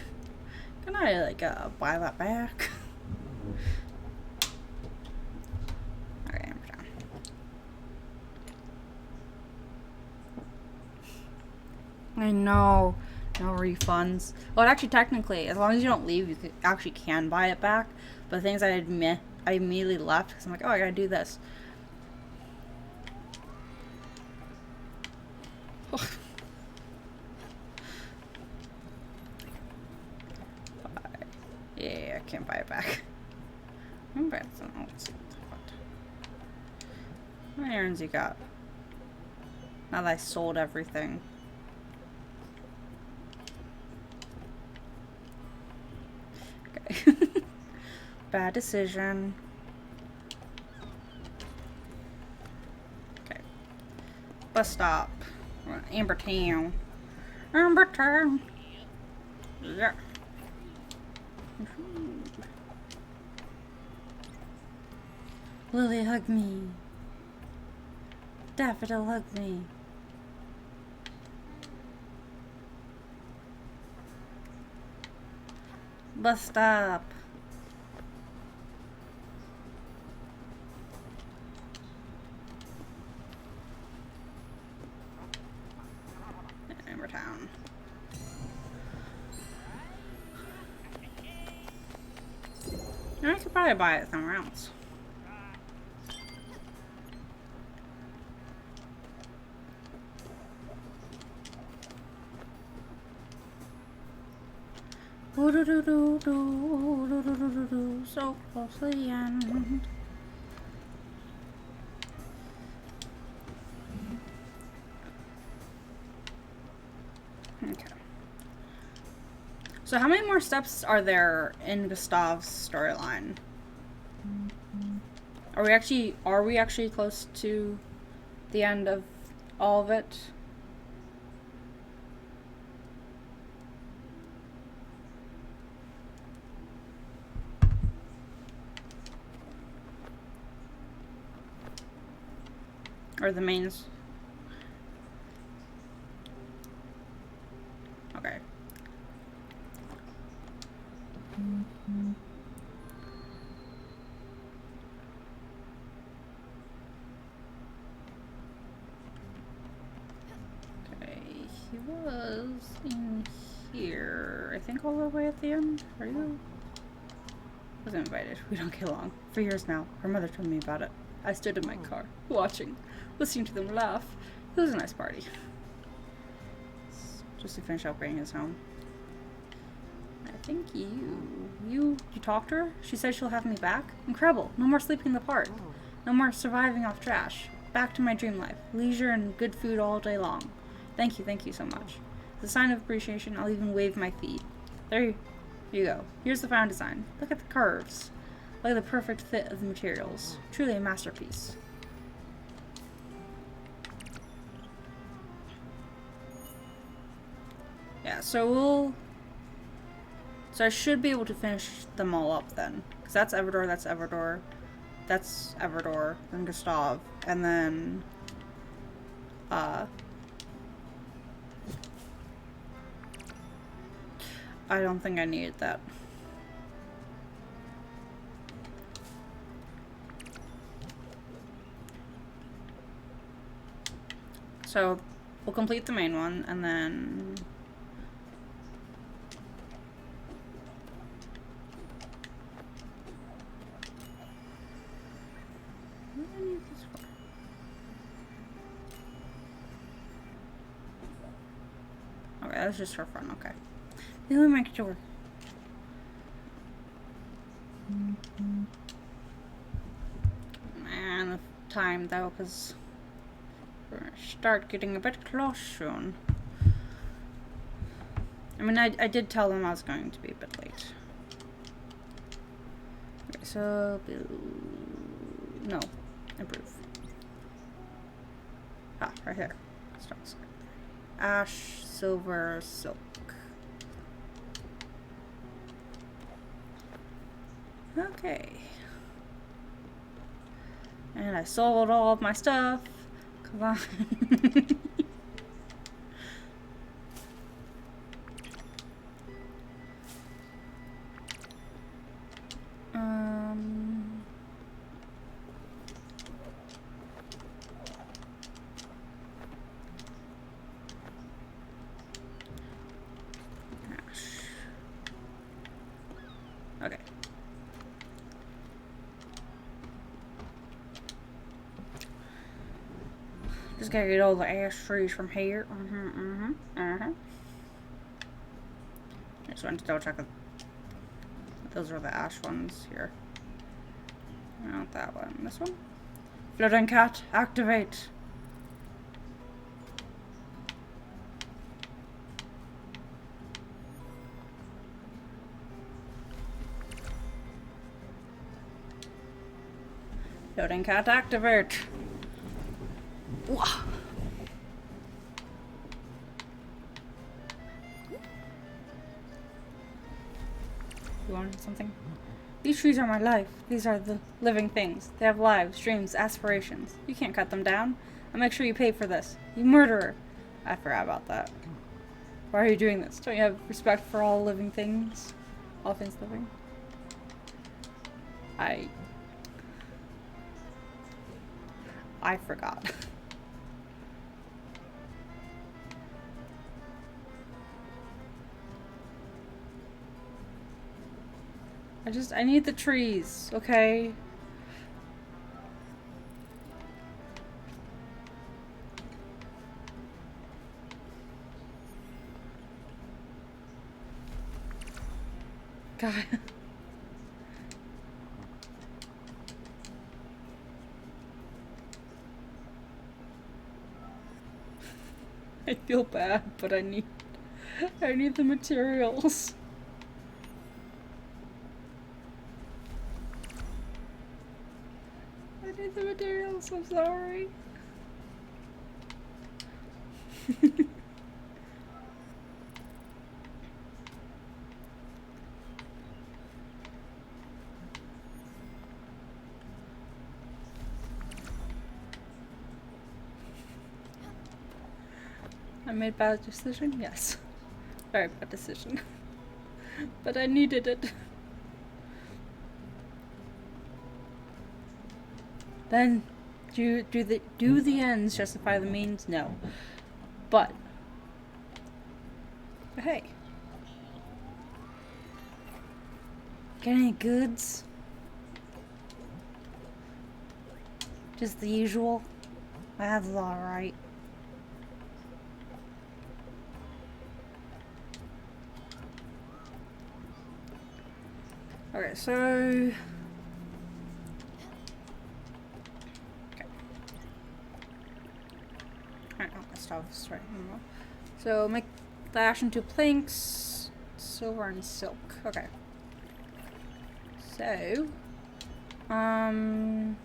like, buy that back? Alright, I'm down. I know. No refunds. Well, actually, technically, as long as you don't leave, you actually can buy it back. But the things I immediately left because I'm like, oh, I gotta do this. Yeah, I can't buy it back. Remember, let's see what errands you got? Now that I sold everything. Okay. Bad decision. Okay. Bus stop. Ambertown. Ambertown. Yeah. Lily, hug me. Daffodil, hug me. Bus stop. Ambertown. I could probably buy it somewhere else. So close to the end. Okay. So how many more steps are there in Gustav's storyline? Are we actually close to the end of all of it? Or the mains? Okay. Okay, he was in here. I think all the way at the end. Are you? Wasn't invited. We don't get along. For years now. Her mother told me about it. I stood in my car, watching, listening to them laugh. It was a nice party. Just to finish up bringing us home. I think you talked to her? She said she'll have me back? Incredible. No more sleeping in the park. No more surviving off trash. Back to my dream life. Leisure and good food all day long. Thank you so much. As a sign of appreciation, I'll even wave my feet. There Here you go. Here's the final design. Look at the curves. Look at the perfect fit of the materials. Truly a masterpiece. Yeah, so I should be able to finish them all up then. Because that's Everdor, that's Everdor, that's Everdor, then Gustav, and then, I don't think I needed that. So, we'll complete the main one, and then... What do I need this for? Okay, that was just for fun, okay. Let me make sure. Man, the time though, because we're gonna start getting a bit close soon. I mean, I did tell them I was going to be a bit late. Okay, so no, improve. Ah, right here. Ash, silver, silk. Okay. And I sold all of my stuff. Come on. Okay. Just gotta get all the ash trees from here. I just wanted to double check that those are the ash ones here. Not that one. This one? Floating cat, activate. Floating cat, activate. Wah. You want something? These trees are my life. These are the living things. They have lives, dreams, aspirations. You can't cut them down. I'll make sure you pay for this. You murderer. I forgot about that. Why are you doing this? Don't you have respect for all living things? All things living? I forgot. I need the trees, okay? God. I feel bad, but I need the materials. I need the materials, I'm sorry. I made a bad decision? Yes. Very bad decision. But I needed it. Then, do the ends justify the means? No. But hey. Get any goods? Just the usual? That's alright. Okay, so... Okay. Alright, no, my stuff's right anymore. So make the ash into planks, silver and silk. Okay. So, actually,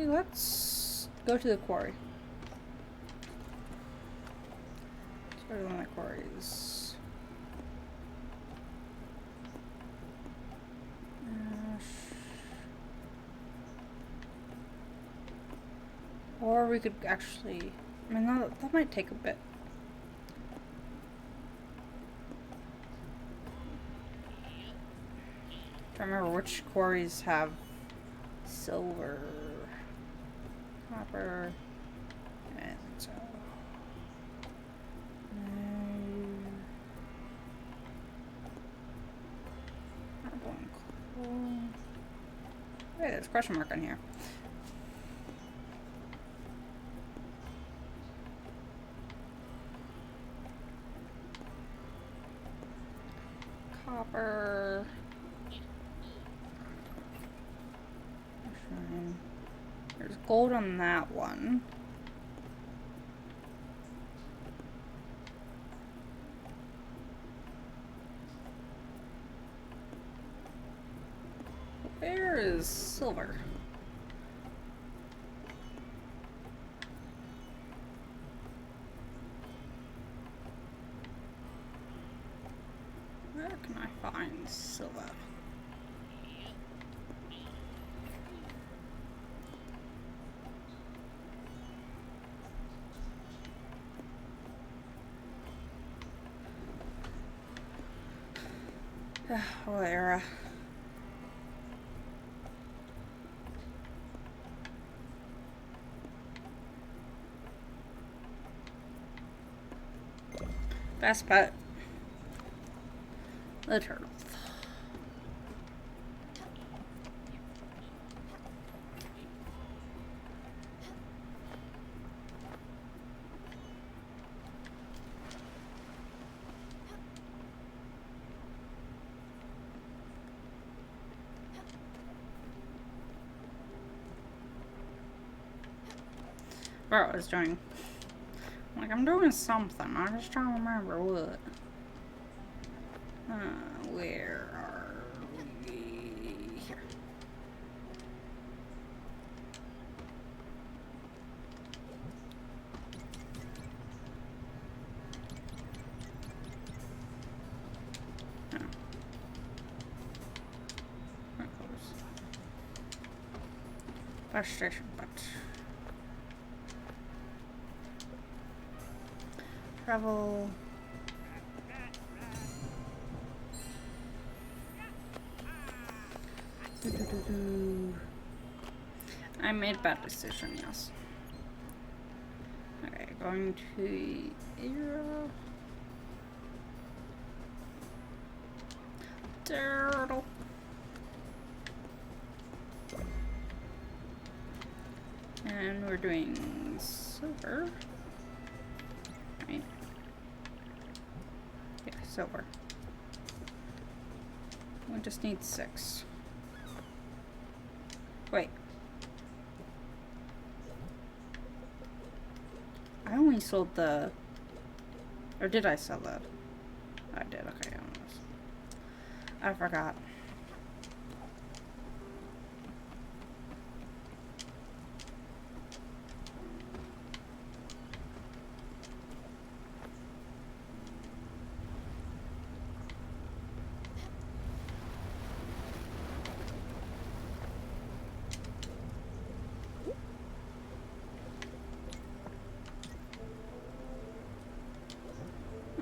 let's go to the quarry. Let's go to one of my quarries. Or we could actually, I mean, that might take a bit. I don't remember which quarries have silver, copper, and so. Marble and coal. Hey, there's a question mark on here. Copper. There's gold on that one. Where is silver? Where can I find silver? What era? Best pet. The turtle. What I was doing. Like, I'm doing something. I'm just trying to remember what. Where are we? Here. Oh. Bus station, but travel. I made a bad decision, yes. Okay, going to era. Turtle. And we're doing silver. Right. Yeah, silver. We just need 6. Wait. I only sold the... Or did I sell that? I did, okay. I forgot.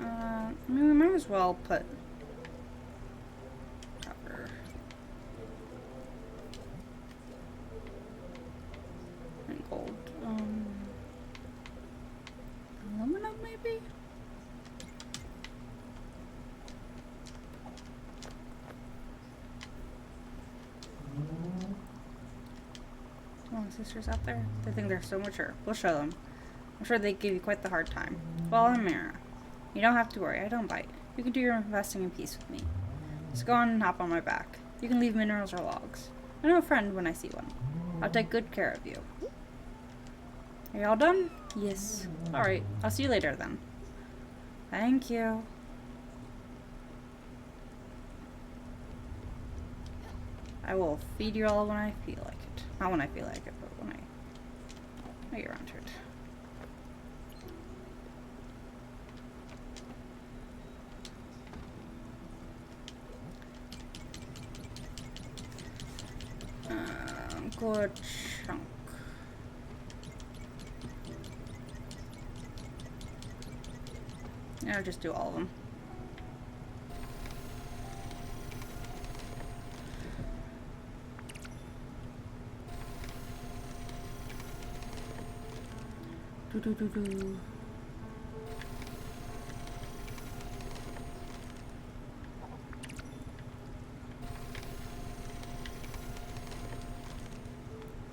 I mean, we might as well put copper and gold. Aluminum maybe? Come on, sisters out there. They think they're so mature. We'll show them. I'm sure they give you quite the hard time. Well, I'm Mira. You don't have to worry, I don't bite. You can do your investing in peace with me. Just go on and hop on my back. You can leave minerals or logs. I know a friend when I see one. I'll take good care of you. Are you all done? Yes. Alright, I'll see you later then. Thank you. I will feed you all when I feel like it. Not when I feel like it, but when I get around to it. Good chunk. Yeah, I'll just do all of them. Do.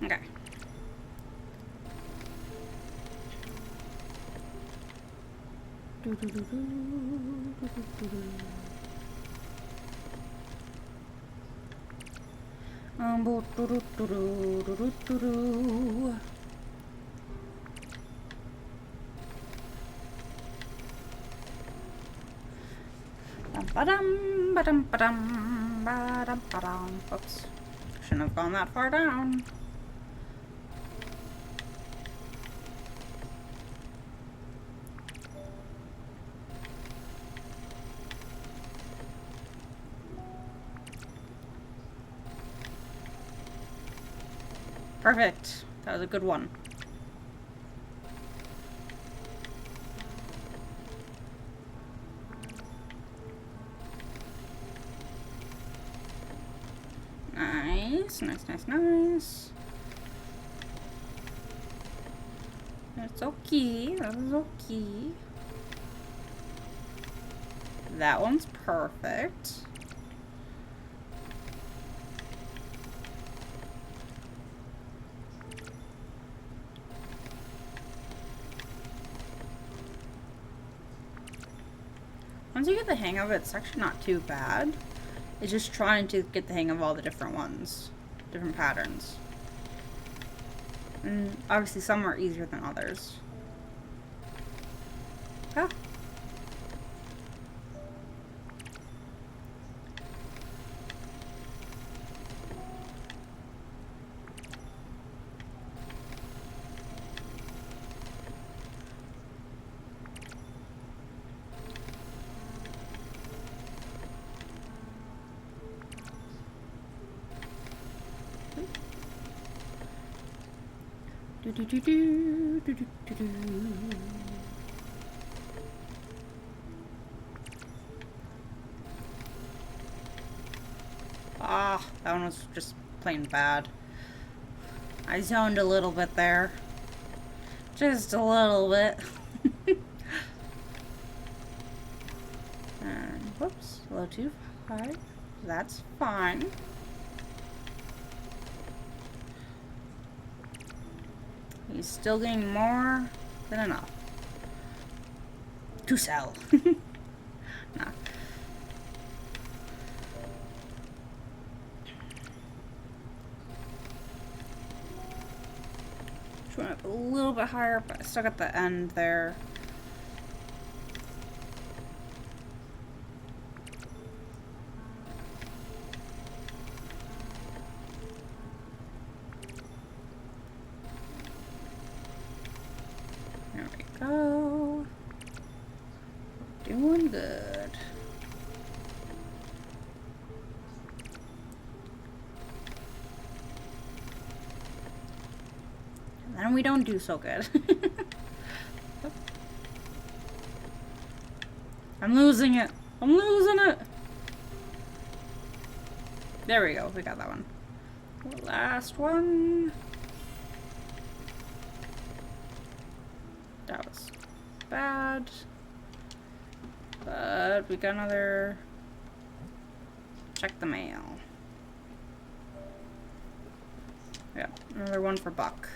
Okay. Oops. Shouldn't have gone that far down. Perfect. That was a good one. Nice, nice, nice, nice. It's okay. That is okay. That one's perfect. Once you get the hang of it, it's actually not too bad. It's just trying to get the hang of all the different ones, different patterns. And obviously some are easier than others. Ah. Ah, that one was just plain bad. I zoned a little bit there. Just a little bit. And whoops, a little too high. That's fine. He's still getting more than enough to sell. Nah. Just went up a little bit higher, but I stuck at the end there. There we go. Doing good. And then we don't do so good. I'm losing it. I'm losing it. There we go. We got that one. Last one. That was bad. But we got another. Check the mail. Yeah, another one for Buck.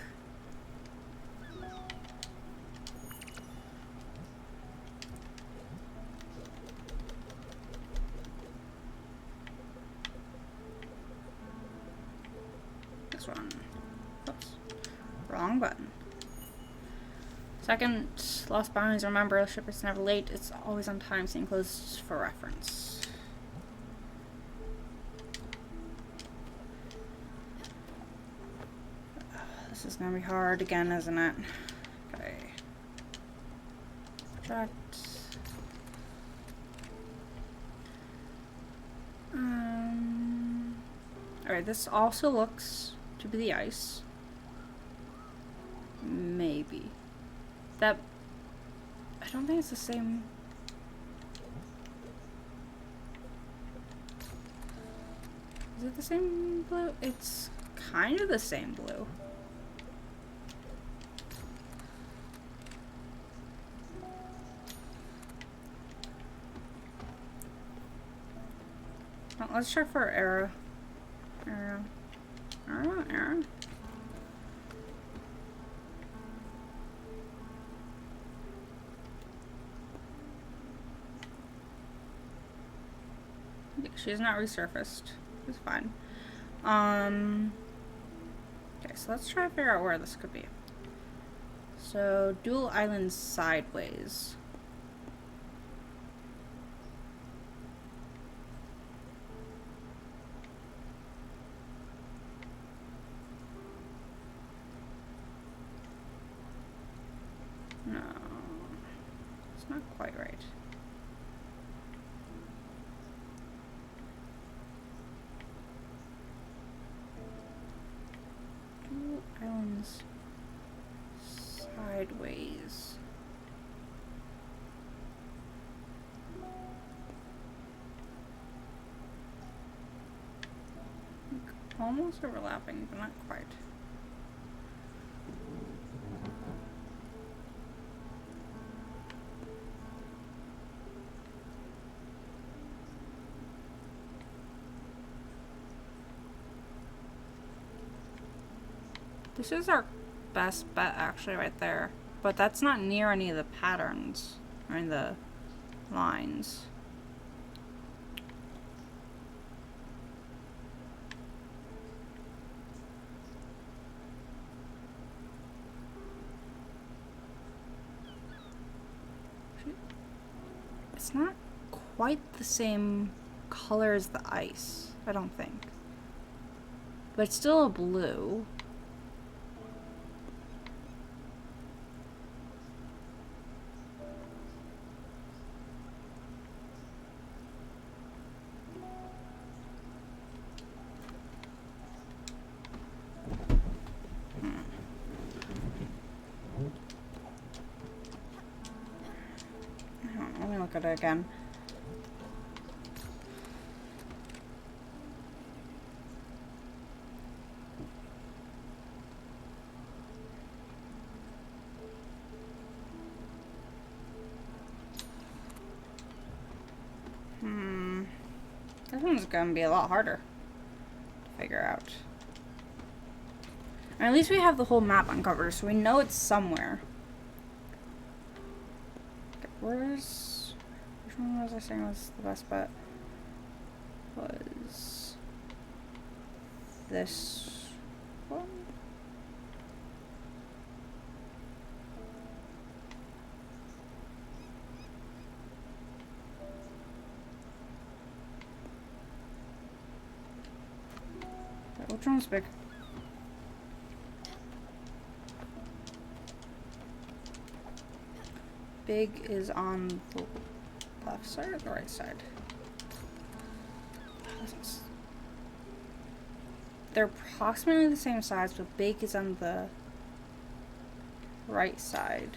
This one. Oops. Wrong button. Second, lost bounties. Remember, the ship is never late. It's always on time. See enclosed for reference. gonna be hard again, isn't it? Okay. Subtract. Alright, this also looks to be the ice. Maybe. That... I don't think it's the same... Is it the same blue? It's kind of the same blue. Well, let's try for arrow. Arrow. Arrow? Arrow? She's not resurfaced. It's fine. Okay, so let's try to figure out where this could be. So, dual islands sideways. No. It's not quite right. Dual islands sideways. Almost overlapping, but not quite. This is our best bet, actually, right there. But that's not near any of the patterns, or in the lines. It's not quite the same color as the ice, I don't think. But it's still a blue. Let me look at it again. This one's gonna be a lot harder to figure out. And at least we have the whole map uncovered, so we know it's somewhere. Okay, which one was I saying was the best bet? Was this one? Okay, which one's big? Big is on the left side or the right side? They're approximately the same size, but big is on the right side.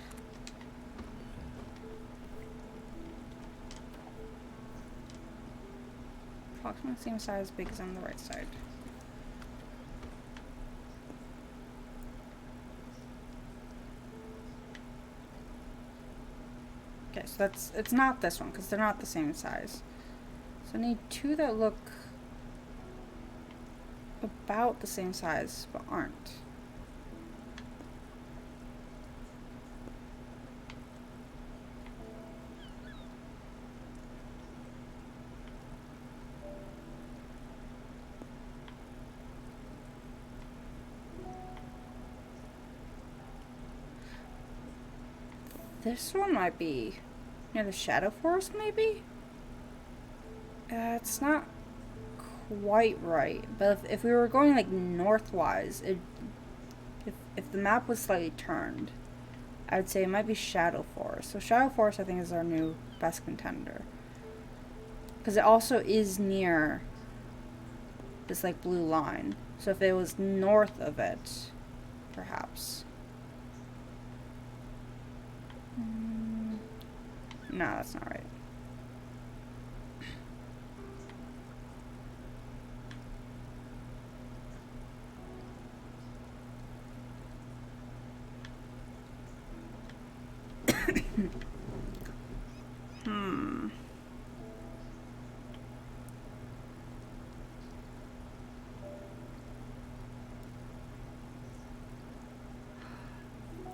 Approximately the same size, big is on the right side. Okay, so it's not this one, because they're not the same size. So I need two that look about the same size, but aren't. This one might be near the Shadow Forest, maybe? It's not quite right, but if we were going like northwise, If the map was slightly turned, I would say it might be Shadow Forest. So Shadow Forest, I think, is our new best contender. Because it also is near this, like, blue line. So if it was north of it, perhaps. No, that's not right.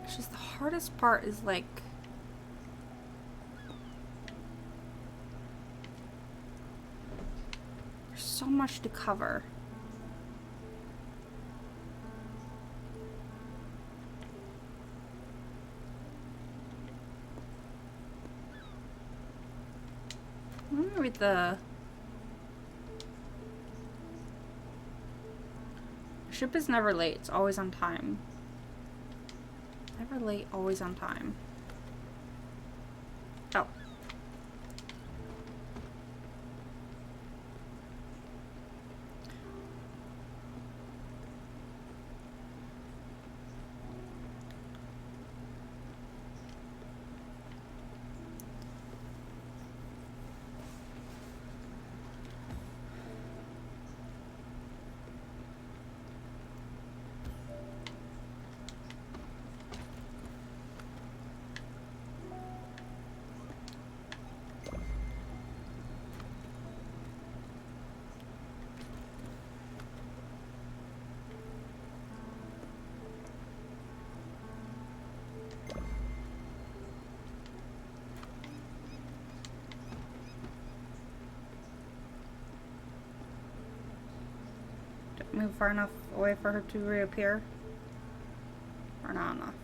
It's just the hardest part is, like, there's so much to cover. I'm gonna read the ship is never late, it's always on time. Never late, always on time. Oh. Move far enough away for her to reappear? Or not enough?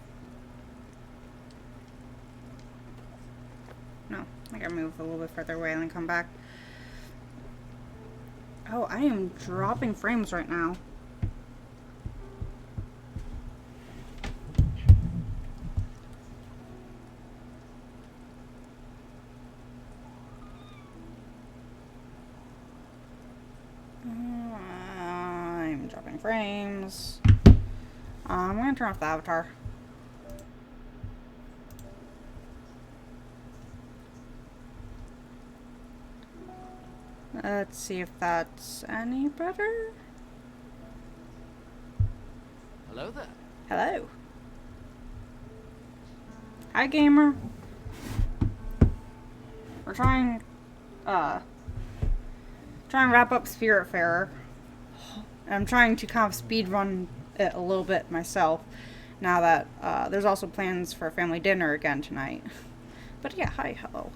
No, I gotta move a little bit further away and then come back. Oh, I am dropping frames right now. I'm dropping frames. I'm gonna turn off the avatar. Let's see if that's any better. Hello there. Hello. Hi, gamer. We're trying to wrap up Spiritfarer. I'm trying to kind of speed run it a little bit myself, now that there's also plans for a family dinner again tonight. But yeah, hi, hello.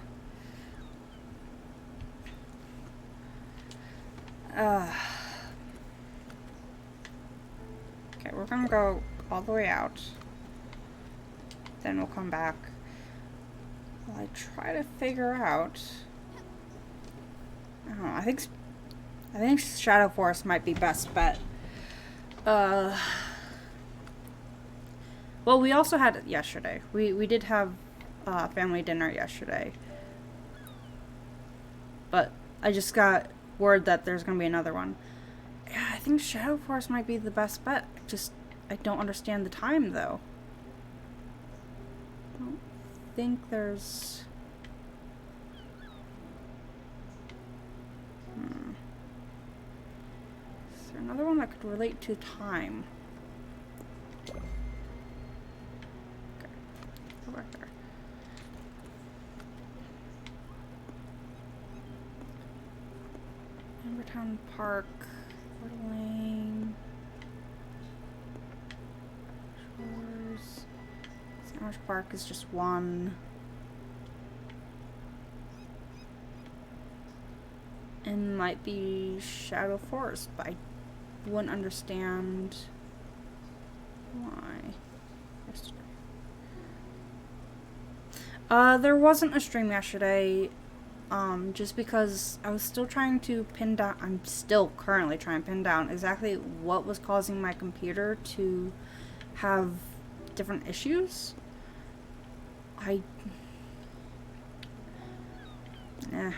Okay, we're gonna go all the way out. Then we'll come back. While I try to figure out. I don't know. I think Shadow Forest might be best bet. Well, we also had it yesterday. We did have family dinner yesterday. But I just got word that there's gonna be another one. Yeah, I think Shadow Forest might be the best bet. I don't understand the time though. I don't think there's. Is there another one that could relate to time? Okay, go back there. Ambertown Park, Fort Lane, Shores. Sandwich Park is just one. And might be Shadow Forest, but I wouldn't understand why. Yesterday. There wasn't a stream yesterday, just because I was still trying to pin down, I'm still currently trying to pin down exactly what was causing my computer to have different issues. Nah.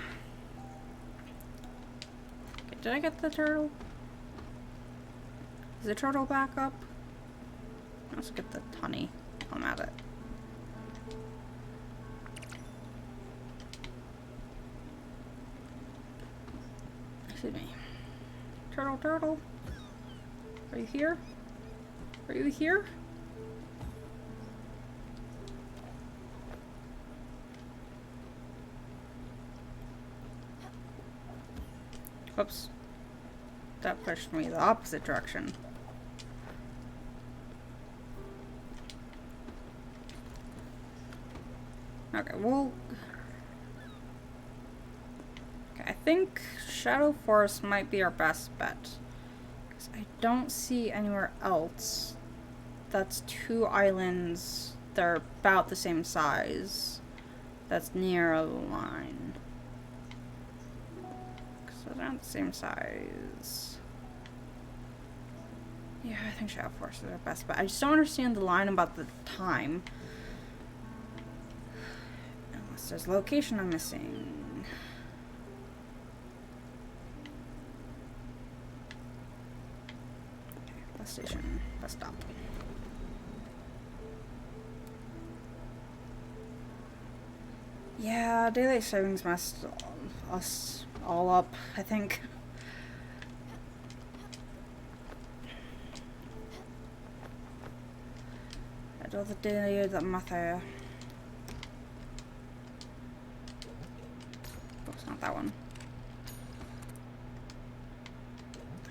Did I get the turtle? Is the turtle back up? Let's get the honey. I'm at it. Excuse me. Turtle, turtle. Are you here? Are you here? Oops. That pushed me the opposite direction. Okay, well... Okay, I think Shadow Forest might be our best bet. Because I don't see anywhere else that's 2 islands that are about the same size that's near a line. So they're not the same size. Yeah, I think Shadow Forest is our best bet. I just don't understand the line about the time. Unless there's location I'm missing. Okay, bus station. Bus stop. Yeah, daylight savings messed us all up, I think. I don't the day that matter. Oops, not that one.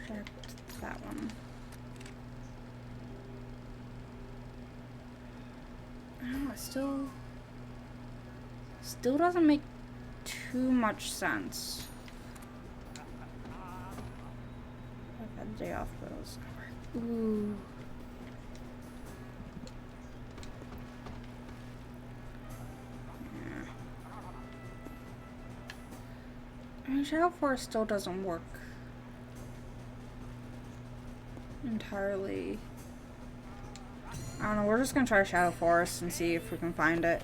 Checked that one. I don't know, it still doesn't make too much sense. I've had a day off, but it was ooh. Yeah. I mean, Shadow Forest still doesn't work entirely. I don't know, we're just gonna try Shadow Forest and see if we can find it.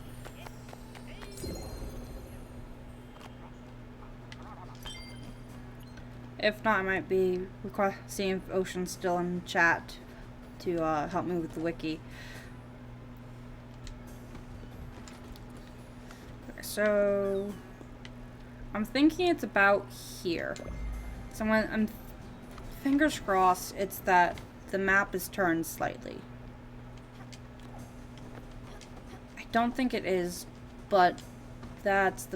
If not, I might be seeing if Ocean's still in chat to help me with the wiki. Okay, so I'm thinking it's about here. So I'm fingers crossed it's that the map is turned slightly. I don't think it is, but that's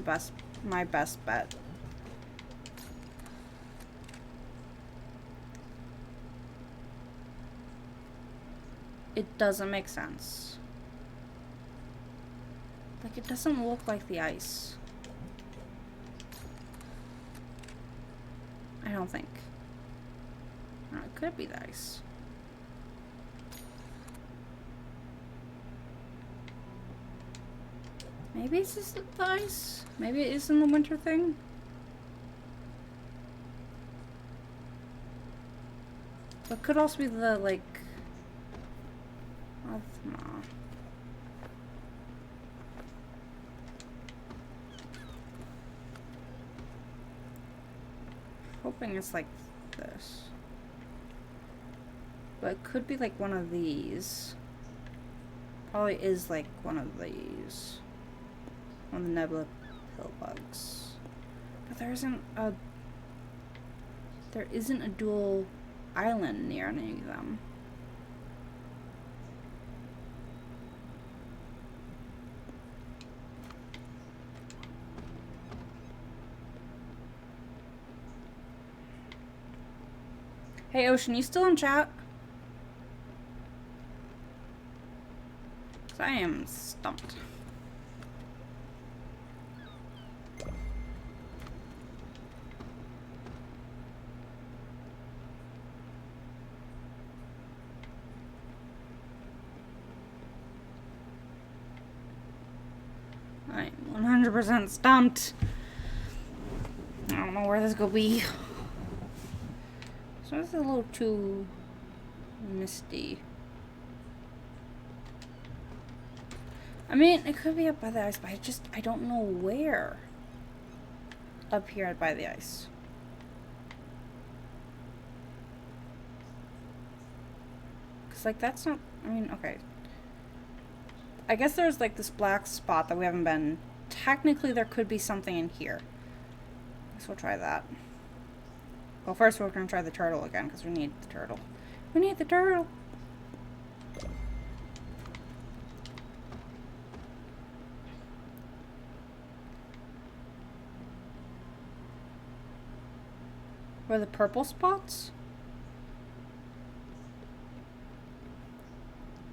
my best bet. It doesn't make sense. Like, it doesn't look like the ice. I don't think. No, it could be the ice. Maybe it's just the ice? Maybe it is in the winter thing? But it could also be the, like... No. Hoping it's like this. But it could be like one of these. Probably is like one of these. One of the nebula pill bugs. But there isn't a dual island near any of them. Hey Ocean, you still in chat? 'Cause I am stumped. I'm 100% stumped. I don't know where this could be. So it's a little too misty. I mean, it could be up by the ice, but I don't know where. Up here by the ice. Cause like that's not, I mean, okay. I guess there's like this black spot that we haven't been. Technically there could be something in here. Guess we'll try that. Well, first we're gonna try the turtle again, because we need the turtle. We need the turtle! Where are the purple spots?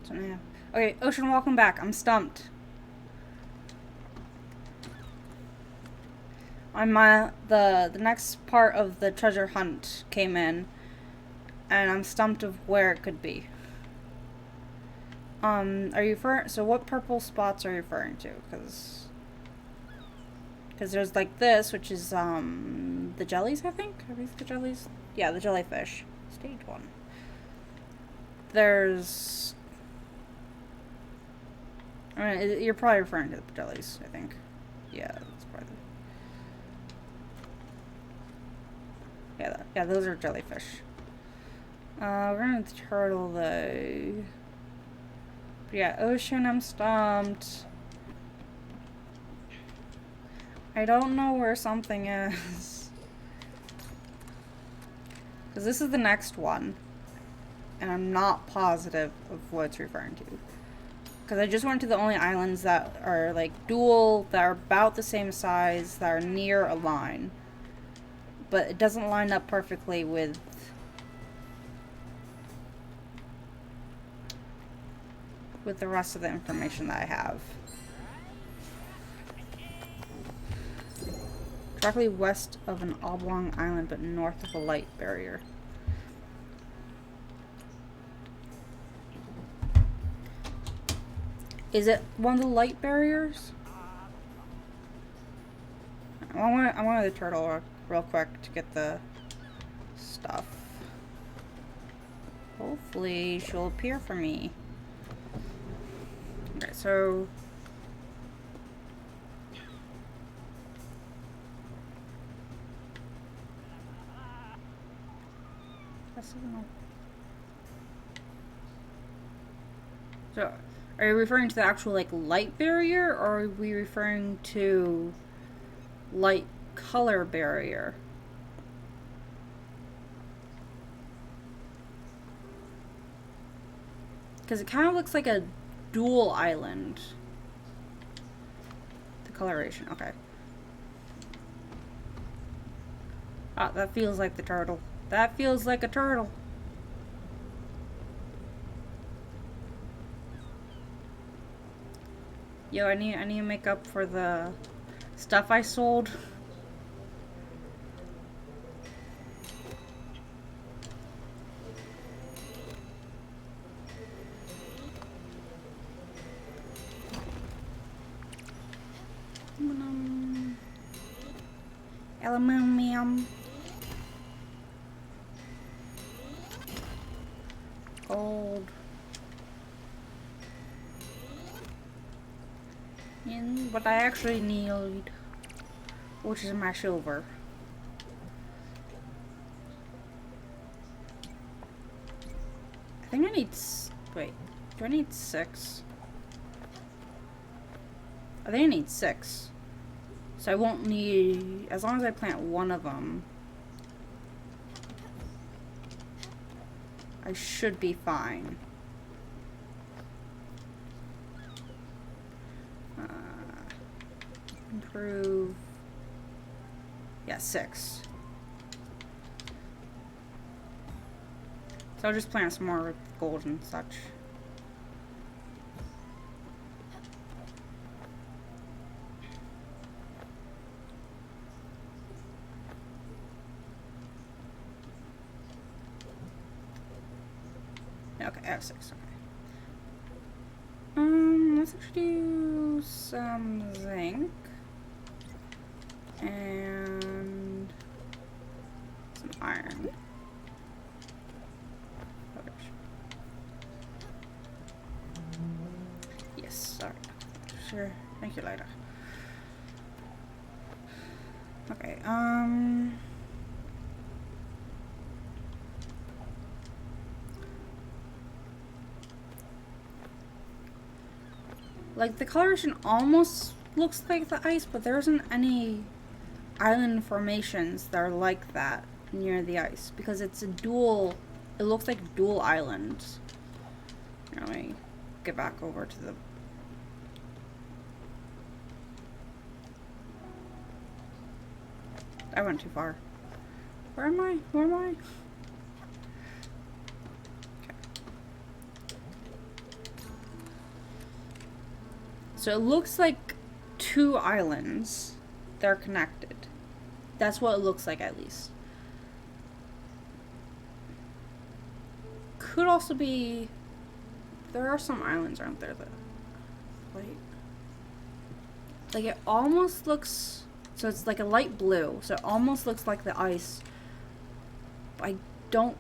So, yeah. Okay, Ocean, welcome back. I'm stumped. The next part of the treasure hunt came in, and I'm stumped of where it could be. Are you so what purple spots are you referring to? Because there's like this, which is the jellies, I think. Are these the jellies? Yeah, the jellyfish. Stage 1. There's. I mean, you're probably referring to the jellies, I think. Yeah, that's probably. Yeah, those are jellyfish. We're gonna turtle though. But yeah, Ocean, I'm stumped. I don't know where something is. Because this is the next one. And I'm not positive of what it's referring to. Because I just went to the only islands that are like dual, that are about the same size, that are near a line. But it doesn't line up perfectly with the rest of the information that I have. Directly west of an oblong island, but north of a light barrier. Is it one of the light barriers? I want the turtle real quick to get the stuff. Hopefully she'll appear for me. Okay, so So, are you referring to the actual, like, light barrier, or are we referring to light color barrier? Because it kind of looks like a dual island. The coloration, okay. Ah, that feels like the turtle. That feels like a turtle. Yo, I need to make up for the stuff I sold. Aluminum. Gold. And what I actually need, which is my silver. I think I need. Wait, do I need 6? I think I need 6. So I won't need, as long as I plant one of them, I should be fine. Improve. Yeah, 6. So I'll just plant some more gold and such. Okay, I have 6. Okay. Let's actually do some zinc and some iron. Yes, sorry. sure. Thank you later. Okay, like, the coloration almost looks like the ice, but there isn't any island formations that are like that near the ice. Because it's a dual... It looks like dual islands. Here, let me get back over to the... I went too far. Where am I? Where am I? So it looks like two islands. They're connected. That's what it looks like, at least. Could also be... There are some islands, aren't there, that... Wait. Like, it almost looks... So it's like a light blue. So it almost looks like the ice. I don't...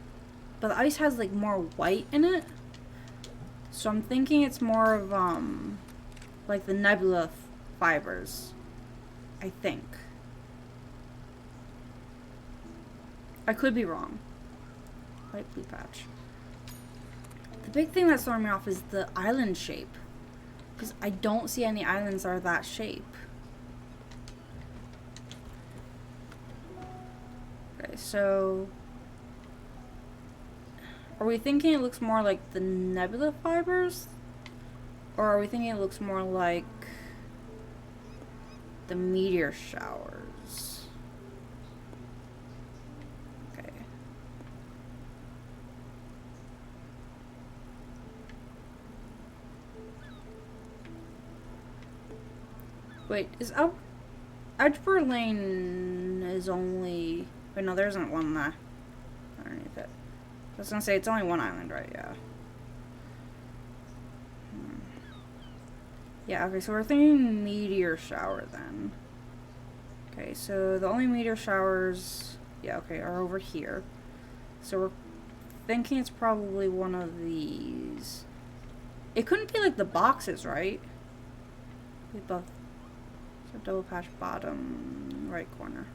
But the ice has, like, more white in it. So I'm thinking it's more of, like the nebula fibers. I think. I could be wrong. Light blue patch. The big thing that's throwing me off is the island shape. Because I don't see any islands that are that shape. Okay, so... Are we thinking it looks more like the nebula fibers? Or are we thinking it looks more like the meteor showers? Okay. Wait, is Edgeworth Lane is only... Wait, no, there isn't one there underneath it. I was gonna say, it's only one island, right? Yeah. Yeah, okay, so we're thinking meteor shower then. Okay, so the only meteor showers, yeah, okay, are over here. So we're thinking it's probably one of these. It couldn't be like the boxes, right? We both. So double patch bottom right corner.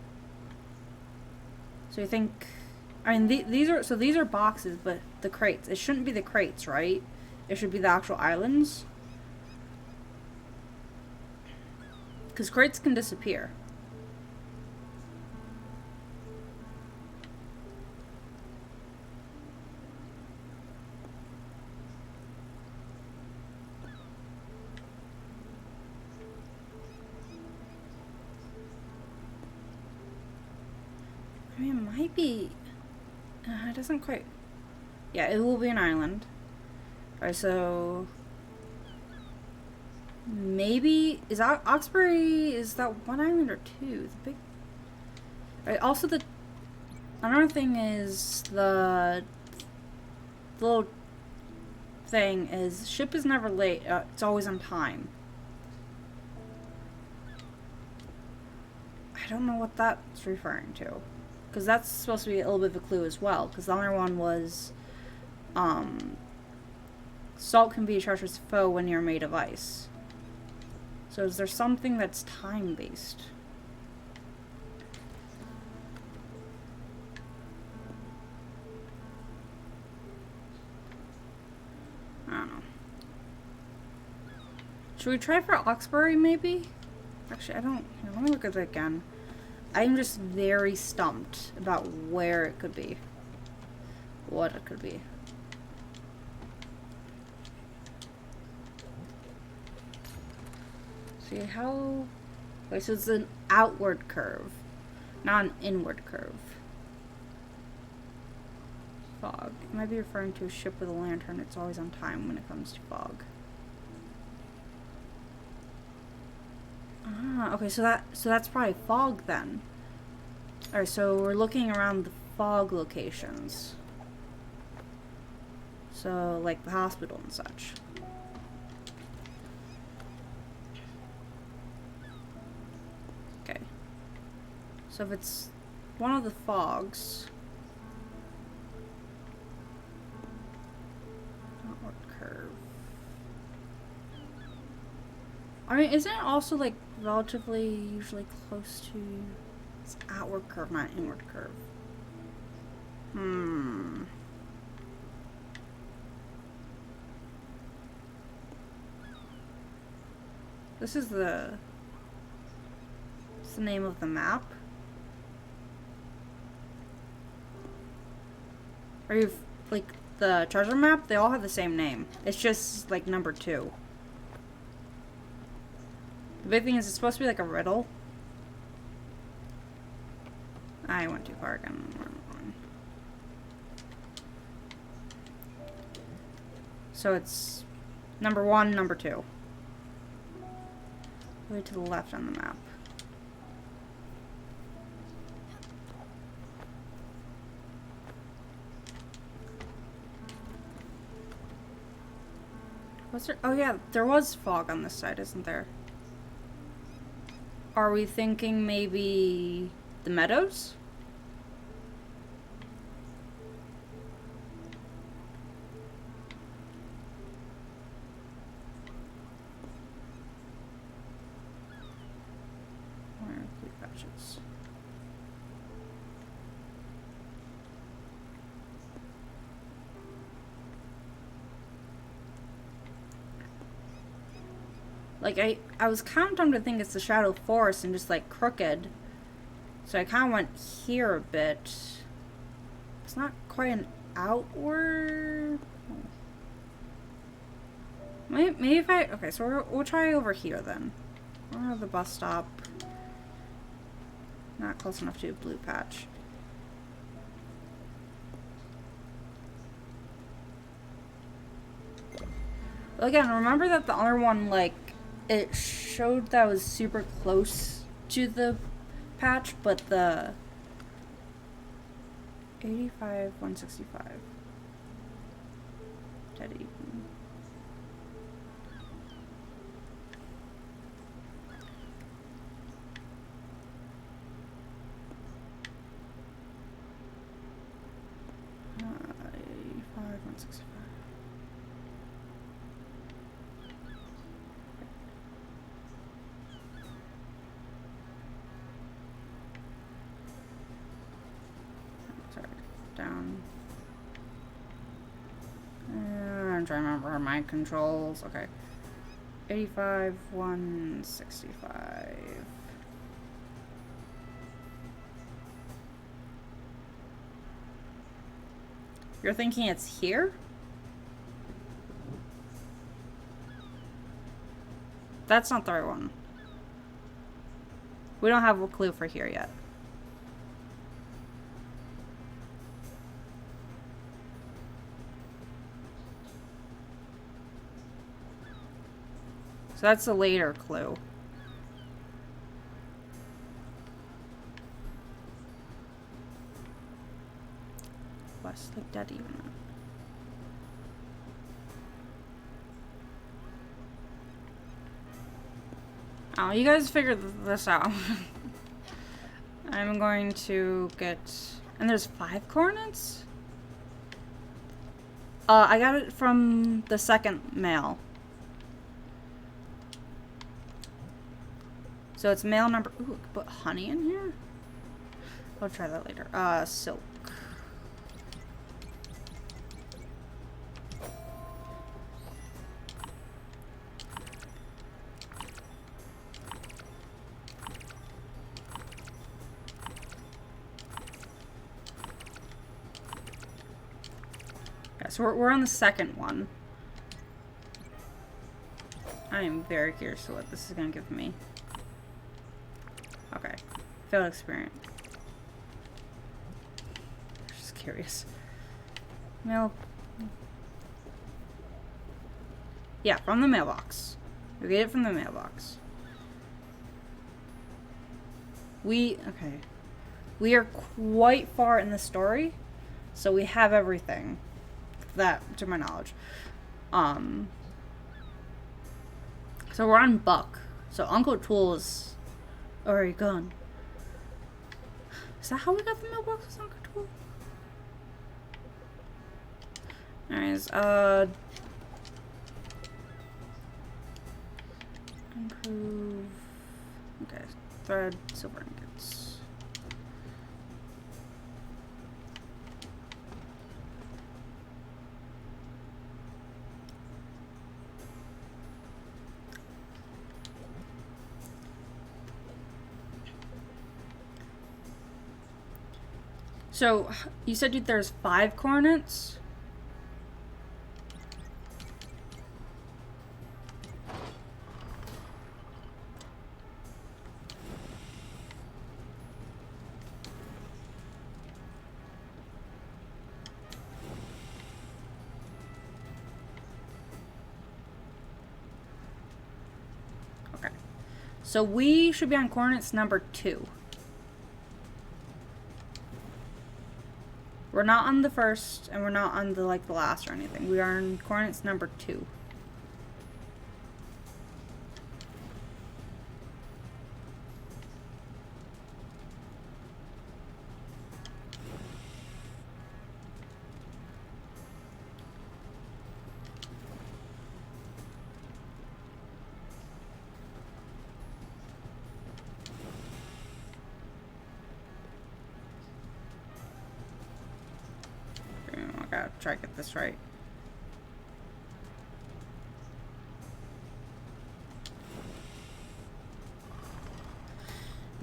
So you think... I mean, these are boxes, but the crates. It shouldn't be the crates, right? It should be the actual islands. Because crates can disappear. I mean, it might be... it doesn't quite... Yeah, it will be an island. Alright, so... Maybe... Is Oxbury... Is that one island or two? The big... Alright, also the... Another thing is the little thing is ship is never late. It's always on time. I don't know what that's referring to. Because that's supposed to be a little bit of a clue as well. Because the other one was... Salt can be a treacherous foe when you're made of ice. So is there something that's time-based? I don't know. Should we try for Oxbury, maybe? Actually, I don't... Here, let me look at it again. I'm just very stumped about where it could be. What it could be. See how... Okay, so it's an outward curve, not an inward curve. Fog. It might be referring to a ship with a lantern. It's always on time when it comes to fog. Ah, okay, so that's probably fog then. Alright, so we're looking around the fog locations. So, like the hospital and such. Okay. So if it's one of the fogs... Outward curve. I mean, isn't it also like relatively usually close to it's outward curve, not inward curve? This is the. What's the name of the map? Are you like the treasure map? They all have the same name. It's just like number 2. The big thing is it's supposed to be like a riddle. I went too far again. So it's number 1, number 2. Way to the left on the map. Was there? Oh yeah, there was fog on this side, isn't there? Are we thinking maybe the meadows? Where are blue patches? Like, I was kind of tempted to think it's the Shadow Forest and just, like, crooked. So I kind of went here a bit. It's not quite an outward... Maybe if I... Okay, so we'll try over here, then. Or the bus stop. Not close enough to a blue patch. But again, remember that the other one, like, it showed that was super close to the patch, but the 85, 165. Dead even. Down. I'm trying to remember my controls. Okay. 85, 165. You're thinking it's here? That's not the right one. We don't have a clue for here yet. So that's a later clue. West, like dead even. Oh, you guys figured this out. I'm going to get... And there's 5 coordinates? I got it from the second mail. So it's mail number... Ooh, I could put honey in here? I'll try that later. Silk. Yeah, so we're on the second one. I am very curious to what this is going to give me. Okay. Failed experiment. Just curious. Mail. Yeah, from the mailbox. We get it from the mailbox. Okay. We are quite far in the story, so we have everything. That, to my knowledge. So we're on Buck. So Uncle Tool is already gone. Is that how we got the mailbox with Uncle Tool? Anyways, Improve. Okay, thread, silver ingots. So, you said there's 5 coordinates? Okay. So we should be on coordinates number 2. We're not on the first, and we're not on the last or anything. We are on coordinates number 2. I gotta try to get this right.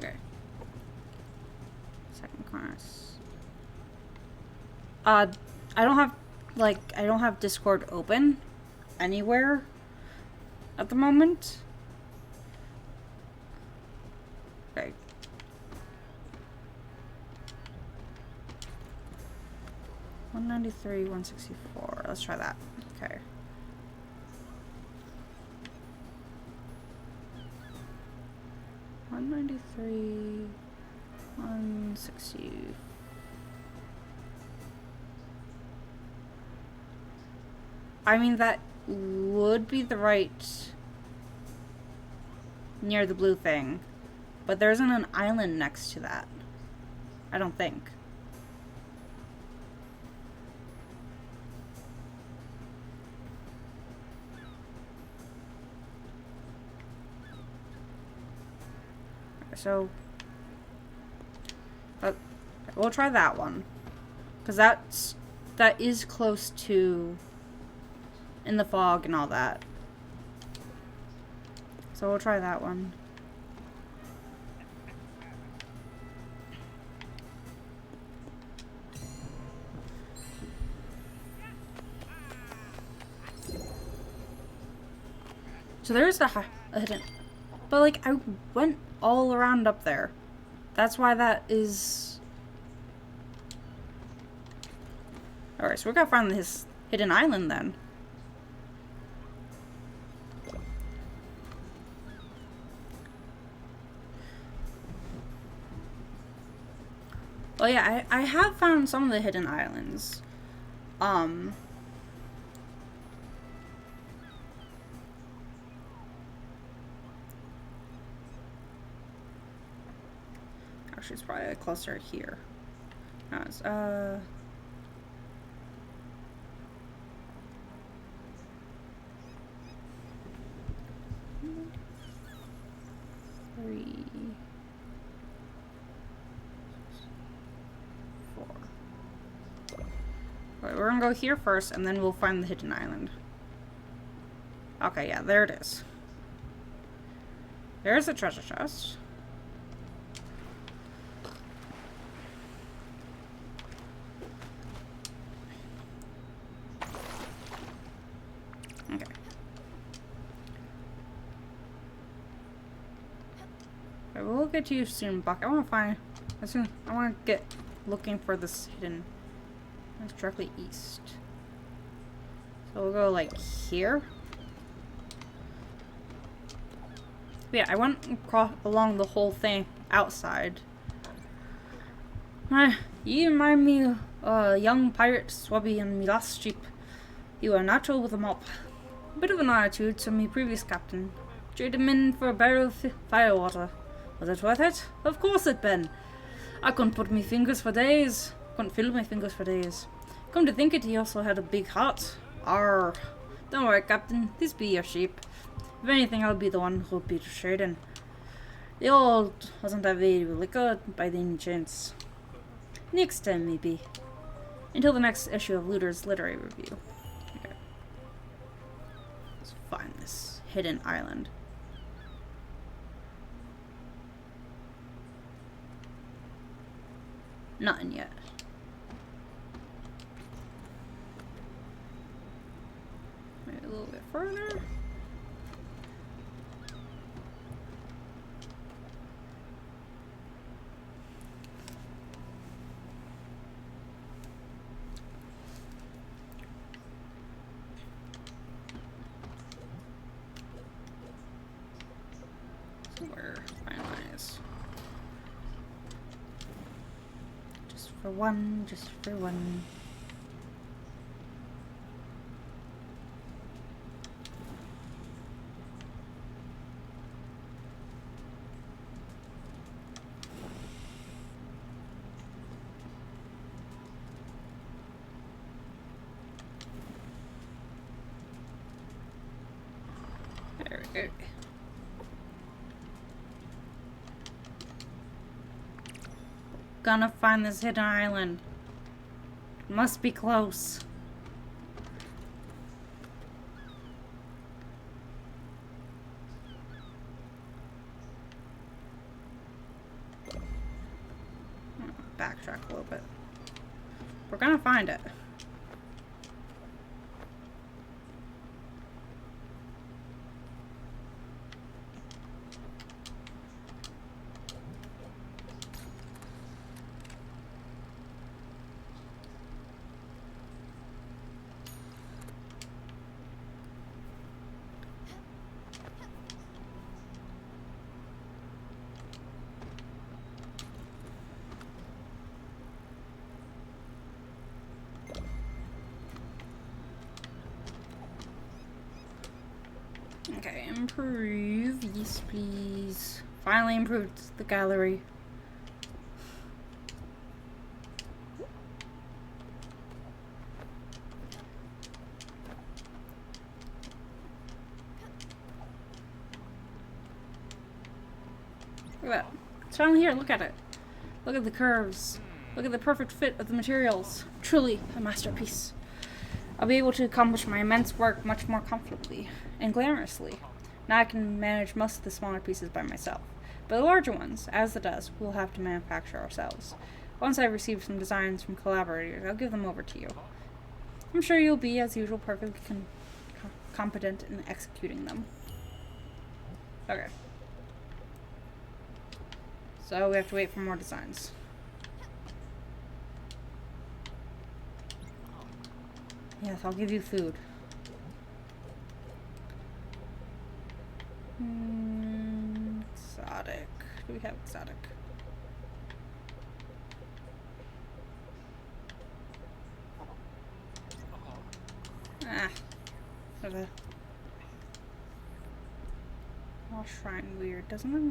Okay. Second class. I don't have I don't have Discord open anywhere at the moment. Okay. $193, $164. Let's try that. Okay. $193, $160. I mean, that would be the right near the blue thing, but there isn't an island next to that. I don't think. So, we'll try that one, because that is close to in the fog and all that. So we'll try that one. So there's a hidden, but I went all around up there. That's why that is. Alright, so we gotta find this hidden island then. Well, yeah, I have found some of the hidden islands. Actually, it's probably closer here. No, it's, 3, 4. Wait, we're gonna go here first, and then we'll find the hidden island. Okay, yeah, there it is. There's the treasure chest. Okay. Alright, we'll get to you soon, Buck. I want to get looking for this hidden. It's directly east. So we'll go here. But yeah, I went across along the whole thing outside. You remind me of young pirate Swabby and me last ship. You are natural with a mop. Bit of an attitude to me previous captain. Traded him in for a barrel of firewater. Was it worth it? Of course it been. I couldn't put my fingers for days. Couldn't feel my fingers for days. Come to think it, he also had a big heart. Arr. Don't worry, Captain. This be your sheep. If anything, I'll be the one who'll be trading. The old wasn't that very good by any chance. Next time, maybe. Until the next issue of Looter's Literary Review. Okay. Let's find this hidden island. Nothing yet. Maybe a little bit further. Somewhere finalize. Just for one, just for one. There we go. Gonna find this hidden island. It must be close. Backtrack a little bit. We're gonna find it. Okay, improve. Yes, please. Finally improved the gallery. Look at that. It's finally here. Look at it. Look at the curves. Look at the perfect fit of the materials. Truly a masterpiece. I'll be able to accomplish my immense work much more comfortably and glamorously. Now I can manage most of the smaller pieces by myself. But the larger ones, as the dust, we'll have to manufacture ourselves. Once I've received some designs from collaborators, I'll give them over to you. I'm sure you'll be, as usual, perfectly competent in executing them. Okay. So we have to wait for more designs. Yes, I'll give you food. Exotic. Do we have exotic? Ah. Okay. Lost Shrine weird, doesn't it?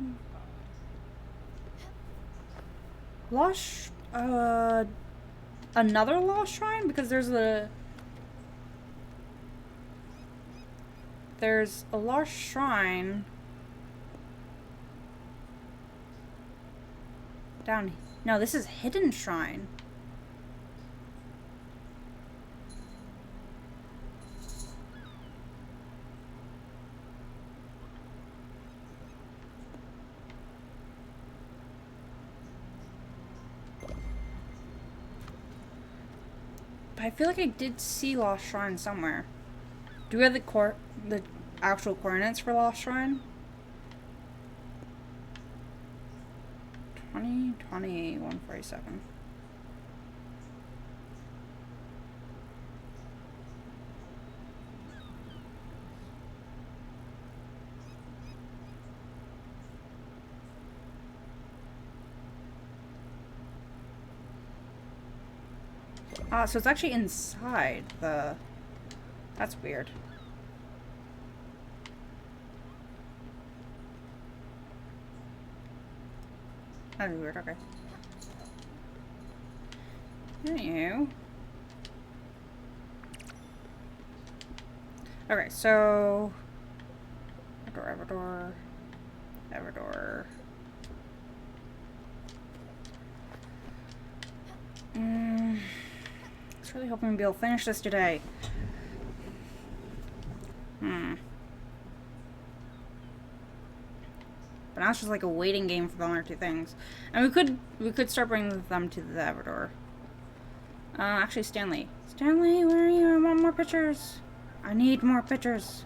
Lost, another Lost Shrine? Because there's a Lost Shrine down. No, this is Hidden Shrine. But I feel like I did see Lost Shrine somewhere. Do we have the actual coordinates for Lost Shrine? 20, 20, 147. So it's actually inside the... That's weird. That'd be weird, okay. Anywho. Okay, so... Everdor. Everdor. I was really hoping to be able to finish this today. But now it's just like a waiting game for the other two things. And we could start bringing them to the Everdor. Actually, Stanley. Stanley, where are you? I want more pictures. I need more pictures.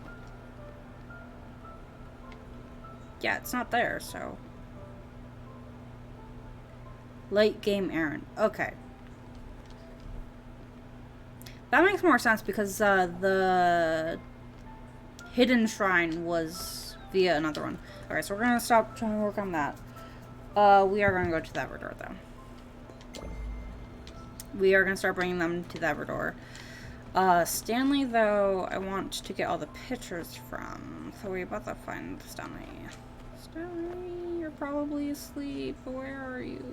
Yeah, it's not there, so. Late game errand. Okay. That makes more sense because the hidden shrine was via another one. Alright, so we're gonna stop trying to work on that. We are gonna go to the Everdor, though. We are gonna start bringing them to the Everdor. Stanley, though, I want to get all the pictures from. So we're about to find Stanley. Stanley, you're probably asleep. Where are you?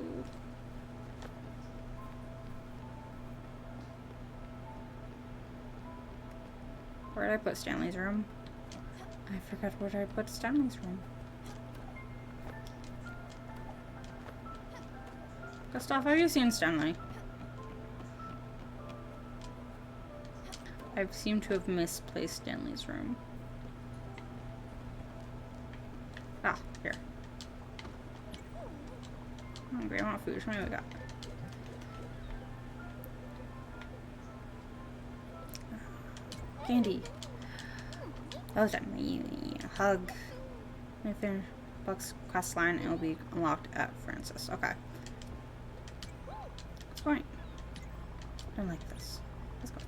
Where did I put Stanley's room? I forgot where I put Stanley's room. Gustav, have you seen Stanley? I seem to have misplaced Stanley's room. Ah, here. I'm hungry, I want food. Show me what we got. Candy. That was done. Hug. My favorite Buck's quest line, and it will be unlocked at Francis. Okay. What's going? I don't like this. Let's go.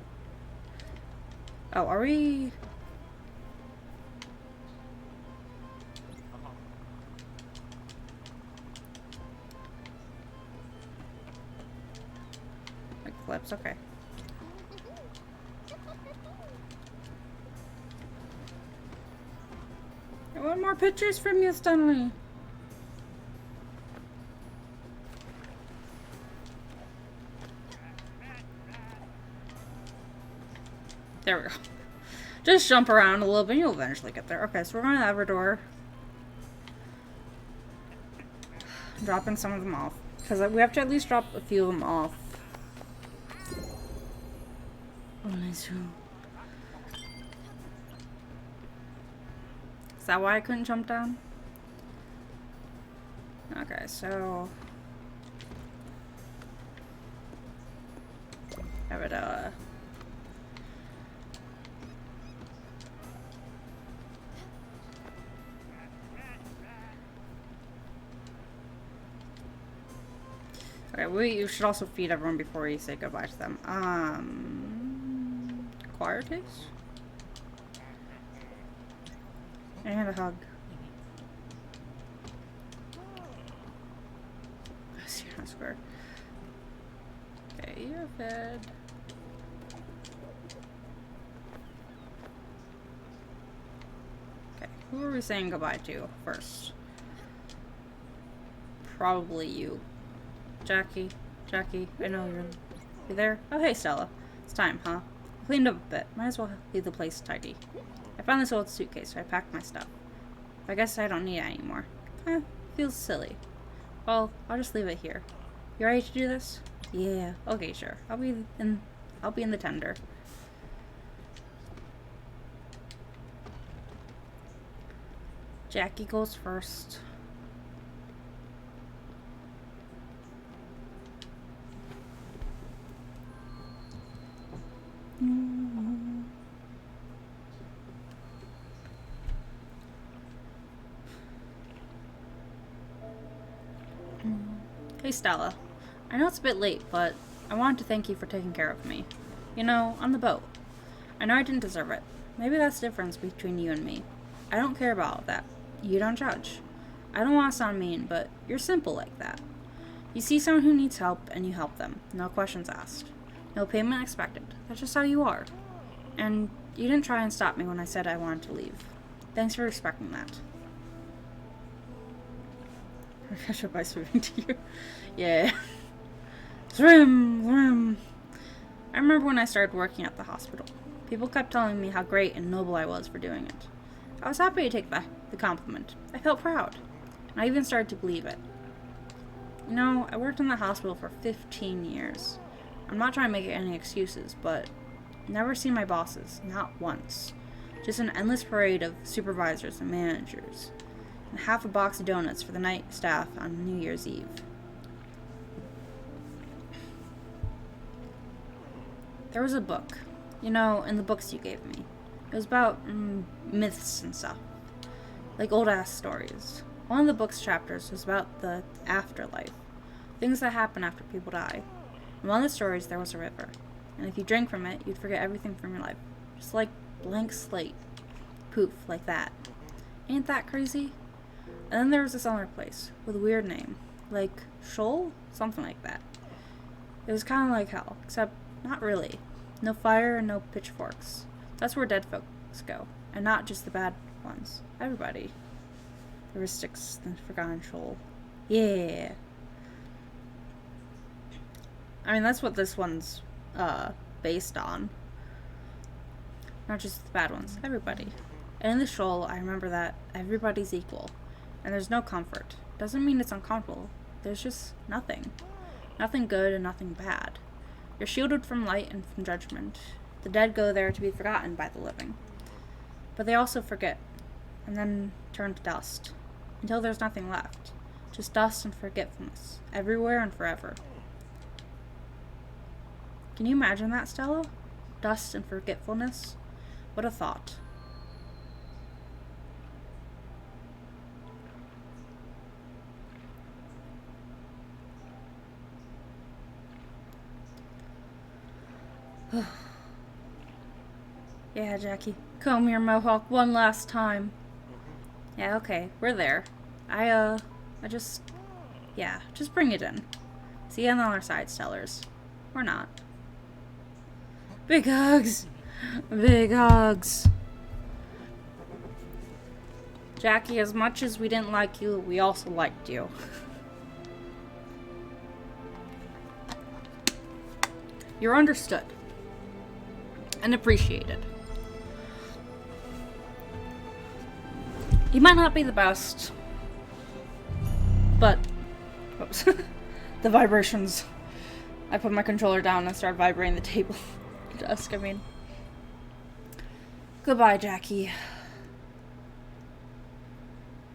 Oh, are we? Like flips, okay. I want more pictures from you, Stanley. There we go. Just jump around a little bit, you'll eventually get there. Okay, so we're going to Everdor. Dropping some of them off. Because we have to at least drop a few of them off. Oh, nice room. Is that why I couldn't jump down? Okay, so I would okay, you should also feed everyone before you say goodbye to them. Acquire taste? And a hug. Square. Okay, you're fed. Okay, who are we saying goodbye to first? Probably you. Jackie, I know you're there. Oh, hey, Stella. It's time, huh? I cleaned up a bit. Might as well leave the place tidy. I found this old suitcase, so I packed my stuff. I guess I don't need it anymore. Feels silly. Well, I'll just leave it here. You ready to do this? Yeah. Okay, sure. I'll be in the tender. Jackie goes first. Hey Stella, I know it's a bit late, but I wanted to thank you for taking care of me. You know, on the boat. I know I didn't deserve it. Maybe that's the difference between you and me. I don't care about all that. You don't judge. I don't want to sound mean, but you're simple like that. You see someone who needs help, and you help them. No questions asked. No payment expected. That's just how you are. And you didn't try and stop me when I said I wanted to leave. Thanks for respecting that. I'll catch up by swimming to you. Yeah. Swim! I remember when I started working at the hospital. People kept telling me how great and noble I was for doing it. I was happy to take the the compliment. I felt proud. And I even started to believe it. You know, I worked in the hospital for 15 years. I'm not trying to make any excuses, but never seen my bosses, not once. Just an endless parade of supervisors and managers. And half a box of donuts for the night staff on New Year's Eve. There was a book, you know, in the books you gave me. It was about myths and stuff, like old-ass stories. One of the book's chapters was about the afterlife, things that happen after people die. In one of the stories, there was a river, and if you drank from it, you'd forget everything from your life, just like blank slate. Poof, like that. Ain't that crazy? And then there was this other place, with a weird name, like Shoal? Something like that. It was kind of like hell, except not really. No fire and no pitchforks. That's where dead folks go. And not just the bad ones. Everybody. There were sticks in the Forgotten Shoal. Yeah. I mean, that's what this one's based on. Not just the bad ones. Everybody. And in the shoal, I remember that everybody's equal. And there's no comfort. Doesn't mean it's uncomfortable. There's just nothing. Nothing good and nothing bad. You're shielded from light and from judgment. The dead go there to be forgotten by the living. But they also forget, and then turn to dust, until there's nothing left. Just dust and forgetfulness, everywhere and forever. Can you imagine that, Stella? Dust and forgetfulness? What a thought. Yeah, Jackie. Comb your mohawk one last time. Yeah, okay. We're there. Just bring it in. See you on the other side, Stellars. Or not. Big hugs! Big hugs! Jackie, as much as we didn't like you, we also liked you. You're understood. And appreciated. You might not be the best, but oops. The vibrations. I put my controller down and started vibrating the table. Desk, I mean. Goodbye, Jackie.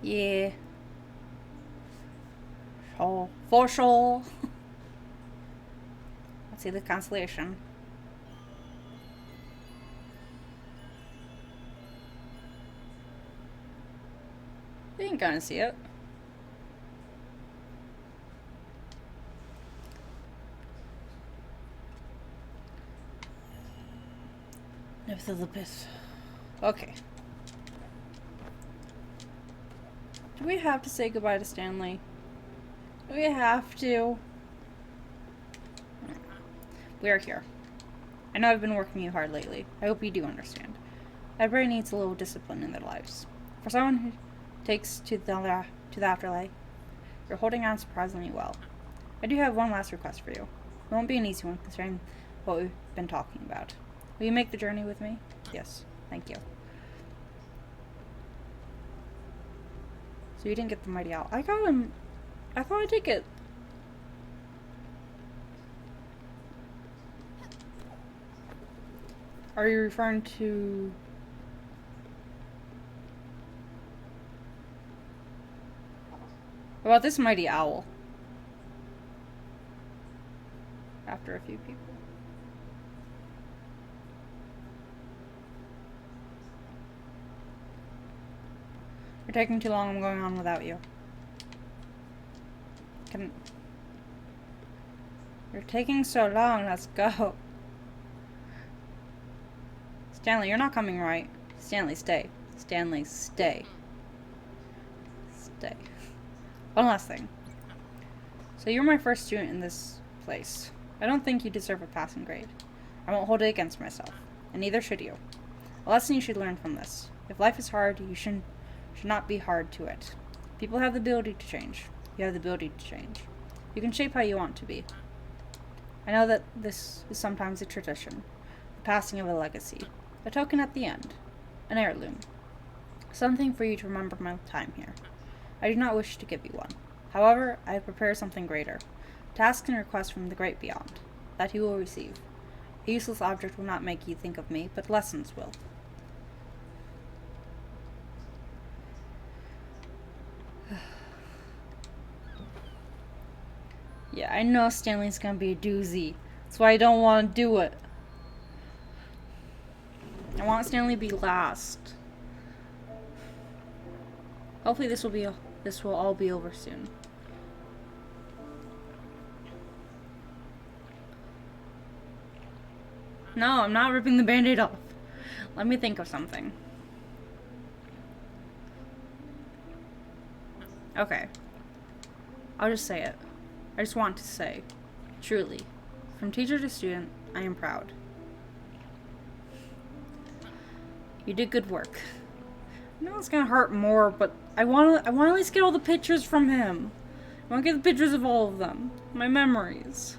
Yeah. Sure. For sure. Let's see the constellation. You ain't gonna see it. Nevertheless. Okay. Do we have to say goodbye to Stanley? Do we have to? We are here. I know I've been working you hard lately. I hope you do understand. Everybody needs a little discipline in their lives. For someone who takes to the afterlife, you're holding on surprisingly well. I do have one last request for you. It won't be an easy one considering what we've been talking about. Will you make the journey with me? Yes. Thank you. So you didn't get the mighty owl. I got him. I thought I did get. Are you referring to? What about this mighty owl? After a few people. You're taking too long. I'm going on without you. You're taking so long. Let's go. Stanley, you're not coming right. Stanley, stay. Stanley, stay. Stay. One last thing. So you're my first student in this place. I don't think you deserve a passing grade. I won't hold it against myself. And neither should you. A lesson you should learn from this. If life is hard, you should not be hard to it. People have the ability to change. You have the ability to change. You can shape how you want to be. I know that this is sometimes a tradition. The passing of a legacy. A token at the end. An heirloom. Something for you to remember my time here. I do not wish to give you one. However, I have prepared something greater. Task and request from the great beyond. That you will receive. A useless object will not make you think of me, but lessons will. Yeah, I know Stanley's gonna be a doozy. That's why I don't want to do it. I want Stanley to be last. Hopefully this will all be over soon. No, I'm not ripping the band-aid off. Let me think of something. Okay. I'll just say it. I just want to say, truly, from teacher to student, I am proud. You did good work. I know it's gonna hurt more, but I wanna at least get all the pictures from him. I wanna get the pictures of all of them. My memories.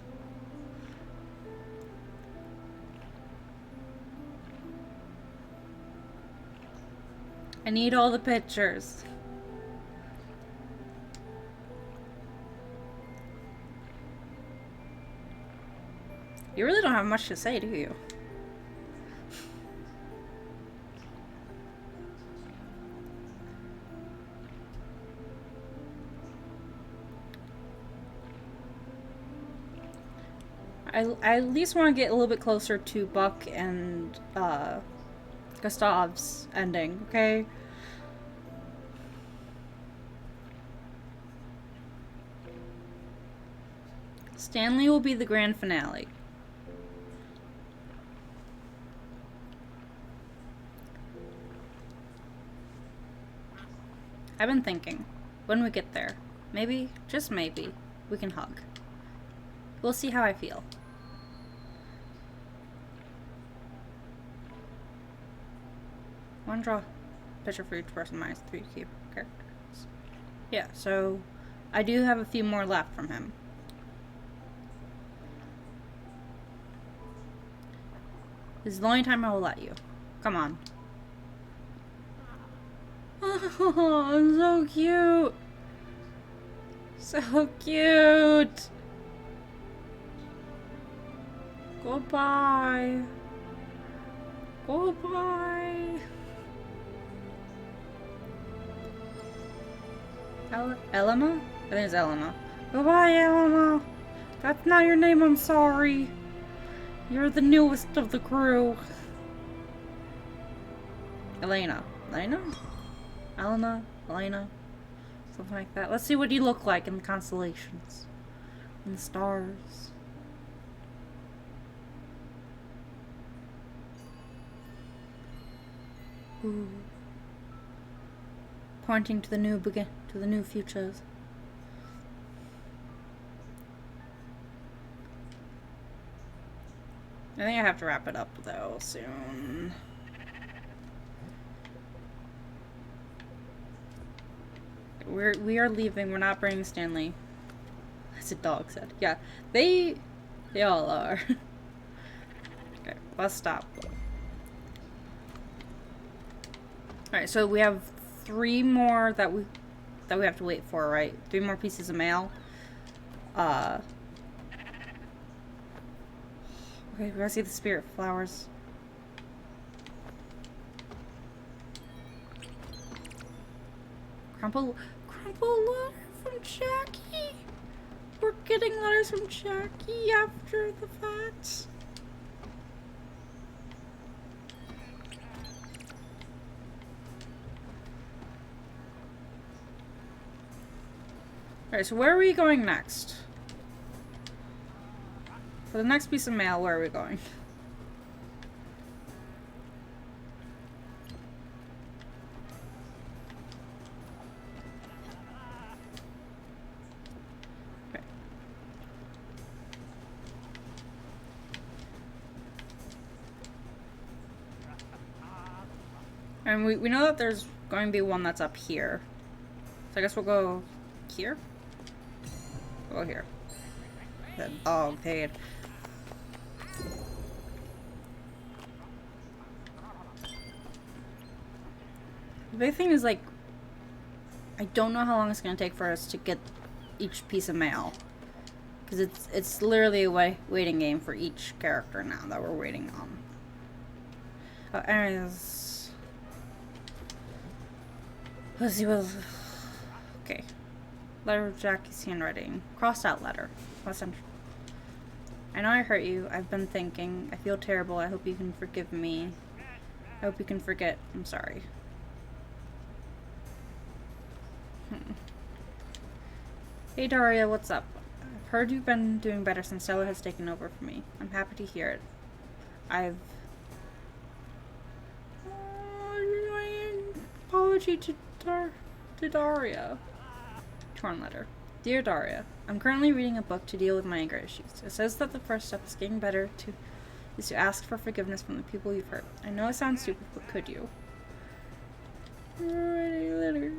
I need all the pictures. You really don't have much to say, do you? I at least want to get a little bit closer to Buck and Gustav's ending, okay? Stanley will be the grand finale. I've been thinking, when we get there, maybe, just maybe, we can hug. We'll see how I feel. One draw picture for each person minus 3 to keep characters. Yeah, so I do have a few more left from him. This is the only time I will let you. Come on. Oh, so cute. So cute. Goodbye. Goodbye. Elena? I think it's Elena. Goodbye, Elena. That's not your name, I'm sorry. You're the newest of the crew. Elena. Elena? Elena? Elena? Something like that. Let's see what you look like in the constellations. In the stars. Ooh. Pointing to the new futures. I think I have to wrap it up though soon. We are leaving. We're not bringing Stanley. As a dog said. Yeah, they all are. Okay, let's stop. All right, so we have 3 more that we have to wait for, right? 3 more pieces of mail. Okay, we gotta see the spirit flowers. Crumple letter from Jackie. We're getting letters from Jackie after the fact. Alright, so where are we going next? For the next piece of mail, where are we going? Okay. And we know that there's going to be one that's up here. So I guess we'll go here? We'll go here. That dog paid. The big thing is, like, I don't know how long it's going to take for us to get each piece of mail. Because it's literally a waiting game for each character now that we're waiting on. Anyways. Let's see what... Okay. Letter of Jackie's handwriting. Crossed out letter. Listen. I know I hurt you. I've been thinking. I feel terrible. I hope you can forgive me. I hope you can forget. I'm sorry. Hey Daria, what's up? I've heard you've been doing better since Stella has taken over for me. I'm happy to hear it. Apology to Daria. Torn letter. Dear Daria, I'm currently reading a book to deal with my anger issues. It says that the first step is getting better is to ask for forgiveness from the people you've hurt. I know it sounds stupid, but could you? Writing a letter.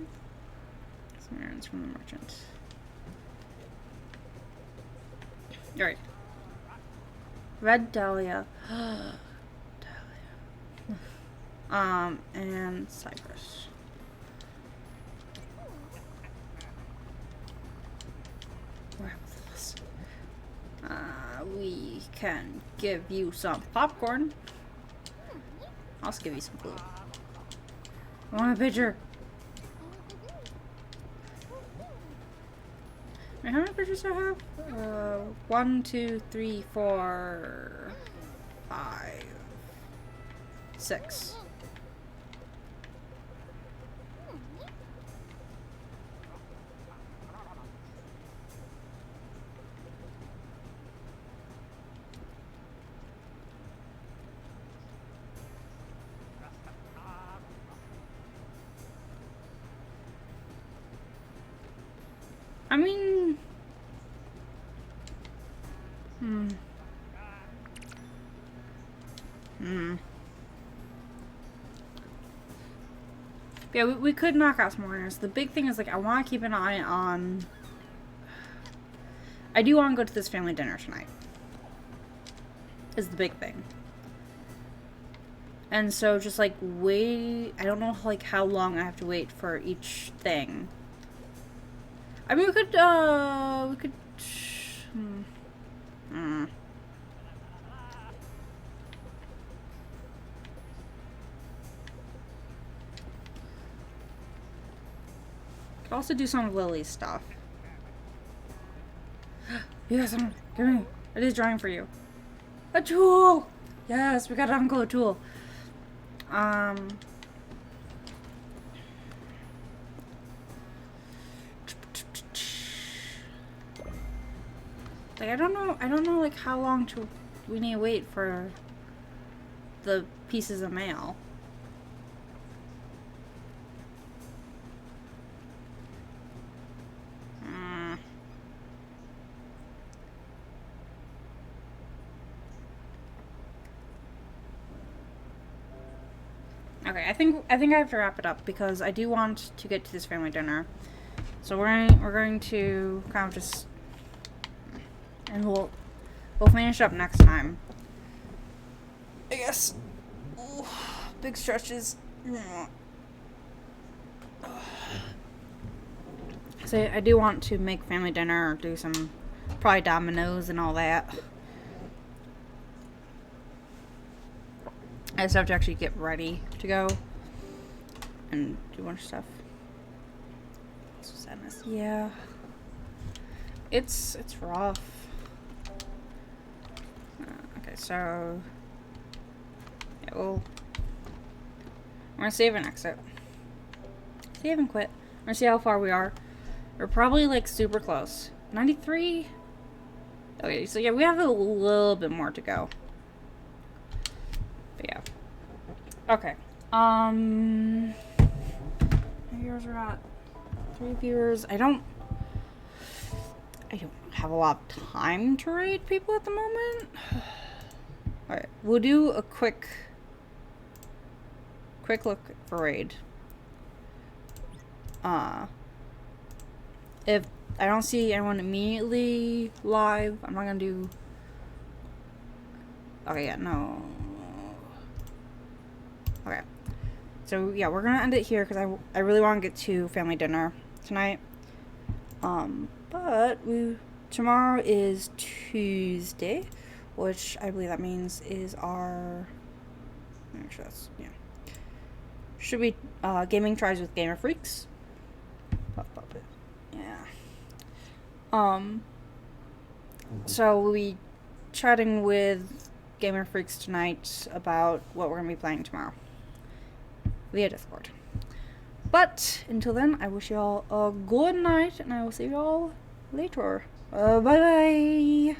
Some errands from the merchant. Alright. Red Dahlia. Dahlia. And Cypress. Where was this? We can give you some popcorn. I'll also give you some food. I want a picture. Wait, how many pictures do I have? 1, 2, 3, 4, 5, 6. I mean, yeah, we could knock out some more. The big thing is, like, I want to keep an eye on... I do want to go to this family dinner tonight. Is the big thing. And so just, like, wait... I don't know, like, how long I have to wait for each thing. I mean, we could... Could also do some of Lily's stuff. Yes, give me. It is drawing for you. A tool! Yes, we got Uncle a tool. Like, I don't know, like, how long we need to wait for the pieces of mail. Okay, I think I have to wrap it up because I do want to get to this family dinner. So we're going to kind of just, and we'll finish up next time. I guess. Ooh, big stretches. So I do want to make family dinner or do some probably dominoes and all that. I just have to actually get ready to go and do a bunch of stuff. Sadness. Yeah. It's rough. Okay, so yeah, we're gonna save and exit. Save and quit. We're gonna see how far we are. We're probably like super close. 93. Okay, so yeah, we have a little bit more to go. But yeah. Okay. Viewers are at 3 viewers. I don't have a lot of time to raid people at the moment. Alright, we'll do a quick look for raid. If I don't see anyone immediately live, I'm not gonna do... Okay, yeah, no. Okay. So yeah, we're gonna end it here because I really want to get to family dinner tonight. But tomorrow is Tuesday, which I believe that means is our. Make sure that's yeah. Should be gaming tries with Gamer Freaks. Yeah. So we'll be chatting with Gamer Freaks tonight about what we're gonna be playing tomorrow via Discord. But until then, I wish you all a good night, and I will see you all later. Bye bye.